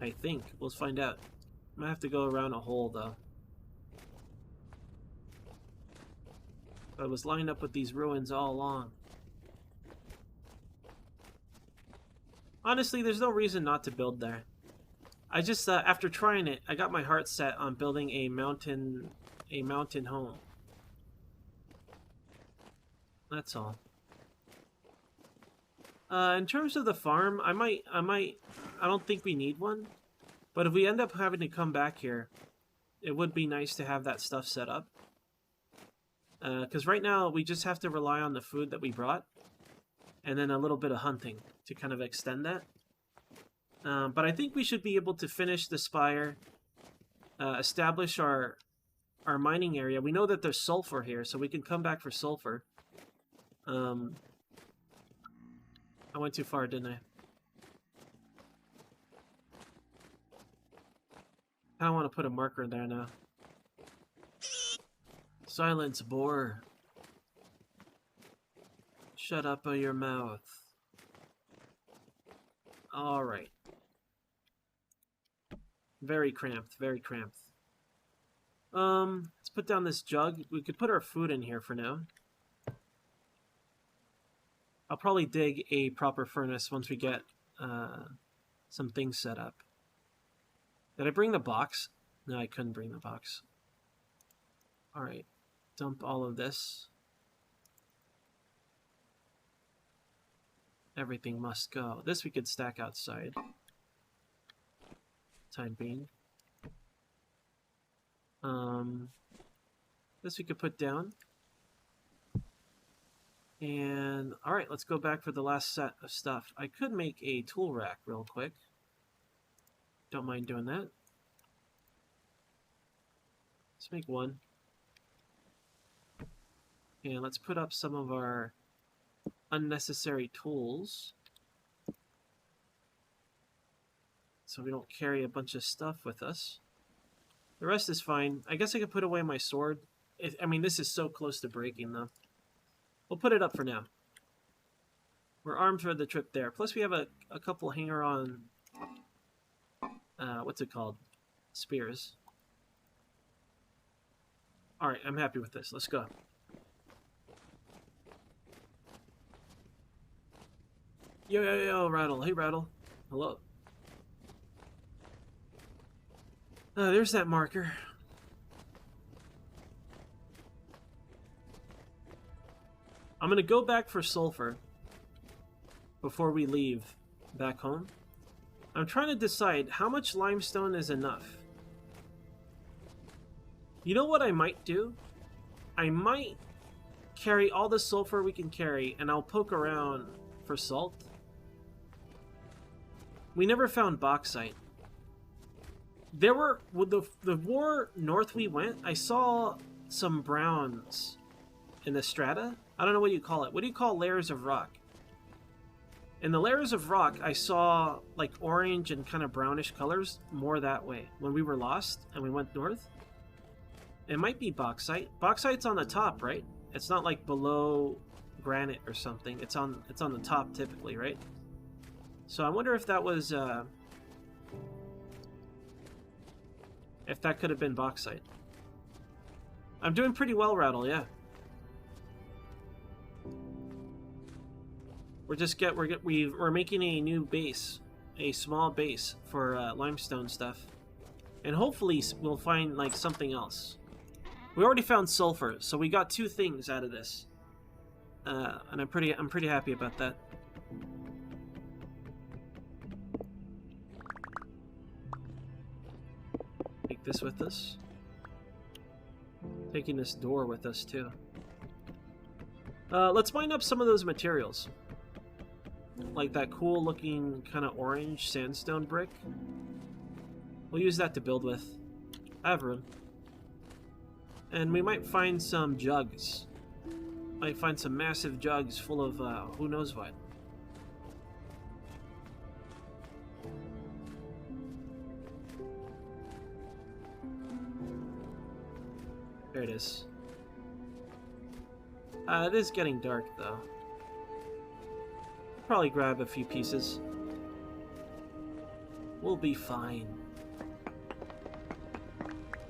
I think. We'll find out. I might have to go around a hole, though. I was lined up with these ruins all along. Honestly, there's no reason not to build there. I just, after trying it, I got my heart set on building a mountain home. That's all. In terms of the farm, I don't think we need one. But if we end up having to come back here, it would be nice to have that stuff set up. Because right now, we just have to rely on the food that we brought. And then a little bit of hunting to kind of extend that. But I think we should be able to finish the spire, establish our mining area. We know that there's sulfur here, so we can come back for sulfur. I went too far, didn't I? I don't want to put a marker there now. Silence, boar. Shut up your mouth. Alright. Very cramped, very cramped. Let's put down this jug. We could put our food in here for now. I'll probably dig a proper furnace once we get some things set up. Did I bring the box? No, I couldn't bring the box. Alright. Dump all of this. Everything must go. This we could stack outside. Time being. This we could put down. And, alright, let's go back for the last set of stuff. I could make a tool rack real quick. Don't mind doing that. Let's make one. And let's put up some of our unnecessary tools. So we don't carry a bunch of stuff with us. The rest is fine. I guess I could put away my sword. I mean, this is so close to breaking, though. We'll put it up for now. We're armed for the trip there. Plus, we have a couple hanger-on... what's it called? Spears. Alright, I'm happy with this. Let's go. Yo, Rattle. Hey, Rattle. Hello. There's that marker. I'm gonna go back for sulfur before we leave back home. I'm trying to decide how much limestone is enough. You know what I might do? I might carry all the sulfur we can carry, and I'll poke around for salt. We never found bauxite. There were, with the more north we went, I saw some browns in the strata. I don't know what you call it. What do you call layers of rock? In the layers of rock, I saw like orange and kind of brownish colors more that way when we were lost and we went north. It might be bauxite. Bauxite's on the top, right? It's not like below granite or something. It's on the top typically, right? So I wonder if that was if that could have been bauxite. I'm doing pretty well, Rattle, yeah. We're making a new base, a small base for limestone stuff, and hopefully we'll find like something else. We already found sulfur, so we got 2 things out of this, and I'm pretty happy about that. Take this with us. Taking this door with us too. Let's mine up some of those materials. Like that cool looking kind of orange sandstone brick. We'll use that to build with. I have room. And we might find some jugs. Might find some massive jugs full of who knows what. There it is. It is getting dark, though. Probably grab a few pieces. We'll be fine.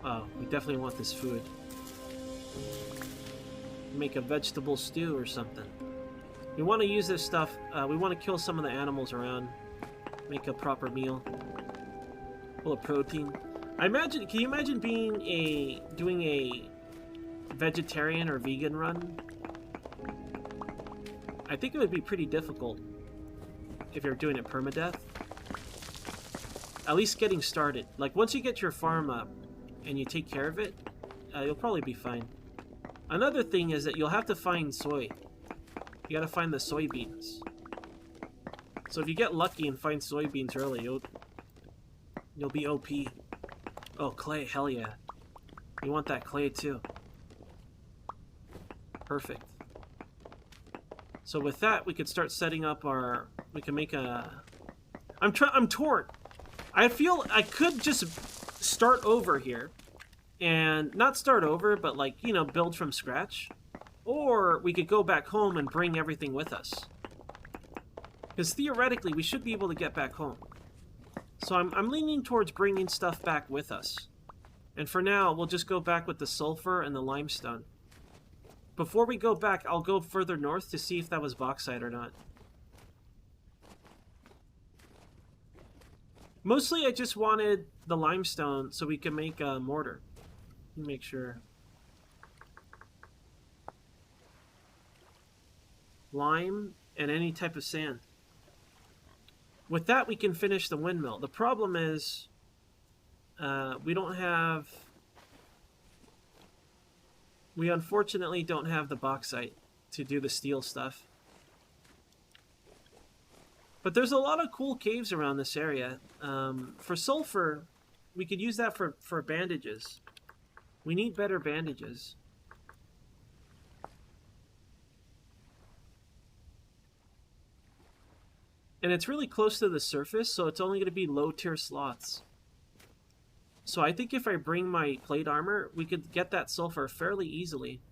Oh, we definitely want this food. Make a vegetable stew or something. We want to use this stuff. We want to kill some of the animals around. Make a proper meal. Full of protein. Can you imagine doing a vegetarian or vegan run? I think it would be pretty difficult if you're doing it permadeath. At least getting started. Like, once you get your farm up and you take care of it, you'll probably be fine. Another thing is that you'll have to find soy. You gotta find the soybeans. So if you get lucky and find soybeans early, you'll be OP. Oh, clay, hell yeah. You want that clay too. Perfect. So with that, we could start setting up our... We can make a... I'm torn. I feel I could just start over here. And not start over, but like, you know, build from scratch. Or we could go back home and bring everything with us. Because theoretically, we should be able to get back home. So I'm leaning towards bringing stuff back with us. And for now, we'll just go back with the sulfur and the limestone. Before we go back, I'll go further north to see if that was bauxite or not. Mostly, I just wanted the limestone so we can make a mortar. Let me make sure. Lime and any type of sand. With that, we can finish the windmill. The problem is, we unfortunately don't have the bauxite to do the steel stuff. But there's a lot of cool caves around this area. For sulfur, we could use that for bandages. We need better bandages. And it's really close to the surface, so it's only going to be low-tier slots. So I think if I bring my plate armor, we could get that sulfur fairly easily.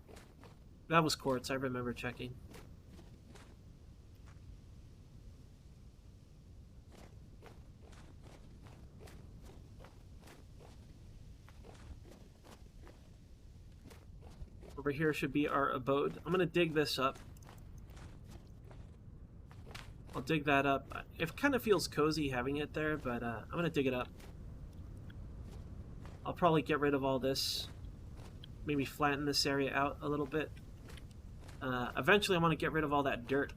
That was quartz, I remember checking. Over here should be our abode. I'm going to dig this up. I'll dig that up. It kind of feels cozy having it there, but I'm going to dig it up. I'll probably get rid of all this. Maybe flatten this area out a little bit. Eventually I want to get rid of all that dirt.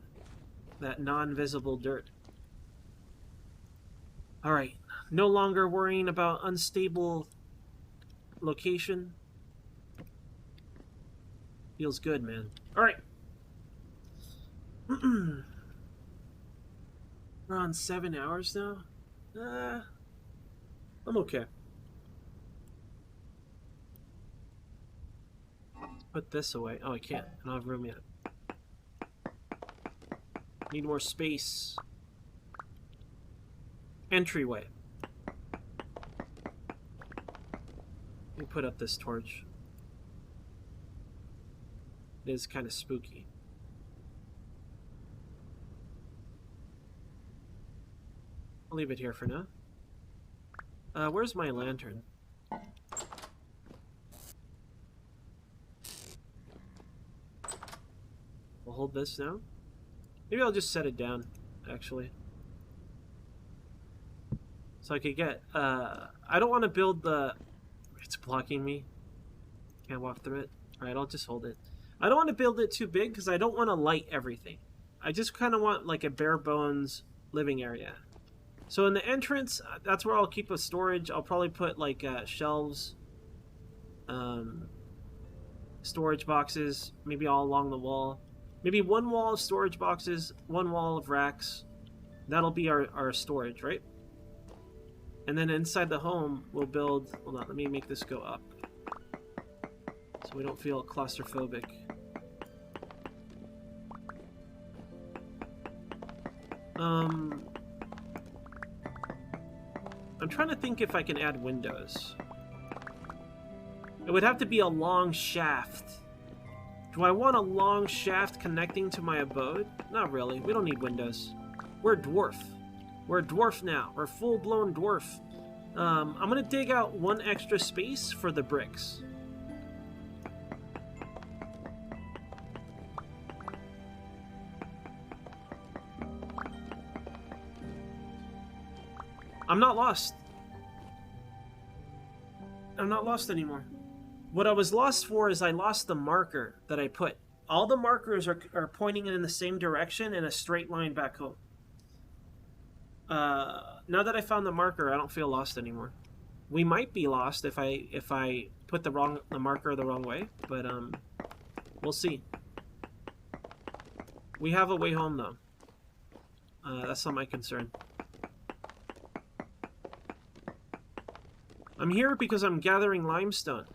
That non-visible dirt. Alright. No longer worrying about unstable location. Feels good, man. Alright. We're on 7 hours now? I'm okay. Put this away. Oh, I can't. I don't have room yet. Need more space. Entryway. Let me put up this torch. It is kind of spooky. I'll leave it here for now. Where's my lantern? We'll hold this now. Maybe I'll just set it down, actually. So I could get, I don't want to build the... It's blocking me. Can't walk through it. Alright, I'll just hold it. I don't want to build it too big because I don't want to light everything. I just kind of want like a bare bones living area. So in the entrance, that's where I'll keep a storage. I'll probably put like shelves, storage boxes, maybe all along the wall. Maybe one wall of storage boxes, one wall of racks. That'll be our storage, right? And then inside the home, we'll build... Hold on, let me make this go up. So we don't feel claustrophobic. I'm trying to think if I can add windows. It would have to be a long shaft. Do I want a long shaft connecting to my abode? Not really. We don't need windows. We're a dwarf. We're a dwarf now. We're a full-blown dwarf. I'm gonna dig out one extra space for the bricks. I'm not lost. I'm not lost anymore. What I was lost for is I lost the marker that I put. All the markers are pointing in the same direction in a straight line back home. Now that I found the marker, I don't feel lost anymore. We might be lost if I put the marker the wrong way, but we'll see. We have a way home though. That's not my concern. I'm here because I'm gathering limestone.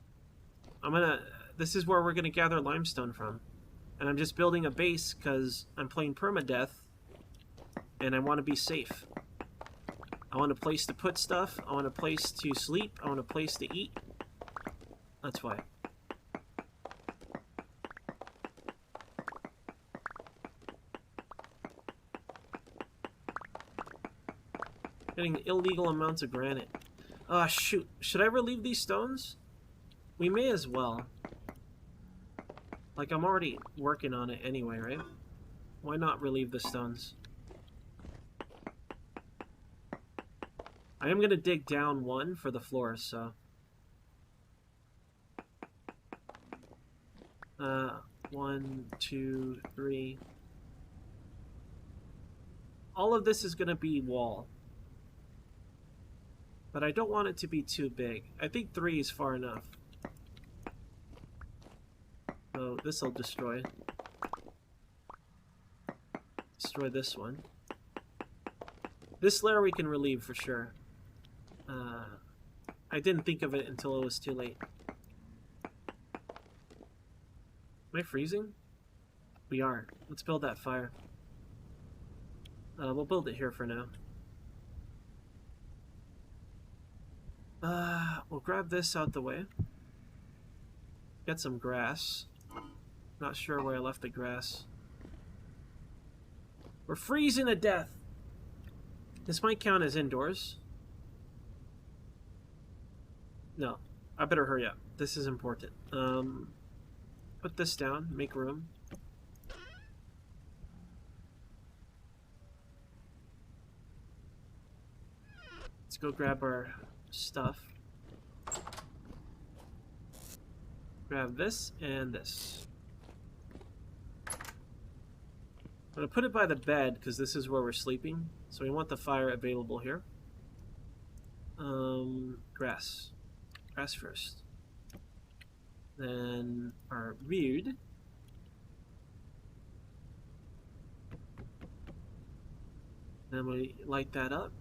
This is where we're gonna gather limestone from. And I'm just building a base because I'm playing permadeath and I want to be safe. I want a place to put stuff, I want a place to sleep, I want a place to eat. That's why. Getting illegal amounts of granite. Ah, shoot. Should I relieve these stones? We may as well. Like, I'm already working on it anyway, right? Why not relieve the stones? I am going to dig down one for the floors, so... 1, 2, 3... All of this is going to be wall. But I don't want it to be too big. I think 3 is far enough. So this will destroy. Destroy this one. This layer we can relieve for sure. I didn't think of it until it was too late. Am I freezing? We are. Let's build that fire. We'll build it here for now. We'll grab this out the way. Get some grass. Not sure where I left the grass. We're freezing to death. This might count as indoors. No, I better hurry up. This is important. Put this down, make room. Let's go grab our stuff. Grab this and this. I'm going to put it by the bed because this is where we're sleeping. So we want the fire available here. Grass. Grass first. Then our wood. Then we light that up.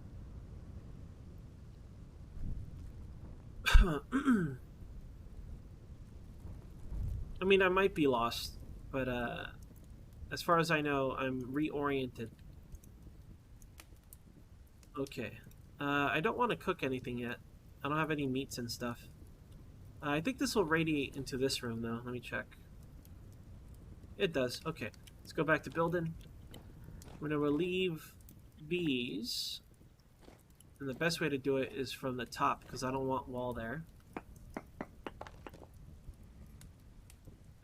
I mean, I might be lost, but as far as I know, I'm reoriented. Okay. I don't want to cook anything yet. I don't have any meats and stuff. I think this will radiate into this room, though. Let me check. It does. Okay. Let's go back to building. I'm going to relieve these. And the best way to do it is from the top, because I don't want wall there.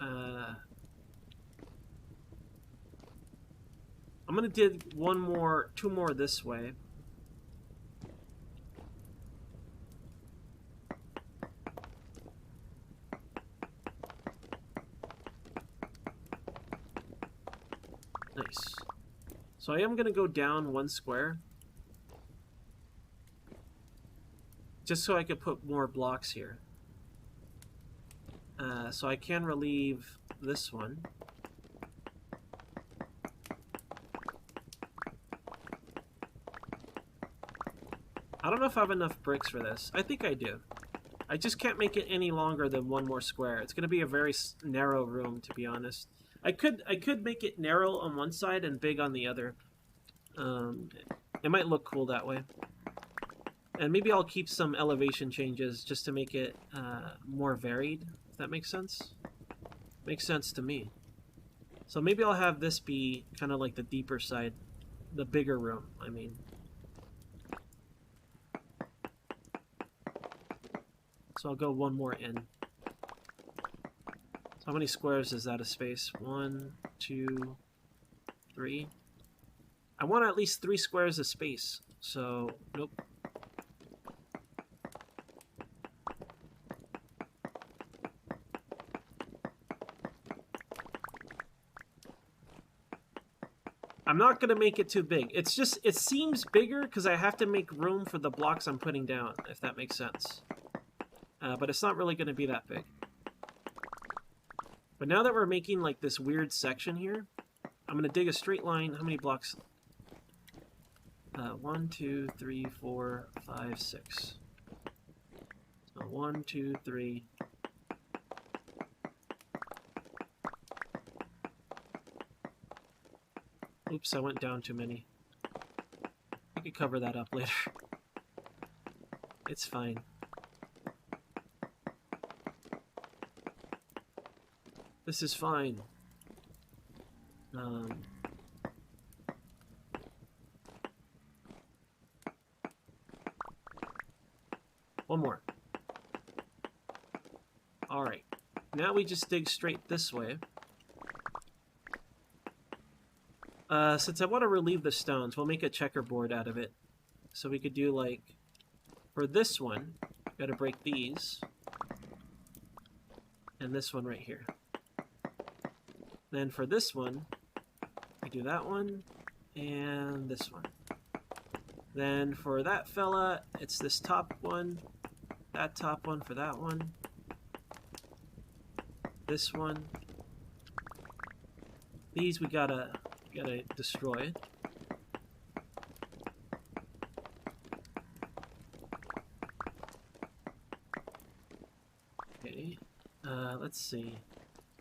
I'm going to dig two more this way. Nice. So I am going to go down 1 square. Just so I could put more blocks here. So I can relieve this one. I don't know if I have enough bricks for this. I think I do. I just can't make it any longer than 1 more square. It's going to be a very narrow room, to be honest. I could make it narrow on one side and big on the other. It might look cool that way. And maybe I'll keep some elevation changes just to make it more varied, if that makes sense. Makes sense to me. So maybe I'll have this be kind of like the deeper side, the bigger room, I mean. So I'll go one more in. So how many squares is that of space? 1, 2, 3. I want at least 3 squares of space. So, nope. I'm not going to make it too big. It's just, it seems bigger because I have to make room for the blocks I'm putting down, if that makes sense. But it's not really going to be that big. But now that we're making like this weird section here, I'm going to dig a straight line. How many blocks? 1, 2, 3, 4, 5, 6. So 1, 2, 3. Oops, I went down too many. I could cover that up later. It's fine. This is fine. One more. Alright. Now we just dig straight this way. Since I want to relieve the stones, we'll make a checkerboard out of it. So we could do like, for this one, gotta break these. And this one right here. Then for this one, we do that one, and this one. Then for that fella, it's this top one, that top one for that one, this one. These we gotta destroy. Okay, let's see.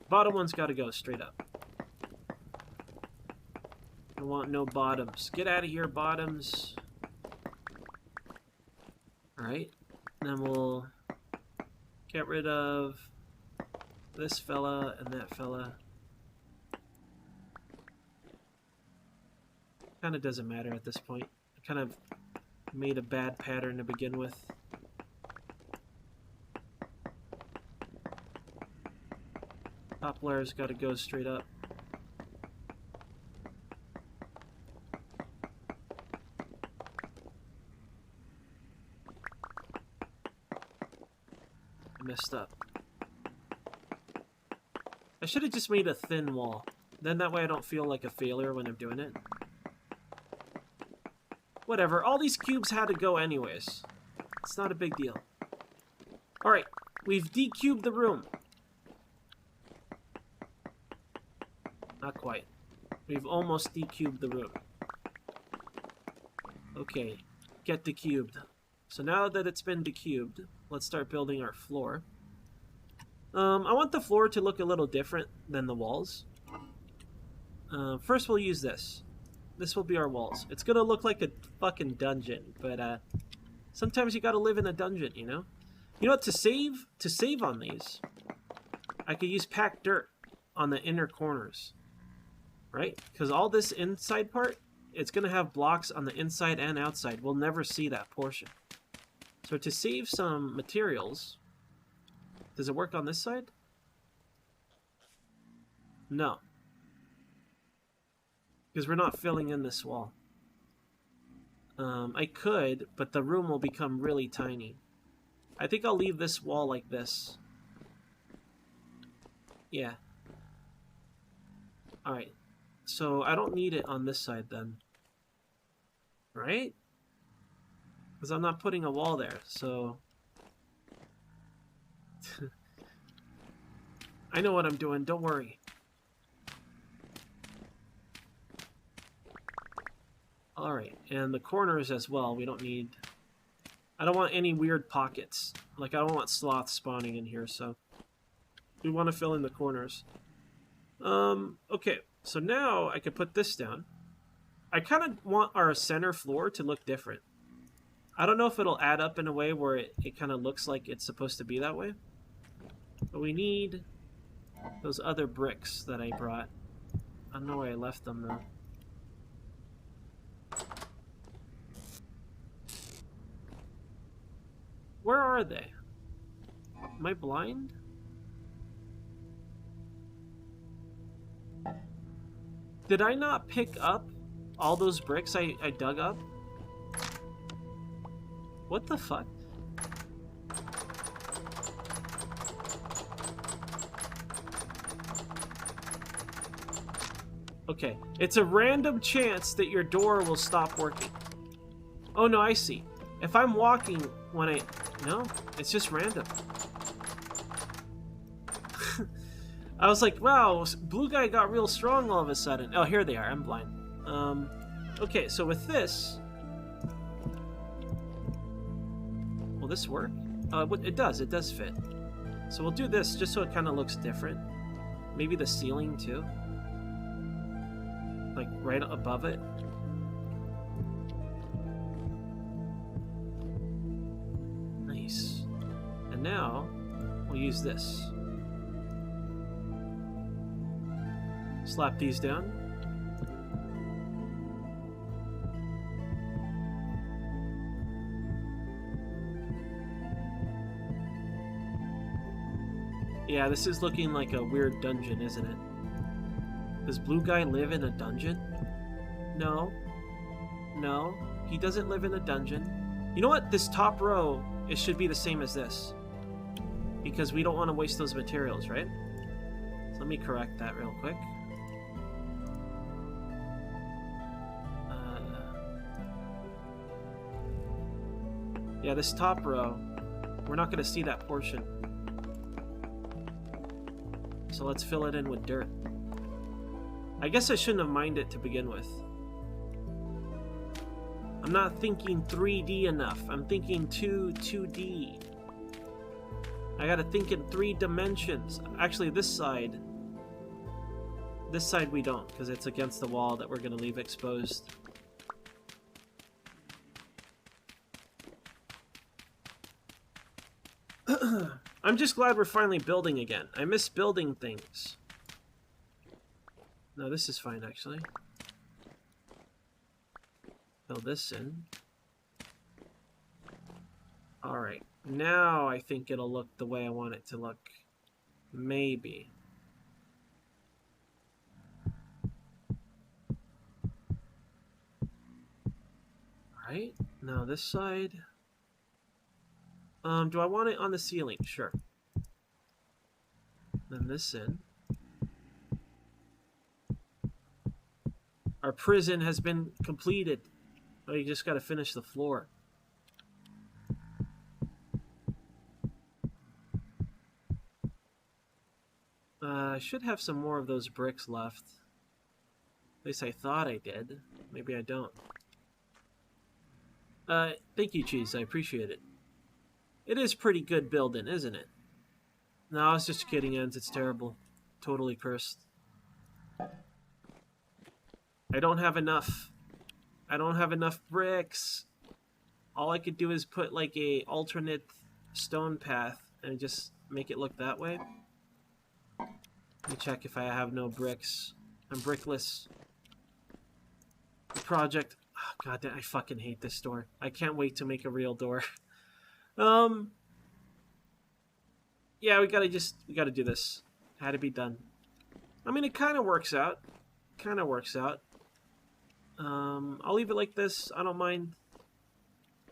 Bottom one's gotta go straight up. I want no bottoms. Get out of here, bottoms. Alright, then we'll get rid of this fella and that fella. Kind of doesn't matter at this point. I kind of made a bad pattern to begin with. Top layer's got to go straight up. I messed up. I should have just made a thin wall. Then that way I don't feel like a failure when I'm doing it. Whatever, all these cubes had to go anyways. It's not a big deal. Alright, we've decubed the room. Not quite. We've almost decubed the room. Okay, get decubed. So now that it's been decubed, let's start building our floor. I want the floor to look a little different than the walls. First we'll use this. This will be our walls. It's gonna look like a fucking dungeon, but sometimes you gotta live in a dungeon, you know? You know what, to save on these, I could use packed dirt on the inner corners. Right? Because all this inside part, it's gonna have blocks on the inside and outside. We'll never see that portion. So to save some materials, does it work on this side? No. Because we're not filling in this wall. I could, but the room will become really tiny. I think I'll leave this wall like this. Yeah. Alright. So I don't need it on this side then. Right? Because I'm not putting a wall there, so... I know what I'm doing, don't worry. Alright, and the corners as well, we don't need... I don't want any weird pockets. Like, I don't want sloths spawning in here, so... We want to fill in the corners. Okay, so now I could put this down. I kind of want our center floor to look different. I don't know if it'll add up in a way where it kind of looks like it's supposed to be that way. But we need those other bricks that I brought. I don't know where I left them, though. Where are they? Am I blind? Did I not pick up all those bricks I dug up? What the fuck? Okay, it's a random chance that your door will stop working. Oh no, I see. If I'm walking when I... No, it's just random. I was like, wow, blue guy got real strong all of a sudden. Oh, here they are. I'm blind. Okay, so with this... Will this work? It does. It does fit. So we'll do this just so it kind of looks different. Maybe the ceiling, too. Like, right above it. Nice. And now, we'll use this. Slap these down. Yeah, this is looking like a weird dungeon, isn't it? Does Blue Guy live in a dungeon? No. No, he doesn't live in a dungeon. You know what? This top row, it should be the same as this. Because we don't want to waste those materials, right? So let me correct that real quick. Yeah, this top row, we're not going to see that portion. So let's fill it in with dirt. I guess I shouldn't have minded it to begin with. I'm not thinking 3D enough. I'm thinking 2D. I gotta think in 3 dimensions. Actually, this side we don't, because it's against the wall that we're gonna leave exposed. I'm just glad we're finally building again. I miss building things. No, this is fine, actually. Fill this in. Alright, now I think it'll look the way I want it to look. Maybe. Alright, now this side... do I want it on the ceiling? Sure. Then this in. Our prison has been completed. Oh, you just gotta finish the floor. I should have some more of those bricks left. At least I thought I did. Maybe I don't. Thank you, Cheese. I appreciate it. It is pretty good building, isn't it? No, I was just kidding, Ends. It's terrible. Totally cursed. I don't have enough. I don't have enough bricks. All I could do is put like a alternate stone path and just make it look that way. Let me check if I have no bricks. I'm brickless. The project. Oh, God, I fucking hate this door. I can't wait to make a real door. Yeah, we gotta do this. Had to be done. I mean, it kind of works out. I'll leave it like this. I don't mind.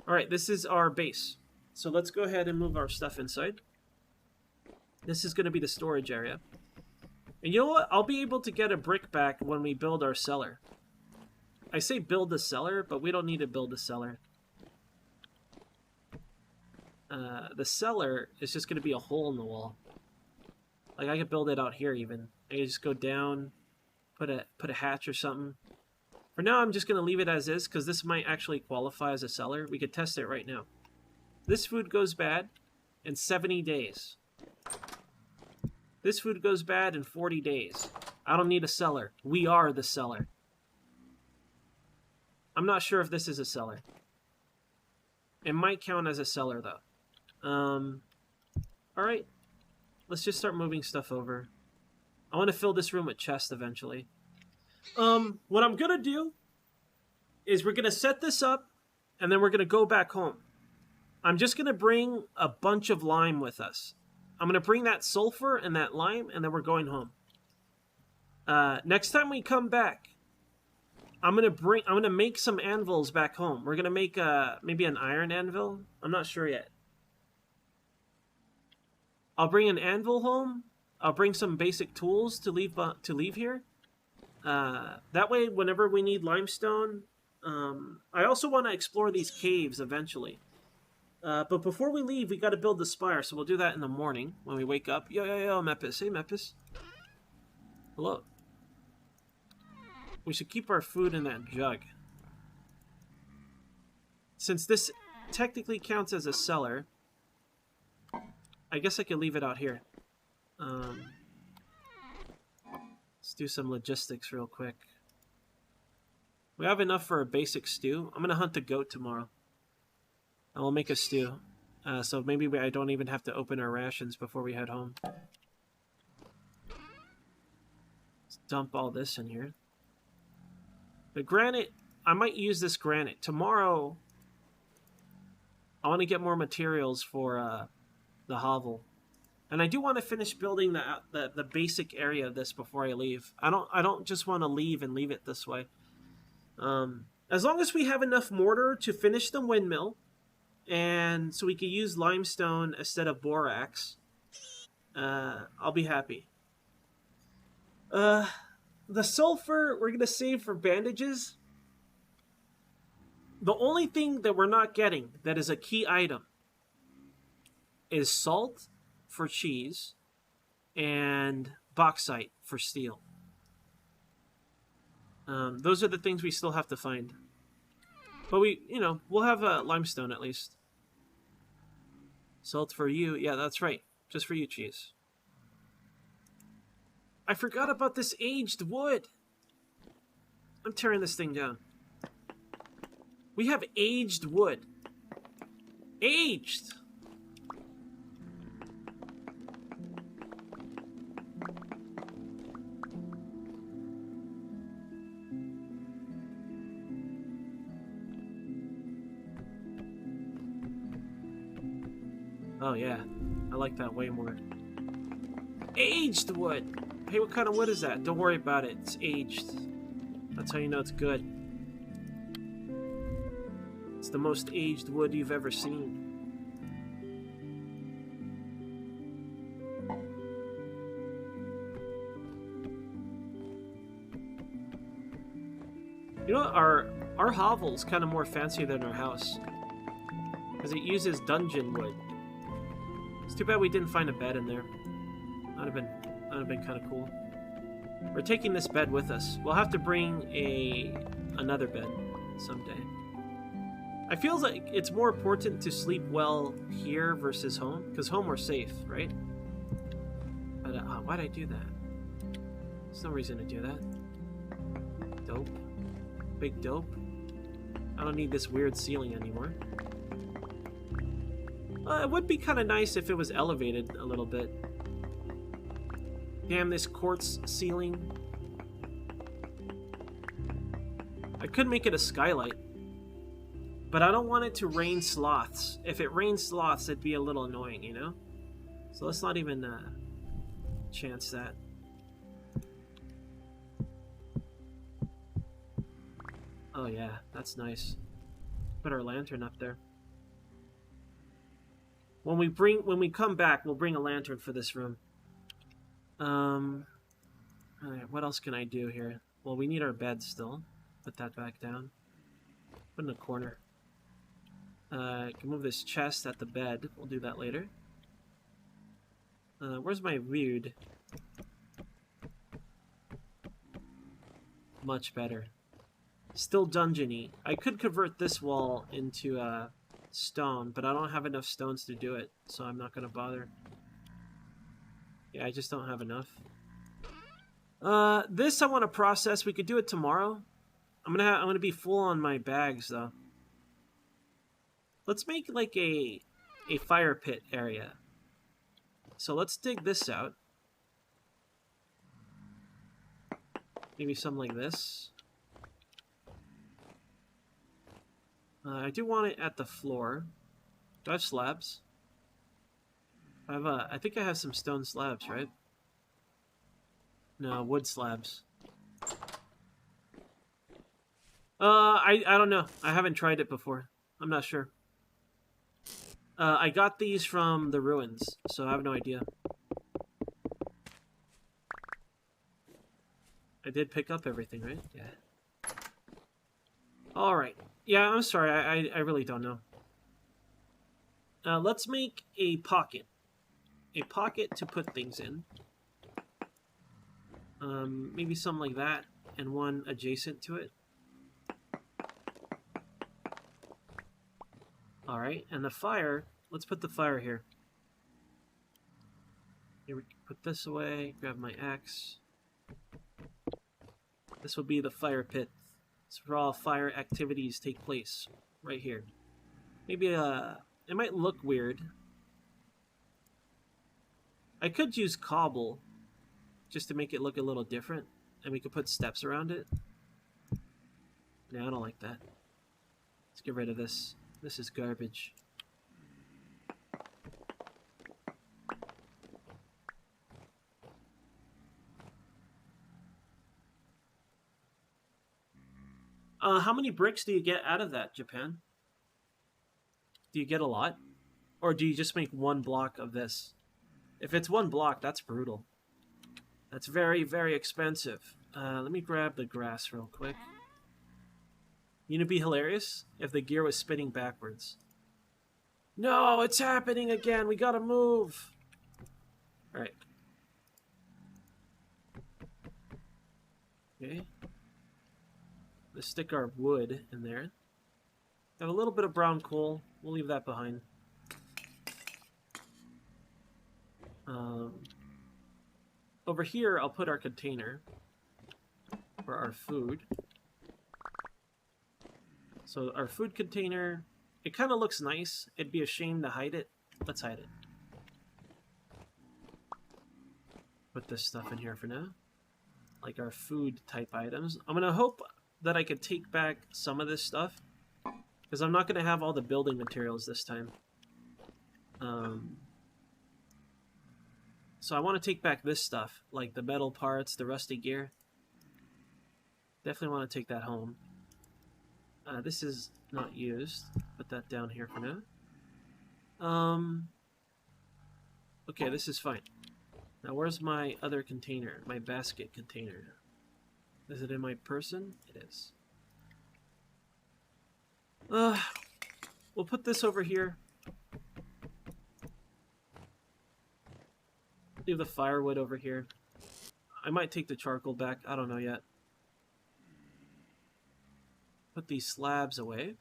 Alright, this is our base. So let's go ahead and move our stuff inside. This is going to be the storage area. And you know what? I'll be able to get a brick back when we build our cellar. I say build the cellar, but we don't need to build a cellar. The cellar is just going to be a hole in the wall. Like, I could build it out here even. I could just go down, put a hatch or something. For now, I'm just going to leave it as is, because this might actually qualify as a cellar. We could test it right now. This food goes bad in 70 days. This food goes bad in 40 days. I don't need a cellar. We are the cellar. I'm not sure if this is a cellar. It might count as a cellar, though. Alright. Let's just start moving stuff over. I want to fill this room with chests eventually. What I'm gonna do is we're gonna set this up, and then we're gonna go back home. I'm just gonna bring a bunch of lime with us. I'm gonna bring that sulfur and that lime, and then we're going home. Next time we come back, I'm gonna make some anvils back home. We're gonna make maybe an iron anvil. I'm not sure yet. I'll bring an anvil home. I'll bring some basic tools to leave here. That way, whenever we need limestone, I also want to explore these caves eventually. But before we leave, we got to build the spire, so we'll do that in the morning when we wake up. Yo, Mepis. Hey, Mepis. Hello. We should keep our food in that jug. Since this technically counts as a cellar, I guess I could leave it out here. Let's do some logistics real quick. We have enough for a basic stew. I'm going to hunt a goat tomorrow. And we'll make a stew. So maybe I don't even have to open our rations before we head home. Let's dump all this in here. The granite, I might use this granite. Tomorrow, I want to get more materials for the hovel. And I do want to finish building the basic area of this before I leave. I don't just want to leave and leave it this way. As long as we have enough mortar to finish the windmill, and so we can use limestone instead of borax, I'll be happy. The sulfur we're going to save for bandages. The only thing that we're not getting that is a key item is salt for cheese and bauxite for steel. Those are the things we still have to find. But we'll have limestone at least. Salt for you. Yeah, that's right. Just for you, cheese. I forgot about this aged wood. I'm tearing this thing down. We have aged wood. Aged! Oh yeah, I like that way more. Aged wood! Hey, what kind of wood is that? Don't worry about it, it's aged. That's how you know it's good. It's the most aged wood you've ever seen. You know what? Our hovel's kind of more fancy than our house. Because it uses dungeon wood. It's too bad we didn't find a bed in there. That'd have been kind of cool. We're taking this bed with us. We'll have to bring another bed someday. I feel like it's more important to sleep well here versus home, because home we're safe, right? But why'd I do that? There's no reason to do that. Dope. Big dope. I don't need this weird ceiling anymore. It would be kind of nice if it was elevated a little bit. Damn, this quartz ceiling. I could make it a skylight. But I don't want it to rain sloths. If it rains sloths, it'd be a little annoying, you know? So let's not even chance that. Oh yeah, that's nice. Put our lantern up there. When we come back, we'll bring a lantern for this room. Alright, what else can I do here? Well, we need our bed still. Put that back down. Put in a corner. I can move this chest at the bed. We'll do that later. Where's my wood? Much better. Still dungeony. I could convert this wall into stone, but I don't have enough stones to do it, so I'm not gonna bother. Yeah, I just don't have enough. This I want to process. We could do it tomorrow. I'm gonna be full on my bags though. Let's make like a fire pit area. So let's dig this out. Maybe something like this. I do want it at the floor. Do I have slabs? I think I have some stone slabs, right? No, wood slabs. I don't know. I haven't tried it before. I'm not sure. I got these from the ruins, so I have no idea. I did pick up everything, right? Yeah. Alright. Yeah, I'm sorry. I really don't know. Let's make a pocket. A pocket to put things in. Maybe something like that, and one adjacent to it. Alright, and the fire, let's put the fire here. Here, we put this away, grab my axe. This will be the fire pit. It's where all fire activities take place, right here. Maybe, it might look weird. I could use cobble, just to make it look a little different, and we could put steps around it. No, I don't like that. Let's get rid of this. This is garbage. How many bricks do you get out of that, Japan? Do you get a lot? Or do you just make one block of this? If it's one block, that's brutal. That's very, very expensive. Let me grab the grass real quick. You know, it'd be hilarious if the gear was spinning backwards. No, it's happening again. We gotta move. All right. Okay. Let's stick our wood in there. Got a little bit of brown coal. We'll leave that behind. Over here, I'll put our container for our food. So our food container, it kind of looks nice. It'd be a shame to hide it. Let's hide it. Put this stuff in here for now. Like our food type items. I'm going to hope that I could take back some of this stuff, because I'm not going to have all the building materials this time. So I want to take back this stuff, like the metal parts, the rusty gear. Definitely want to take that home. This is not used. Put that down here for now. Okay, this is fine. Now where's my other container? My basket container. Is it in my person? It is. We'll put this over here. Leave the firewood over here. I might take the charcoal back. I don't know yet. Put these slabs away.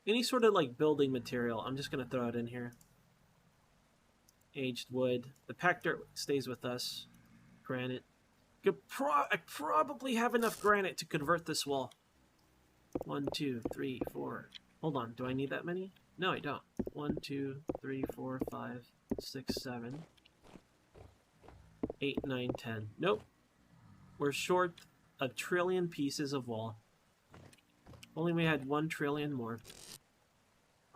Any sort of like building material, I'm just going to throw it in here. Aged wood. The packed dirt stays with us. Granite. I probably have enough granite to convert this wall. 1, 2, 3, 4. Hold on, do I need that many? No, I don't. 1, 2, 3, 4, 5, 6, 7, 8, 9, 10. Nope. We're short a trillion pieces of wall. Only we had 1 trillion more.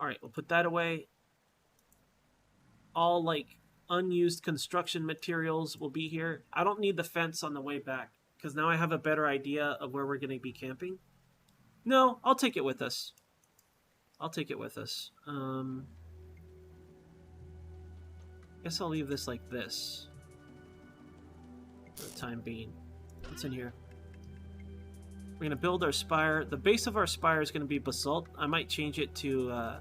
Alright, we'll put that away. All, like, unused construction materials will be here. I don't need the fence on the way back, because now I have a better idea of where we're going to be camping. No, I'll take it with us. I'll take it with us. Guess I'll leave this like this for the time being. What's in here? We're going to build our spire. The base of our spire is going to be basalt. I might change it to...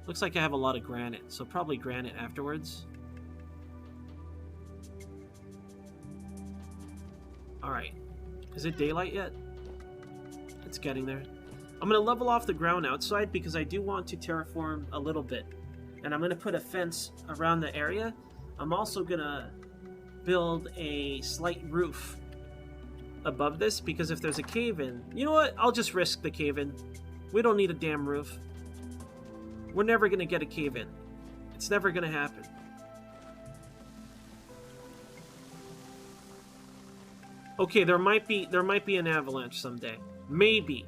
looks like I have a lot of granite, so probably granite afterwards. Alright. Is it daylight yet? It's getting there. I'm going to level off the ground outside because I do want to terraform a little bit. And I'm going to put a fence around the area. I'm also going to build a slight roof above this, because if there's a cave-in... You know what? I'll just risk the cave-in. We don't need a damn roof. We're never gonna get a cave-in. It's never gonna happen. Okay, there might be an avalanche someday. Maybe.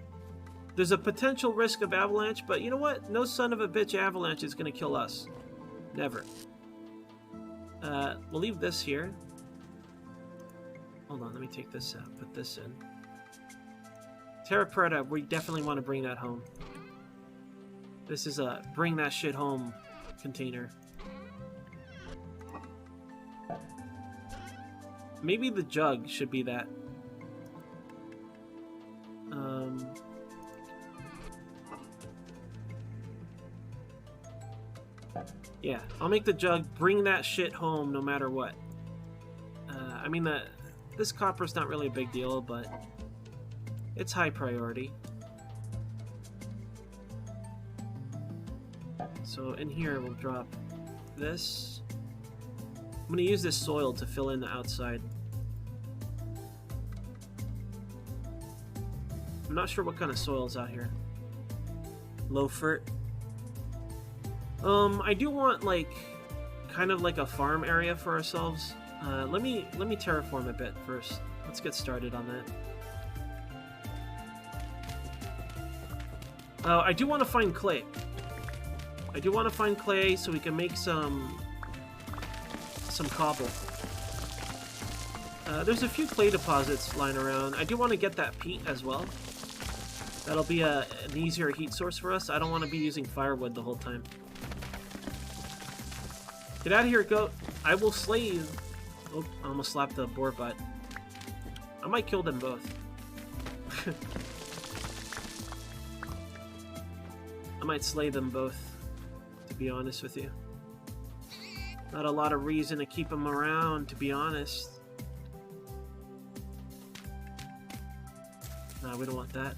There's a potential risk of avalanche, but you know what? No son of a bitch avalanche is gonna kill us. Never. We'll leave this here. Hold on, let me take this out. Put this in. Terra Preta, we definitely want to bring that home. This is a bring that shit home container. Maybe the jug should be that. Yeah, I'll make the jug bring that shit home no matter what. I mean, this copper's not really a big deal, but it's high priority. So in here we'll drop this. I'm going to use this soil to fill in the outside. I'm not sure what kind of soil is out here. Low fert. I do want like kind of like a farm area for ourselves. Let me terraform a bit first. Let's get started on that. I do want to find clay. I do want to find clay so we can make some cobble. There's a few clay deposits lying around. I do want to get that peat as well. That'll be an easier heat source for us. I don't want to be using firewood the whole time. Get out of here, goat. I will slay you. Oh, I almost slapped the boar butt. I might kill them both. I might slay them both, to be honest with you. Not a lot of reason to keep them around, to be honest. Nah, we don't want that.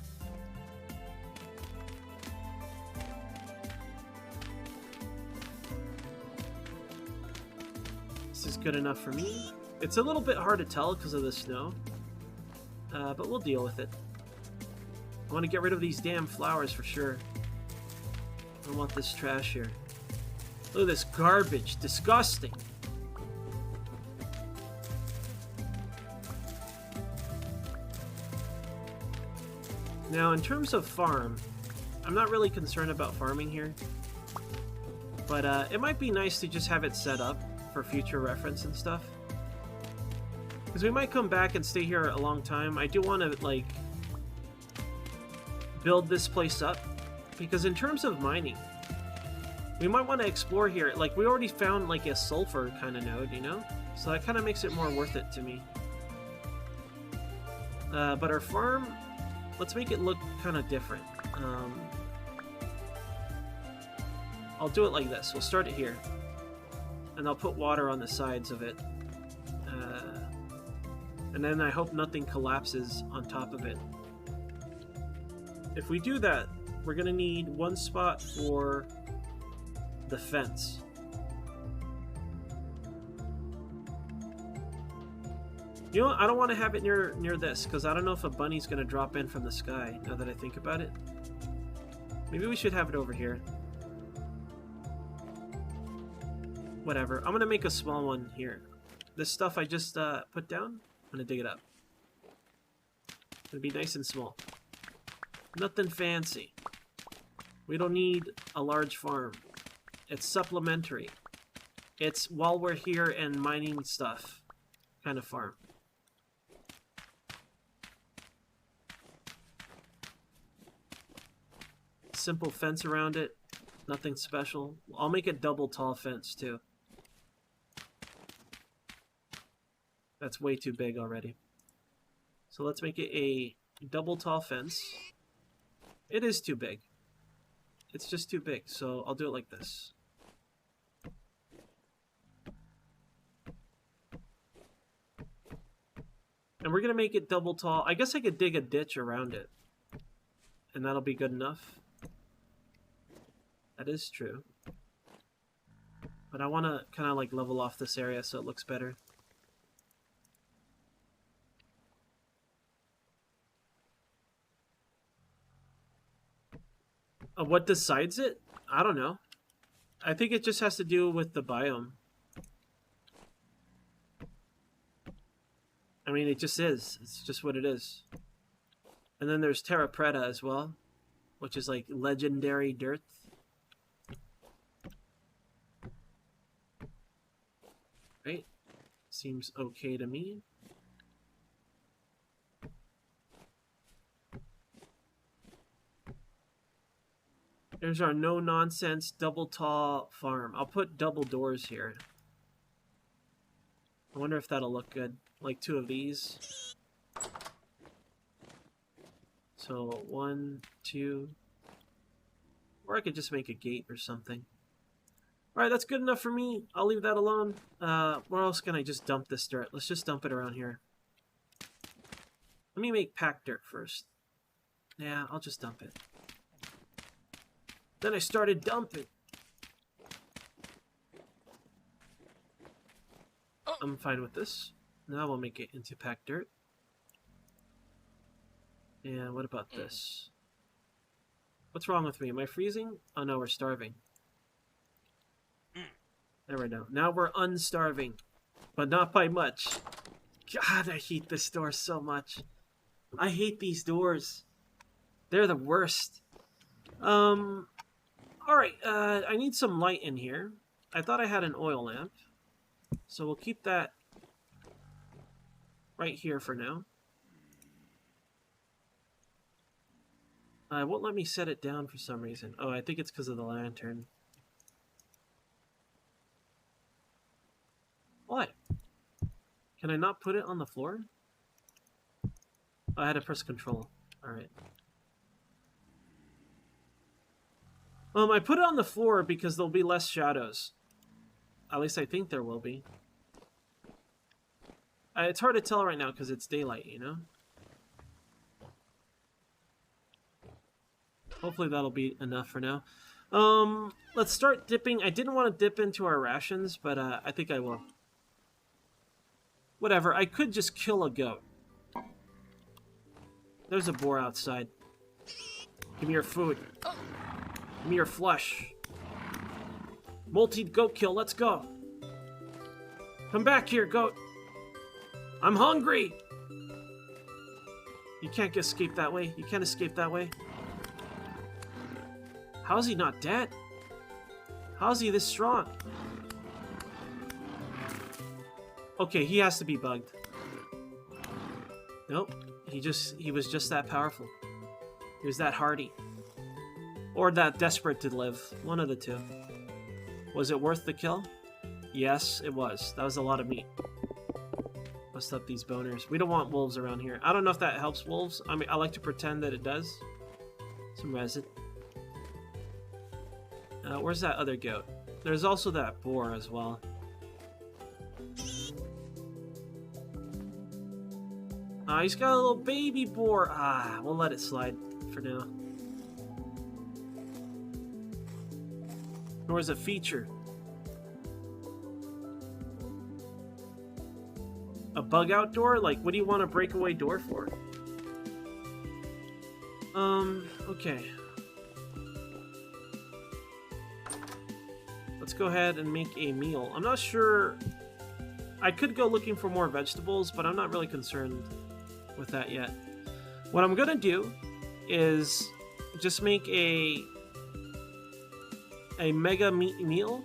This is good enough for me. It's a little bit hard to tell because of the snow, but we'll deal with it. I want to get rid of these damn flowers for sure. I don't want this trash here. Look at this garbage. Disgusting. Now, in terms of farm, I'm not really concerned about farming here. But it might be nice to just have it set up for future reference and stuff. Because we might come back and stay here a long time. I do want to, like, build this place up. Because in terms of mining, we might want to explore here. Like, we already found, like, a sulfur kind of node, you know? So that kind of makes it more worth it to me. But our farm, let's make it look kind of different. I'll do it like this. We'll start it here. And I'll put water on the sides of it. And then I hope nothing collapses on top of it. If we do that, we're going to need one spot for the fence. You know what? I don't want to have it near this, because I don't know if a bunny's going to drop in from the sky, now that I think about it. Maybe we should have it over here. Whatever. I'm going to make a small one here. This stuff I just put down, I'm going to dig it up. It'll be nice and small. Nothing fancy. We don't need a large farm. It's supplementary. It's while we're here and mining stuff kind of farm. Simple fence around it. Nothing special. I'll make a double tall fence too. That's way too big already. So let's make it a double tall fence. It is too big. It's just too big, so I'll do it like this. And we're going to make it double tall. I guess I could dig a ditch around it. And that'll be good enough. That is true. But I want to kind of like level off this area so it looks better. What decides it? I don't know. I think it just has to do with the biome. I mean, it just is. It's just what it is. And then there's Terra Preta as well, which is like legendary dirt. Right? Seems okay to me. There's our no-nonsense double tall farm. I'll put double doors here. I wonder if that'll look good. Like 2 of these. So 1, 2. Or I could just make a gate or something. Alright, that's good enough for me. I'll leave that alone. Where else can I just dump this dirt? Let's just dump it around here. Let me make packed dirt first. Yeah, I'll just dump it. Then I started dumping. I'm fine with this. Now we'll make it into packed dirt. And what about this? What's wrong with me? Am I freezing? Oh no, we're starving. There we go. Now we're unstarving. But not by much. God, I hate this door so much. I hate these doors. They're the worst. Alright, I need some light in here. I thought I had an oil lamp. So we'll keep that right here for now. It won't let me set it down for some reason. Oh, I think it's because of the lantern. What? Can I not put it on the floor? Oh, I had to press control. Alright. I put it on the floor because there'll be less shadows. At least I think there will be. It's hard to tell right now because it's daylight, you know? Hopefully that'll be enough for now. Let's start dipping. I didn't want to dip into our rations, but I think I will. Whatever, I could just kill a goat. There's a boar outside. Give me your food. Give me your flesh. Multi-goat kill, let's go. Come back here, goat. I'm hungry. You can't escape that way. You can't escape that way. How is he not dead? How is he this strong? Okay, he has to be bugged. Nope. He was just that powerful. He was that hardy. Or that desperate to live. One of the two. Was it worth the kill? Yes, it was. That was a lot of meat. Bust up these boners. We don't want wolves around here. I don't know if that helps wolves. I mean, I like to pretend that it does. Some resin. Where's that other goat? There's also that boar as well. He's got a little baby boar. We'll let it slide for now. Nor is a feature. A bug out door? Like, what do you want a breakaway door for? Okay. Let's go ahead and make a meal. I'm not sure... I could go looking for more vegetables, but I'm not really concerned with that yet. What I'm gonna do is just make a mega meat meal,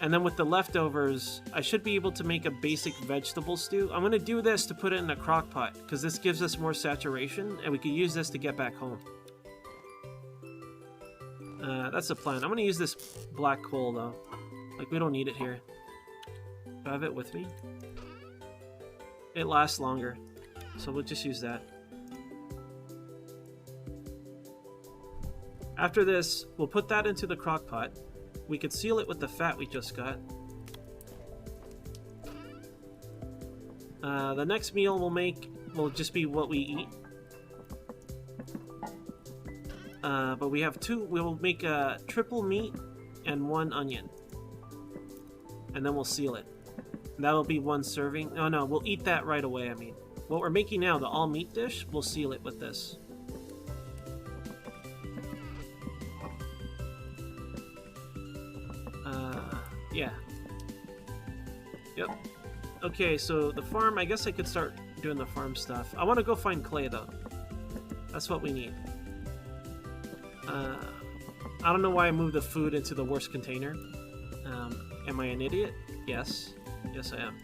and then with the leftovers I should be able to make a basic vegetable stew. I'm gonna do this to put it in a crock pot because this gives us more saturation and we can use this to get back home. That's the plan. I'm gonna use this black coal though. Like, we don't need it here. Do I have it with me? It lasts longer, so we'll just use that. After this, we'll put that into the crock pot. We could seal it with the fat we just got. The next meal we'll make will just be what we eat. But we have two. We will make a triple meat and 1 onion. And then we'll seal it. That'll be 1 serving. Oh no, we'll eat that right away, I mean. What we're making now, the all-meat dish, we'll seal it with this. Yeah. Yep. Okay, so the farm, I guess I could start doing the farm stuff. I want to go find clay, though. That's what we need. I don't know why I moved the food into the worst container. Am I an idiot? Yes. Yes, I am.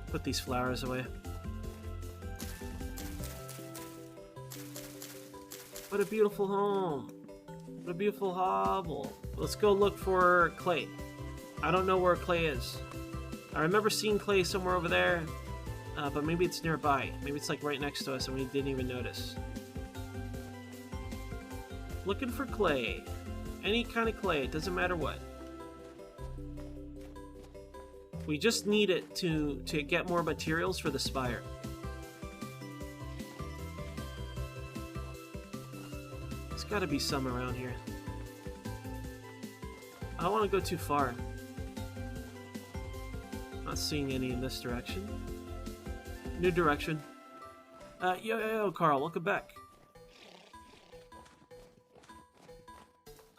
Put these flowers away. What a beautiful home. What a beautiful hovel. Let's go look for clay. I don't know where clay is. I remember seeing clay somewhere over there, but maybe it's nearby. Maybe it's like right next to us and we didn't even notice. Looking for clay. Any kind of clay, it doesn't matter what. We just need it to get more materials for the spire. There's gotta be some around here. I don't want to go too far. Not seeing any in this direction. New direction. Yo, Carl, welcome back.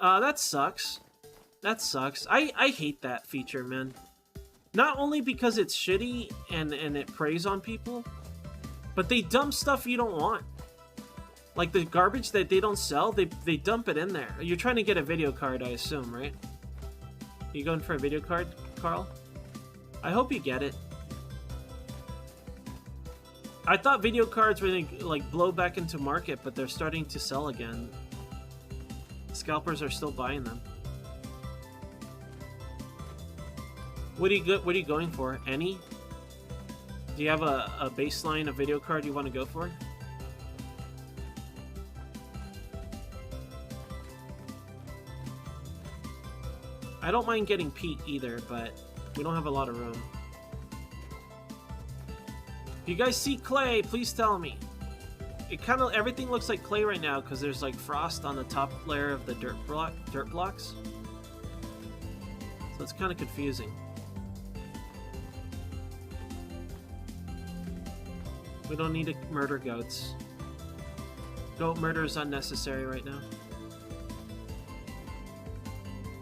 That sucks. That sucks. I hate that feature, man. Not only because it's shitty and it preys on people, but they dump stuff you don't want. Like the garbage that they don't sell, they dump it in there. You're trying to get a video card, I assume, right? You going for a video card, Carl? I hope you get it. I thought video cards were gonna like blow back into market, but they're starting to sell again. Scalpers are still buying them. What are you going for? Any? Do you have a baseline of video card you want to go for? I don't mind getting peat either, but we don't have a lot of room. If you guys see clay, please tell me. Everything looks like clay right now because there's like frost on the top layer of the dirt blocks. So it's kind of confusing. We don't need to murder goats. Goat murder is unnecessary right now.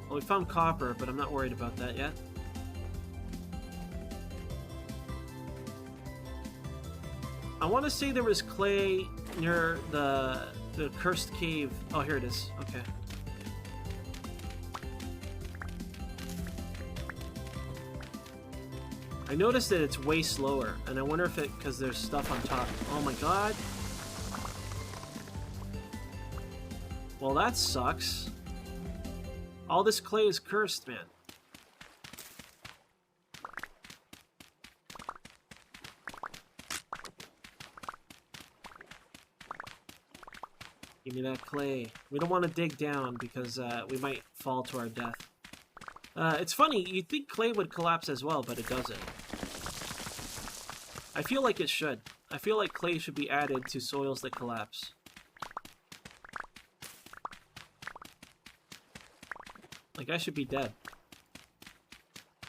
Well, we found copper, but I'm not worried about that yet. I want to say there was clay near the cursed cave. Oh, here it is. Okay. I noticed that it's way slower, and I wonder if it because there's stuff on top. Oh my god. Well, that sucks. All this clay is cursed, man. Give me that clay. We don't want to dig down because we might fall to our death. It's funny, you'd think clay would collapse as well, but it doesn't. I feel like it should. I feel like clay should be added to soils that collapse. Like, I should be dead.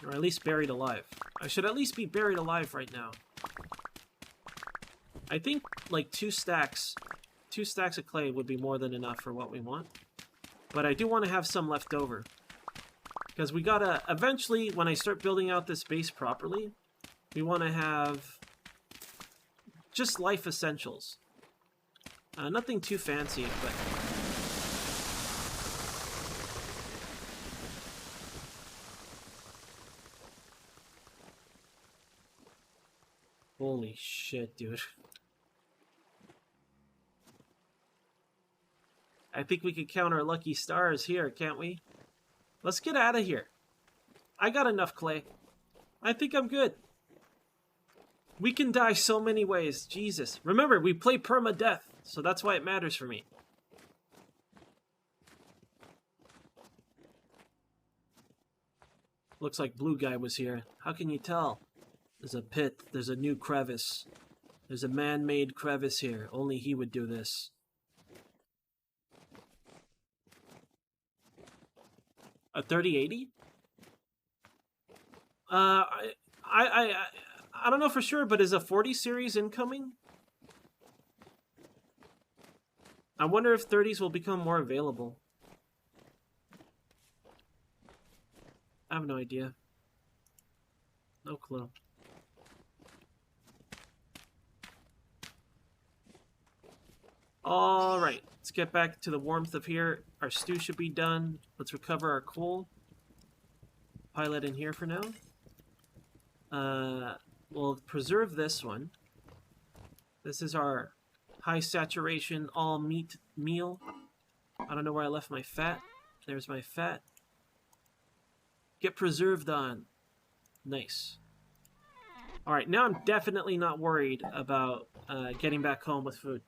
Or at least buried alive. I should at least be buried alive right now. I think, like, 2 stacks of clay would be more than enough for what we want. But I do want to have some left over. Because we gotta, eventually, when I start building out this base properly, we want to have just life essentials. Nothing too fancy, but... Holy shit, dude. I think we could count our lucky stars here, can't we? Let's get out of here. I got enough clay. I think I'm good. We can die so many ways. Jesus. Remember, we play permadeath, so that's why it matters for me. Looks like Blue Guy was here. How can you tell? There's a pit. There's a new crevice. There's a man-made crevice here. Only he would do this. A 3080? I don't know for sure, but is a 40 series incoming? I wonder if 30s will become more available. have no idea. No clue. Alright, let's get back to the warmth of here. Our stew should be done. Let's recover our coal. Pile it in here for now. We'll preserve this one. This is our high saturation all meat meal. I don't know where I left my fat. There's my fat. Get preserved on. Nice. Alright, now I'm definitely not worried about getting back home with food.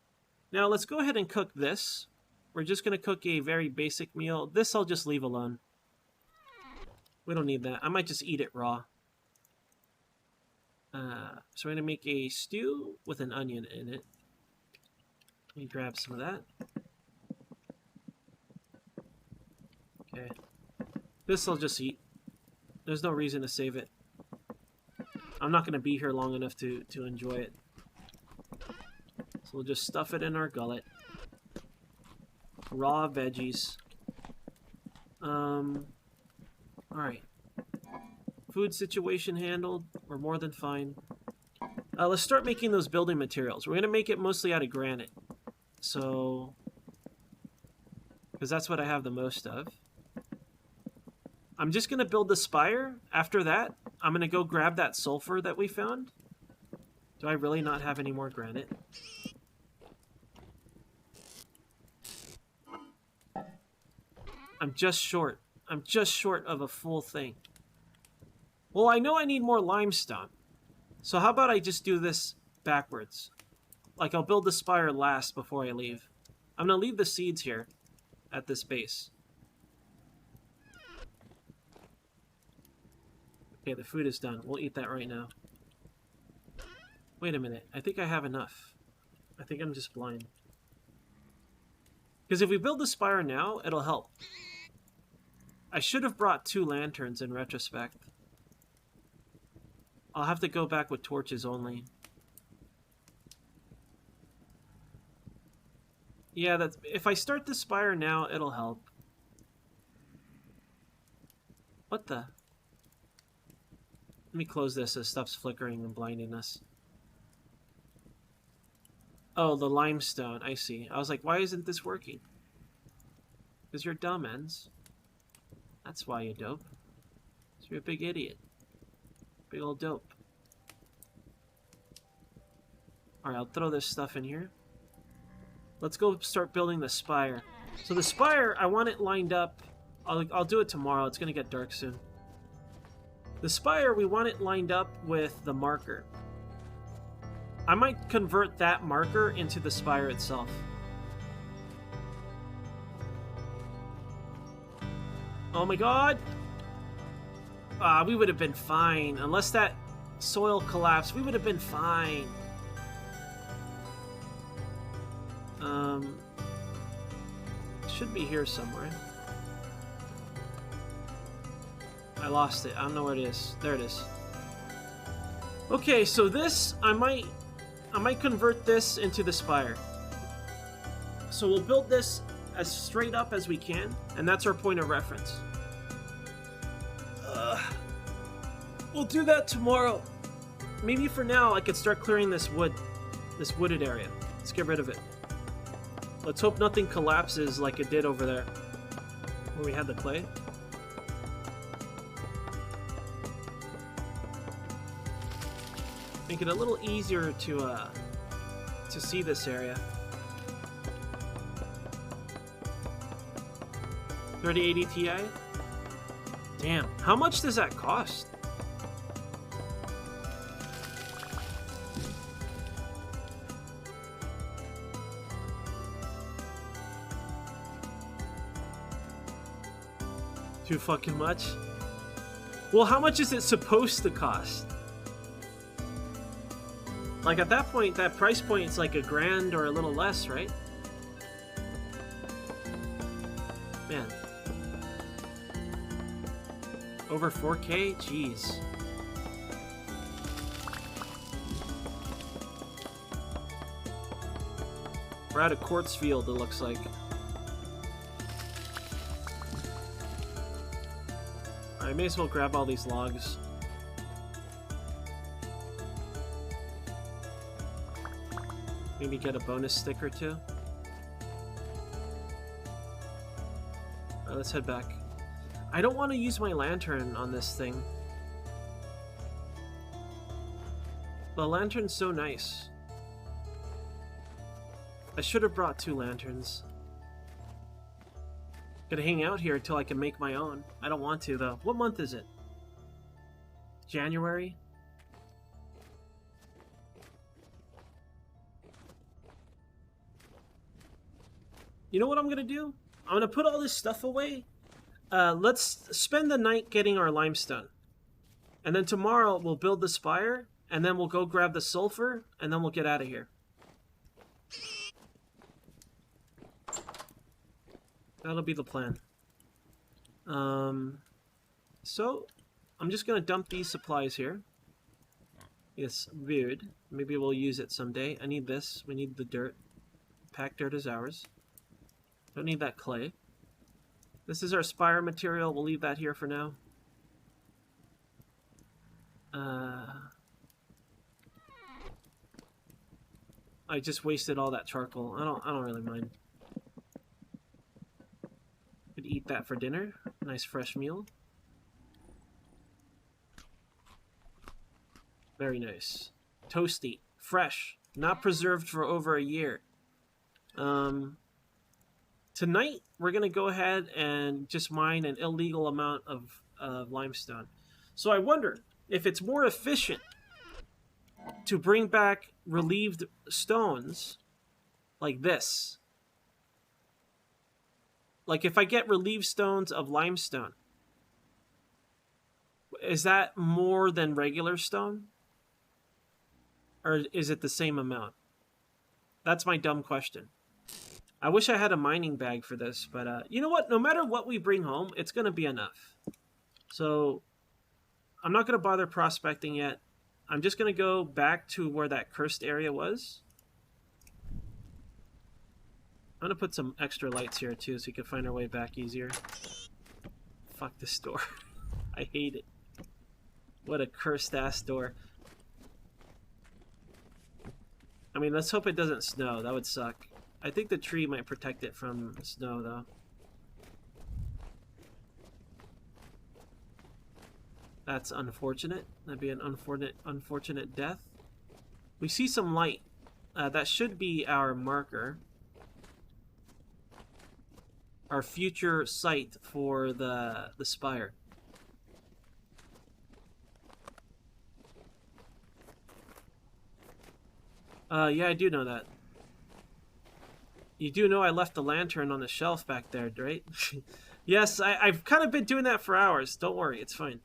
Now let's go ahead and cook this. We're just going to cook a very basic meal. This I'll just leave alone. We don't need that. I might just eat it raw. So we're going to make a stew with an onion in it. Let me grab some of that. Okay. This I'll just eat. There's no reason to save it. I'm not going to be here long enough to enjoy it. So we'll just stuff it in our gullet. Raw veggies. Alright. Food situation handled. We're more than fine. Let's start making those building materials. We're going to make it mostly out of granite. So... because that's what I have the most of. I'm just going to build the spire. After that, I'm going to go grab that sulfur that we found. Do I really not have any more granite? I'm just short. I'm just short of a full thing. Well, I know I need more limestone. So how about I just do this backwards? Like, I'll build the spire last before I leave. I'm going to leave the seeds here at this base. Okay, the food is done. We'll eat that right now. Wait a minute. I think I have enough. I think I'm just blind. Because if we build the spire now, it'll help. I should have brought 2 lanterns in retrospect. I'll have to go back with torches only. Yeah, that's, if I start the spire now, it'll help. What the? Let me close this as stuff's flickering and blinding us. Oh, the limestone. I see. I was like, why isn't this working? Because you're dumb, Ends. That's why you're dope. So you're a big idiot. Big old dope. Alright, I'll throw this stuff in here. Let's go start building the spire. So the spire, I want it lined up. I'll do it tomorrow. It's going to get dark soon. The spire, we want it lined up with the marker. I might convert that marker into the spire itself. Oh my god! We would have been fine. Unless that soil collapsed, we would have been fine. Should be here somewhere. I lost it. I don't know where it is. There it is. Okay, so this, I might convert this into the spire. So we'll build this as straight up as we can, and that's our point of reference. We'll do that tomorrow. Maybe for now I could start clearing this wooded area. Let's get rid of it. Let's hope nothing collapses like it did over there where we had the clay. Make it a little easier to see this area. 3080 Ti? Damn, how much does that cost? Too fucking much? Well, how much is it supposed to cost? Like, at that point, that price point is like $1,000 or a little less, right? Man. Over 4K? Jeez. We're at a quartz field, it looks like. I may as well grab all these logs. Maybe get a bonus stick or two. Alright, let's head back. I don't want to use my lantern on this thing. The lantern's so nice. I should have brought 2 lanterns. Gonna hang out here until I can make my own. I don't want to, though. What month is it? January? You know what I'm gonna do? I'm gonna put all this stuff away. Let's spend the night getting our limestone. And then tomorrow we'll build the spire, and then we'll go grab the sulfur, and then we'll get out of here. That'll be the plan. So, I'm just gonna dump these supplies here. It's weird. Maybe we'll use it someday. I need this. We need the dirt. Packed dirt is ours. Don't need that clay. This is our spire material. We'll leave that here for now. I just wasted all that charcoal. I don't really mind. Could eat that for dinner. Nice fresh meal. Very nice. Toasty. Fresh. Not preserved for over a year. Tonight, we're going to go ahead and just mine an illegal amount of limestone. So I wonder if it's more efficient to bring back relieved stones like this. Like if I get relieved stones of limestone, is that more than regular stone? Or is it the same amount? That's my dumb question. I wish I had a mining bag for this, but you know what? No matter what we bring home, it's going to be enough. So I'm not going to bother prospecting yet. I'm just going to go back to where that cursed area was. I'm going to put some extra lights here too so we can find our way back easier. Fuck this door. I hate it. What a cursed ass door. I mean, let's hope it doesn't snow. That would suck. I think the tree might protect it from snow, though. That's unfortunate. That'd be an unfortunate death. We see some light. That should be our marker. Our future site for the spire. Yeah, I do know that. You do know I left the lantern on the shelf back there, right? Yes, I've kind of been doing that for hours. Don't worry, it's fine.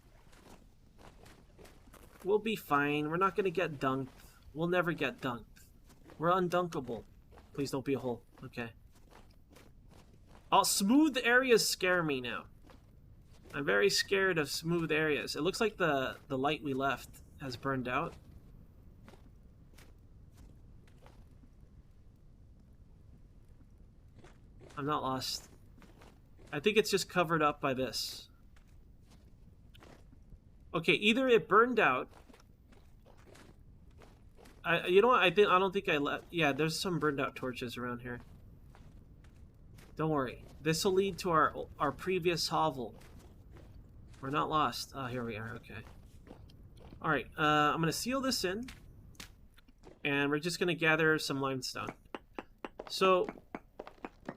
We'll be fine. We're not going to get dunked. We'll never get dunked. We're undunkable. Please don't be a hole. Okay. Smooth areas scare me now. I'm very scared of smooth areas. It looks like the light we left has burned out. I'm not lost. I think it's just covered up by this. Okay, either it burned out. You know what? I don't think I left. Yeah, there's some burned out torches around here. Don't worry. This will lead to our previous hovel. We're not lost. Ah, here we are. Okay. All right. I'm gonna seal this in, and we're just gonna gather some limestone. So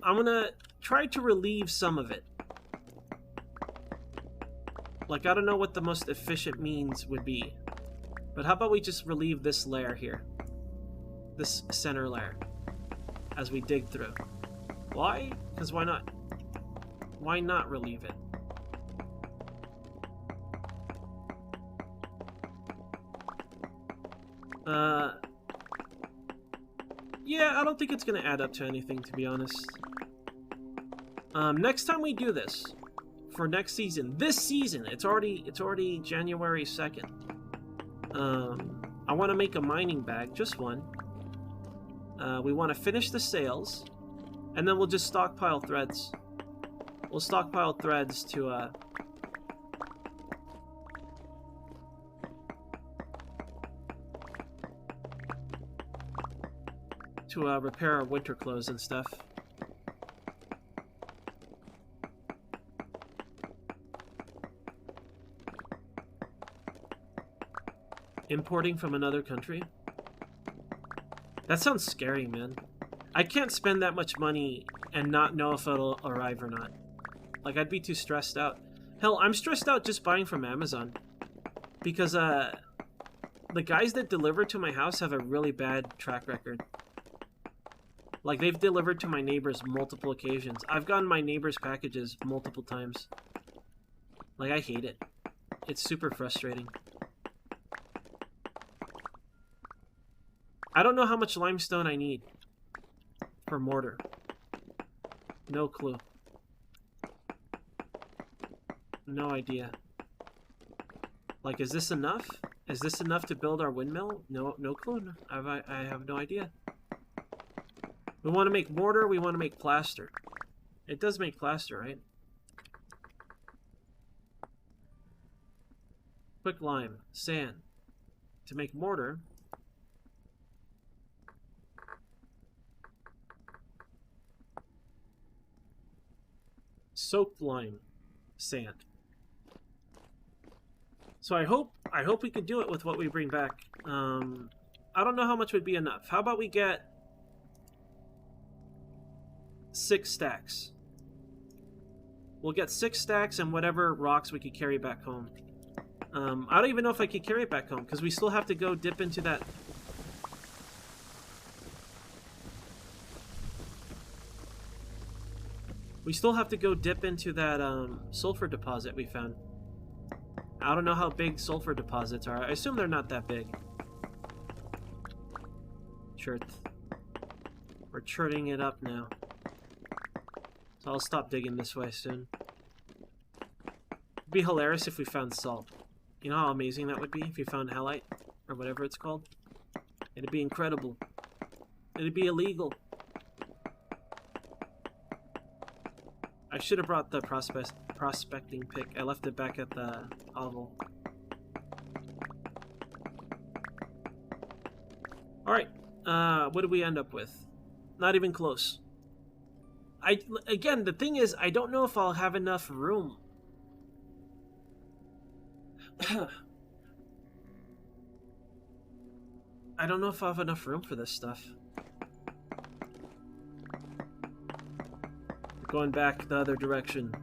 I'm gonna try to relieve some of it. Like, I don't know what the most efficient means would be. But how about we just relieve this layer here? This center layer. As we dig through. Why? Because why not? Why not relieve it? Yeah, I don't think it's gonna add up to anything, to be honest. Next time we do this, for next season, this season, it's already January 2nd. I want to make a mining bag, just one. We want to finish the sails, and then we'll just stockpile threads. We'll stockpile threads to to repair our winter clothes and stuff. Importing from another country? That sounds scary, man. I can't spend that much money and not know if it'll arrive or not. Like, I'd be too stressed out. Hell, I'm stressed out just buying from Amazon. Because, the guys that deliver to my house have a really bad track record. Like, they've delivered to my neighbors multiple occasions. I've gotten my neighbors' packages multiple times. Like, I hate it. It's super frustrating. I don't know how much limestone I need for mortar. No clue. No idea. Like, is this enough? Is this enough to build our windmill? No clue. I have no idea. We want to make mortar, we want to make plaster. It does make plaster, right? Quick lime, sand. To make mortar... soaked lime, sand. So I hope we could do it with what we bring back. I don't know how much would be enough. How about we get 6 stacks? We'll get 6 stacks and whatever rocks we could carry back home. I don't even know if I could carry it back home because we still have to go dip into that. We still have to go dip into that sulfur deposit we found. I don't know how big sulfur deposits are. I assume they're not that big. Chert. We're churning it up now. So I'll stop digging this way soon. It'd be hilarious if we found salt. You know how amazing that would be if you found halite? Or whatever it's called? It'd be incredible. It'd be illegal. I should have brought the prospecting pick. I left it back at the hovel. Alright, what did we end up with? Not even close. Again, the thing is, I don't know if I'll have enough room. I don't know if I'll have enough room for this stuff. Going back the other direction.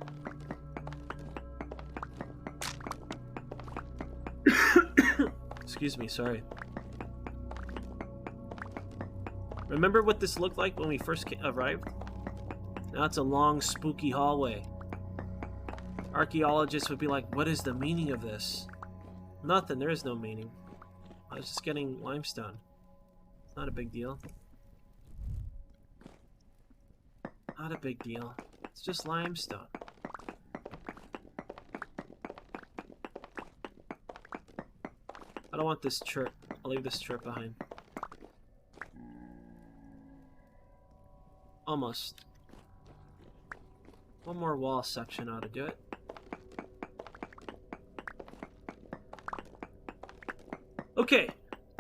Excuse me, sorry. Remember what this looked like when we first arrived? Now it's a long, spooky hallway. Archaeologists would be like, what is the meaning of this? Nothing, there is no meaning. I was just getting limestone. It's not a big deal. Not a big deal. It's just limestone. I don't want this chert. I'll leave this chert behind. Almost. One more wall section ought to do it. Okay.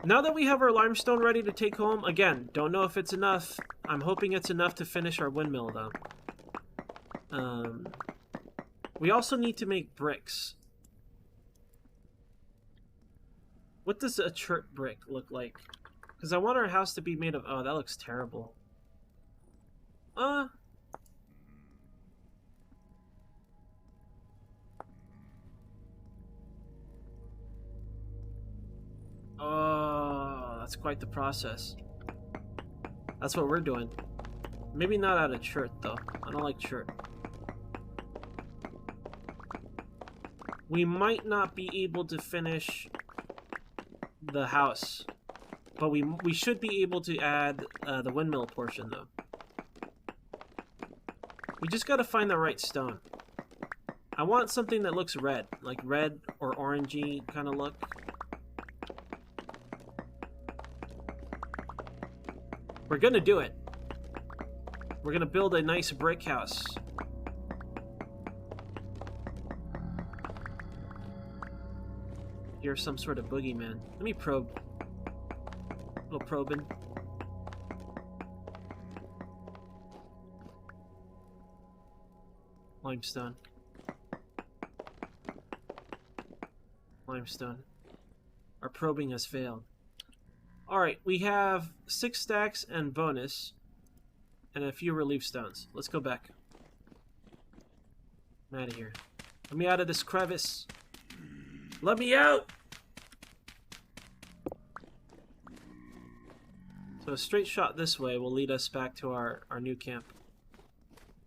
Now that we have our limestone ready to take home, again, don't know if it's enough. I'm hoping it's enough to finish our windmill, though. We also need to make bricks. What does a chert brick look like? Because I want our house to be made of... Oh, that looks terrible. Oh, that's quite the process. That's what we're doing. Maybe not out of chert, though. I don't like chert. We might not be able to finish the house, but we should be able to add the windmill portion, though. We just gotta find the right stone. I want something that looks red, like red or orangey kind of look. We're gonna do it. We're gonna build a nice brick house. Here's some sort of boogeyman. Let me probe. A little probing. Limestone. Limestone. Our probing has failed. Alright, we have 6 stacks and bonus. And a few relief stones. Let's go back. I'm out of here. Let me out of this crevice. Let me out! So a straight shot this way will lead us back to our new camp.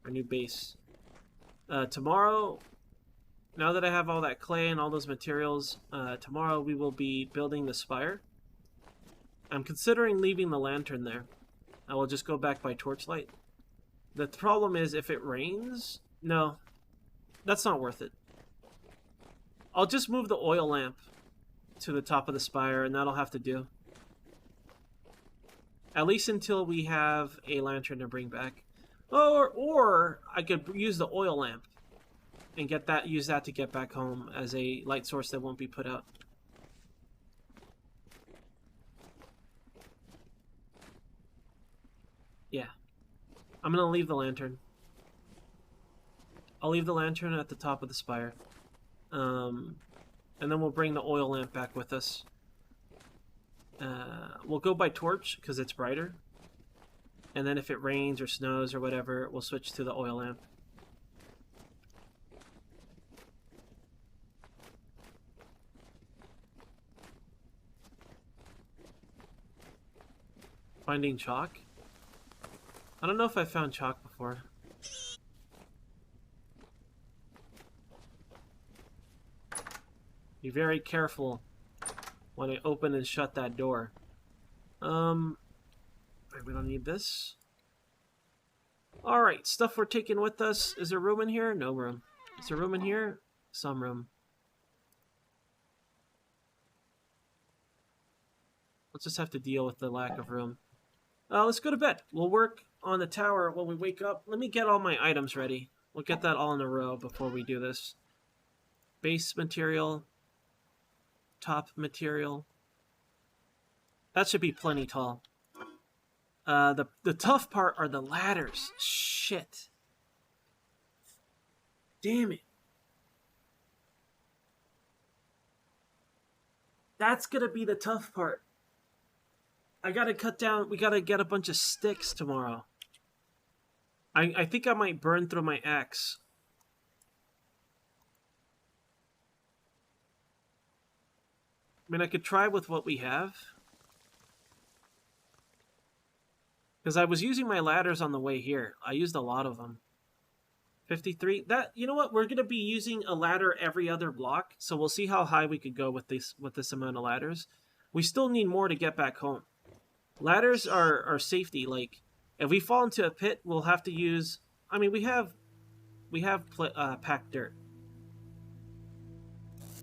Our new base. Tomorrow, now that I have all that clay and all those materials, tomorrow we will be building the spire. I'm considering leaving the lantern there. I will just go back by torchlight. The problem is if it rains... No, that's not worth it. I'll just move the oil lamp to the top of the spire and that'll have to do. At least until we have a lantern to bring back. Or I could use the oil lamp and use that to get back home as a light source that won't be put out. Yeah. I'm gonna leave the lantern. I'll leave the lantern at the top of the spire. And then we'll bring the oil lamp back with us. We'll go by torch because it's brighter. And then if it rains or snows or whatever, we'll switch to the oil lamp. Finding chalk? I don't know if I found chalk before. Be very careful when I open and shut that door. We don't need this. Alright, stuff we're taking with us. Is there room in here? No room. Is there room in here? Some room. Let's just have to deal with the lack of room. Let's go to bed. We'll work on the tower when we wake up. Let me get all my items ready. We'll get that all in a row before we do this. Base material. Top material. That should be plenty tall. The tough part are the ladders. Shit. Damn it. That's gonna be the tough part. I gotta cut down, we gotta get a bunch of sticks tomorrow. I think I might burn through my axe. I mean, I could try with what we have. Because I was using my ladders on the way here. I used a lot of them. 53. That, you know what? We're going to be using a ladder every other block. So we'll see how high we could go with this amount of ladders. We still need more to get back home. Ladders are safety. Like, if we fall into a pit, we'll have to use... I mean, we have packed dirt.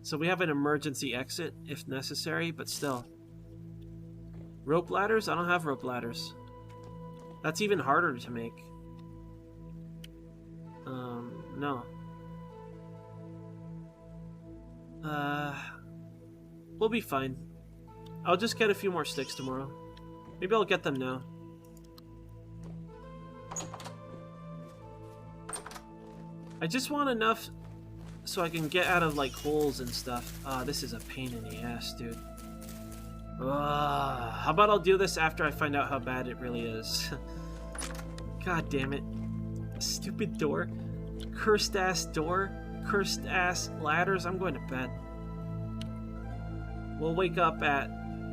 So we have an emergency exit if necessary, but still. Rope ladders? I don't have rope ladders. That's even harder to make. No. We'll be fine. I'll just get a few more sticks tomorrow. Maybe I'll get them now. I just want enough so I can get out of, like, holes and stuff. This is a pain in the ass, dude. How about I'll do this after I find out how bad it really is. God damn it. Stupid door. Cursed ass door. Cursed ass ladders. I'm going to bed. We'll wake up at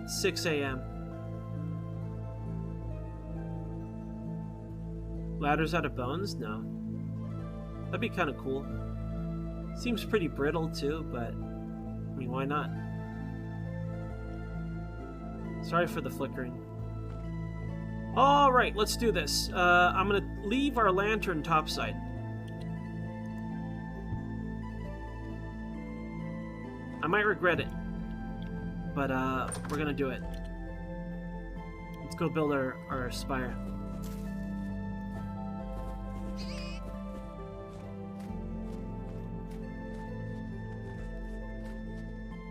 6 a.m. Ladders out of bones? No. That'd be kind of cool. Seems pretty brittle too, but I mean, why not? Sorry for the flickering. Alright, let's do this. I'm gonna leave our lantern topside. I might regret it, but we're gonna do it. Let's go build our spire.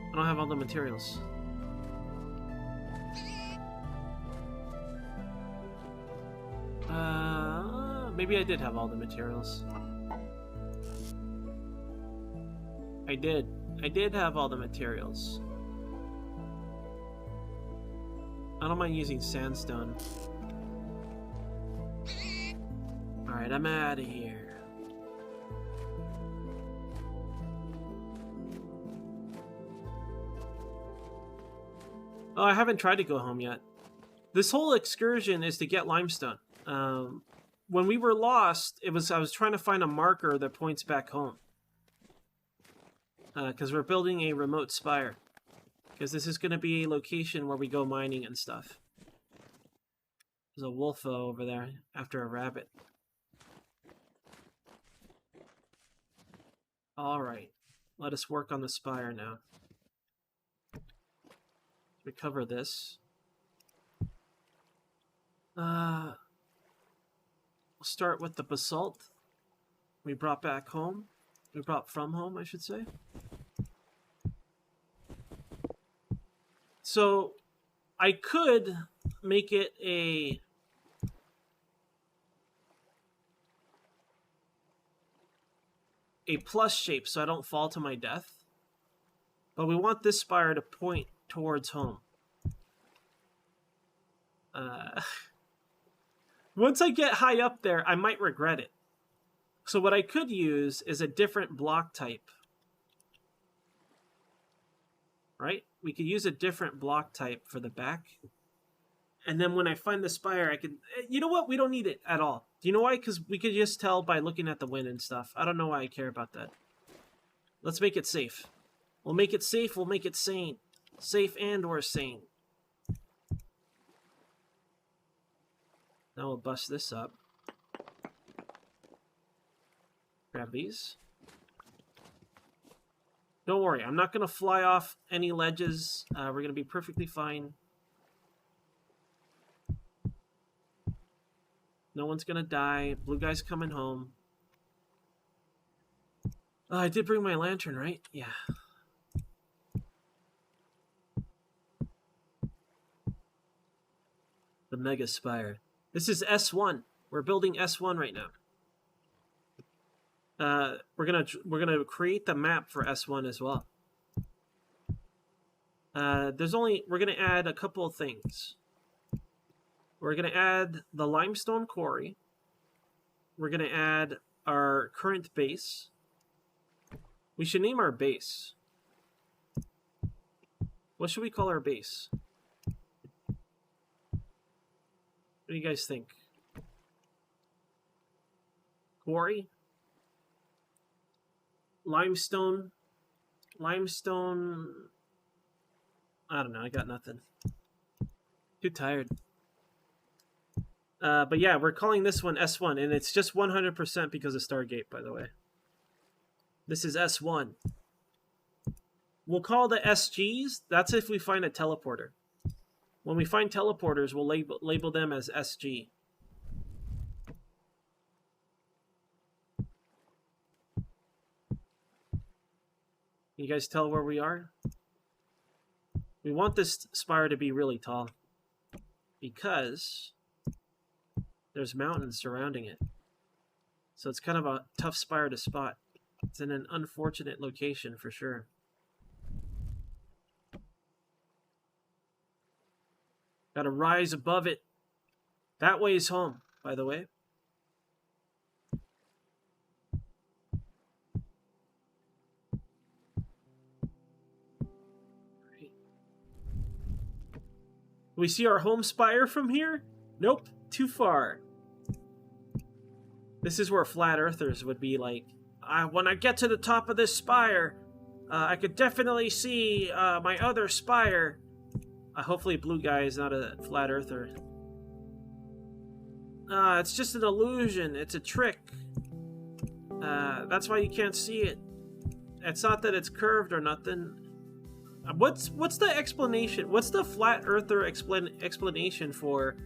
I don't have all the materials. Maybe I did have all the materials. I did. I did have all the materials. I don't mind using sandstone. Alright, I'm out of here. Oh, I haven't tried to go home yet. This whole excursion is to get limestone. When we were lost, I was trying to find a marker that points back home. Because we're building a remote spire. Because this is going to be a location where we go mining and stuff. There's a wolf over there after a rabbit. Alright, let us work on the spire now. Recover this. We'll start with the basalt we brought back home. We brought from home, I should say. So, I could make it a plus shape so I don't fall to my death. But we want this spire to point towards home. Once I get high up there, I might regret it. So what I could use is a different block type. Right? We could use a different block type for the back. And then when I find the spire, I can... You know what? We don't need it at all. Do you know why? Because we could just tell by looking at the wind and stuff. I don't know why I care about that. Let's make it safe. We'll make it safe. We'll make it sane. Safe and or sane. Now we'll bust this up. Grab these. Don't worry, I'm not going to fly off any ledges. We're going to be perfectly fine. No one's going to die. Blue guy's coming home. I did bring my lantern, right? Yeah. The Mega Spire. This is S1. We're building S1 right now. We're gonna create the map for S1 as well. We're gonna add a couple of things. We're gonna add the limestone quarry. We're gonna add our current base. We should name our base. What should we call our base? What do you guys think? Quarry? Limestone? Limestone... I don't know, I got nothing. Too tired. But yeah, we're calling this one S1, and it's just 100% because of Stargate, by the way. This is S1. We'll call the SGs, that's if we find a teleporter. When we find teleporters, we'll label them as SG. You guys tell where we are? We want this spire to be really tall because there's mountains surrounding it. So it's kind of a tough spire to spot. It's in an unfortunate location for sure. Gotta rise above it. That way is home, by the way. Right. We see our home spire from here? Nope, too far. This is where flat earthers would be like, when I get to the top of this spire, I could definitely see my other spire. Hopefully Blue Guy is not a flat earther. It's just an illusion. It's a trick. That's why you can't see it. It's not that it's curved or nothing. What's the explanation? What's the flat earther explanation for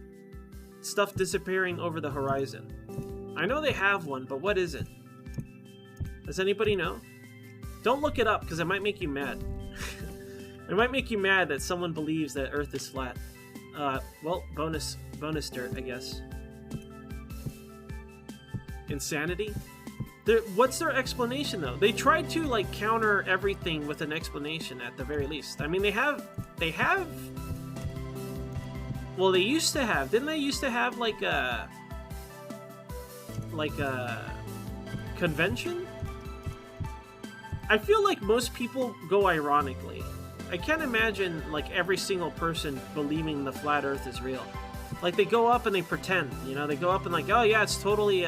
stuff disappearing over the horizon? I know they have one, but what is it? Does anybody know? Don't look it up, because it might make you mad. It might make you mad that someone believes that Earth is flat. Well, bonus dirt, I guess. Insanity? What's their explanation though? They tried to like counter everything with an explanation at the very least. I mean, they have. Well, they used to have. Didn't they used to have like a convention? I feel like most people go ironically. I can't imagine like every single person believing the flat Earth is real. Like they go up and they pretend, you know, they go up and like, oh yeah, it's totally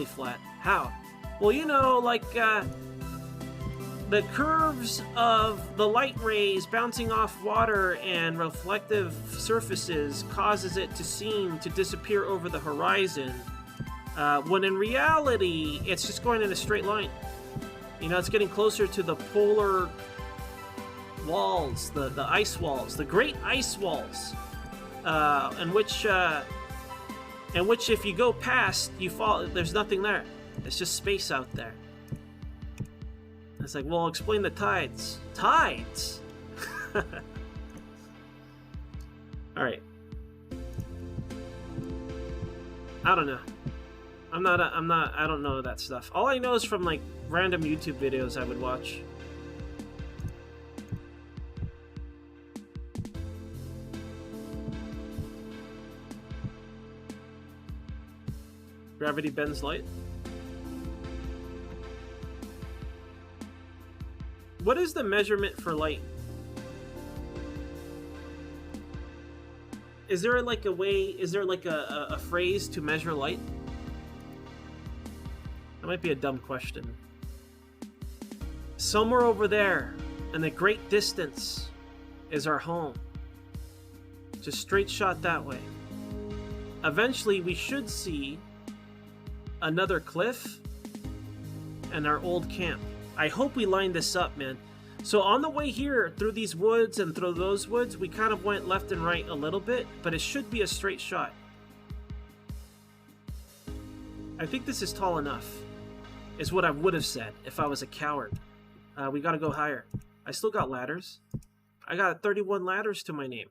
flat. How? Well, you know, like the curves of the light rays bouncing off water and reflective surfaces causes it to seem to disappear over the horizon, when in reality, it's just going in a straight line. You know, it's getting closer to the polar walls, the ice walls, the great ice walls, in which if you go past, you fall. There's nothing there. It's just space out there. It's like, well, explain the tides. Tides? Alright. I don't know. I don't know that stuff. All I know is from, like, random YouTube videos I would watch. Gravity bends light. What is the measurement for light? Is there like a way, is there like a phrase to measure light? That might be a dumb question. Somewhere over there, in the great distance, is our home. Just straight shot that way. Eventually, we should see another cliff and our old camp. I hope we line this up, man. So on the way here, through these woods and through those woods, we kind of went left and right a little bit, but it should be a straight shot. I think this is tall enough, is what I would have said if I was a coward. We gotta go higher. I still got ladders. I got 31 ladders to my name.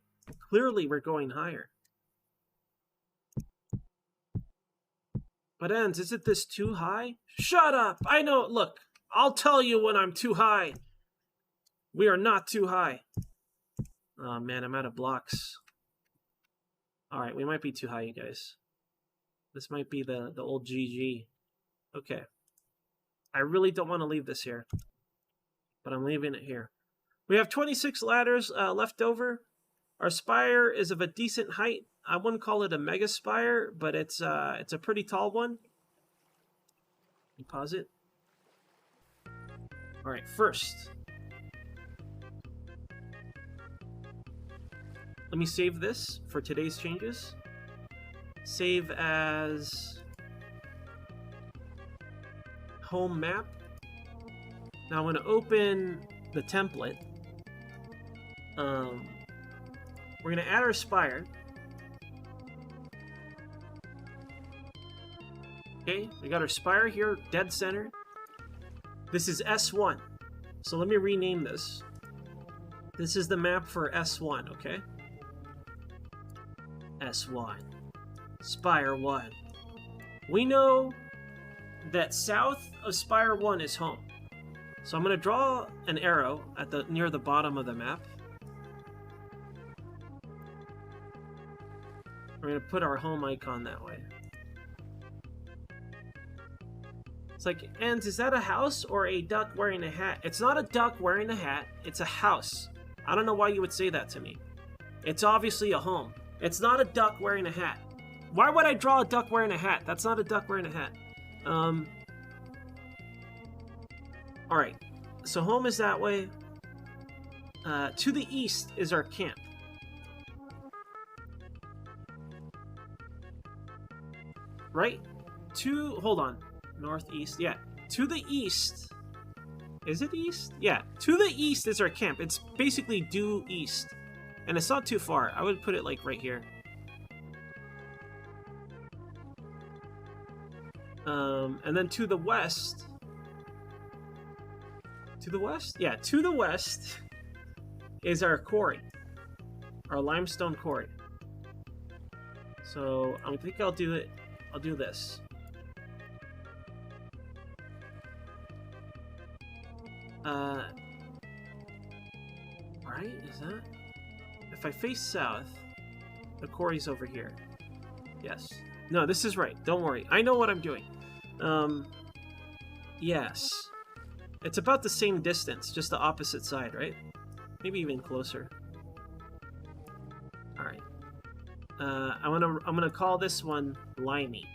Clearly, we're going higher. But Enz, isn't this too high? Shut up! I know, look, I'll tell you when I'm too high. We are not too high. Oh man, I'm out of blocks. Alright, we might be too high, you guys. This might be the old GG. Okay. I really don't want to leave this here. But I'm leaving it here. We have 26 ladders left over. Our spire is of a decent height. I wouldn't call it a mega spire, but it's a pretty tall one. Pause it. Alright, first. Let me save this for today's changes. Save as home map. Now I'm going to open the template. We're going to add our spire. Okay, we got our spire here, dead center. This is S1. So let me rename this. This is the map for S1, okay? S1. Spire 1. We know that south of Spire 1 is home. So I'm going to draw an arrow at near the bottom of the map. We're going to put our home icon that way. It's like, Enz, is that a house or a duck wearing a hat? It's not a duck wearing a hat. It's a house. I don't know why you would say that to me. It's obviously a home. It's not a duck wearing a hat. Why would I draw a duck wearing a hat? That's not a duck wearing a hat. Alright. So home is that way. To the east is our camp. Right? Hold on. Northeast. Yeah. To the east. Is it east? Yeah. To the east is our camp. It's basically due east. And it's not too far. I would put it like right here. And then to the west. To the west? Yeah, to the west is our quarry. Our limestone quarry. So I think I'll do it. I'll do this. Right? Is that? If I face south, the quarry's over here. Yes. No, this is right. Don't worry. I know what I'm doing. Yes. It's about the same distance, just the opposite side, right? Maybe even closer. All right. I'm gonna call this one Limey.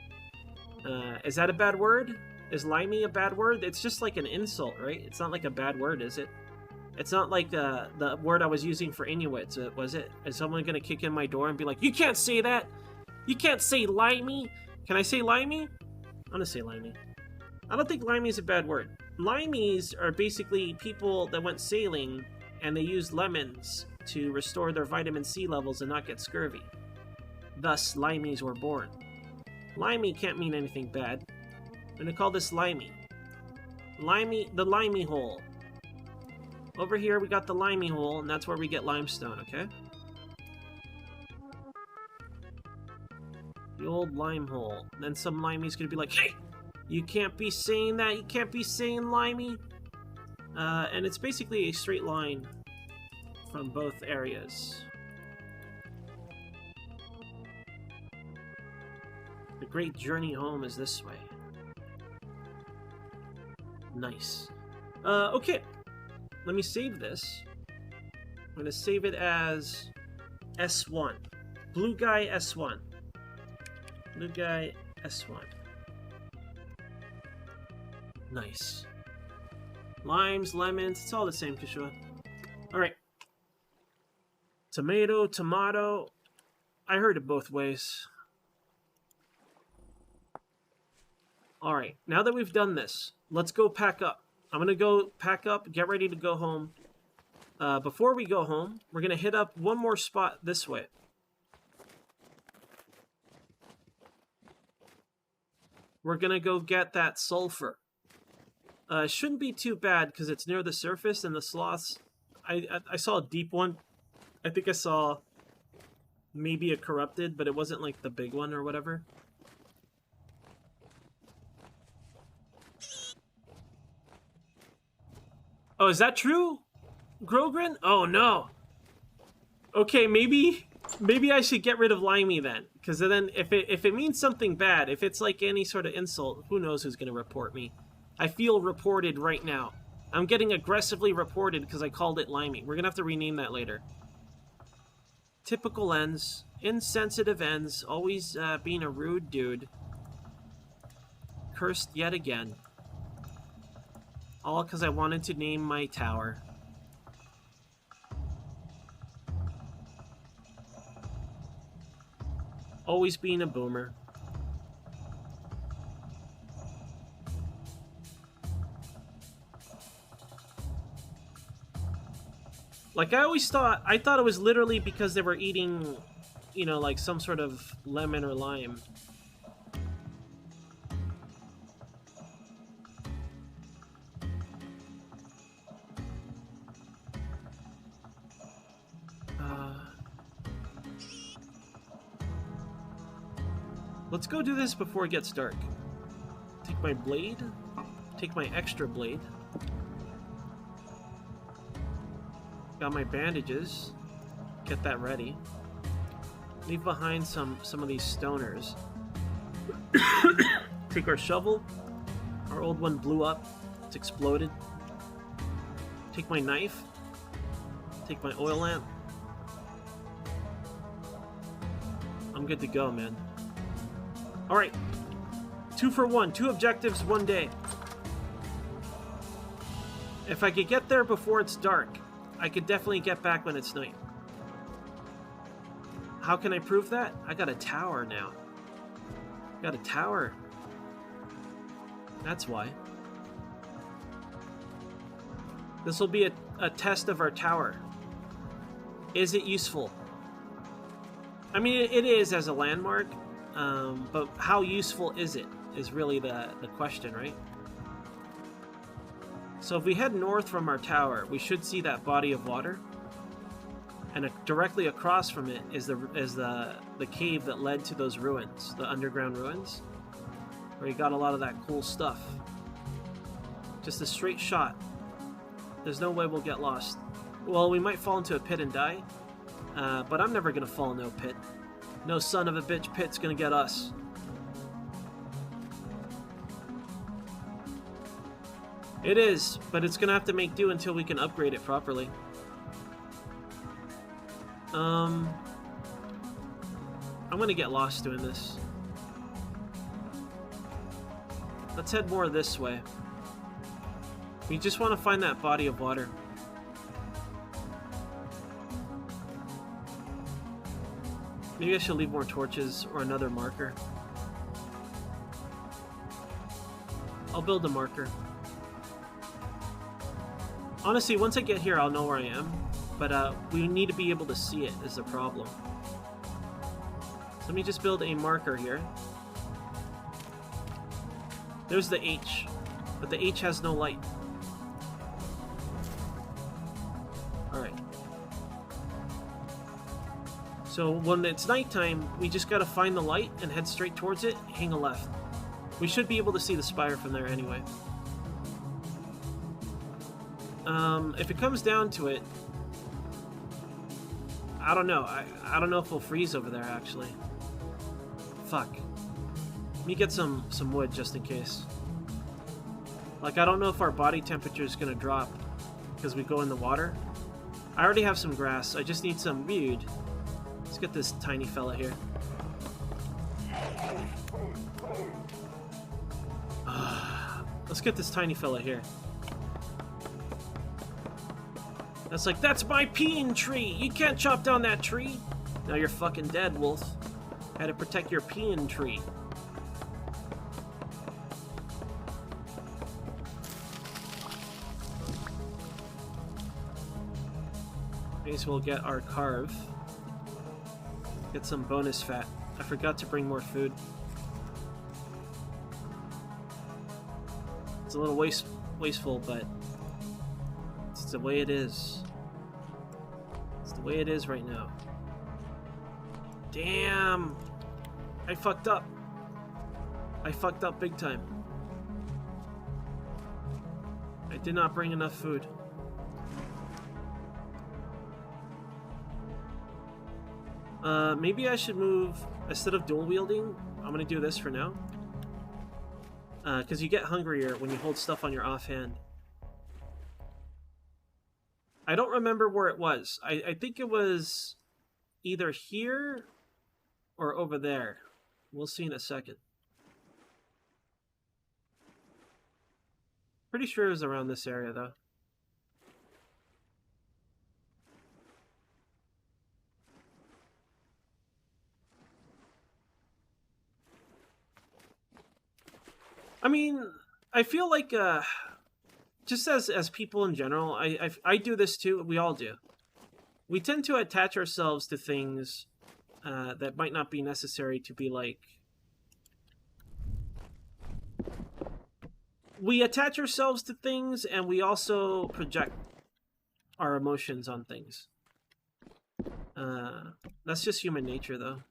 Is that a bad word? Is Limey a bad word? It's just like an insult, right? It's not like a bad word, is it? It's not like the word I was using for Inuit, was it? Is someone gonna kick in my door and be like, "You can't say that! You can't say Limey!" Can I say Limey? I'm gonna say Limey. I don't think Limey is a bad word. Limeys are basically people that went sailing and they used lemons to restore their vitamin C levels and not get scurvy. Thus, Limeys were born. Limey can't mean anything bad. I'm gonna call this Limey. Limey, the Limey hole. Over here we got the Limey hole, and that's where we get limestone, okay? The old lime hole. And then some Limey's gonna be like, "Hey! You can't be saying that, you can't be saying Limey!" And it's basically a straight line from both areas. The great journey home is this way. Nice. Okay. Let me save this. I'm gonna save it as S1. Blue Guy S1. Blue Guy S1. Nice. Limes, lemons, it's all the same, Kishua. Alright. Tomato, tomato. I heard it both ways. Alright, now that we've done this, let's go pack up. I'm gonna go pack up, get ready to go home. Before we go home, we're gonna hit up one more spot this way. We're gonna go get that sulfur. Shouldn't be too bad because it's near the surface and the sloths. I saw a deep one. I think I saw maybe a corrupted, but it wasn't like the big one or whatever. Oh, is that true? Grogren? Oh no. Okay, maybe I should get rid of Limey then, because then if it means something bad, if it's like any sort of insult, who knows who's gonna report me? I feel reported right now. I'm getting aggressively reported because I called it Limey. We're gonna have to rename that later. Typical ends, insensitive ends, always being a rude dude. Cursed yet again. All because I wanted to name my tower. Always being a boomer. Like, I thought it was literally because they were eating, you know, like some sort of lemon or lime. Let's go do this before it gets dark. Take my blade. Take my extra blade. Got my bandages. Get that ready. Leave behind some of these stoners. Take our shovel. Our old one blew up. It's exploded. Take my knife. Take my oil lamp. I'm good to go, man. Alright. 2 for 1. 2 objectives, 1 day. If I could get there before it's dark, I could definitely get back when it's night. How can I prove that? I got a tower now. Got a tower. That's why. This will be a test of our tower. Is it useful? I mean, it is as a landmark, but how useful is it is really the question, right? So if we head north from our tower, we should see that body of water. And directly across from it is the cave that led to those ruins, the underground ruins, where you got a lot of that cool stuff. Just a straight shot. There's no way we'll get lost. Well, we might fall into a pit and die, but I'm never gonna fall into a pit. No son of a bitch pit's gonna get us. It is, but it's gonna have to make do until we can upgrade it properly. I'm gonna get lost doing this. Let's head more this way. We just want to find that body of water. Maybe I should leave more torches or another marker. I'll build a marker. Honestly, once I get here, I'll know where I am. But we need to be able to see it is the problem. So let me just build a marker here. There's the H, but the H has no light. Alright. So when it's nighttime, we just gotta find the light and head straight towards it, hang a left. We should be able to see the spire from there anyway. If it comes down to it, I don't know. I don't know if we'll freeze over there, actually. Fuck. Let me get some wood just in case. Like, I don't know if our body temperature is gonna drop because we go in the water. I already have some grass. I just need some wood. Let's get this tiny fella here. Let's get this tiny fella here. That's like, that's my peeing tree! You can't chop down that tree! Now you're fucking dead, wolf. Had to protect your peeing tree. May as well get our carve. Get some bonus fat. I forgot to bring more food. It's a little wasteful, but it's the way it is. It's the way it is right now. Damn! I fucked up. I fucked up big time. I did not bring enough food. Maybe I should move, instead of dual wielding, I'm gonna do this for now. Because you get hungrier when you hold stuff on your offhand. I don't remember where it was. I think it was either here or over there. We'll see in a second. Pretty sure it was around this area, though. I mean, I feel like, just as people in general, I do this too, we all do. We tend to attach ourselves to things that might not be necessary to be like... We attach ourselves to things, and we also project our emotions on things. That's just human nature, though.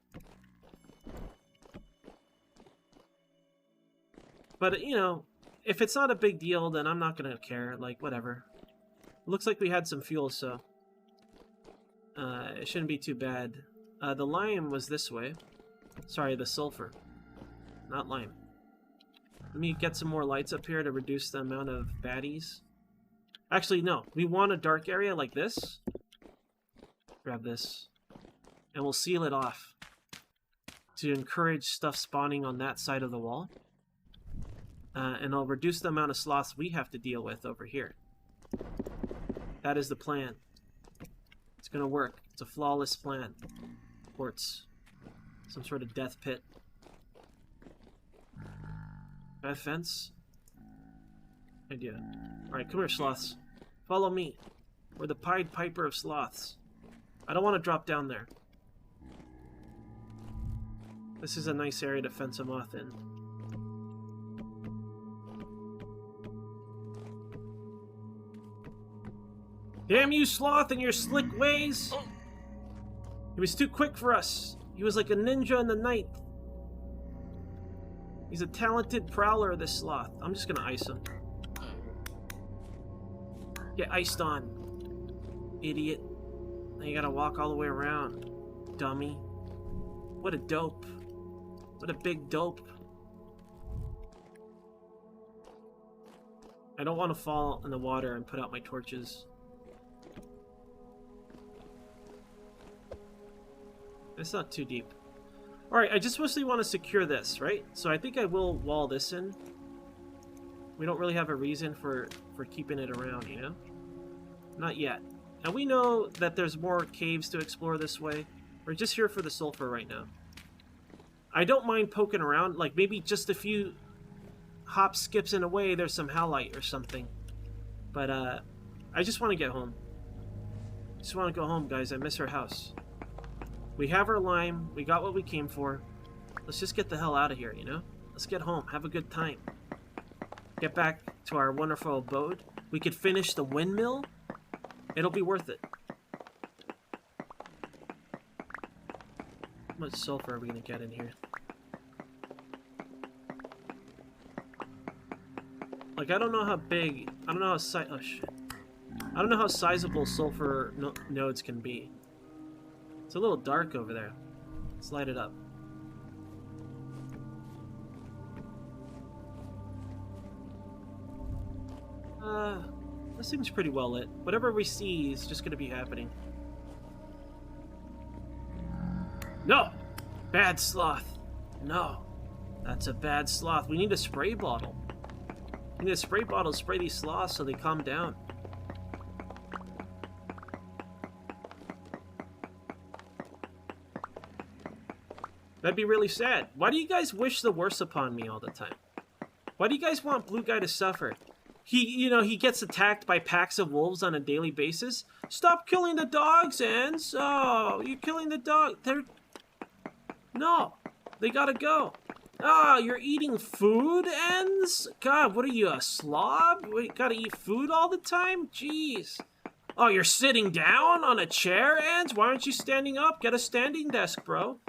But, you know, if it's not a big deal, then I'm not gonna care. Like, whatever. Looks like we had some fuel, so... it shouldn't be too bad. The lime was this way. Sorry, the sulfur. Not lime. Let me get some more lights up here to reduce the amount of baddies. Actually, no. We want a dark area like this. Grab this. And we'll seal it off. To encourage stuff spawning on that side of the wall. And I'll reduce the amount of sloths we have to deal with over here. That is the plan. It's gonna work. It's a flawless plan. Quartz. Some sort of death pit. Bad fence? Idea. Alright, come here, sloths. Follow me. We're the Pied Piper of sloths. I don't want to drop down there. This is a nice area to fence them off in. Damn you, sloth, and your slick ways! He was too quick for us. He was like a ninja in the night. He's a talented prowler, this sloth. I'm just gonna ice him. Get iced on. Idiot. Now you gotta walk all the way around. Dummy. What a dope. What a big dope. I don't want to fall in the water and put out my torches. It's not too deep. Alright, I just mostly want to secure this, right? So I think I will wall this in. We don't really have a reason for keeping it around, you know? Not yet. And we know that there's more caves to explore this way. We're just here for the sulfur right now. I don't mind poking around, like maybe just a few hops, skips, and away there's some halite or something. But I just want to get home. Just want to go home, guys. I miss our house. We have our lime. We got what we came for. Let's just get the hell out of here, you know? Let's get home. Have a good time. Get back to our wonderful abode. We could finish the windmill. It'll be worth it. How much sulfur are we going to get in here? Like, I don't know how big... I don't know how oh, shit. I don't know how sizable sulfur nodes can be. It's a little dark over there. Let's light it up. This seems pretty well lit. Whatever we see is just gonna be happening. No! Bad sloth. No. That's a bad sloth. We need a spray bottle. We need a spray bottle to spray these sloths so they calm down. That'd be really sad. Why do you guys wish the worst upon me all the time? Why do you guys want Blue Guy to suffer? He gets attacked by packs of wolves on a daily basis. Stop killing the dogs, Ants. Oh, you're killing the dog. No, they gotta go. Ah, you're eating food, Ants? God, what are you, a slob? You gotta eat food all the time? Jeez. Oh, you're sitting down on a chair, Ants? Why aren't you standing up? Get a standing desk, bro.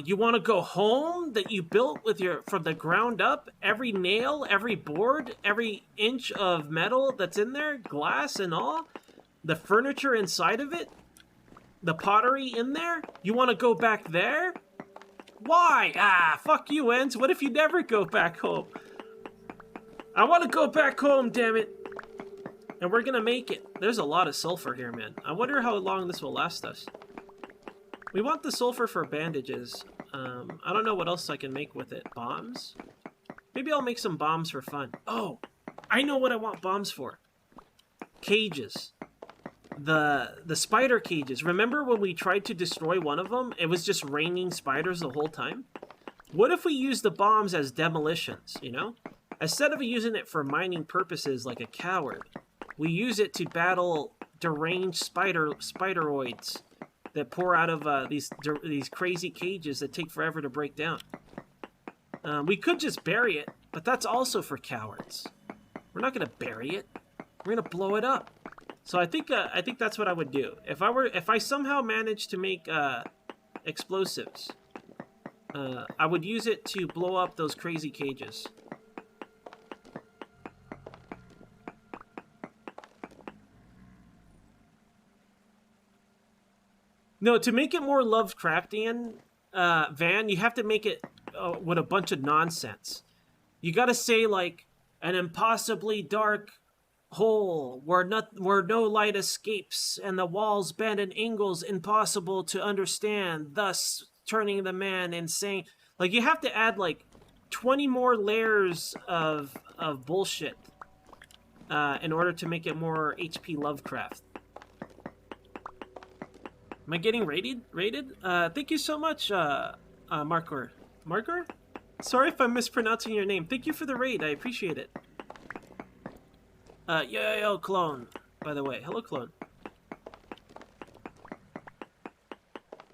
You want to go home that you built from the ground up? Every nail, every board, every inch of metal that's in there, glass and all? The furniture inside of it? The pottery in there? You want to go back there? Why? Fuck you, Ents. What if you never go back home? I want to go back home, damn it. And we're gonna make it. There's a lot of sulfur here, man. I wonder how long this will last us. We want the sulfur for bandages. I don't know what else I can make with it. Bombs? Maybe I'll make some bombs for fun. Oh, I know what I want bombs for. Cages. The spider cages. Remember when we tried to destroy one of them? It was just raining spiders the whole time? What if we use the bombs as demolitions, you know? Instead of using it for mining purposes like a coward, we use it to battle deranged spideroids that pour out of these crazy cages that take forever to break down. We could just bury it, but that's also for cowards. We're not gonna bury it. We're gonna blow it up. So I think that's what I would do if I somehow managed to make explosives. I would use it to blow up those crazy cages. No, to make it more Lovecraftian, Van, you have to make it with a bunch of nonsense. You gotta say, like, an impossibly dark hole where no light escapes and the walls bend at angles impossible to understand, thus turning the man insane. Like, you have to add, like, 20 more layers of bullshit in order to make it more H.P. Lovecraft. Am I getting rated? Thank you so much, Markor. Markor? Sorry if I'm mispronouncing your name. Thank you for the raid. I appreciate it. Yo, Clone. By the way, hello, Clone.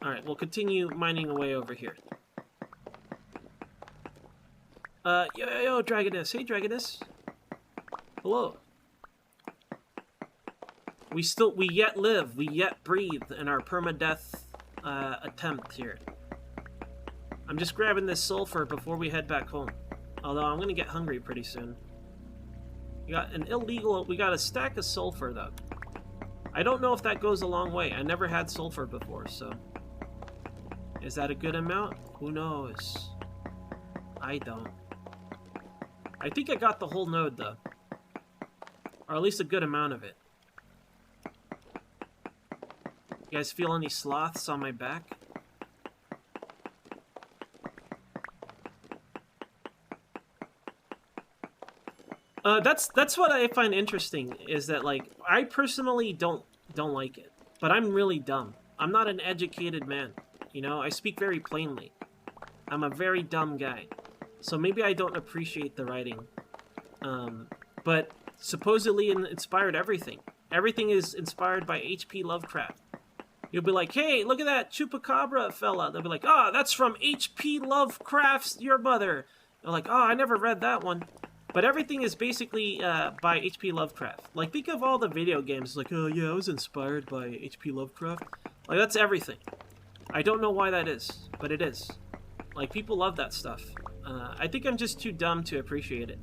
Alright, we'll continue mining away over here. Yo, Dragoness. Hey, Dragoness. Hello. We yet live, we yet breathe in our permadeath attempt here. I'm just grabbing this sulfur before we head back home. Although I'm gonna get hungry pretty soon. We got an illegal... We got a stack of sulfur, though. I don't know if that goes a long way. I never had sulfur before, so... Is that a good amount? Who knows? I don't. I think I got the whole node, though. Or at least a good amount of it. You guys feel any sloths on my back? That's what I find interesting, is that, like, I personally don't like it. But I'm really dumb. I'm not an educated man. You know, I speak very plainly. I'm a very dumb guy. So maybe I don't appreciate the writing. But supposedly it inspired everything. Everything is inspired by H.P. Lovecraft. You'll be like, hey, look at that chupacabra fella. They'll be like, oh, that's from H.P. Lovecraft's Your Mother. They're like, oh, I never read that one. But everything is basically by H.P. Lovecraft. Like, think of all the video games. Like, oh, yeah, I was inspired by H.P. Lovecraft. Like, that's everything. I don't know why that is, but it is. Like, people love that stuff. I think I'm just too dumb to appreciate it.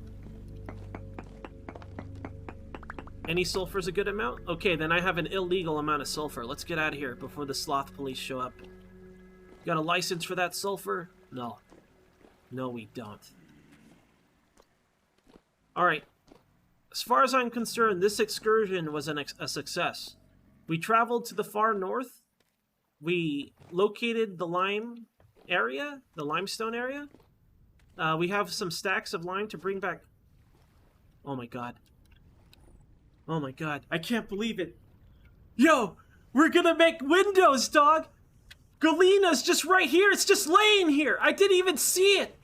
Any sulfur's a good amount? Okay, then I have an illegal amount of sulfur. Let's get out of here before the sloth police show up. You got a license for that sulfur? No. No, we don't. Alright. As far as I'm concerned, this excursion was a success. We traveled to the far north. We located the lime area, the limestone area. We have some stacks of lime to bring back. Oh my god. Oh my god. I can't believe it. Yo! We're gonna make windows, dog! Galena's just right here. It's just laying here. I didn't even see it.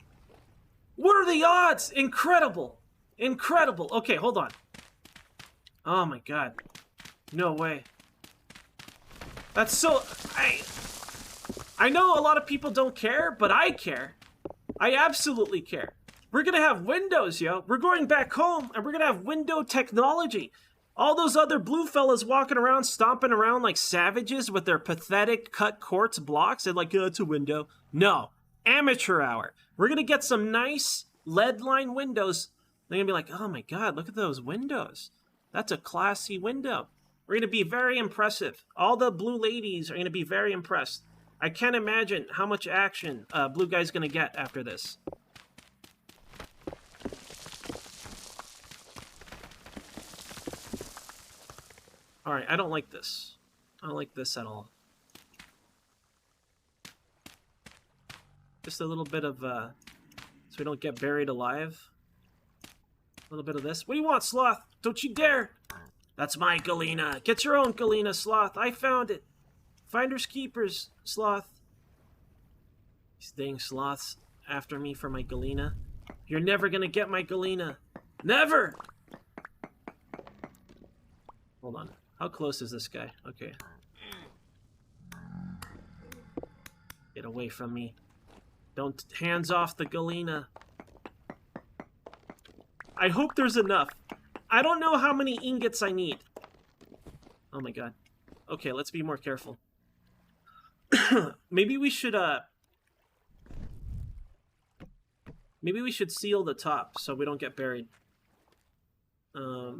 What are the odds? Incredible. Incredible. Okay, hold on. Oh my god. No way. That's so... I know a lot of people don't care, but I care. I absolutely care. We're gonna have windows, yo. We're going back home, and we're gonna have window technology. All those other blue fellas walking around, stomping around like savages with their pathetic cut quartz blocks. They're like, oh, it's a window. No. Amateur hour. We're gonna get some nice lead-lined windows. They're gonna be like, oh my god, look at those windows. That's a classy window. We're gonna be very impressive. All the blue ladies are gonna be very impressed. I can't imagine how much action Blue Guy's gonna get after this. Alright, I don't like this. I don't like this at all. Just a little bit of, so we don't get buried alive. A little bit of this. What do you want, Sloth? Don't you dare! That's my Galena. Get your own Galena, Sloth. I found it. Finders keepers, Sloth. These dang sloths after me for my Galena. You're never gonna get my Galena. Never! Hold on. How close is this guy? Okay. Get away from me. Don't... Hands off the Galena. I hope there's enough. I don't know how many ingots I need. Oh my god. Okay, let's be more careful. Maybe we should, maybe we should seal the top so we don't get buried. I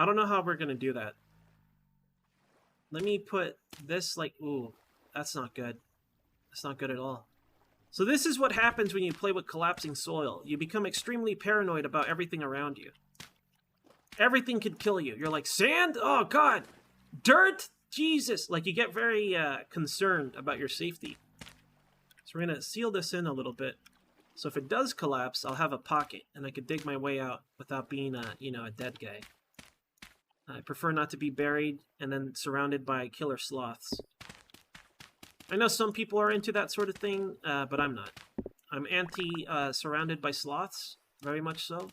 don't know how we're gonna do that. Let me put this like... Ooh, that's not good. That's not good at all. So this is what happens when you play with collapsing soil. You become extremely paranoid about everything around you. Everything could kill you. You're like, sand? Oh, God. Dirt? Jesus. Like, you get very concerned about your safety. So we're going to seal this in a little bit. So if it does collapse, I'll have a pocket, and I could dig my way out without being, you know, a dead guy. I prefer not to be buried and then surrounded by killer sloths. I know some people are into that sort of thing, but I'm not. I'm anti-surrounded by sloths, very much so.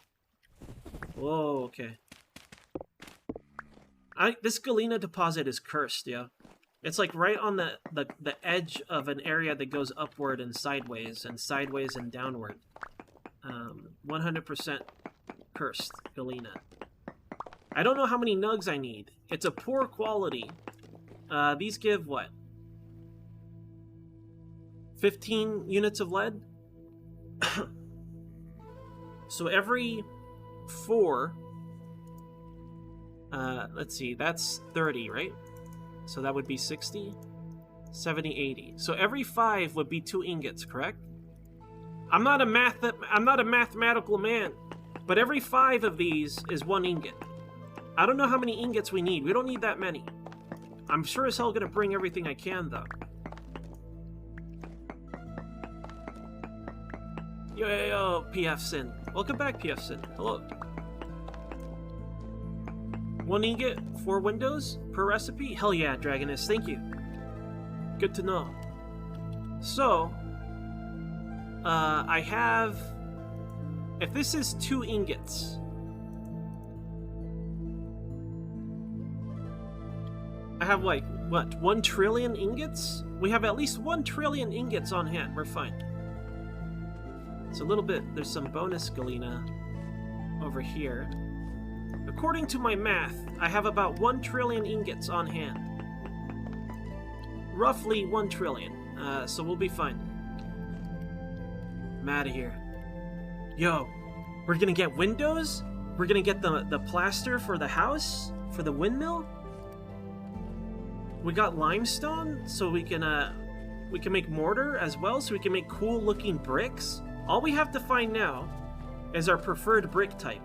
Whoa, okay. This Galena deposit is cursed, yo. It's like right on the edge of an area that goes upward and sideways and downward. 100% cursed Galena. I don't know how many nugs I need. It's a poor quality. These give what? 15 units of lead? So every 4, let's see, that's 30, right? So that would be 60, 70, 80. So every 5 would be 2 ingots, correct? I'm not a mathematical man, but every 5 of these is 1 ingot. I don't know how many ingots we need. We don't need that many. I'm sure as hell gonna bring everything I can, though. Yo, PF Sin. Welcome back, PF Sin. Hello. 1 ingot, 4 windows per recipe? Hell yeah, Dragoness. Thank you. Good to know. So, I have... If this is 2 ingots... I have, like, what, 1 trillion ingots? We have at least 1 trillion ingots on hand. We're fine. It's a little bit... There's some bonus galena over here. According to my math, I have about 1 trillion ingots on hand. Roughly 1 trillion. So we'll be fine. I'm out of here. Yo, we're gonna get windows? We're gonna get the plaster for the house? For the windmill? We got limestone, so we can make mortar as well, so we can make cool looking bricks. All we have to find now is our preferred brick type.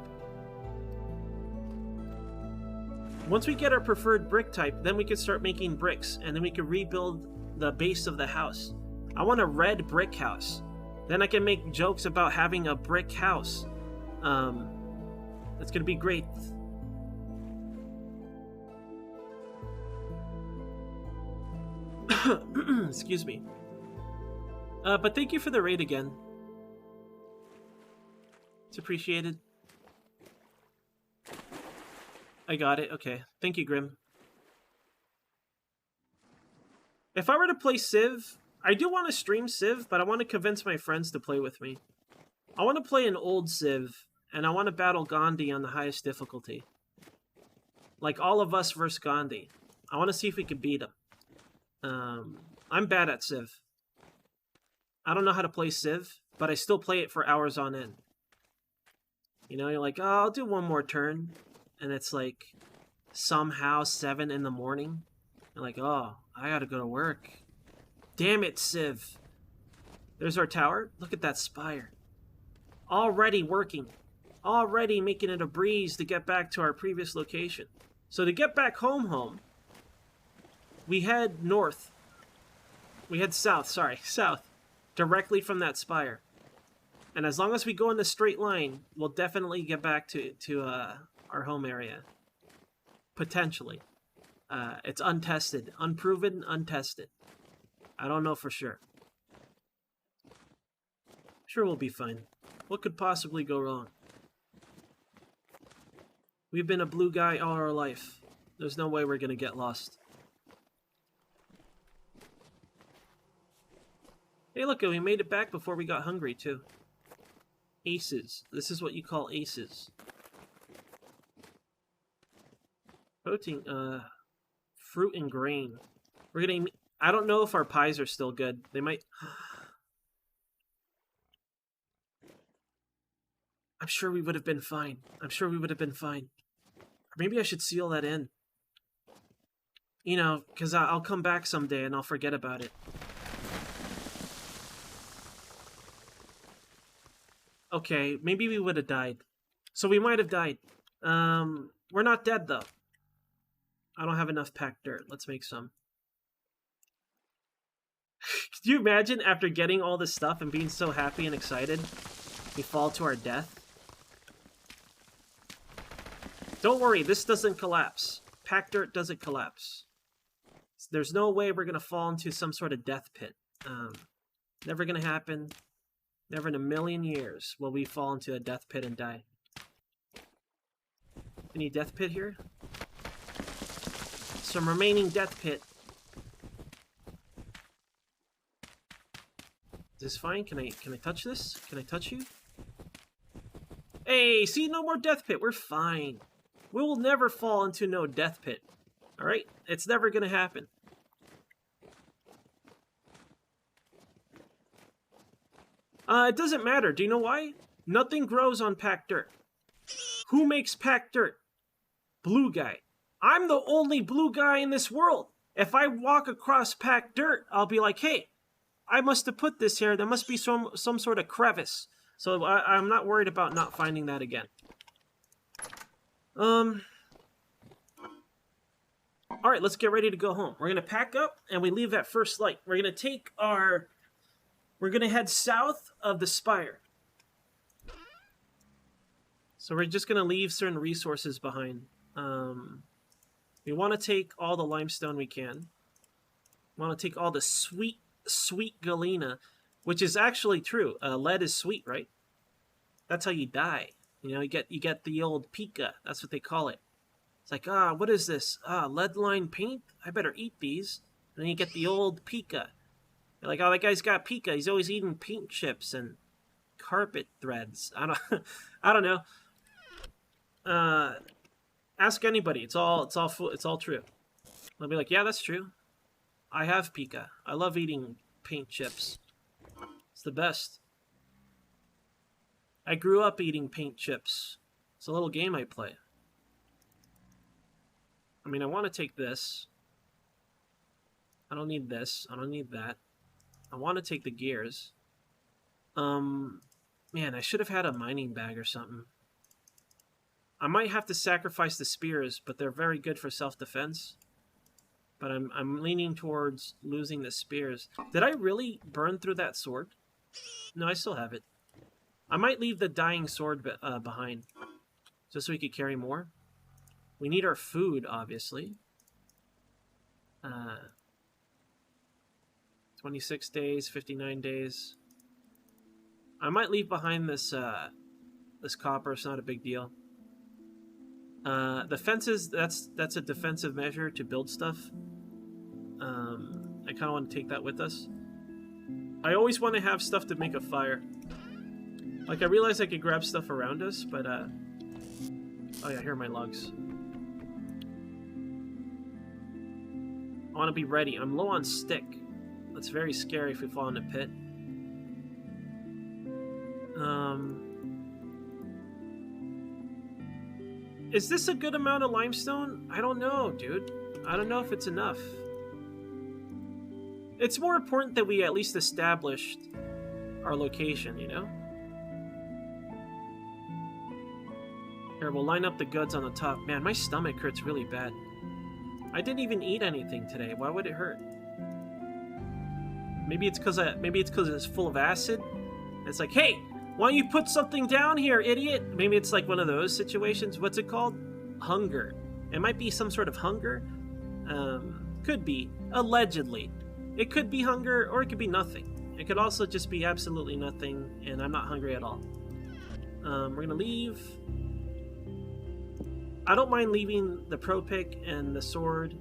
Once we get our preferred brick type, then we can start making bricks, and then we can rebuild the base of the house. I want a red brick house. Then I can make jokes about having a brick house. That's gonna be great. Excuse me. But thank you for the raid again. It's appreciated. I got it. Okay. Thank you, Grim. If I were to play Civ, I do want to stream Civ, but I want to convince my friends to play with me. I want to play an old Civ, and I want to battle Gandhi on the highest difficulty. Like All of Us versus Gandhi. I want to see if we can beat him. I'm bad at Civ. I don't know how to play Civ, but I still play it for hours on end. You know, you're like, oh, I'll do one more turn. And it's like, somehow 7 in the morning. You're like, oh, I gotta go to work. Damn it, Civ. There's our tower. Look at that spire. Already working. Already making it a breeze to get back to our previous location. So to get back home, we head north. We head south, south. Directly from that spire. And as long as we go in the straight line, we'll definitely get back to our home area. Potentially. It's untested. Unproven, untested. I don't know for sure. Sure we'll be fine. What could possibly go wrong? We've been a blue guy all our life. There's no way we're gonna get lost. Hey look, we made it back before we got hungry too. Aces. This is what you call aces. Protein, fruit and grain. We're gonna... I don't know if our pies are still good. They might... I'm sure we would have been fine. I'm sure we would have been fine. Or maybe I should seal that in. You know, because I'll come back someday and I'll forget about it. Okay, maybe we would have died. So we might have died. We're not dead, though. I don't have enough packed dirt. Let's make some. Could you imagine after getting all this stuff and being so happy and excited, we fall to our death? Don't worry, this doesn't collapse. Packed dirt doesn't collapse. There's no way we're going to fall into some sort of death pit. Never going to happen. Never in a million years will we fall into a death pit and die. Any death pit here? Some remaining death pit. Is this fine? Can I touch this? Can I touch you? Hey, see, no more death pit. We're fine. We will never fall into no death pit. Alright? It's never gonna happen. It doesn't matter. Do you know why? Nothing grows on packed dirt. Who makes packed dirt? Blue guy. I'm the only blue guy in this world. If I walk across packed dirt, I'll be like, hey, I must have put this here. There must be some sort of crevice. So I'm not worried about not finding that again. Alright, let's get ready to go home. We're going to pack up and we leave at first light. We're going to head south of the spire. So we're just going to leave certain resources behind. We want to take all the limestone we can. We want to take all the sweet galena, which is actually true. Lead is sweet, right? That's how you die. You know, you get the old pica. That's what they call it. It's like, what is this? Lead line paint? I better eat these. And then you get the old pica. You're like, oh, that guy's got pica. He's always eating paint chips and carpet threads. I don't know. Ask anybody. It's all true. They'll be like, yeah, that's true. I have pica. I love eating paint chips. It's the best. I grew up eating paint chips. It's a little game I play. I mean, I want to take this. I don't need this. I don't need that. I want to take the gears. Man, I should have had a mining bag or something. I might have to sacrifice the spears, but they're very good for self-defense. But I'm leaning towards losing the spears. Did I really burn through that sword? No, I still have it. I might leave the dying sword behind, just so we could carry more. We need our food, obviously. 26 days, 59 days. I might leave behind this this copper. It's not a big deal. The fences, that's a defensive measure to build stuff. I kind of want to take that with us. I always want to have stuff to make a fire. Like, I realize I could grab stuff around us, but, oh yeah, here are my logs. I want to be ready. I'm low on stick. That's very scary if we fall in a pit. Is this a good amount of limestone? I don't know, dude. I don't know if it's enough. It's more important that we at least established our location, you know? Here, we'll line up the goods on the top. Man, my stomach hurts really bad. I didn't even eat anything today. Why would it hurt? Maybe it's because it's full of acid. It's like, hey, why don't you put something down here, idiot? Maybe it's like one of those situations. What's it called? Hunger. It might be some sort of hunger. Could be. Allegedly. It could be hunger, or it could be nothing. It could also just be absolutely nothing, and I'm not hungry at all. We're gonna leave. I don't mind leaving the pro pick and the sword.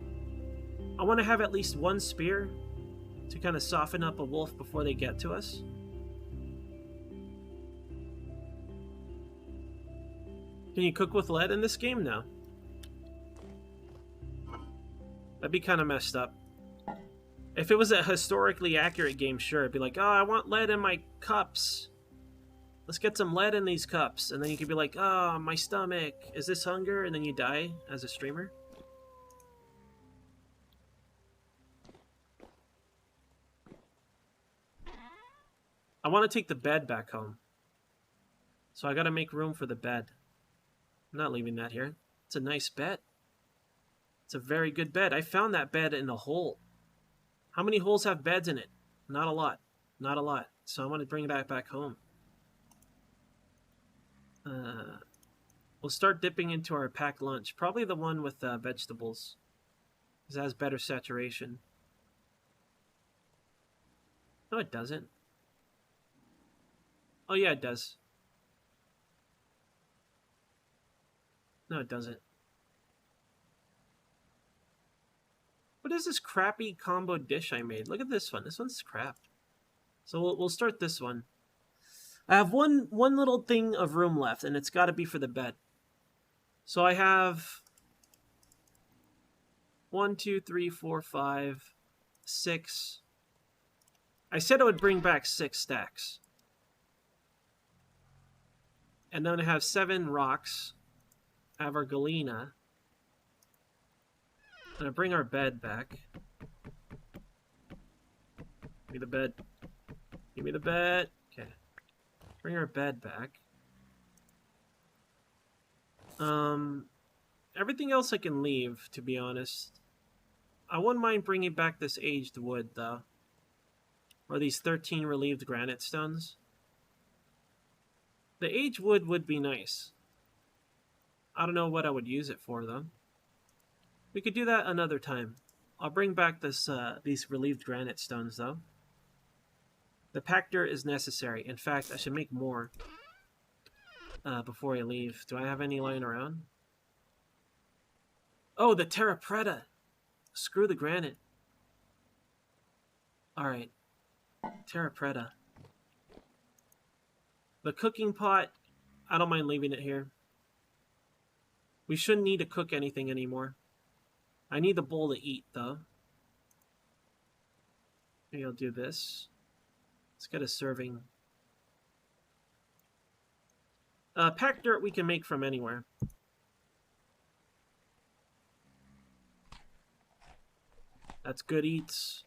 I want to have at least one spear to kind of soften up a wolf before they get to us. Can you cook with lead in this game? No. That'd be kind of messed up. If it was a historically accurate game, sure. It'd be like, oh, I want lead in my cups. Let's get some lead in these cups. And then you could be like, oh, my stomach. Is this hunger? And then you die as a streamer. I want to take the bed back home. So I gotta make room for the bed. I'm not leaving that here. It's a nice bed. It's a very good bed. I found that bed in a hole. How many holes have beds in it? Not a lot. Not a lot. So I want to bring that back home. We'll start dipping into our packed lunch. Probably the one with vegetables. Because it has better saturation. No, it doesn't. Oh, yeah, it does. No, it doesn't. What is this crappy combo dish I made? Look at this one. This one's crap. So we'll start this one. I have one little thing of room left, and it's got to be for the bed. So I have 1, 2, 3, 4, 5, 6. I said I would bring back 6 stacks. And then I have 7 rocks. I have our Galena. I'm gonna bring our bed back. Give me the bed. Give me the bed. Okay. Bring our bed back. Everything else I can leave, to be honest. I wouldn't mind bringing back this aged wood, though. Or these 13 relieved granite stones. The aged wood would be nice. I don't know what I would use it for, though. We could do that another time. I'll bring back this these relieved granite stones, though. The Pactor is necessary. In fact, I should make more before I leave. Do I have any lying around? Oh, the Terra Preta. Screw the granite. Alright. Terra Preta. The cooking pot, I don't mind leaving it here. We shouldn't need to cook anything anymore. I need the bowl to eat, though. Maybe I'll do this. Let's get a serving. Packed dirt we can make from anywhere. That's good eats.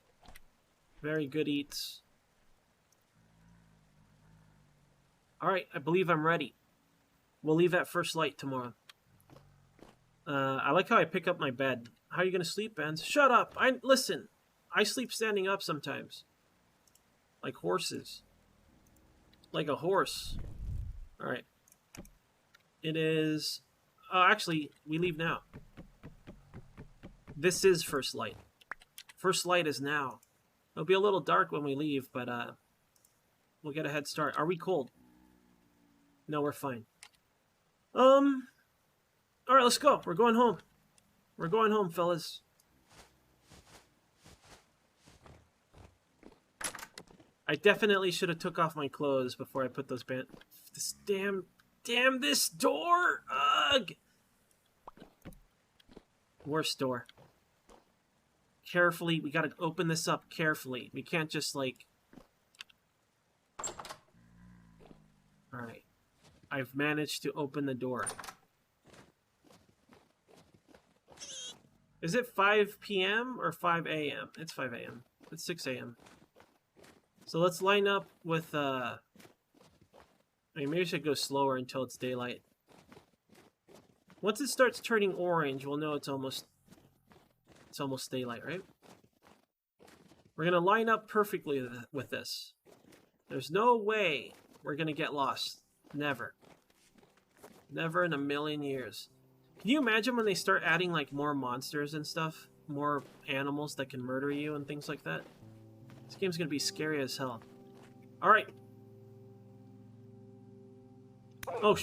Very good eats. Alright, I believe I'm ready. We'll leave at first light tomorrow. I like how I pick up my bed. How are you gonna sleep, Ben? Shut up! Listen, I sleep standing up sometimes. Like horses. Like a horse. Alright. It is... actually, we leave now. This is first light. First light is now. It'll be a little dark when we leave, but we'll get a head start. Are we cold? No, we're fine. Alright, let's go. We're going home. We're going home, fellas. I definitely should have took off my clothes before I put those this damn this door! Ugh! Worst door. Carefully, we gotta open this up carefully. We can't just, like... Alright. I've managed to open the door. Is it 5 p.m. or 5 a.m.? It's 5 a.m. It's 6 a.m. So let's line up with, I mean, maybe I should go slower until it's daylight. Once it starts turning orange, we'll know it's almost daylight, right? We're gonna line up perfectly with this. There's no way we're gonna get lost. Never. Never in a million years. Can you imagine when they start adding, like, more monsters and stuff? More animals that can murder you and things like that? This game's gonna be scary as hell. Alright. Oh,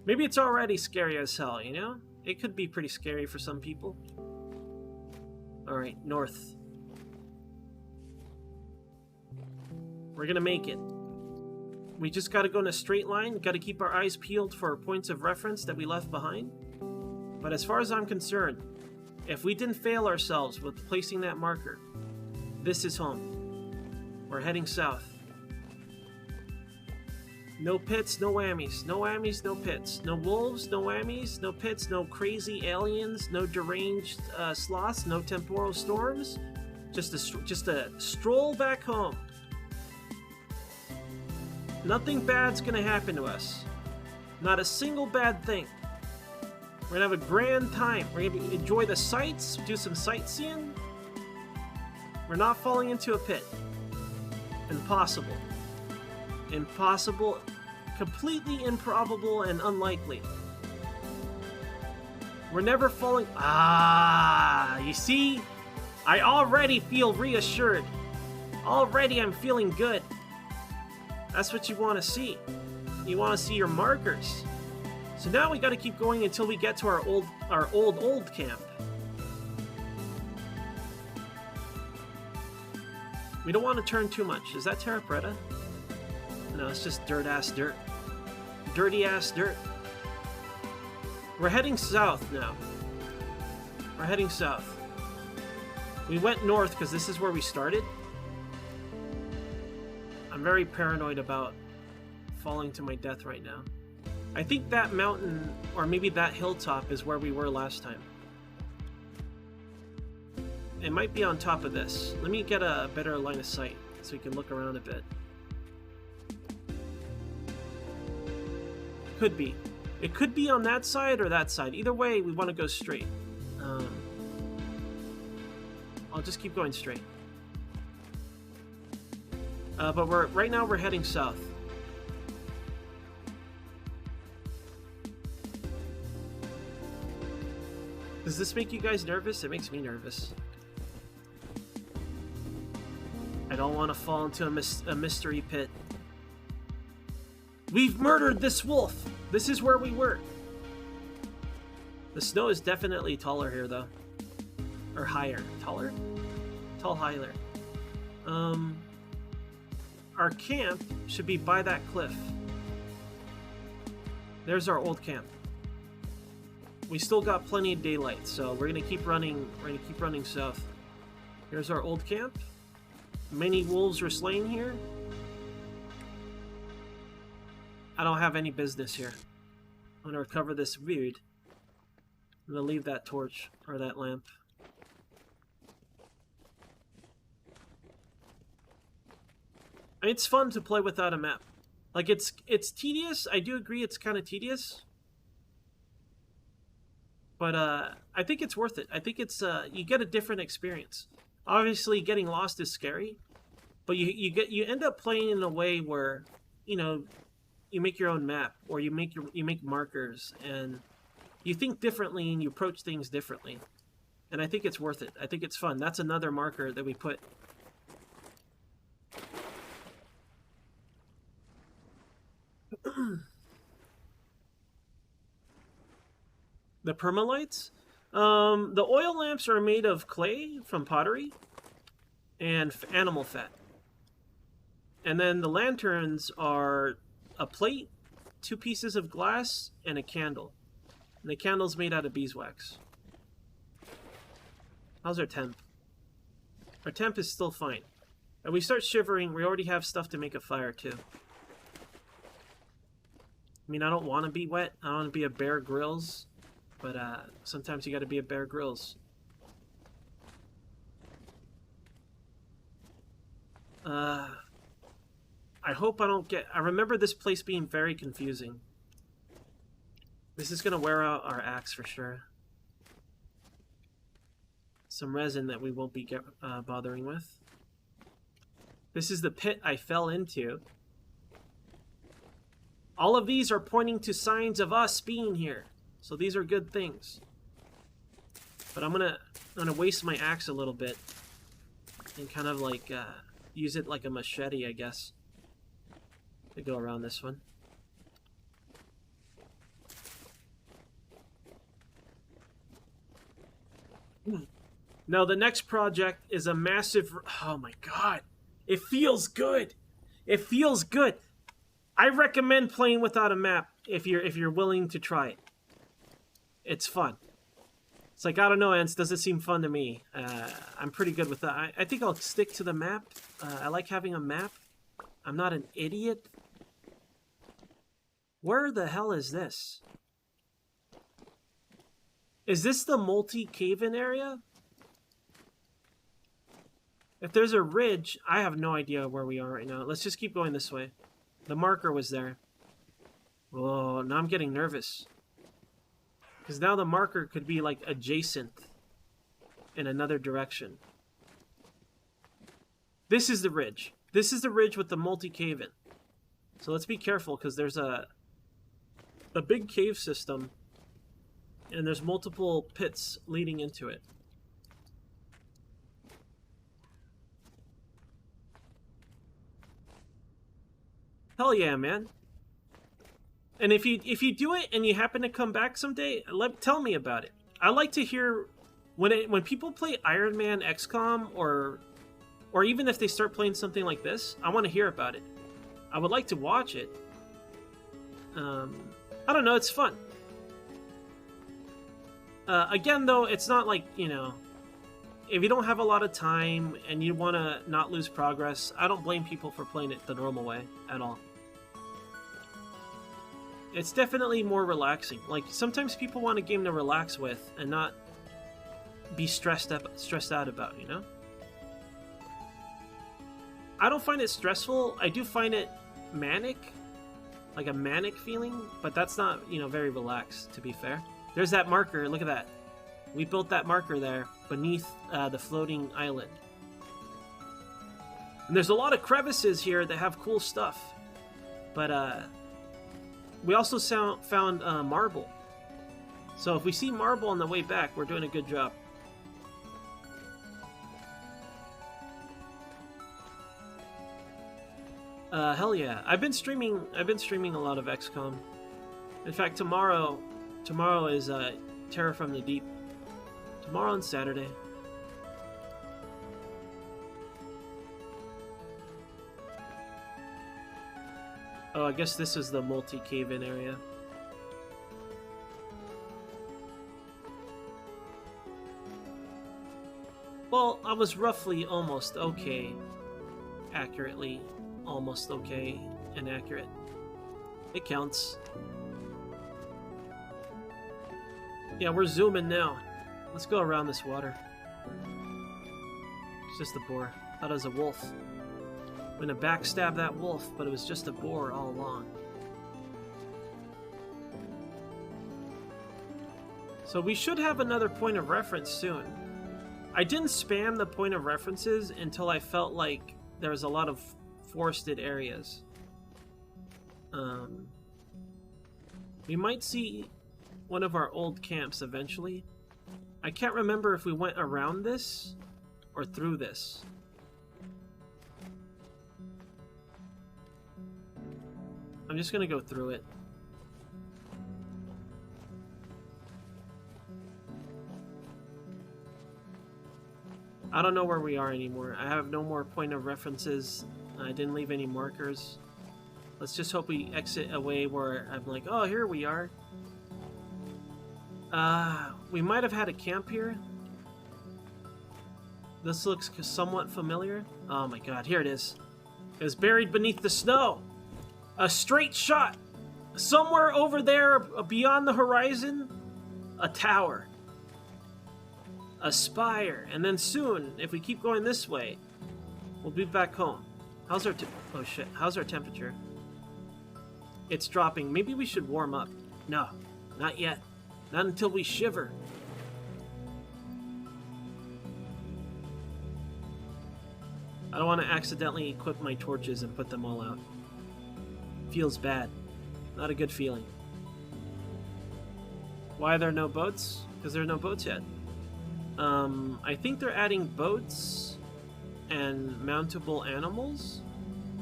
maybe it's already scary as hell, you know? It could be pretty scary for some people. Alright, north. We're gonna make it. We just gotta go in a straight line. Gotta keep our eyes peeled for points of reference that we left behind. But as far as I'm concerned, if we didn't fail ourselves with placing that marker, this is home. We're heading south. No pits, no whammies. No whammies, no pits. No wolves, no whammies, no pits, no crazy aliens, no deranged sloths, no temporal storms. Just a stroll back home. Nothing bad's gonna happen to us. Not a single bad thing. We're gonna have a grand time. We're gonna enjoy the sights, do some sightseeing. We're not falling into a pit. Impossible. Impossible. Completely improbable and unlikely. We're never falling... you see? I already feel reassured. Already I'm feeling good. That's what you want to see. You want to see your markers. So now we got to keep going until we get to our old camp. We don't want to turn too much. Is that Terra Preta? No, it's just dirt-ass dirt. Dirty-ass dirt. We're heading south now. We're heading south. We went north because this is where we started. I'm very paranoid about falling to my death right now. I think that mountain, or maybe that hilltop, is where we were last time. It might be on top of this. Let me get a better line of sight so we can look around a bit. Could be. It could be on that side or that side. Either way, we want to go straight. I'll just keep going straight. But right now we're heading south. Does this make you guys nervous? It makes me nervous. I don't want to fall into a mystery pit. We've murdered this wolf! This is where we were. The snow is definitely taller here, though. Or higher. Taller? Tall, higher. Our camp should be by that cliff. There's our old camp. We still got plenty of daylight, so we're gonna keep running. We're gonna keep running south. Here's our old camp. Many wolves were slain here. I don't have any business here. I'm gonna recover this weed. I'm gonna leave that torch or that lamp. It's fun to play without a map. Like, it's tedious. I do agree it's kind of tedious. But I think it's worth it. I think it's you get a different experience. Obviously, getting lost is scary, but you end up playing in a way where, you know, you make your own map, or you make markers, and you think differently and you approach things differently. And I think it's worth it. I think it's fun. That's another marker that we put. The permalites? The oil lamps are made of clay from pottery and animal fat. And then the lanterns are a plate, 2 pieces of glass, and a candle. And the candle's made out of beeswax. How's our temp? Our temp is still fine. And we start shivering, we already have stuff to make a fire too. I mean, I don't want to be wet. I don't want to be a Bear Grylls. But sometimes you got to be a Bear Grylls. I hope I don't get... I remember this place being very confusing. This is going to wear out our axe for sure. Some resin that we won't be bothering with. This is the pit I fell into. All of these are pointing to signs of us being here. So these are good things. But I'm gonna waste my axe a little bit and kind of like use it like a machete, I guess, to go around this one. Now the next project is a massive... Oh my god. It feels good. It feels good. I recommend playing without a map if you're willing to try it. It's fun. It's like, I don't know, Ants, does it seem fun to me? I'm pretty good with that. I think I'll stick to the map. I like having a map. I'm not an idiot. Where the hell is this? Is this the multi-cave-in area? If there's a ridge, I have no idea where we are right now. Let's just keep going this way. The marker was there. Whoa, now I'm getting nervous. Because now the marker could be like adjacent in another direction. This is the ridge. This is the ridge with the multi-cave-in. So let's be careful because there's a big cave system and there's multiple pits leading into it. Hell yeah, man. And if you do it and you happen to come back someday, tell me about it. I like to hear when people play Iron Man XCOM or even if they start playing something like this, I want to hear about it. I would like to watch it. I don't know, it's fun. Again, though, it's not like, you know, if you don't have a lot of time and you want to not lose progress, I don't blame people for playing it the normal way at all. It's definitely more relaxing. Like, sometimes people want a game to relax with and not be stressed out about, you know? I don't find it stressful. I do find it manic, like a manic feeling, but that's not, you know, very relaxed, to be fair. There's that marker. Look at that. We built that marker there beneath the floating island. And there's a lot of crevices here that have cool stuff. But we also found marble. So if we see marble on the way back, we're doing a good job. Hell yeah. I've been streaming a lot of XCOM. In fact, tomorrow is Terror from the Deep. Tomorrow and Saturday. Oh, I guess this is the multi-cave-in area. Well, I was roughly almost okay. Accurately almost okay and accurate. It counts. Yeah, we're zooming now. Let's go around this water. It's just a boar. Thought it was a wolf. I'm gonna backstab that wolf, but it was just a boar all along. So we should have another point of reference soon. I didn't spam the point of references until I felt like there was a lot of forested areas. We might see one of our old camps eventually. I can't remember if we went around this or through this. I'm just gonna go through it. I don't know where we are anymore. I have no more point of references. I didn't leave any markers. Let's just hope we exit a way where I'm like, oh, here we are. We might have had a camp here. This looks somewhat familiar. Oh my god, here it is. It was buried beneath the snow. A straight shot. Somewhere over there beyond the horizon, a tower. A spire. And then soon, if we keep going this way, we'll be back home. How's our oh shit, how's our temperature? It's dropping. Maybe we should warm up. No, not yet. Not until we shiver. I don't want to accidentally equip my torches and put them all out. Feels bad. Not a good feeling. Why are there no boats? Because there are no boats yet. I think they're adding boats and mountable animals.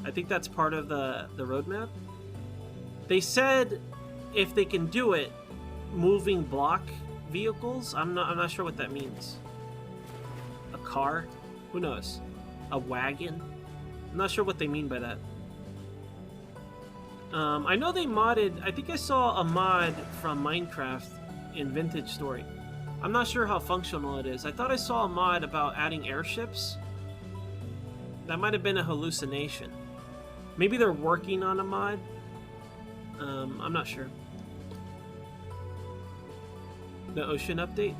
I think that's part of the roadmap. They said if they can do it, moving block vehicles. I'm not sure what that means. A car? Who knows? A wagon? I'm not sure what they mean by that. I know they modded. I think I saw a mod from Minecraft in Vintage Story. I'm not sure how functional it is. I thought I saw a mod about adding airships. That might have been a hallucination. Maybe they're working on a mod. I'm not sure. The ocean update?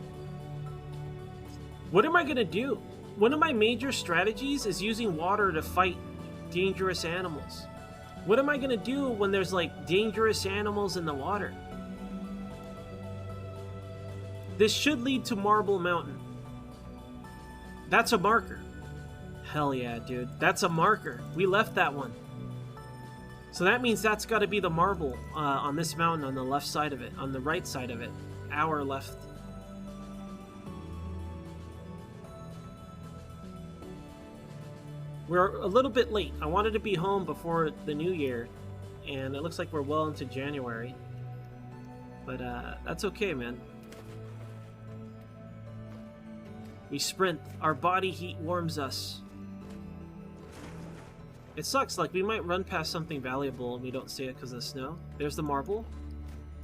What am I gonna do? One of my major strategies is using water to fight dangerous animals. What am I gonna do when there's like dangerous animals in the water? This should lead to Marble Mountain. That's a marker. Hell yeah, dude. That's a marker. We left that one. So that means that's got to be the marble on this mountain on the left side of it, on the right side of it. Our left. We're a little bit late. I wanted to be home before the new year, and it looks like we're well into January. But that's okay, man. We sprint. Our body heat warms us. It sucks, like we might run past something valuable and we don't see it because of the snow. There's the marble.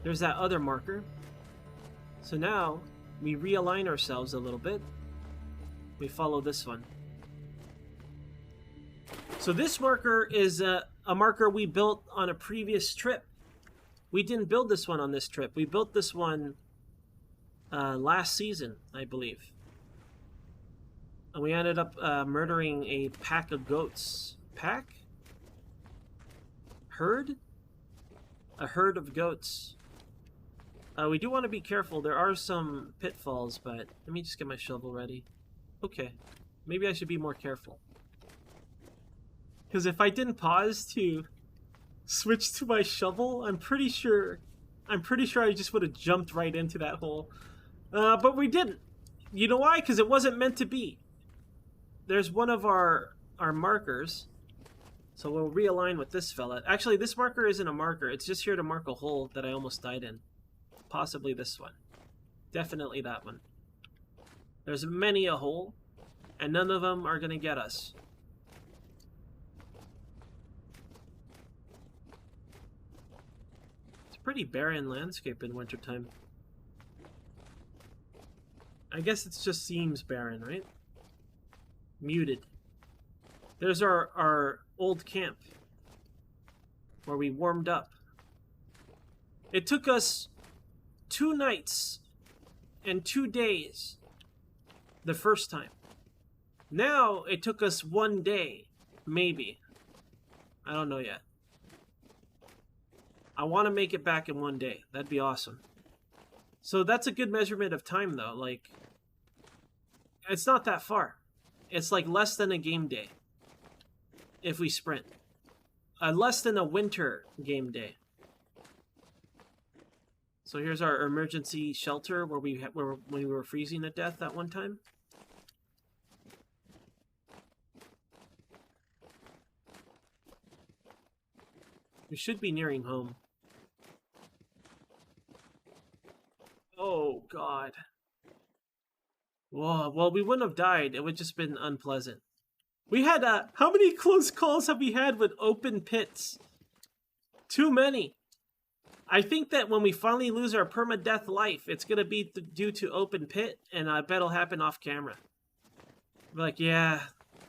There's that other marker. So now, we realign ourselves a little bit. We follow this one. So this marker is a marker we built on a previous trip. We didn't build this one on this trip. We built this one last season, I believe. And we ended up murdering a pack of goats. Pack? Herd? A herd of goats. We do want to be careful. There are some pitfalls, but let me just get my shovel ready. Okay. Maybe I should be more careful. Because if I didn't pause to switch to my shovel, I'm pretty sure I just would have jumped right into that hole. But we didn't. You know why? Because it wasn't meant to be. There's one of our markers. So we'll realign with this fella. Actually, this marker isn't a marker. It's just here to mark a hole that I almost died in. Possibly this one. Definitely that one. There's many a hole, and none of them are going to get us. It's a pretty barren landscape in wintertime. I guess it just seems barren, right? Muted. There's our old camp where we warmed up. It took us 2 nights and 2 days the first time. Now it took us 1 day, maybe. I don't know yet. I want to make it back in 1 day. That'd be awesome. So that's a good measurement of time, though. Like, it's not that far. It's like less than a game day if we sprint. Less than a winter game day. So here's our emergency shelter where when we were freezing to death that one time. We should be nearing home. Oh, God. Whoa, well, we wouldn't have died. It would just been unpleasant. We had, how many close calls have we had with open pits? Too many. I think that when we finally lose our permadeath life, it's going to be due to open pit, and I bet it'll happen off camera. Like, yeah,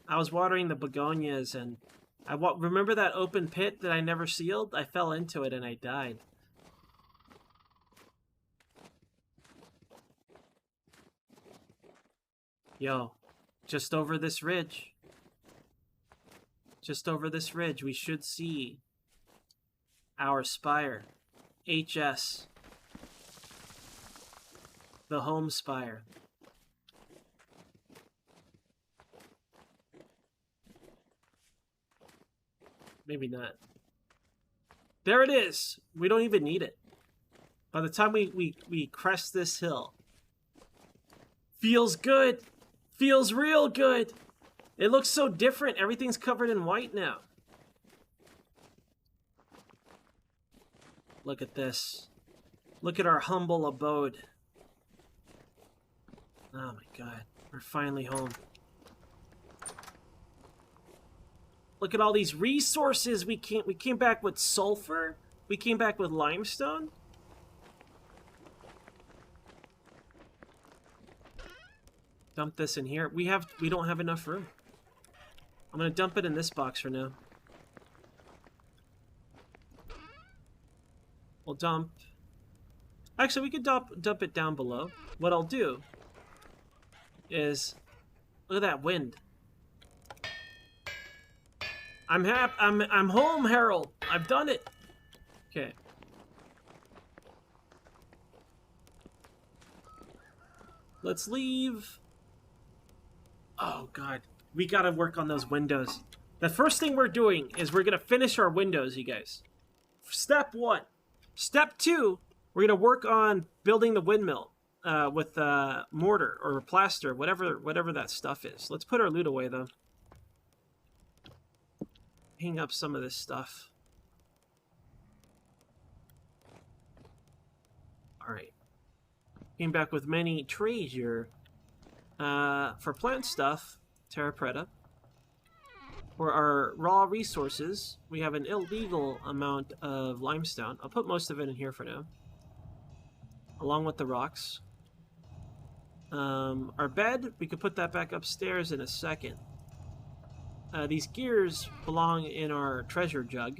I was watering the begonias, and remember that open pit that I never sealed? I fell into it, and I died. Yo, just over this ridge. Just over this ridge, we should see our spire. HS. The home spire. Maybe not. There it is! We don't even need it. By the time we crest this hill. Feels good! Feels real good! It looks so different. Everything's covered in white now. Look at this. Look at our humble abode. Oh my God. We're finally home. Look at all these resources. We came back with sulfur. We came back with limestone. Dump this in here. We don't have enough room. I'm gonna dump it in this box for now. We'll dump... Actually, we could dump it down below. What I'll do is... Look at that wind. I'm home, Harold. I've done it. Okay. Let's leave. Oh, God. We gotta work on those windows. The first thing we're doing is we're gonna finish our windows, you guys. Step 1. Step 2, we're gonna work on building the windmill with mortar or plaster, whatever that stuff is. Let's put our loot away, though. Hang up some of this stuff. Alright. Came back with many treasure. For plant stuff, Terra Preta. For our raw resources, we have an illegal amount of limestone. I'll put most of it in here for now. Along with the rocks. Our bed, we could put that back upstairs in a second. These gears belong in our treasure jug.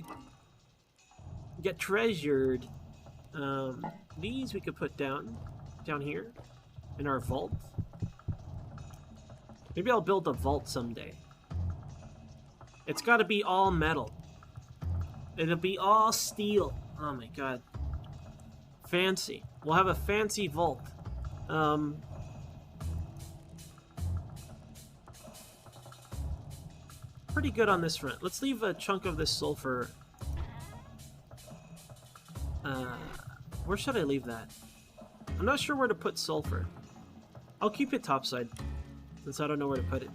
Get treasured. These we could put down here in our vault. Maybe I'll build a vault someday. It's got to be all metal. It'll be all steel. Oh my god. Fancy. We'll have a fancy vault. Pretty good on this front. Let's leave a chunk of this sulfur. Where should I leave that? I'm not sure where to put sulfur. I'll keep it topside, since I don't know where to put it.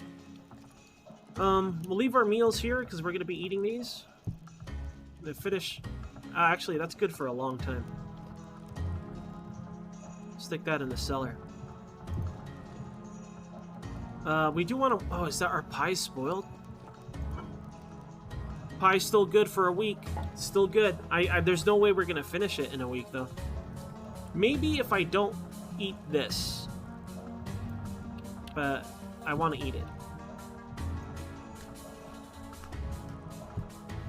We'll leave our meals here, because we're going to be eating these. The finish... actually, that's good for a long time. Stick that in the cellar. We do want to... Oh, is that our pie spoiled? Pie's still good for a week. Still good. There's no way we're going to finish it in a week, though. Maybe if I don't eat this. But I want to eat it.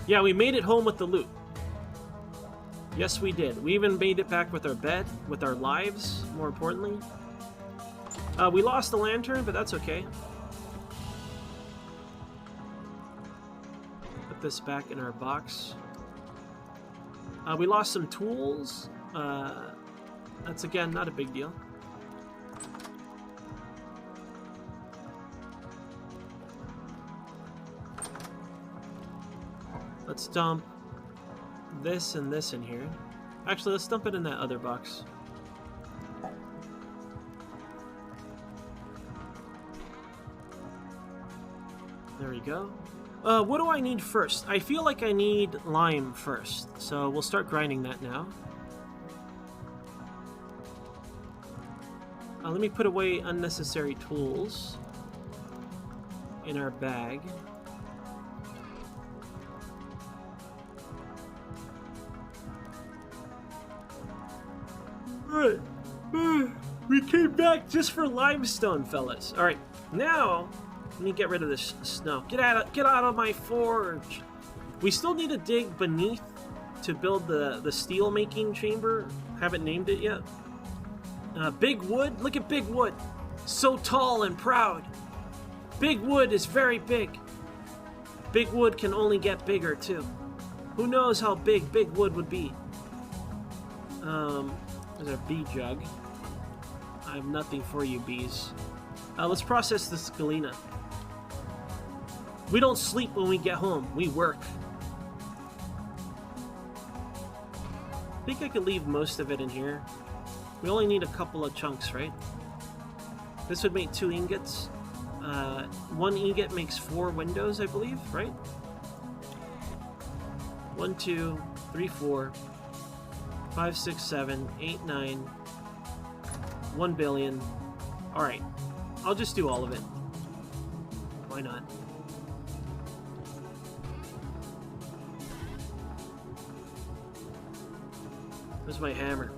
Yeah, we made it home with the loot. Yes, we did. We even made it back with our bed, with our lives, more importantly. We lost the lantern, but that's okay. Put this back in our box. We lost some tools. That's, again, not a big deal. Let's dump this and this in here. Actually, let's dump it in that other box. There we go. What do I need first? I feel like I need lime first, so we'll start grinding that now. Let me put away unnecessary tools in our bag. Alright. We came back just for limestone, fellas. Alright, now let me get rid of this snow. Get out of my forge. We still need to dig beneath to build the steel making chamber. Haven't named it yet. Big Wood. Look at Big Wood. So tall and proud. Big Wood is very big. Big Wood can only get bigger too. Who knows how big Big Wood would be? There's our bee jug. I have nothing for you, bees. Let's process this galena. We don't sleep when we get home. We work. I think I could leave most of it in here. We only need a couple of chunks, right? This would make 2 ingots. 1 ingot makes 4 windows, I believe, right? 1, 2, 3, 4, 5, 6, 7, 8, 9, 1 billion. Alright, I'll just do all of it. Why not? Where's my hammer?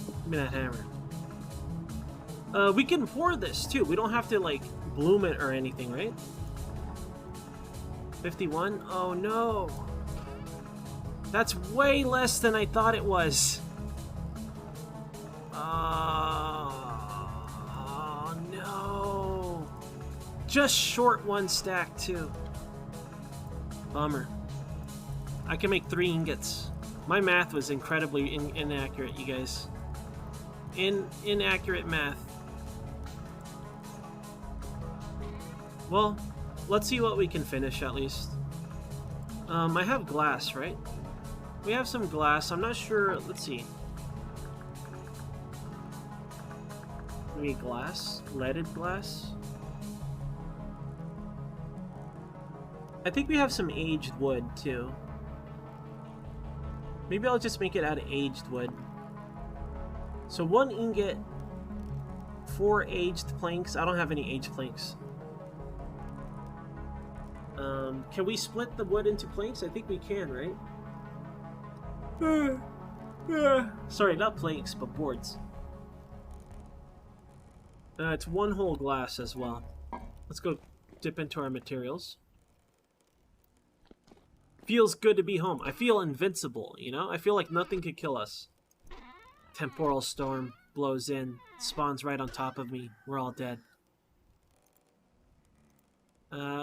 Give me that hammer. We can pour this too. We don't have to like bloom it or anything, right? 51? Oh no! That's way less than I thought it was. Oh no! Just short 1 stack too. Bummer. I can make 3 ingots. My math was incredibly inaccurate, you guys. Inaccurate math. Well, let's see what we can finish at least. I have glass, right? We have some glass. I'm not sure. Let's see. Maybe glass? Leaded glass? I think we have some aged wood too. Maybe I'll just make it out of aged wood. So 1 ingot, 4 aged planks. I don't have any aged planks. Can we split the wood into planks? I think we can, right? Sorry, not planks, but boards. It's 1 whole glass as well. Let's go dip into our materials. Feels good to be home. I feel invincible, you know? I feel like nothing could kill us. Temporal storm blows in, spawns right on top of me. We're all dead.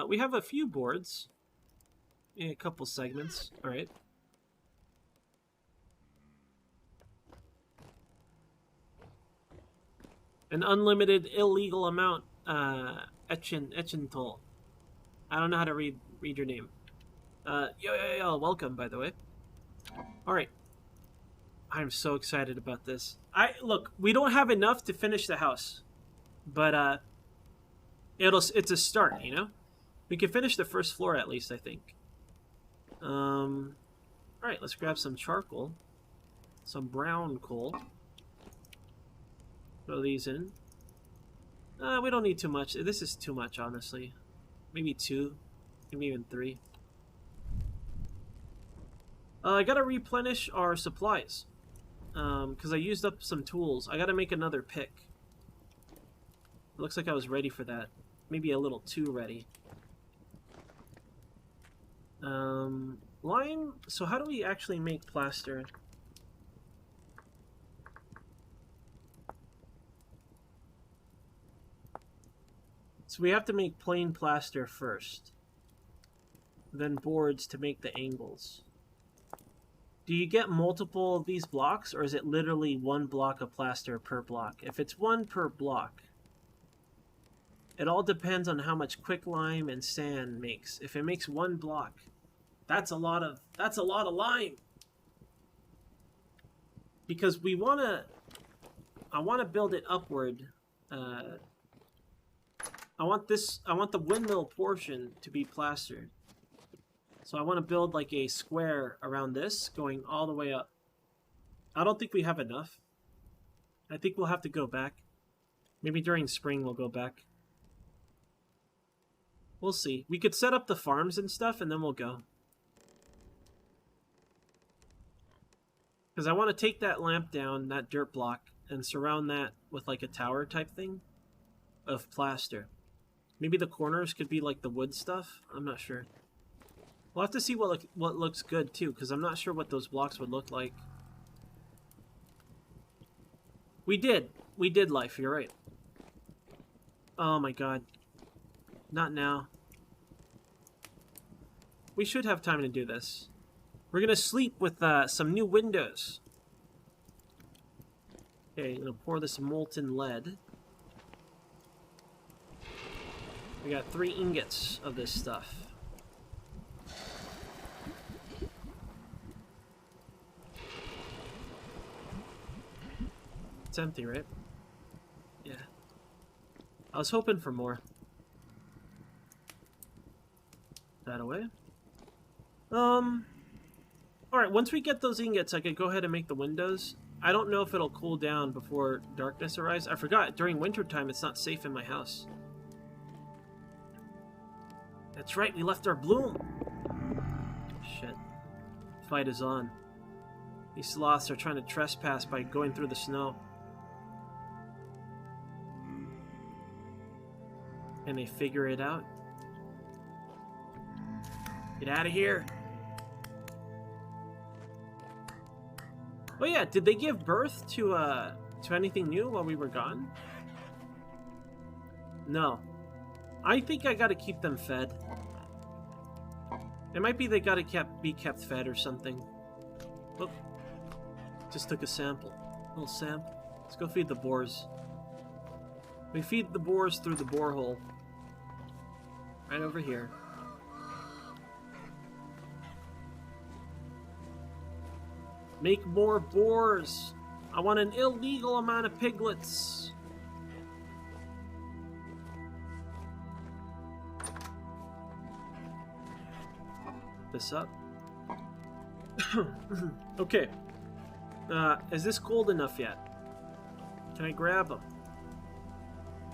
We have a few boards. Yeah, a couple segments. Alright. An unlimited illegal amount, Echental. I don't know how to read your name. Yo, welcome, by the way. Alright. I'm so excited about this. Look, we don't have enough to finish the house. But, it's a start, you know? We can finish the first floor at least, I think. Alright, let's grab some charcoal. Some brown coal. Throw these in. We don't need too much. This is too much, honestly. Maybe 2. Maybe even 3. I gotta replenish our supplies. Because I used up some tools. I gotta make another pick. It looks like I was ready for that. Maybe a little too ready. Lime. So how do we actually make plaster? So we have to make plain plaster first. Then boards to make the angles. Do you get multiple of these blocks, or is it literally 1 block of plaster per block? If it's 1 per block, it all depends on how much quicklime and sand makes. If it makes 1 block, that's a lot of lime. Because I wanna build it upward. I want the windmill portion to be plastered. So I want to build like a square around this, going all the way up. I don't think we have enough. I think we'll have to go back. Maybe during spring we'll go back. We'll see. We could set up the farms and stuff, and then we'll go. Because I want to take that lamp down, that dirt block, and surround that with like a tower type thing of plaster. Maybe the corners could be like the wood stuff. I'm not sure. We'll have to see what looks good too, because I'm not sure what those blocks would look like. We did life, you're right. Oh my god. Not now. We should have time to do this. We're gonna sleep with some new windows. Okay, I'm gonna pour this molten lead. We got 3 ingots of this stuff. It's empty, right? Yeah. I was hoping for more. That away. Alright, once we get those ingots, I could go ahead and make the windows. I don't know if it'll cool down before darkness arrives. I forgot, during wintertime it's not safe in my house. That's right, we left our bloom! Shit. Fight is on. These sloths are trying to trespass by going through the snow. Can they figure it out? Get out of here! Oh yeah, did they give birth to anything new while we were gone? No. I think I gotta keep them fed. It might be they gotta be kept fed or something. Oop. Just took a sample. A little sample. Let's go feed the boars. We feed the boars through the borehole. Right over here. Make more boars! I want an illegal amount of piglets! This up. Okay. Is this cold enough yet? Can I grab them?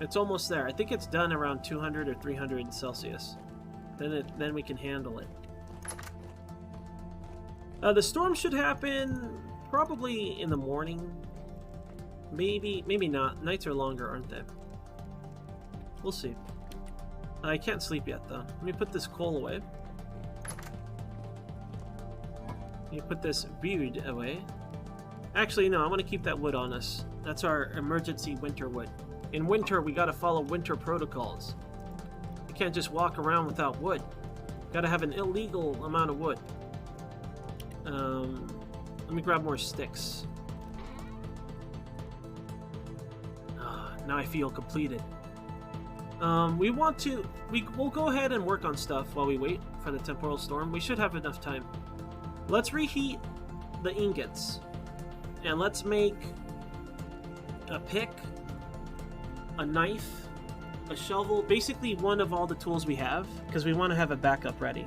It's almost there. I think it's done around 200 or 300 Celsius. Then we can handle it. The storm should happen probably in the morning. Maybe not. Nights are longer, aren't they? We'll see. I can't sleep yet, though. Let me put this coal away. You put this wood away. Actually, no, I want to keep that wood on us. That's our emergency winter wood. In winter, we gotta follow winter protocols. You can't just walk around without wood. Gotta have an illegal amount of wood. Let me grab more sticks. Now I feel completed. We'll go ahead and work on stuff while we wait for the temporal storm. We should have enough time. Let's reheat the ingots. And let's make a pick, a knife, a shovel, basically one of all the tools we have, because we want to have a backup ready.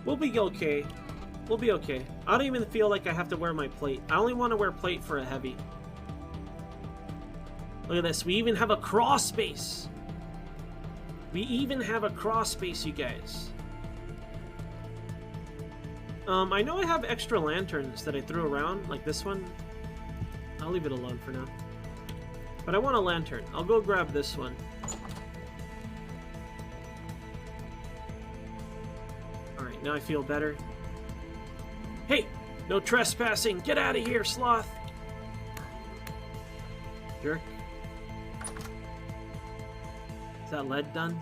We'll be okay. We'll be okay. I don't even feel like I have to wear my plate. I only want to wear plate for a heavy. Look at this. We even have a crawl space. We even have a crawl space, you guys. I know I have extra lanterns that I threw around, like this one. I'll leave it alone for now. But I want a lantern. I'll go grab this one. Alright, now I feel better. Hey! No trespassing! Get out of here, sloth! Jerk. Is that lead done?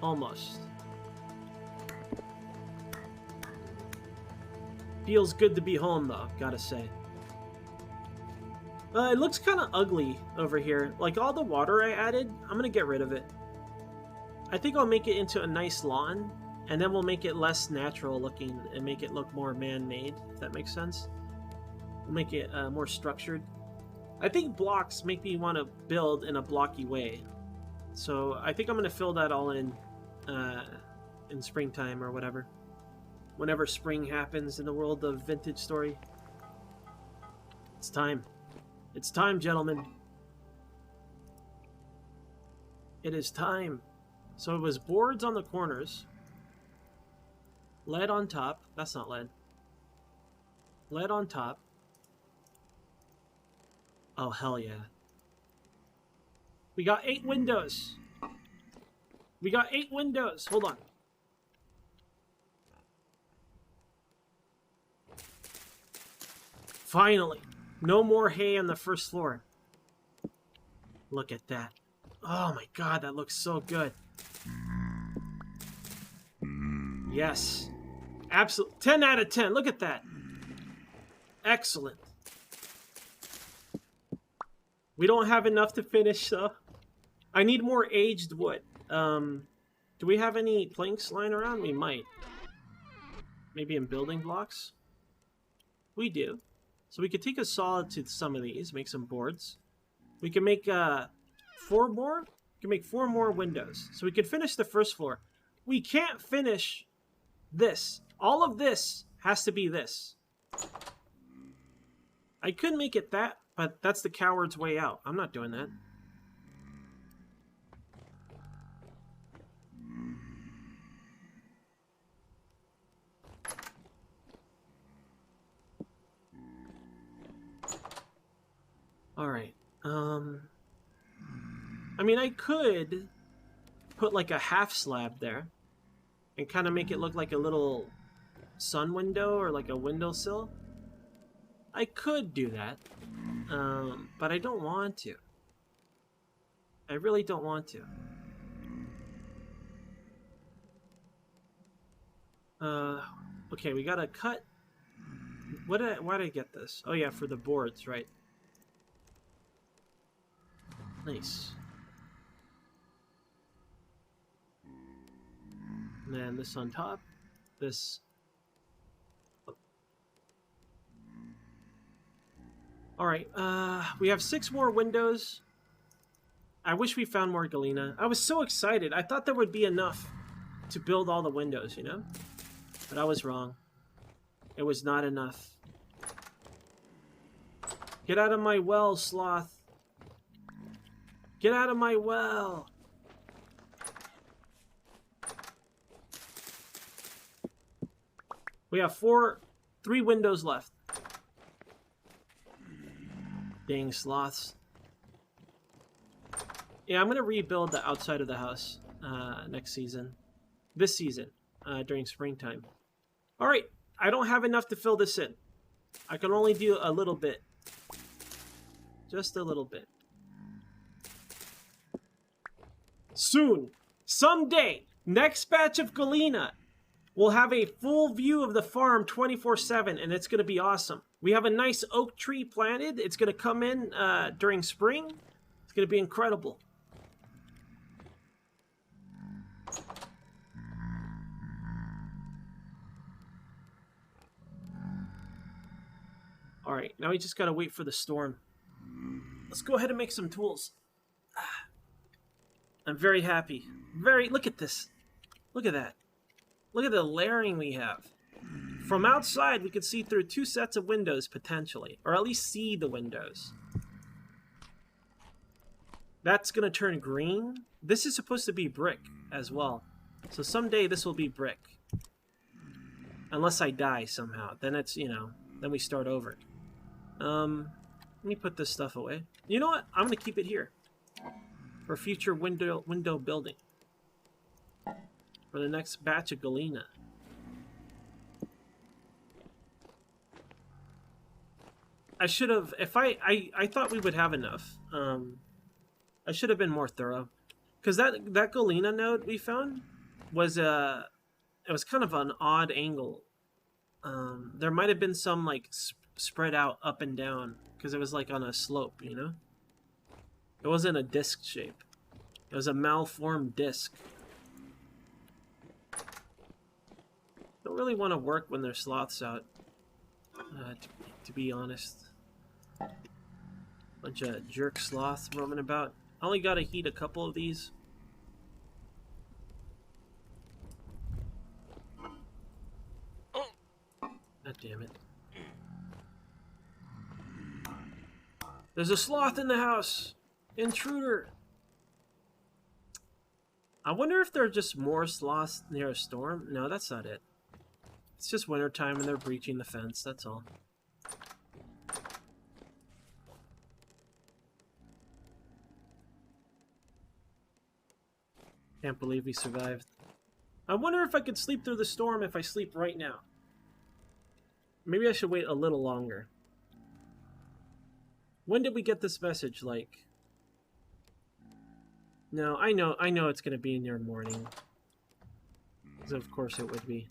Almost. Feels good to be home, though, gotta say. It looks kind of ugly over here. Like, all the water I added, I'm gonna get rid of it. I think I'll make it into a nice lawn, and then we'll make it less natural looking and make it look more man-made, if that makes sense. We'll make it more structured. I think blocks make me want to build in a blocky way. So I think I'm going to fill that all in springtime or whatever. Whenever spring happens in the world of Vintage Story. It's time. It's time, gentlemen. It is time. So it was boards on the corners. Lead on top. That's not lead. Lead on top. Oh, hell yeah. We got 8 windows. We got 8 windows. Hold on. Finally. No more hay on the first floor. Look at that. Oh my god, that looks so good. Yes. Absolutely. 10 out of 10. Look at that. Excellent. We don't have enough to finish, so I need more aged wood. Do we have any planks lying around? We might. Maybe in building blocks? We do. So we could take a saw to some of these, make some boards. We can make 4 more. We can make 4 more windows. So we could finish the first floor. We can't finish this. All of this has to be this. I could make it that, but that's the coward's way out. I'm not doing that. Alright. I mean, I could put like a half slab there and kind of make it look like a little sun window or like a windowsill. I could do that, but I don't want to. I really don't want to. Okay, we gotta cut. Why did I get this? Oh yeah, for the boards, right? Nice. And then this on top. This. Alright, we have 6 more windows. I wish we found more galena. I was so excited. I thought there would be enough to build all the windows, you know? But I was wrong. It was not enough. Get out of my well, sloth. Get out of my well. We have 3 windows left. Dang sloths. Yeah, I'm gonna rebuild the outside of the house next season. This season, during springtime. All right, I don't have enough to fill this in. I can only do a little bit. Just a little bit. Soon, someday, next batch of Galena will have a full view of the farm 24/7, and it's going to be awesome. We have a nice oak tree planted. It's going to come in during spring. It's going to be incredible. All right, now we just got to wait for the storm. Let's go ahead and make some tools. I'm very happy. Look at this. Look at that. Look at the layering we have. From outside, we can see through 2 sets of windows, potentially. Or at least see the windows. That's going to turn green. This is supposed to be brick as well. So someday this will be brick. Unless I die somehow. Then it's, you know, then we start over. Let me put this stuff away. You know what? I'm going to keep it here. For future window building. For the next batch of Galena. I should have, if I thought we would have enough. I should have been more thorough. Because that Galena node we found was it was kind of an odd angle. There might have been some like spread out up and down. Because it was like on a slope, you know? It wasn't a disc shape. It was a malformed disc. Don't really want to work when there's sloths out. To be honest. Bunch of jerk sloths roaming about. I only gotta heat a couple of these. God damn it. There's a sloth in the house! Intruder! I wonder if there are just more sloths near a storm? No, that's not it. It's just wintertime and they're breaching the fence, that's all. Can't believe we survived. I wonder if I could sleep through the storm if I sleep right now. Maybe I should wait a little longer. When did we get this message, like? No, I know it's gonna be near morning. Because of course it would be.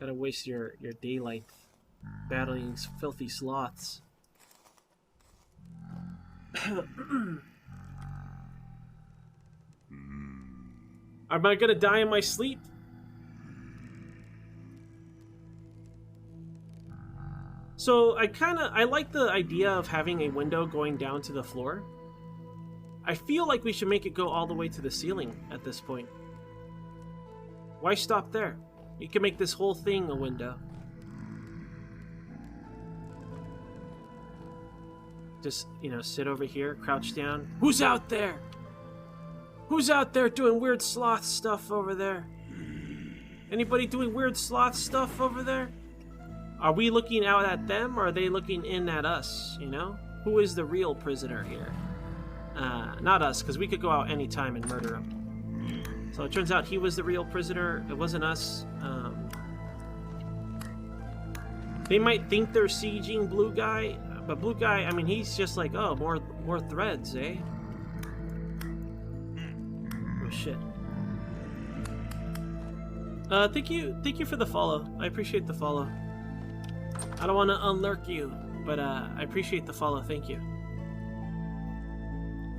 Gotta waste your daylight battling these filthy sloths. Am I gonna die in my sleep? So I like the idea of having a window going down to the floor. I feel like we should make it go all the way to the ceiling at this point. Why stop there? You can make this whole thing a window. Just, you know, sit over here, crouch down. Who's out there? Who's out there doing weird sloth stuff over there? Anybody doing weird sloth stuff over there? Are we looking out at them, or are they looking in at us, you know? Who is the real prisoner here? Not us, because we could go out anytime and murder him. So it turns out he was the real prisoner. It wasn't us. They might think they're sieging Blue Guy, but Blue Guy, I mean, he's just like, oh, more threads, eh? Oh, shit. Thank you for the follow. I appreciate the follow. I don't want to unlurk you, but I appreciate the follow. Thank you.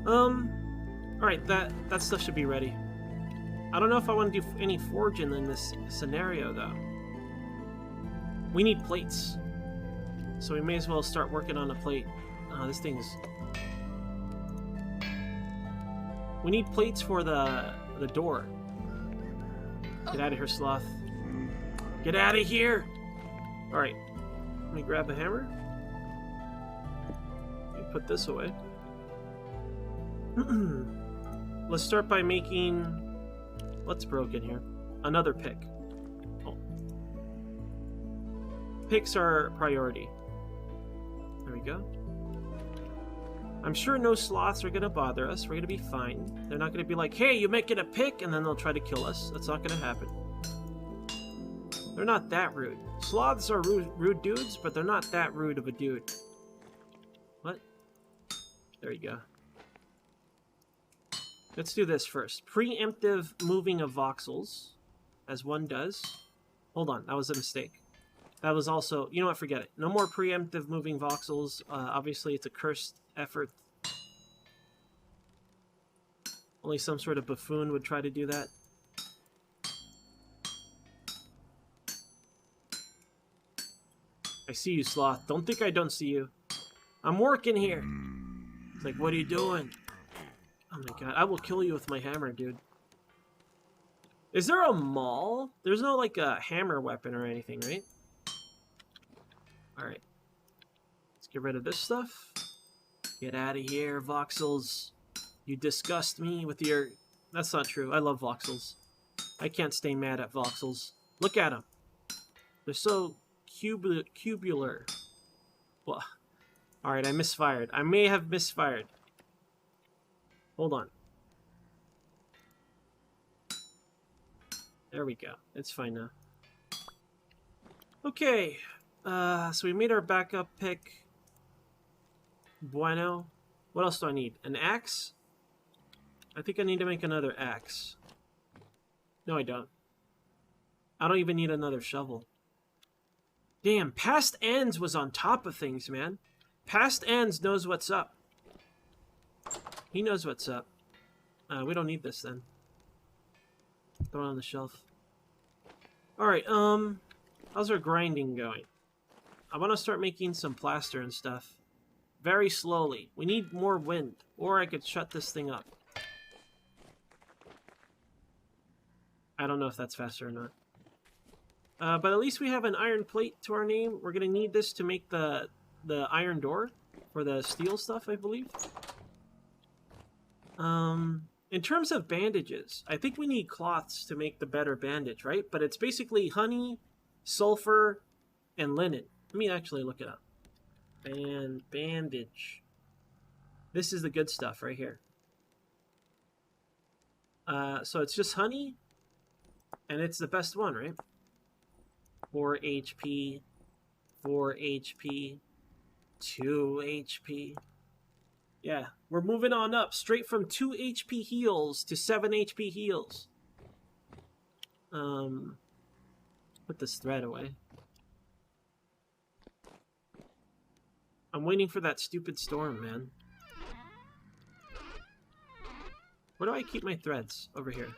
Alright, that stuff should be ready. I don't know if I want to do any forging in this scenario, though. We need plates. So we may as well start working on a plate. This thing's... We need plates for the door. Get out of here, sloth. Get out of here! Alright. Let me grab a hammer. Let me put this away. Let's start by making... What's broken here? Another pick. Oh. Picks are priority. There we go. I'm sure no sloths are gonna bother us. We're gonna be fine. They're not gonna be like, hey, you make it a pick, and then they'll try to kill us. That's not gonna happen. They're not that rude. Sloths are rude dudes, but they're not that rude of a dude. What? There you go. Let's do this first. Preemptive moving of voxels, as one does. Hold on, that was a mistake. That was also... You know what, forget it. No more preemptive moving voxels. Obviously, it's a cursed effort. Only some sort of buffoon would try to do that. I see you, Sloth. Don't think I don't see you. I'm working here. It's like, what are you doing? Oh my god, I will kill you with my hammer, dude. Is there a maul? There's no, like, a hammer weapon or anything, right? Alright. Let's get rid of this stuff. Get out of here, voxels. You disgust me with your... That's not true. I love voxels. I can't stay mad at voxels. Look at them. They're so cubular. Well, alright, I misfired. I may have misfired. Hold on. There we go. It's fine now. Okay. So we made our backup pick. Bueno. What else do I need? An axe? I think I need to make another axe. No, I don't. I don't even need another shovel. Damn, Past Ends was on top of things, man. Past Ends knows what's up. He knows what's up. We don't need this then. Throw it on the shelf. Alright, how's our grinding going? I want to start making some plaster and stuff. Very slowly. We need more wind, or I could shut this thing up. I don't know if that's faster or not. But at least we have an iron plate to our name. We're going to need this to make the iron door for the steel stuff, I believe. In terms of bandages, I think we need cloths to make the better bandage, right? But it's basically honey, sulfur, and linen. Let me actually look it up. Bandage. This is the good stuff right here. So it's just honey, and it's the best one, right? 4 HP, 4 HP, 2 HP. Yeah, we're moving on up, straight from 2 HP heals to 7 HP heals. Put this thread away. I'm waiting for that stupid storm, man. Where do I keep my threads? Over here.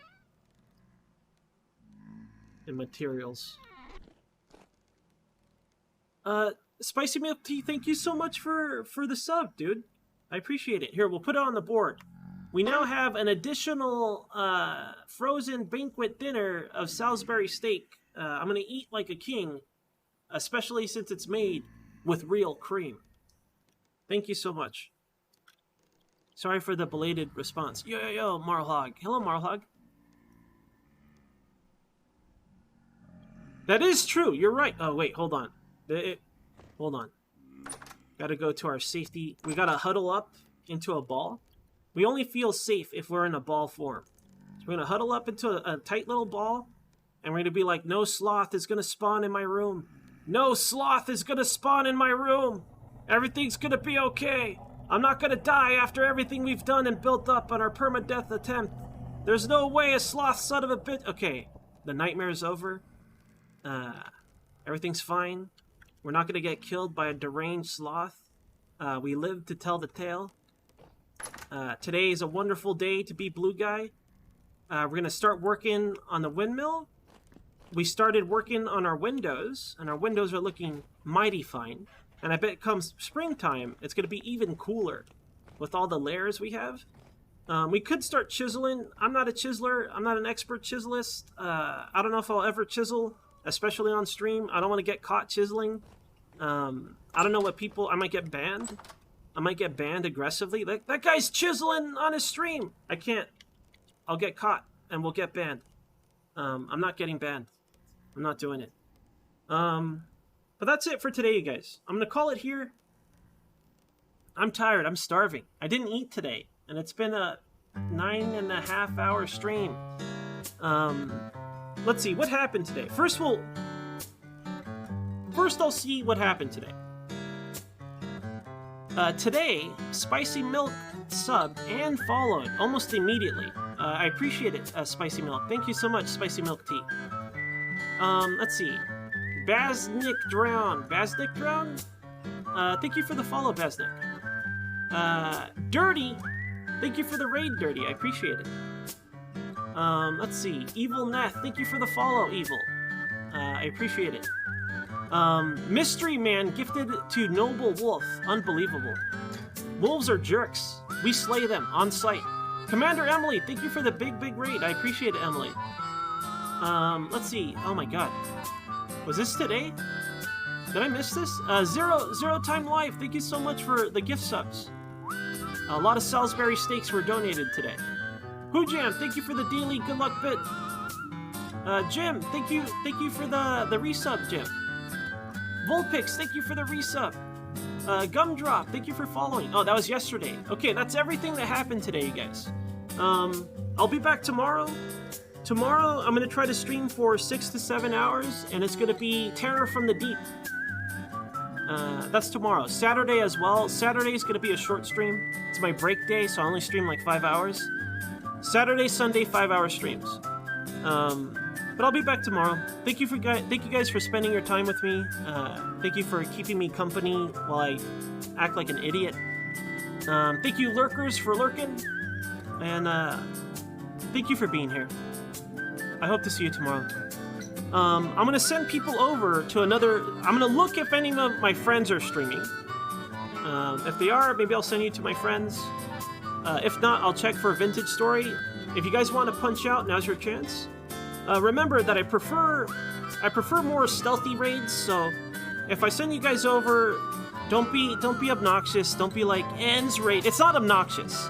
In materials. Spicy Milk Tea, thank you so much for the sub, dude. I appreciate it. Here, we'll put it on the board. We now have an additional frozen banquet dinner of Salisbury steak. I'm going to eat like a king, especially since it's made with real cream. Thank you so much. Sorry for the belated response. Yo, Marlhog. Hello, Marlhog. That is true. You're right. Oh, wait, hold on. Hold on. Gotta go to our safety. We gotta huddle up into a ball. We only feel safe if we're in a ball form. So we're gonna huddle up into a tight little ball, and we're gonna be like, no sloth is gonna spawn in my room. No sloth is gonna spawn in my room. Everything's gonna be okay. I'm not gonna die after everything we've done and built up on our permadeath attempt. There's no way a sloth son of a bitch... Okay, the nightmare's over. Everything's fine. We're not gonna get killed by a deranged sloth. We live to tell the tale. Today is a wonderful day to be Blue Guy. We're gonna start working on the windmill. We started working on our windows, and our windows are looking mighty fine. And I bet comes springtime, it's gonna be even cooler with all the layers we have. We could start chiseling. I'm not a chiseler. I'm not an expert chiselist. I don't know if I'll ever chisel, especially on stream. I don't want to get caught chiseling. I don't know what people... I might get banned. I might get banned aggressively. Like, that guy's chiseling on his stream. I can't. I'll get caught, and we'll get banned. I'm not getting banned. I'm not doing it. But that's it for today, you guys. I'm going to call it here. I'm tired. I'm starving. I didn't eat today, and it's been a 9.5-hour stream. Let's see what happened today. First I'll see what happened today. Today, Spicy Milk subbed and followed almost immediately. I appreciate it, Spicy Milk. Thank you so much, Spicy Milk Tea. Let's see. Baznik Drown. Baznik Drown? Thank you for the follow, Baznik. Dirty. Thank you for the raid, Dirty. I appreciate it. Let's see. Evil Neth. Thank you for the follow, Evil. I appreciate it. Mystery Man gifted to Noble Wolf. Unbelievable. Wolves are jerks. We slay them on sight. Commander Emily, thank you for the big raid. I appreciate it, Emily. Let's see. Oh my god. Was this today? Did I miss this? Zero Time Life, thank you so much for the gift subs. A lot of Salisbury steaks were donated today. Hoojam, thank you for the daily good luck bit. Jim, thank you for the resub, Jim. Volpix, thank you for the resub. Gumdrop, thank you for following. Oh, that was yesterday. Okay, that's everything that happened today, you guys. I'll be back tomorrow. Tomorrow, I'm going to try to stream for 6 to 7 hours, and it's going to be Terror from the Deep. That's tomorrow. Saturday as well. Saturday is going to be a short stream. It's my break day, so I only stream like 5 hours. Saturday, Sunday, 5-hour streams. But I'll be back tomorrow. Thank you guys for spending your time with me. Thank you for keeping me company while I act like an idiot. Thank you, lurkers, for lurking. And thank you for being here. I hope to see you tomorrow. I'm going to send people over to another... I'm going to look if any of my friends are streaming. If they are, maybe I'll send you to my friends. If not, I'll check for a Vintage Story. If you guys want to punch out, now's your chance. Remember that I prefer more stealthy raids, so if I send you guys over, don't be obnoxious. Don't be like, ends raid. It's not obnoxious.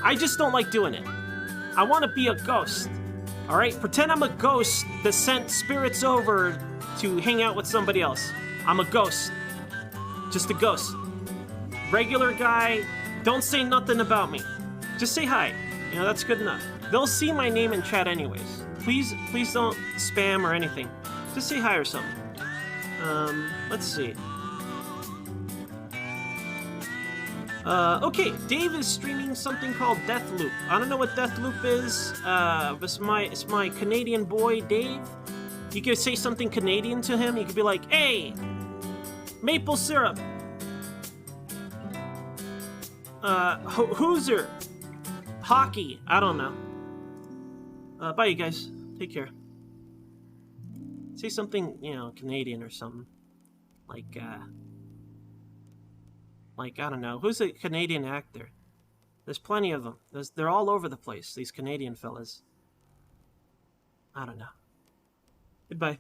I just don't like doing it. I want to be a ghost. Alright? Pretend I'm a ghost that sent spirits over to hang out with somebody else. I'm a ghost. Just a ghost. Regular guy. Don't say nothing about me. Just say hi. You know, that's good enough. They'll see my name in chat anyways. Please don't spam or anything. Just say hi or something. Let's see. Okay, Dave is streaming something called Deathloop. I don't know what Deathloop is. It's my Canadian boy, Dave. You could say something Canadian to him. You could be like, hey, maple syrup. Hooser. Hockey. I don't know. Bye, you guys. Take care. Say something, you know, Canadian or something. Like, I don't know. Who's a Canadian actor? There's plenty of them. They're all over the place, these Canadian fellas. I don't know. Goodbye.